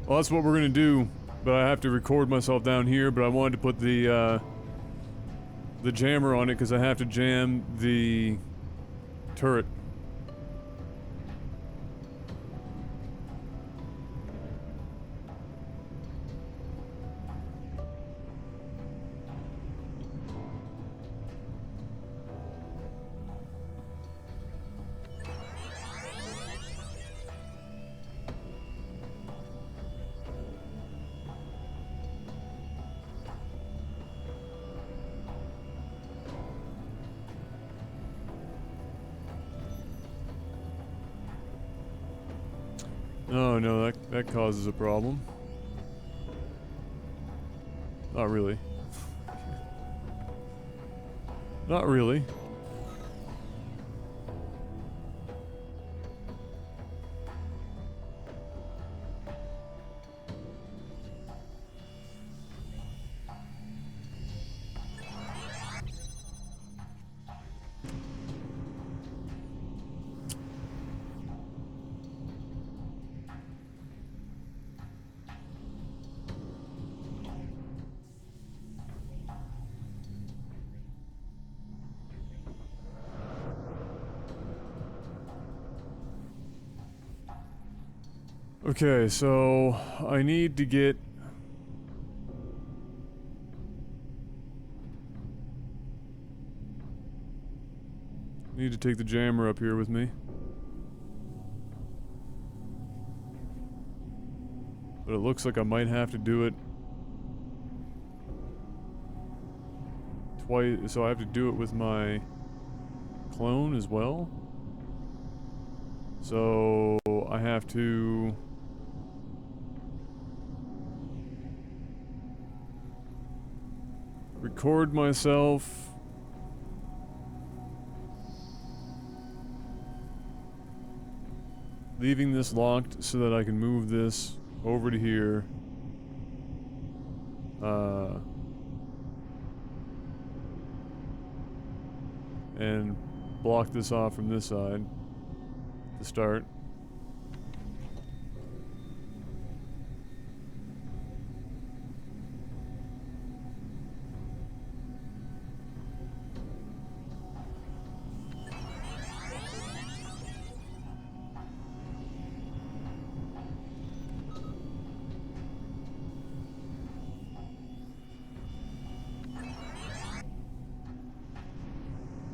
Well, that's what we're gonna do, but I have to record myself down here, but I wanted to put the jammer on it because I have to jam the turret. Oh no, that causes a problem. Not really. Not really. Okay, so I need to get... Need to take the jammer up here with me. But it looks like I might have to do it twice, so I have to do it with my clone as well. So I have to record myself. Leaving this locked so that I can move this over to here. And block this off from this side to start.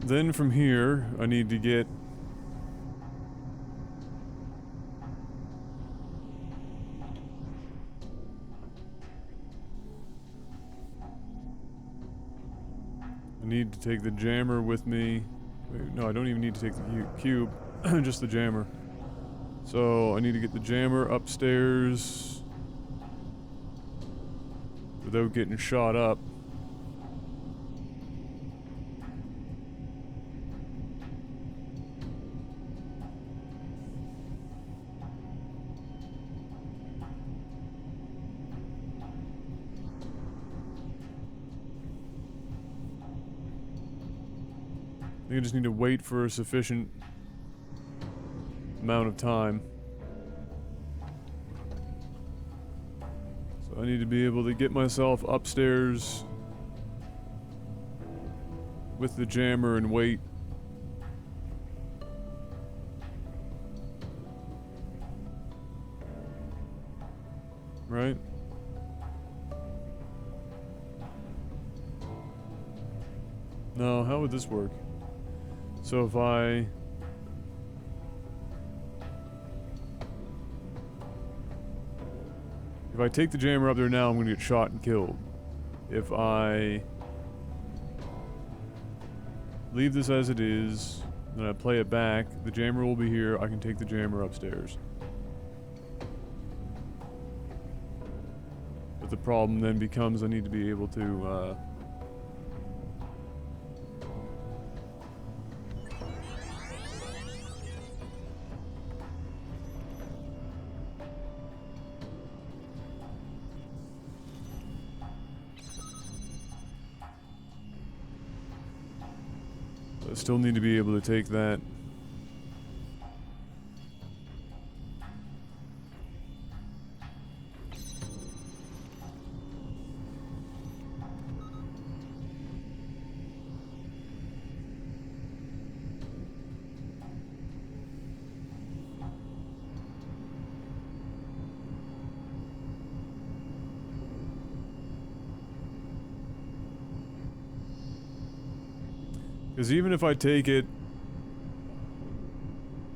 Then from here, I need to get to take the jammer with me. Wait, no, I don't even need to take the cube, just the jammer. So I need to get the jammer upstairs without getting shot up. I think I just need to wait for a sufficient amount of time. So I need to be able to get myself upstairs with the jammer and wait. Right? No, how would this work? So if I take the jammer up there now, I'm gonna get shot and killed. If I leave this as it is, then I play it back, the jammer will be here, I can take the jammer upstairs. But the problem then becomes I need to be able to, I still need to be able to take that. Because even if I take it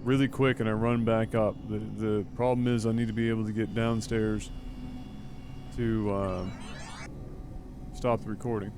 really quick and I run back up, the problem is I need to be able to get downstairs to stop the recording.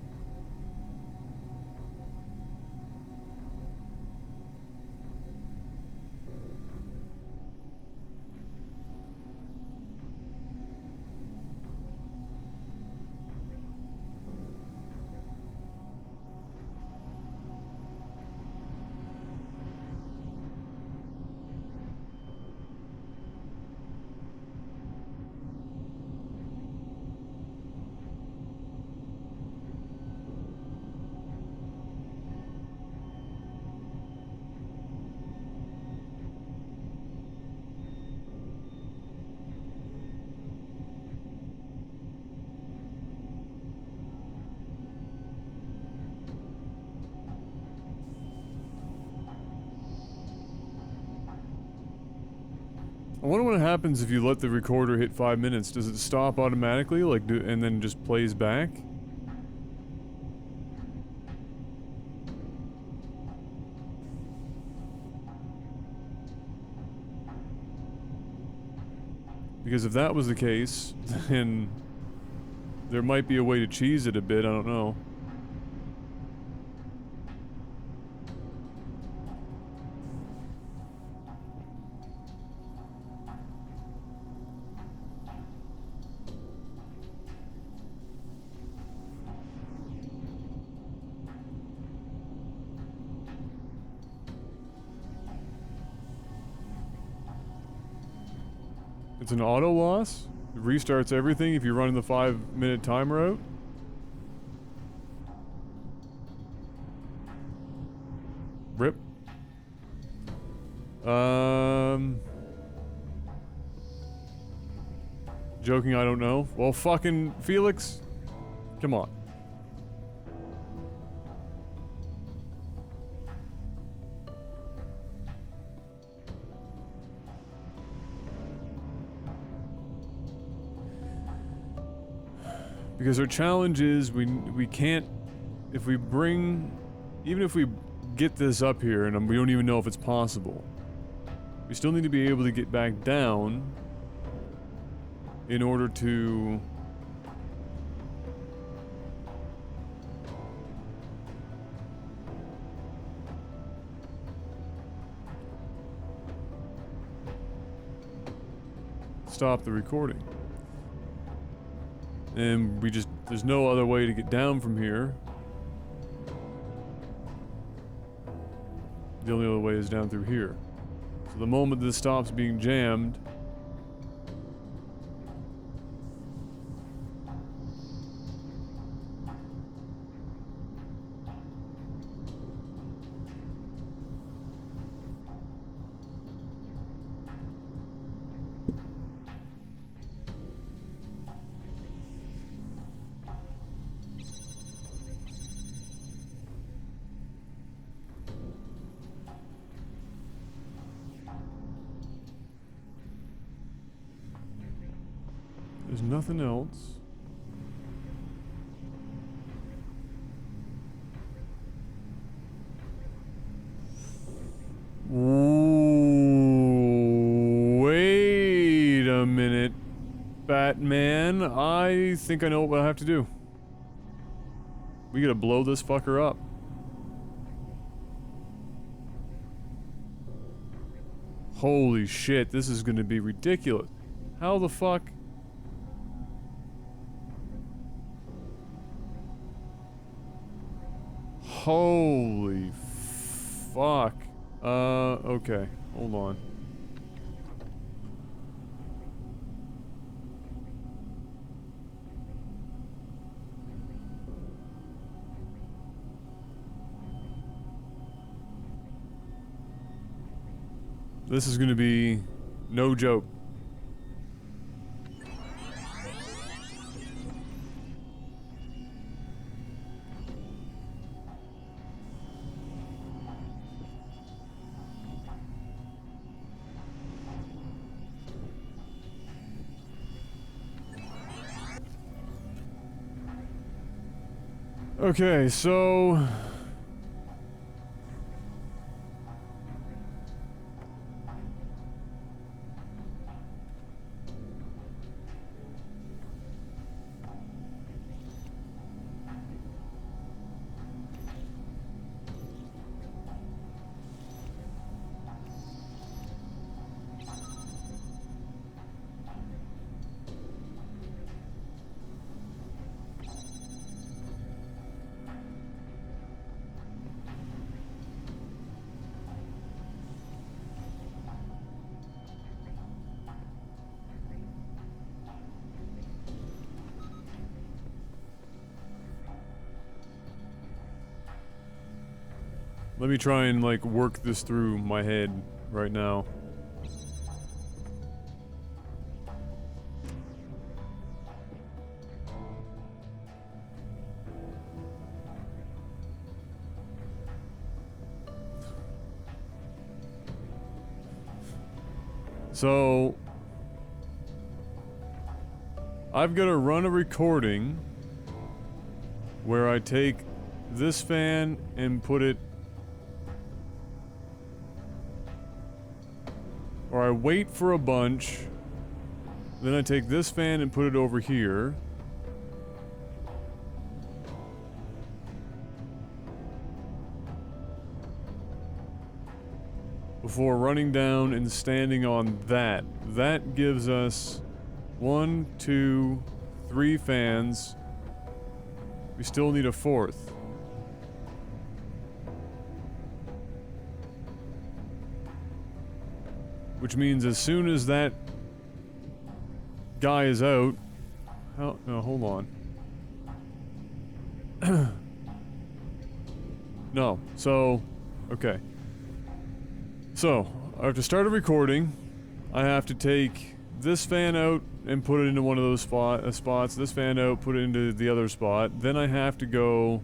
I wonder what happens if you let the recorder hit 5 minutes. Does it stop automatically, like, and then just plays back? Because if that was the case, then there might be a way to cheese it a bit, I don't know. It's an auto loss? It restarts everything if you're running the 5-minute timer out? Rip. Joking, I don't know. Well, fucking Felix, come on. Because our challenge is we can't, if we bring, even if we get this up here and we don't even know if it's possible, we still need to be able to get back down in order to stop the recording. And we just, there's no other way to get down from here. The only other way is down through here. So the moment this stops being jammed, there's nothing else. Ooh, wait a minute, Batman. I think I know what I have to do. We gotta blow this fucker up. Holy shit, this is gonna be ridiculous. How the fuck? Holy fuck. Okay. Hold on. This is gonna be no joke. Okay, so let me try and, like, work this through my head right now. So I've got to run a recording where I take this fan and put it, or I wait for a bunch, then I take this fan and put it over here. Before running down and standing on that. That gives us 1, 2, 3 fans. We still need a 4th. Which means as soon as that guy is out... Oh, no, hold on. No, so... Okay. So, I have to start a recording. I have to take this fan out and put it into one of those spots. This fan out, put it into the other spot. Then I have to go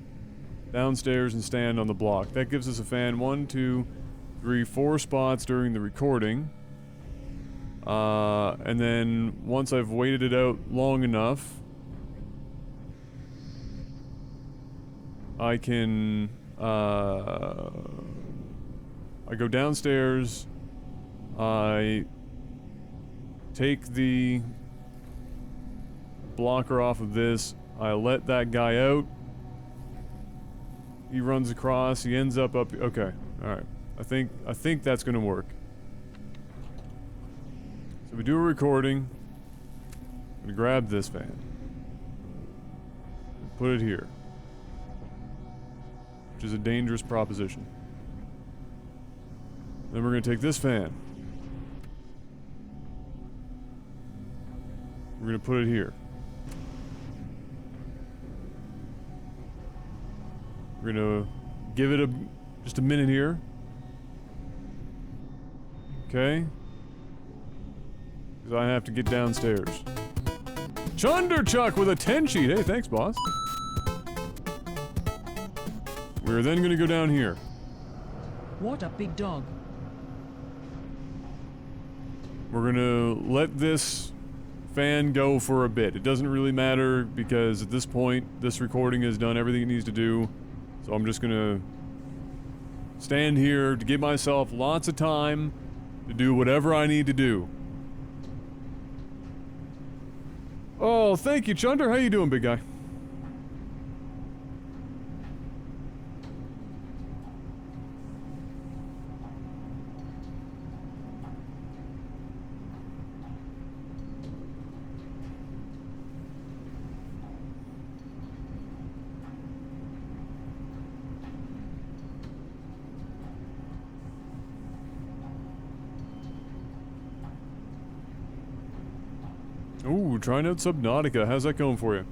downstairs and stand on the block. That gives us a fan 1, 2, 3, 4 spots during the recording. And then once I've waited it out long enough, I can, I go downstairs, I take the blocker off of this, I let that guy out, he runs across, he ends up, okay, alright, I think that's gonna work. So we do a recording, I'm gonna grab this fan, and put it here, which is a dangerous proposition. Then we're gonna take this fan. We're gonna put it here. We're gonna give it just a minute here. Okay. Because I have to get downstairs. Chunderchuck with a 10 sheet. Hey, thanks, boss. We're then gonna go down here. What a big dog. We're gonna let this fan go for a bit. It doesn't really matter because at this point, this recording has done everything it needs to do. So I'm just gonna stand here to give myself lots of time to do whatever I need to do. Oh, thank you, Chunder. How you doing, big guy? Ooh, trying out Subnautica. How's that going for you?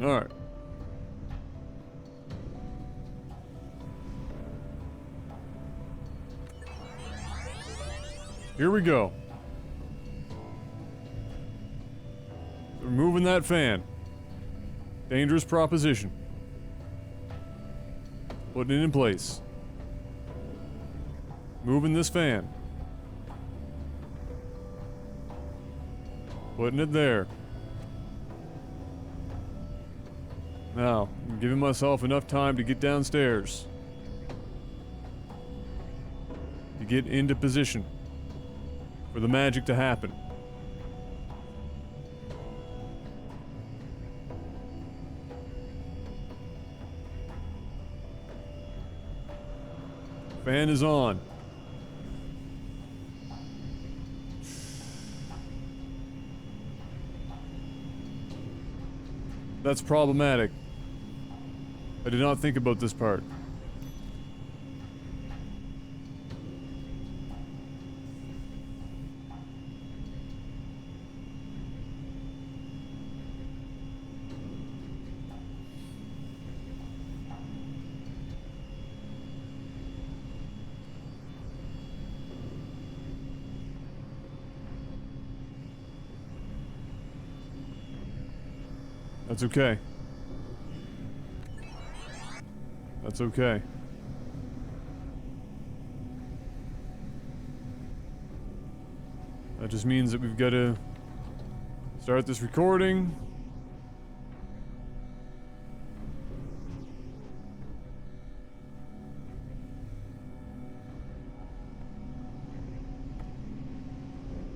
Alright. Here we go. Removing that fan. Dangerous proposition. Putting it in place. Moving this fan. Putting it there. Now, I'm giving myself enough time to get downstairs. To get into position. For the magic to happen. Fan is on. That's problematic. I did not think about this part. That's okay. That's okay. That just means that we've got to start this recording.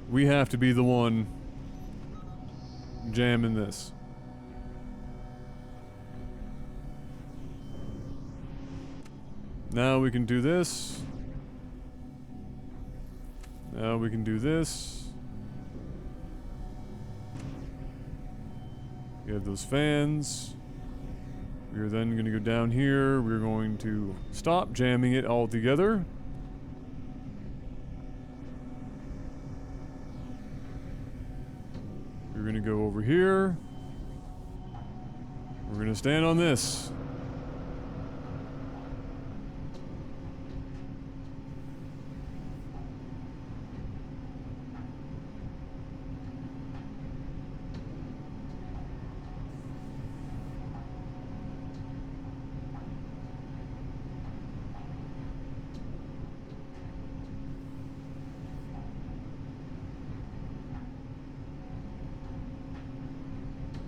We have to be the one jamming this. Now we can do this. Now we can do this. We have those fans. We are then going to go down here. We're going to stop jamming it all together. We're going to go over here. We're going to stand on this.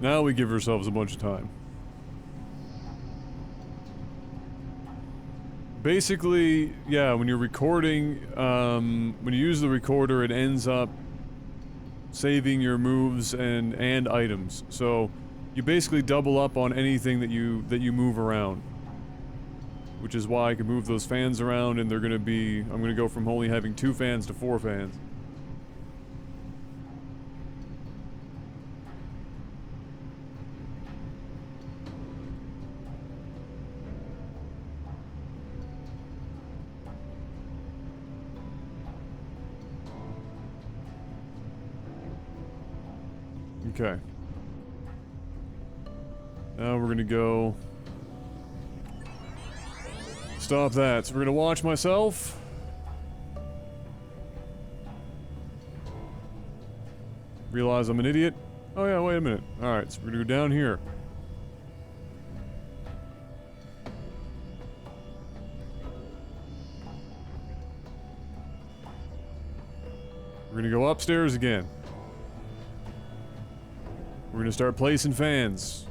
Now we give ourselves a bunch of time. Basically, yeah, when you're recording, when you use the recorder, it ends up saving your moves and items. So you basically double up on anything that you move around. Which is why I can move those fans around, and they're gonna be, I'm gonna go from only having 2 fans to 4 fans. Okay. Now we're gonna go... Stop that. So we're gonna watch myself. Realize I'm an idiot. Oh yeah, wait a minute. Alright, so we're gonna go down here. We're gonna go upstairs again. We're gonna start placing fans.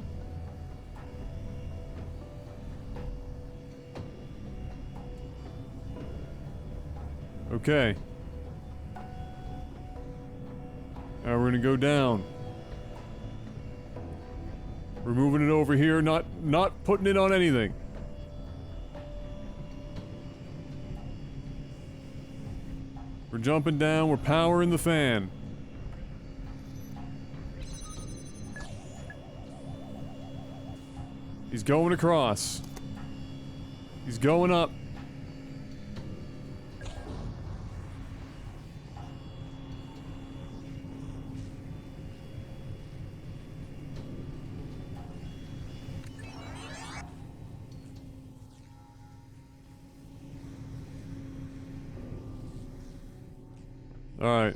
Okay. Now we're gonna go down. We're moving it over here, not putting it on anything. We're jumping down, we're powering the fan. He's going across. He's going up. All right.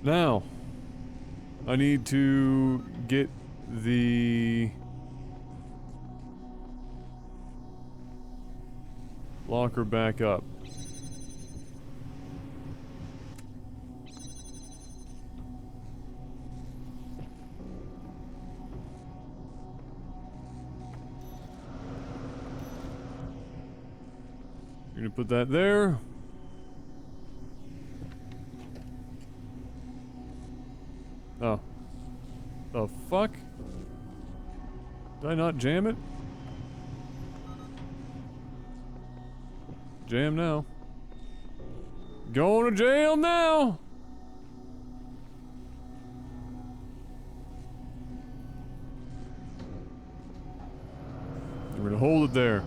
Now, I need to get the locker back up. You're gonna put that there. Oh. The fuck? Did I not jam it? Jam now. Going to jail now! We're gonna hold it there.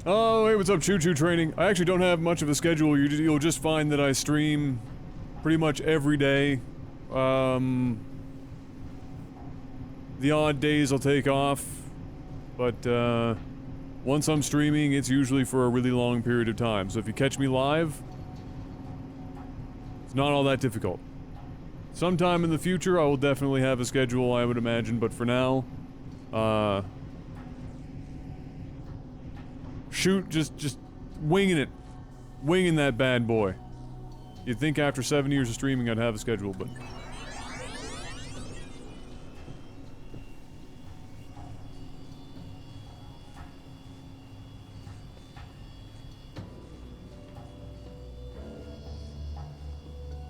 Oh, hey, what's up, Choo Choo Training? I actually don't have much of a schedule. You'll just find that I stream pretty much every day. The odd days I'll take off, but once I'm streaming, it's usually for a really long period of time. So if you catch me live, it's not all that difficult. Sometime in the future, I will definitely have a schedule, I would imagine, but for now, shoot, just winging it. Winging that bad boy. You'd think after 7 years of streaming I'd have a schedule, but...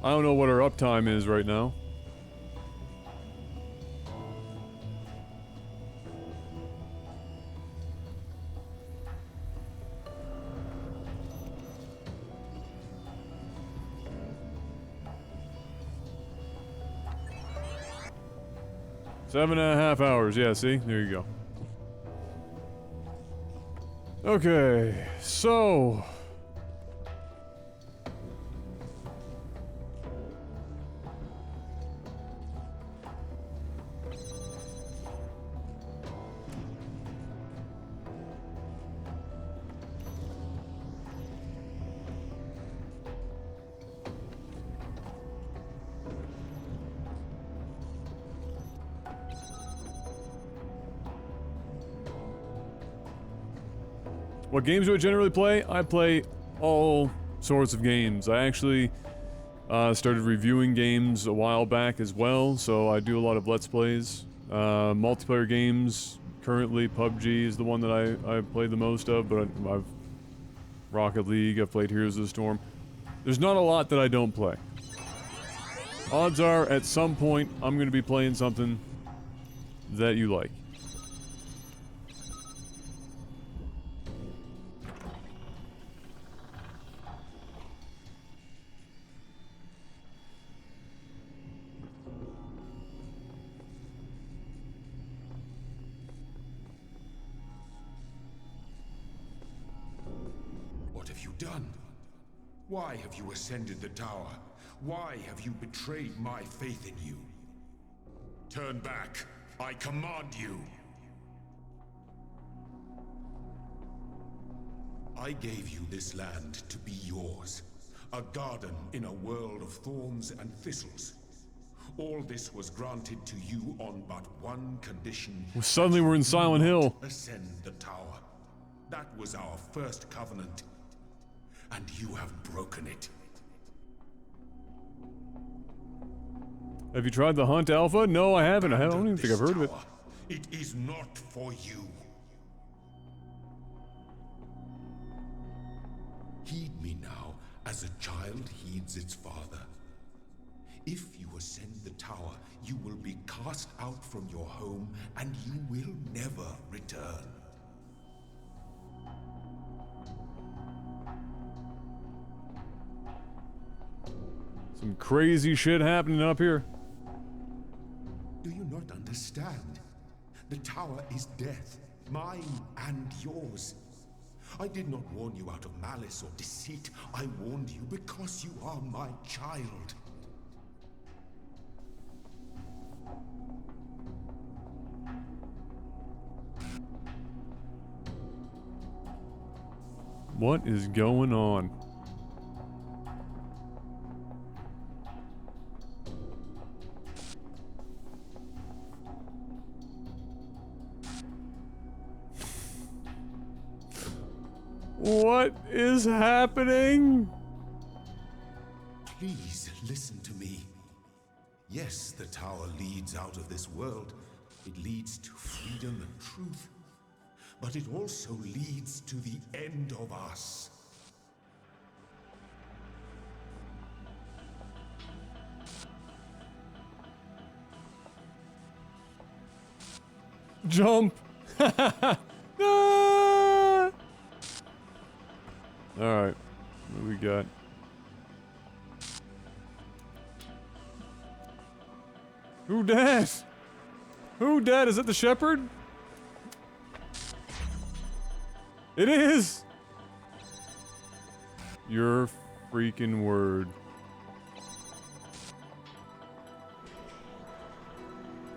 I don't know what our uptime is right now. Seven and a half hours, yeah, see? There you go. Okay, so... What games do I generally play? I play all sorts of games. I actually started reviewing games a while back as well, so I do a lot of Let's Plays. Multiplayer games, currently PUBG is the one that I play the most of, but I've Rocket League, I've played Heroes of the Storm. There's not a lot that I don't play. Odds are, at some point, I'm going to be playing something that you like. Done? Why have you ascended the tower? Why have you betrayed my faith in you? Turn back. I command you. I gave you this land to be yours. A garden in a world of thorns and thistles. All this was granted to you on but one condition. Well, suddenly we're in Silent Hill. Ascend the tower. That was our first covenant. And you have broken it. Have you tried the Hunt Alpha? No, I haven't. I don't even think I've heard of it. It is not for you. Heed me now, as a child heeds its father. If you ascend the tower, you will be cast out from your home, and you will never return. Some crazy shit happening up here. Do you not understand? The tower is death, mine and yours. I did not warn you out of malice or deceit. I warned you because you are my child. What is going on? What is happening? Please listen to me. Yes, the tower leads out of this world. It leads to freedom and truth. But it also leads to the end of us. Jump! Ah! Alright, what do we got? Who dat? Who dat? Is it the shepherd? It is! Your freaking word.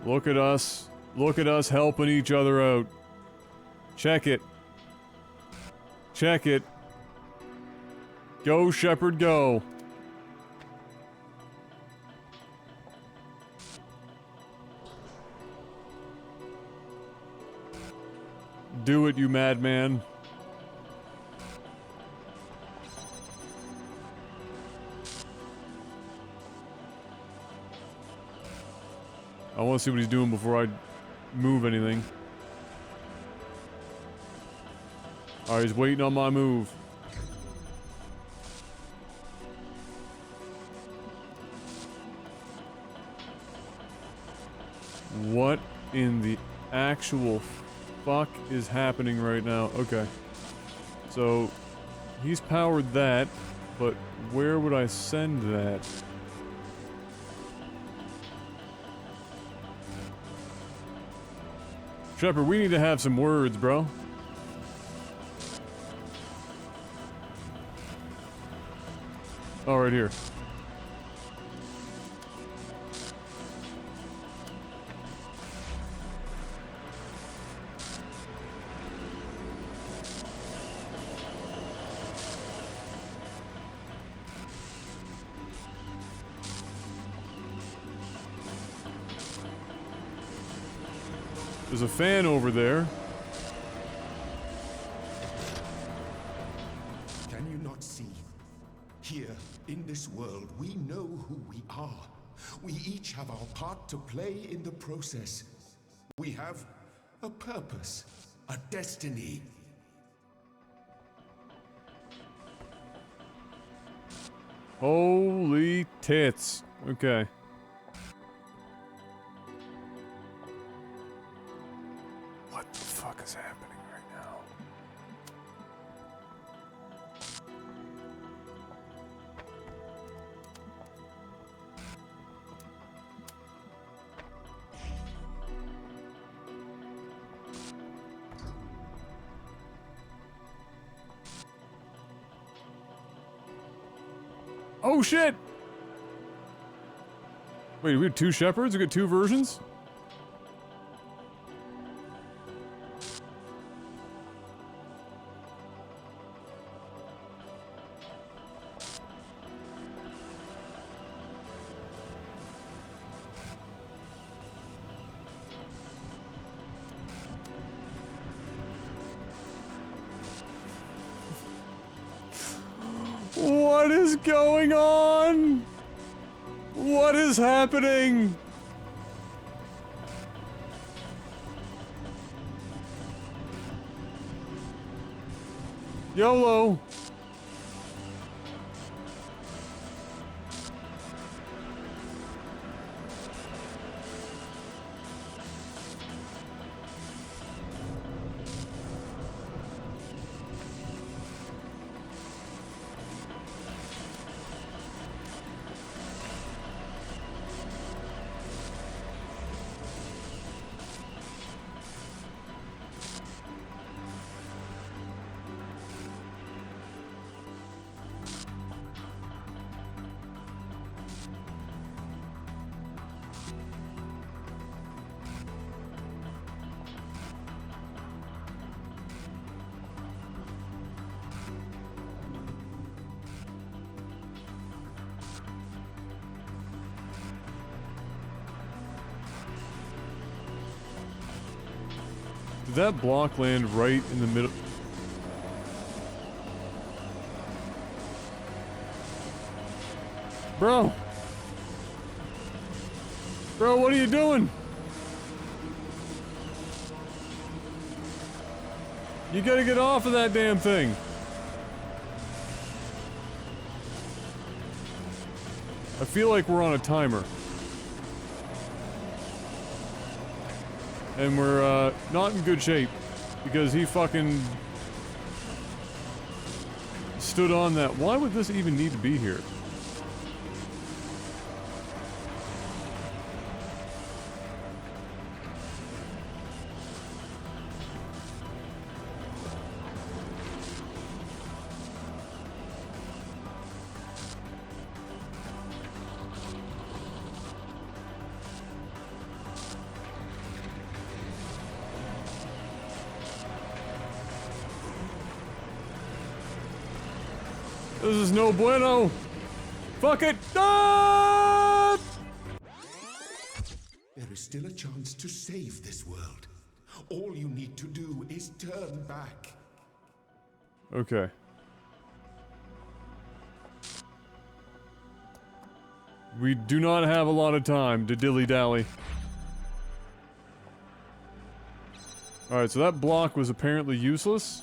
Look at us. Look at us helping each other out. Check it. Check it. Go, Shepherd, go. Do it, you madman. I want to see what he's doing before I move anything. Alright, he's waiting on my move. What in the actual fuck is happening right now? Okay. So, he's powered that, but where would I send that? Shepard, we need to have some words, bro. Oh, right here. There's a fan over there. Can you not see? Here, in this world, we know who we are. We each have our part to play in the process. We have a purpose, a destiny. Holy tits. Okay. What the fuck is happening right now? Oh shit! Wait, we have two shepherds? We got two versions? What is going on? What is happening? YOLO. Did that block land right in the middle? Bro! Bro, what are you doing? You gotta get off of that damn thing. I feel like we're on a timer. And we're, not in good shape. Because he fucking stood on that. Why would this even need to be here? This is no bueno. Fuck it. Ah! There is still a chance to save this world. All you need to do is turn back. Okay. We do not have a lot of time to dilly-dally. Alright, so that block was apparently useless.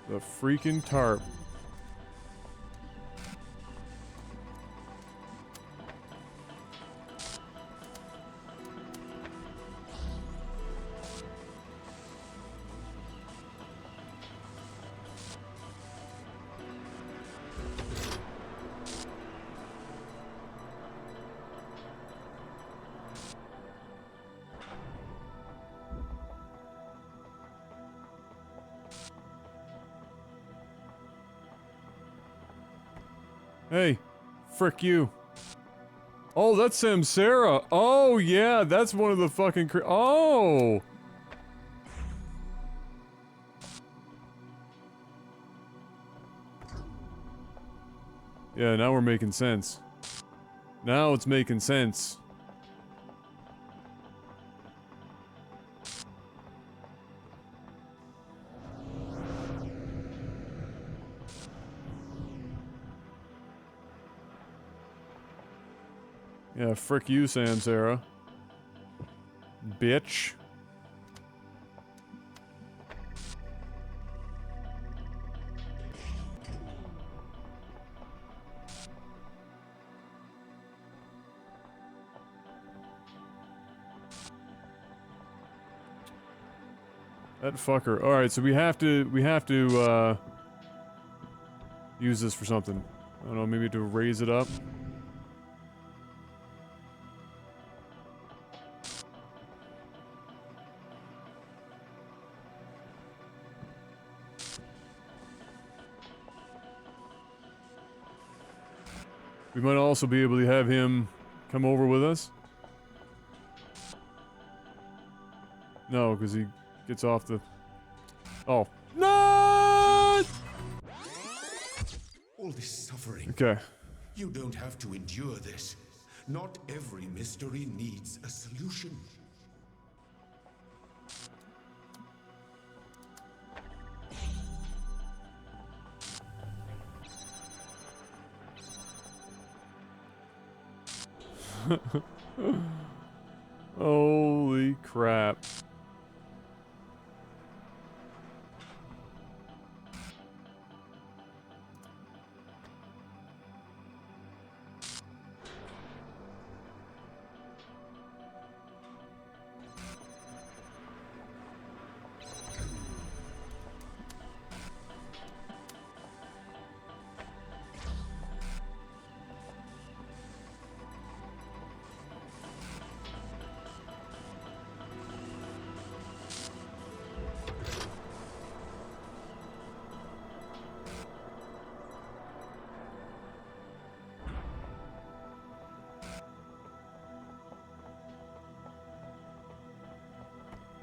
The freaking tarp. Hey, frick you. Oh, that's Samsara. Oh, yeah, that's one of the fucking oh! Yeah, now we're making sense. Now it's making sense. Yeah, frick you, Samsara. Bitch. That fucker. Alright, so we have to, use this for something. I don't know, maybe to raise it up. We might also be able to have him come over with us. No, because he gets off the... Oh. No! All this suffering. Okay. You don't have to endure this. Not every mystery needs a solution. Holy crap.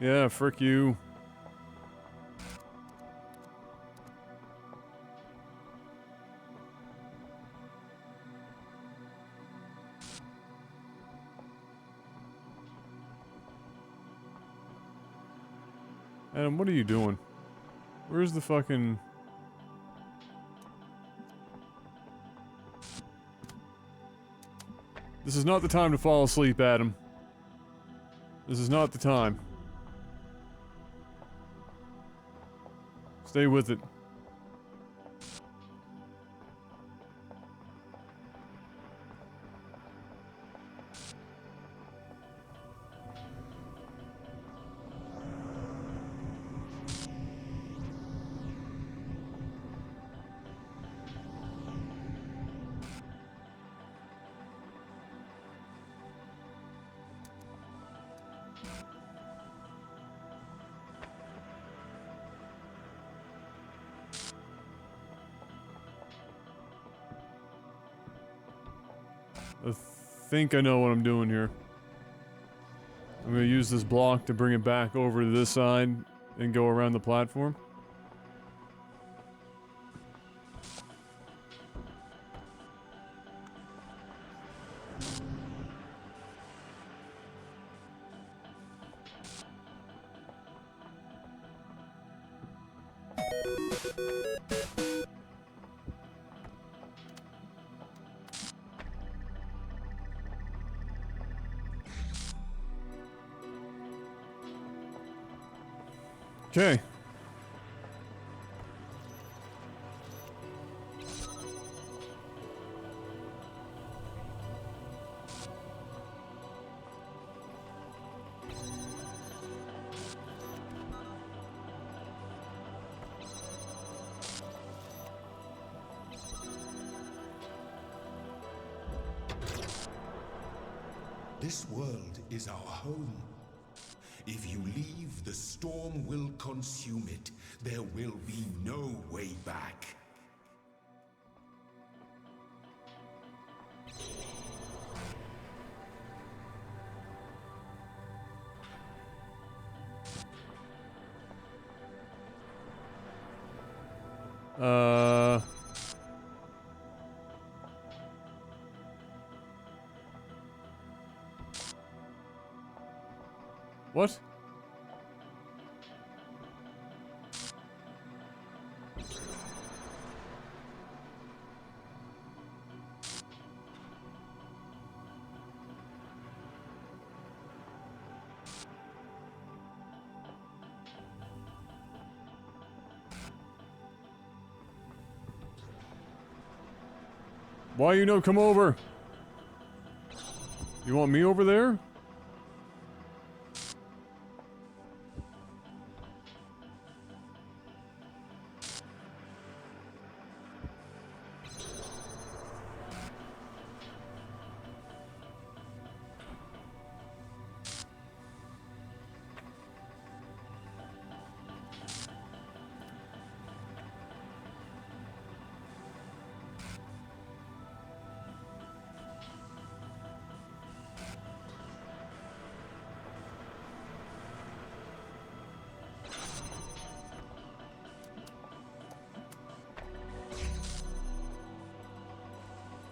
Yeah, frick you. Adam, what are you doing? Where's the fucking... This is not the time to fall asleep, Adam. This is not the time. Stay with it. I think I know what I'm doing here. I'm gonna use this block to bring it back over to this side and go around the platform. Okay. This world is our home. If you leave, the storm will consume it. There will be no way back. What? Why you no come over? You want me over there?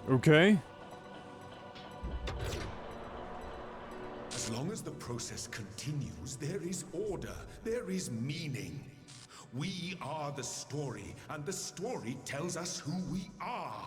Okay. As long as the process continues, there is order, there is meaning. We are the story, and the story tells us who we are.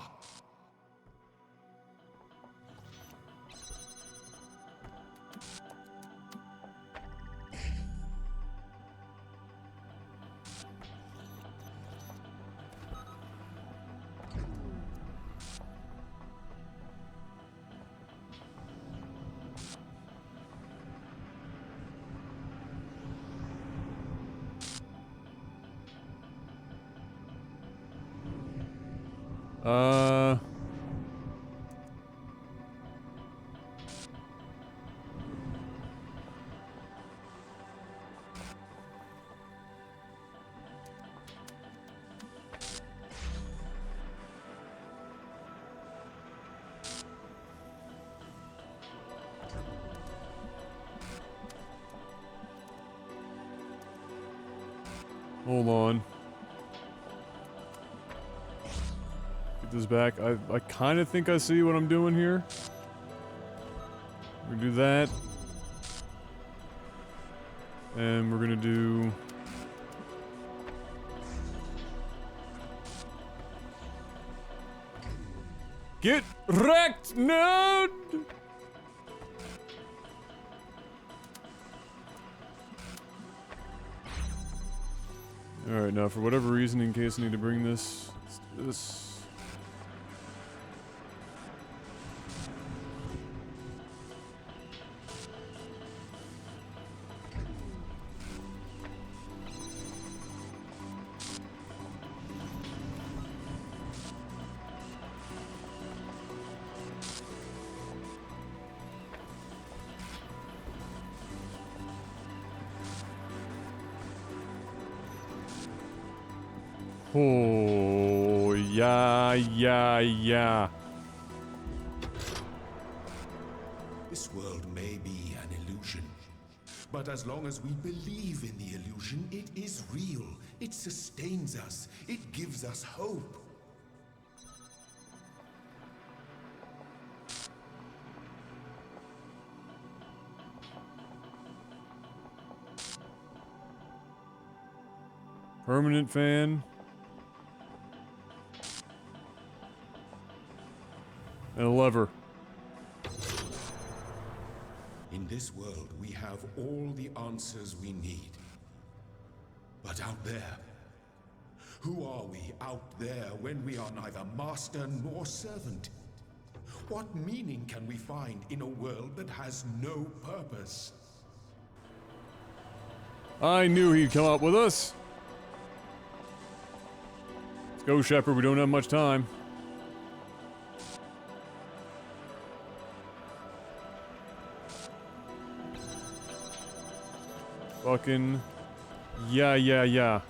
Hold on. Get this back. I kind of think I see what I'm doing here. We're gonna do that. And we're gonna do... Get wrecked, nerd! Alright, now for whatever reason, in case I need to bring this... Oh, yeah. But as long as we believe in the illusion, it is real. It sustains us. It gives us hope. Permanent fan. And a lever. In this world, we have all the answers we need. But out there, who are we out there when we are neither master nor servant? What meaning can we find in a world that has no purpose? I knew he'd come up with us. Let's go, Shepard. We don't have much time. Fucking... Yeah. Yeah.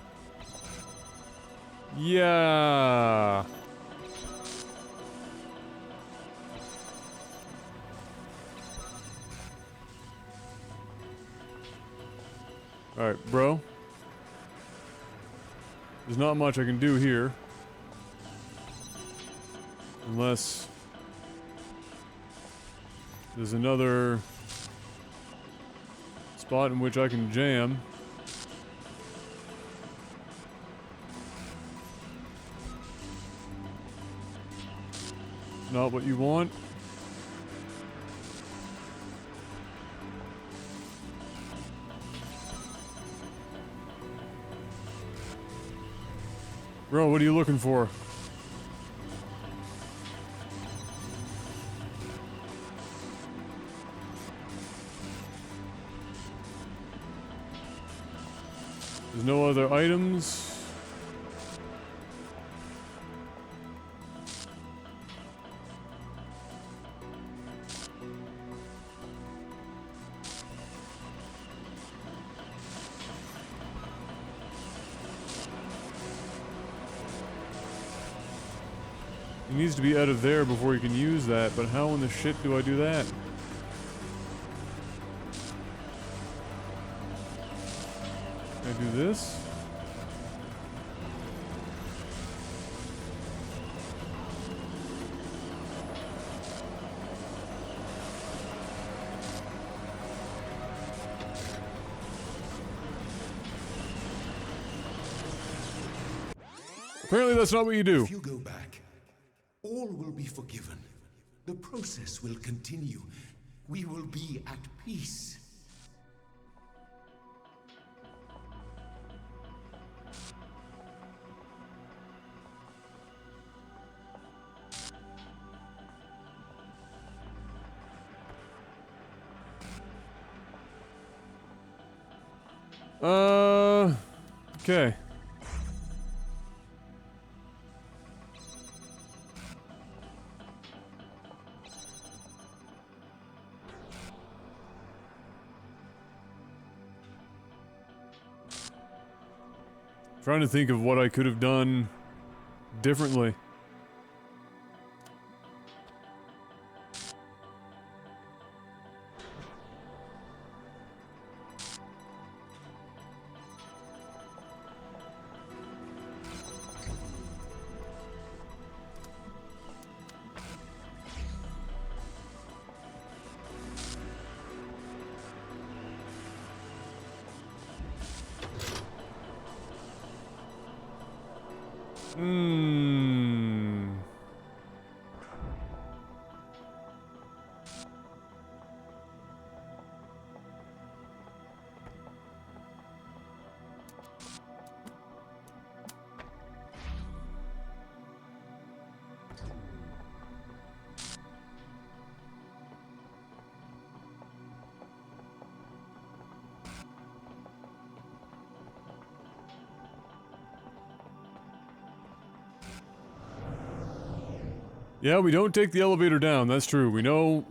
Alright, bro. There's not much I can do here. Unless... there's another... spot in which I can jam. Not what you want. Bro, what are you looking for? There's no other items. He needs to be out of there before he can use that, but how in the shit do I do that? Can I do this? Apparently that's not what you do. If you go back, all will be forgiven. The process will continue. We will be at peace. Okay. Trying to think of what I could have done differently. Yeah, we don't take the elevator down, that's true. We know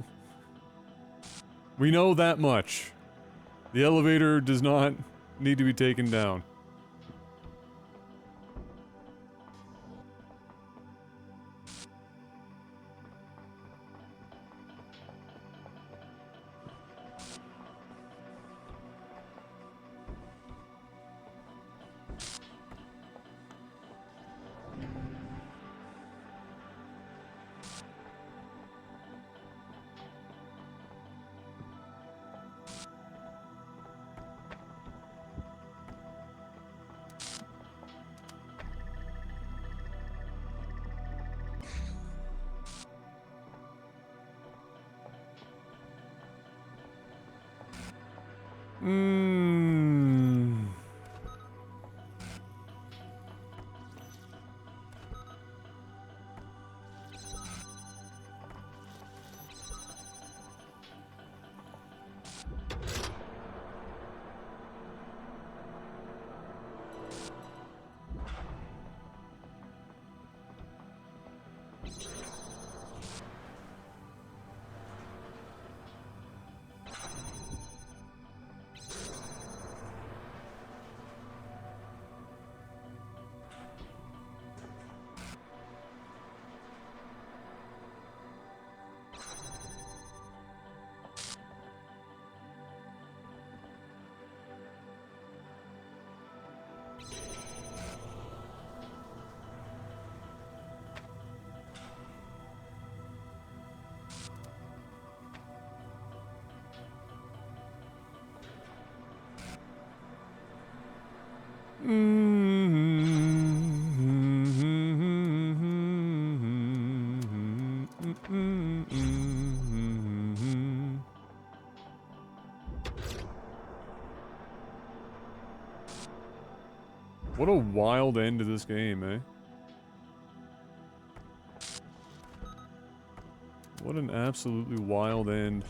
that much. The elevator does not need to be taken down. Mmm. What a wild end to this game, eh? What an absolutely wild end.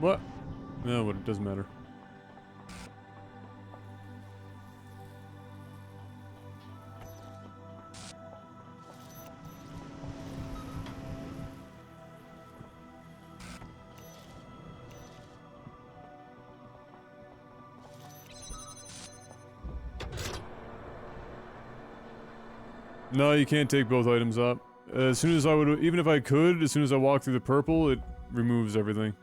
What? No, but it doesn't matter. No, you can't take both items up. As soon as I would, even if I could, as soon as I walk through the purple, it removes everything.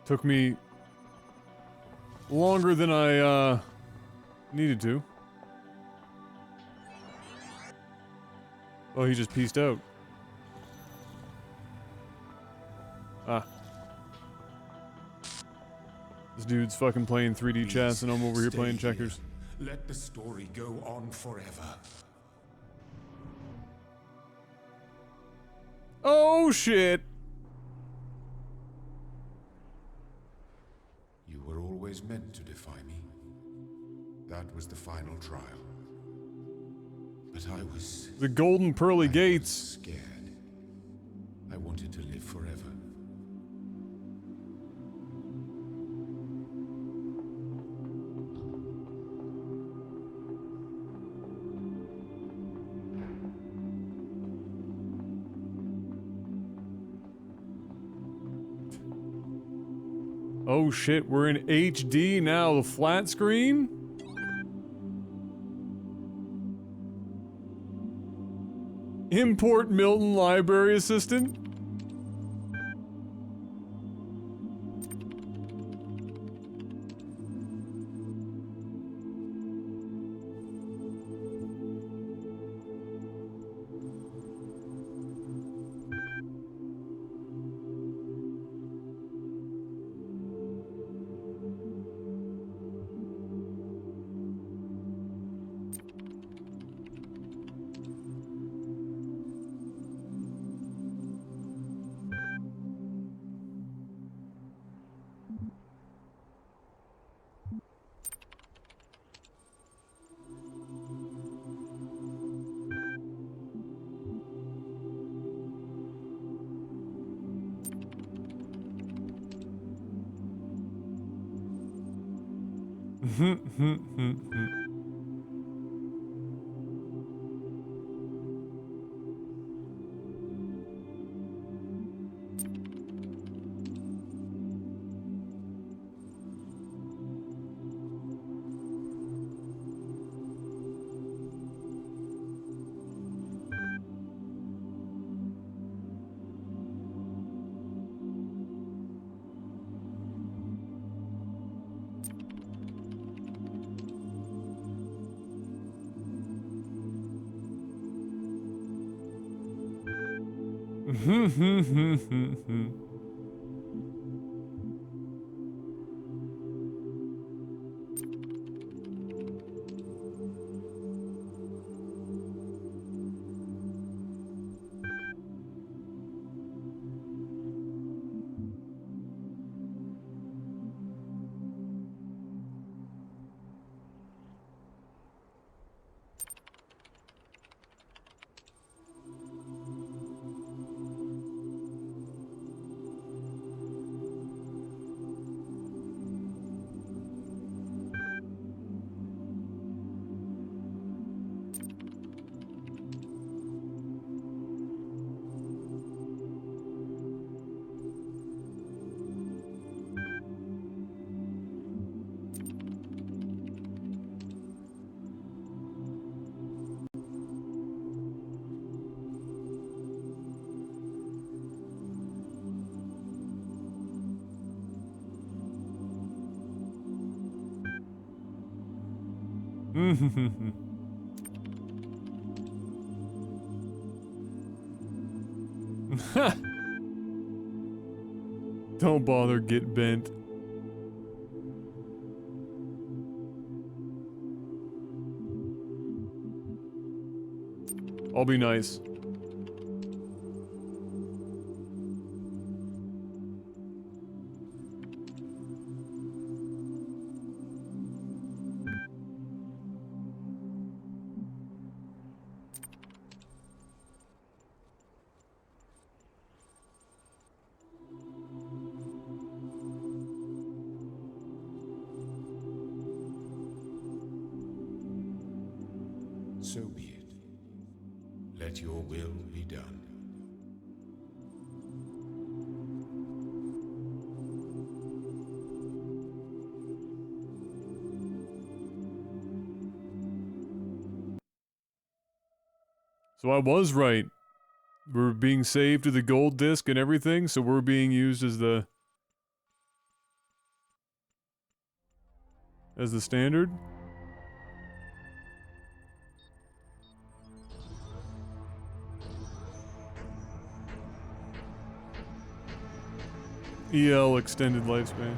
Took me longer than I, needed to. Oh, he just pieced out. Ah. This dude's fucking playing 3D chess and I'm over here Stay playing checkers. Let the story go on forever. Oh, shit! You were always meant to defy me. That was the final trial. But I was The golden pearly gates. scared. I wanted to live forever. Oh shit, we're in HD now, the flat screen? Import Milton Library Assistant? Don't bother, get bent. I'll be nice. So be it. Let your will be done. So I was right. We're being saved to the gold disc and everything, so we're being used as the standard? EL extended lifespan.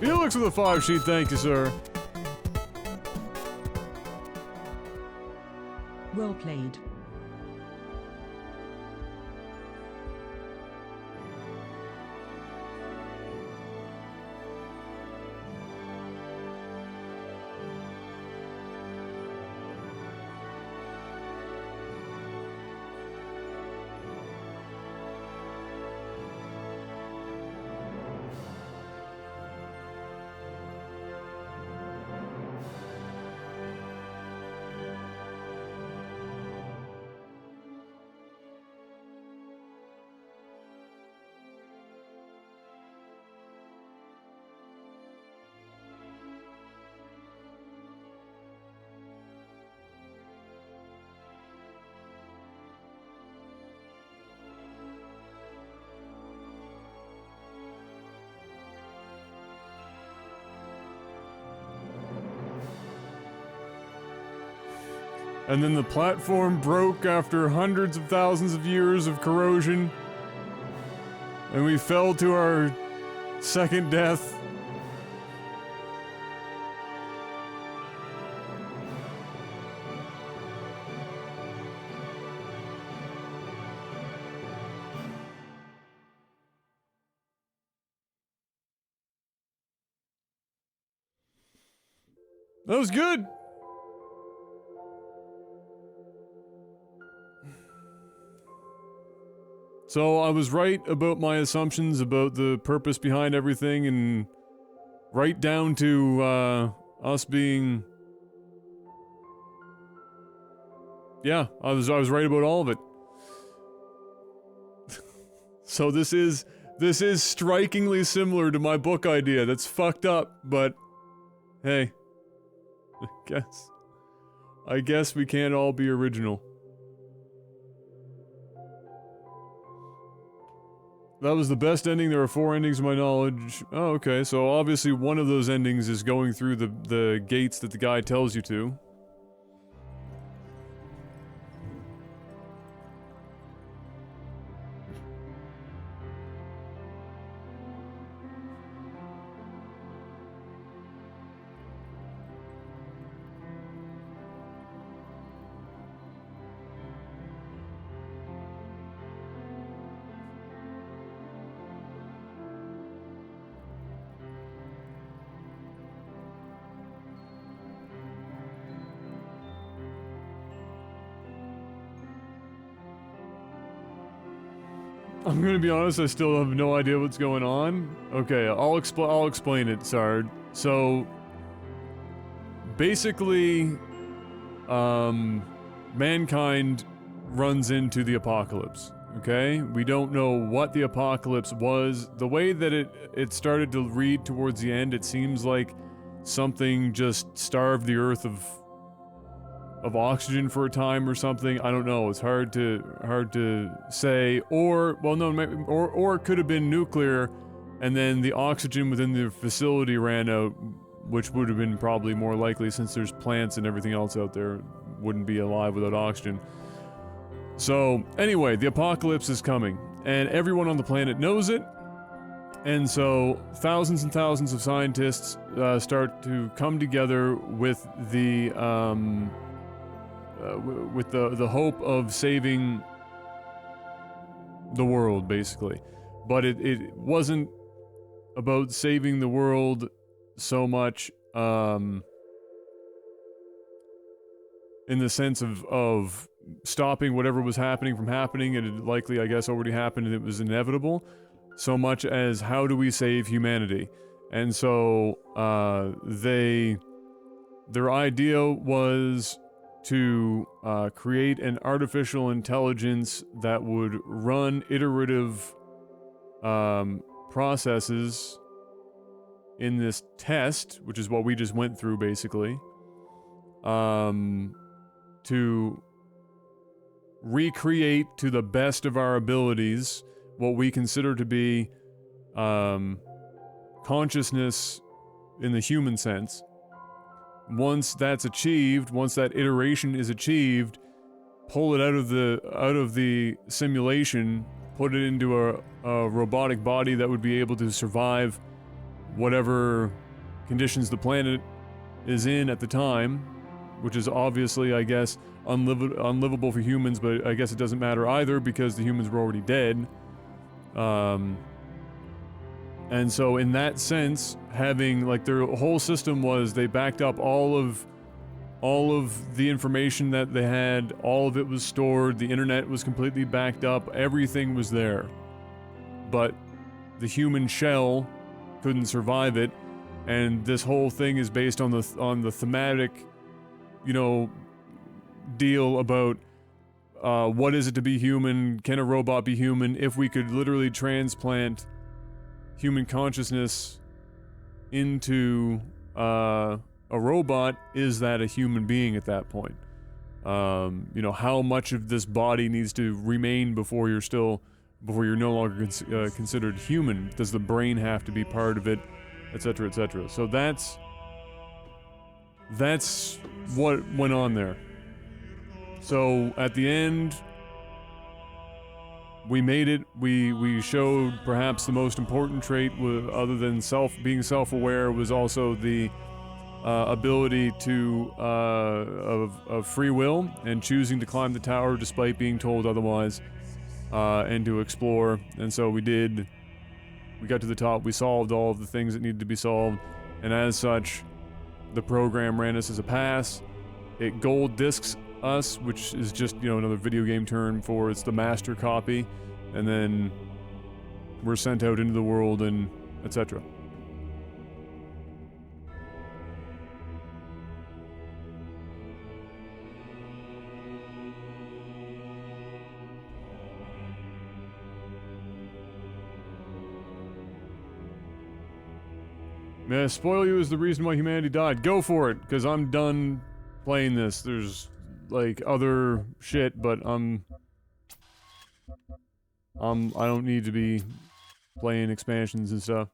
Felix with a 5 sheet, thank you, sir. Well played. And then the platform broke after hundreds of thousands of years of corrosion. And we fell to our second death. That was good. So I was right about my assumptions about the purpose behind everything, and right down to us being... Yeah, I was right about all of it. So this is strikingly similar to my book idea. That's fucked up, but hey, I guess we can't all be original. That was the best ending. There are 4 endings to my knowledge. Oh, okay. So obviously one of those endings is going through the gates that the guy tells you to. I'm gonna be honest, I still have no idea what's going on. Okay, I'll explain it, Sard. So, basically, mankind runs into the apocalypse, okay? We don't know what the apocalypse was. The way that it started to read towards the end, it seems like something just starved the earth of oxygen for a time or something. I don't know. It's hard to say. Or, well, no, or it could have been nuclear, and then the oxygen within the facility ran out, which would have been probably more likely since there's plants and everything else out there. Wouldn't be alive without oxygen. So, anyway, the apocalypse is coming, and everyone on the planet knows it. And so, thousands and thousands of scientists start to come together with the hope of saving the world, basically. But it wasn't about saving the world so much in the sense of stopping whatever was happening from happening. It had likely, I guess, already happened and it was inevitable, so much as how do we save humanity. And so their idea was to create an artificial intelligence that would run iterative processes in this test, which is what we just went through, basically, to recreate to the best of our abilities what we consider to be consciousness in the human sense. Once that's achieved, once that iteration is achieved, pull it out of the simulation, put it into a robotic body that would be able to survive whatever conditions the planet is in at the time, which is obviously, I guess, unlivable for humans, but I guess it doesn't matter either because the humans were already dead. And so in that sense, having, like, their whole system was they backed up all of the information that they had, all of it was stored, the internet was completely backed up, everything was there. But the human shell couldn't survive it, and this whole thing is based on the thematic, you know, deal about what is it to be human, can a robot be human, if we could literally transplant human consciousness into a robot, is that a human being at that point? You know, how much of this body needs to remain before you're no longer considered human? Does the brain have to be part of it, etc., etc.? So that's what went on there. So at the end, we made it. We showed perhaps the most important trait, other than being self-aware, was also the ability to of free will and choosing to climb the tower despite being told otherwise, and to explore. And so we did. We got to the top. We solved all of the things that needed to be solved, and as such, the program ran us as a pass. It gold discs us, which is just, you know, another video game term for it's the master copy, and then we're sent out into the world and etc. May I spoil you as the reason why humanity died? Go for it, because I'm done playing this. There's, like, other shit, but I don't need to be playing expansions and stuff.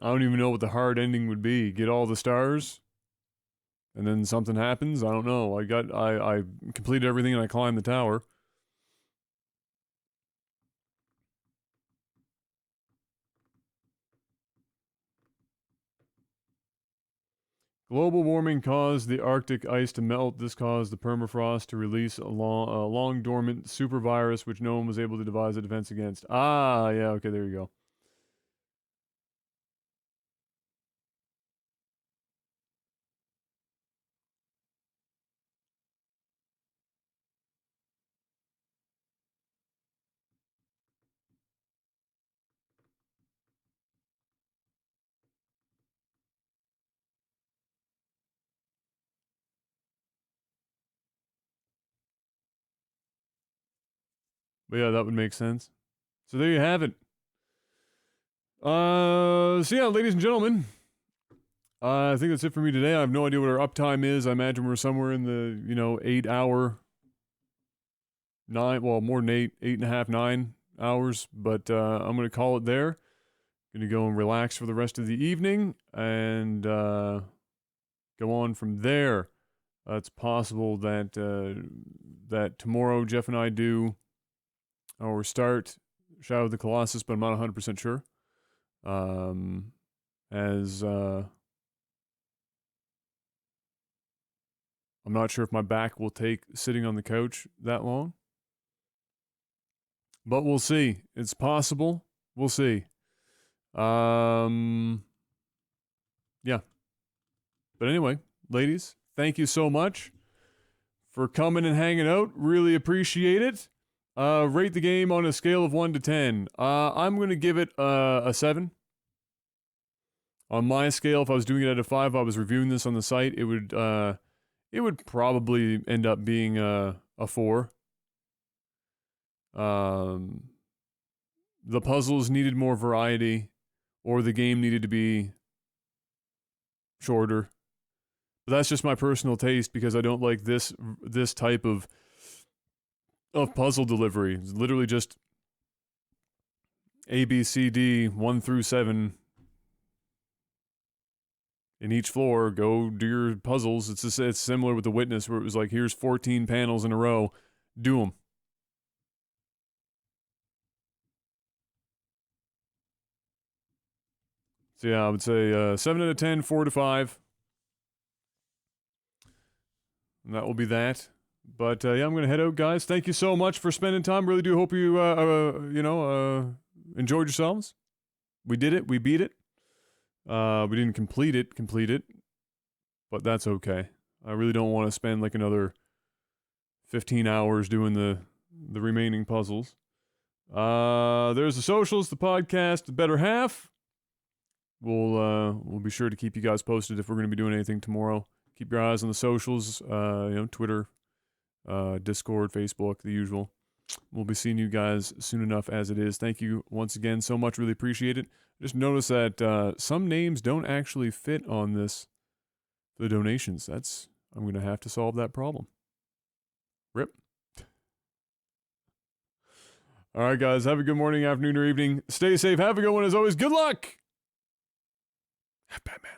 I don't even know what the hard ending would be. Get all the stars, and then something happens? I don't know. I completed everything and I climbed the tower. Global warming caused the Arctic ice to melt. This caused the permafrost to release a long dormant super virus which no one was able to devise a defense against. Ah, yeah, okay, there you go. But yeah, that would make sense. So there you have it. So yeah, ladies and gentlemen, I think that's it for me today. I have no idea what our uptime is. I imagine we're somewhere in the, 8-hour, more than 8.5, 9 hours. But I'm going to call it there. Going to go and relax for the rest of the evening and go on from there. It's possible that that tomorrow Jeff and I do or start Shadow of the Colossus, but I'm not 100% sure. As I'm not sure if my back will take sitting on the couch that long. But we'll see. It's possible. We'll see. Yeah. But anyway, ladies, thank you so much for coming and hanging out. Really appreciate it. Rate the game on a scale of 1 to 10. I'm going to give it a 7. On my scale, if I was doing it at a 5, I was reviewing this on the site, it would probably end up being a 4. the puzzles needed more variety, or the game needed to be shorter. But that's just my personal taste because I don't like this type of puzzle delivery. It's literally just A, B, C, D, 1 through 7 in each floor. Go do your puzzles. It's similar with The Witness, where it was like, here's 14 panels in a row. Do them. So yeah, I would say 7 out of 10, 4 to 5. And that will be that. But yeah, I'm going to head out, guys. Thank you so much for spending time. Really do hope you, enjoyed yourselves. We did it. We beat it. We didn't complete it. But that's okay. I really don't want to spend like another 15 hours doing the remaining puzzles. There's the socials, the podcast, the better half. We'll be sure to keep you guys posted if we're going to be doing anything tomorrow. Keep your eyes on the socials, Twitter, Discord, Facebook, the usual. We'll be seeing you guys soon enough as it is. Thank you once again so much. Really appreciate it. Just noticed that some names don't actually fit on this, the donations. I'm going to have to solve that problem. Rip. All right, guys. Have a good morning, afternoon, or evening. Stay safe. Have a good one as always. Good luck. Batman.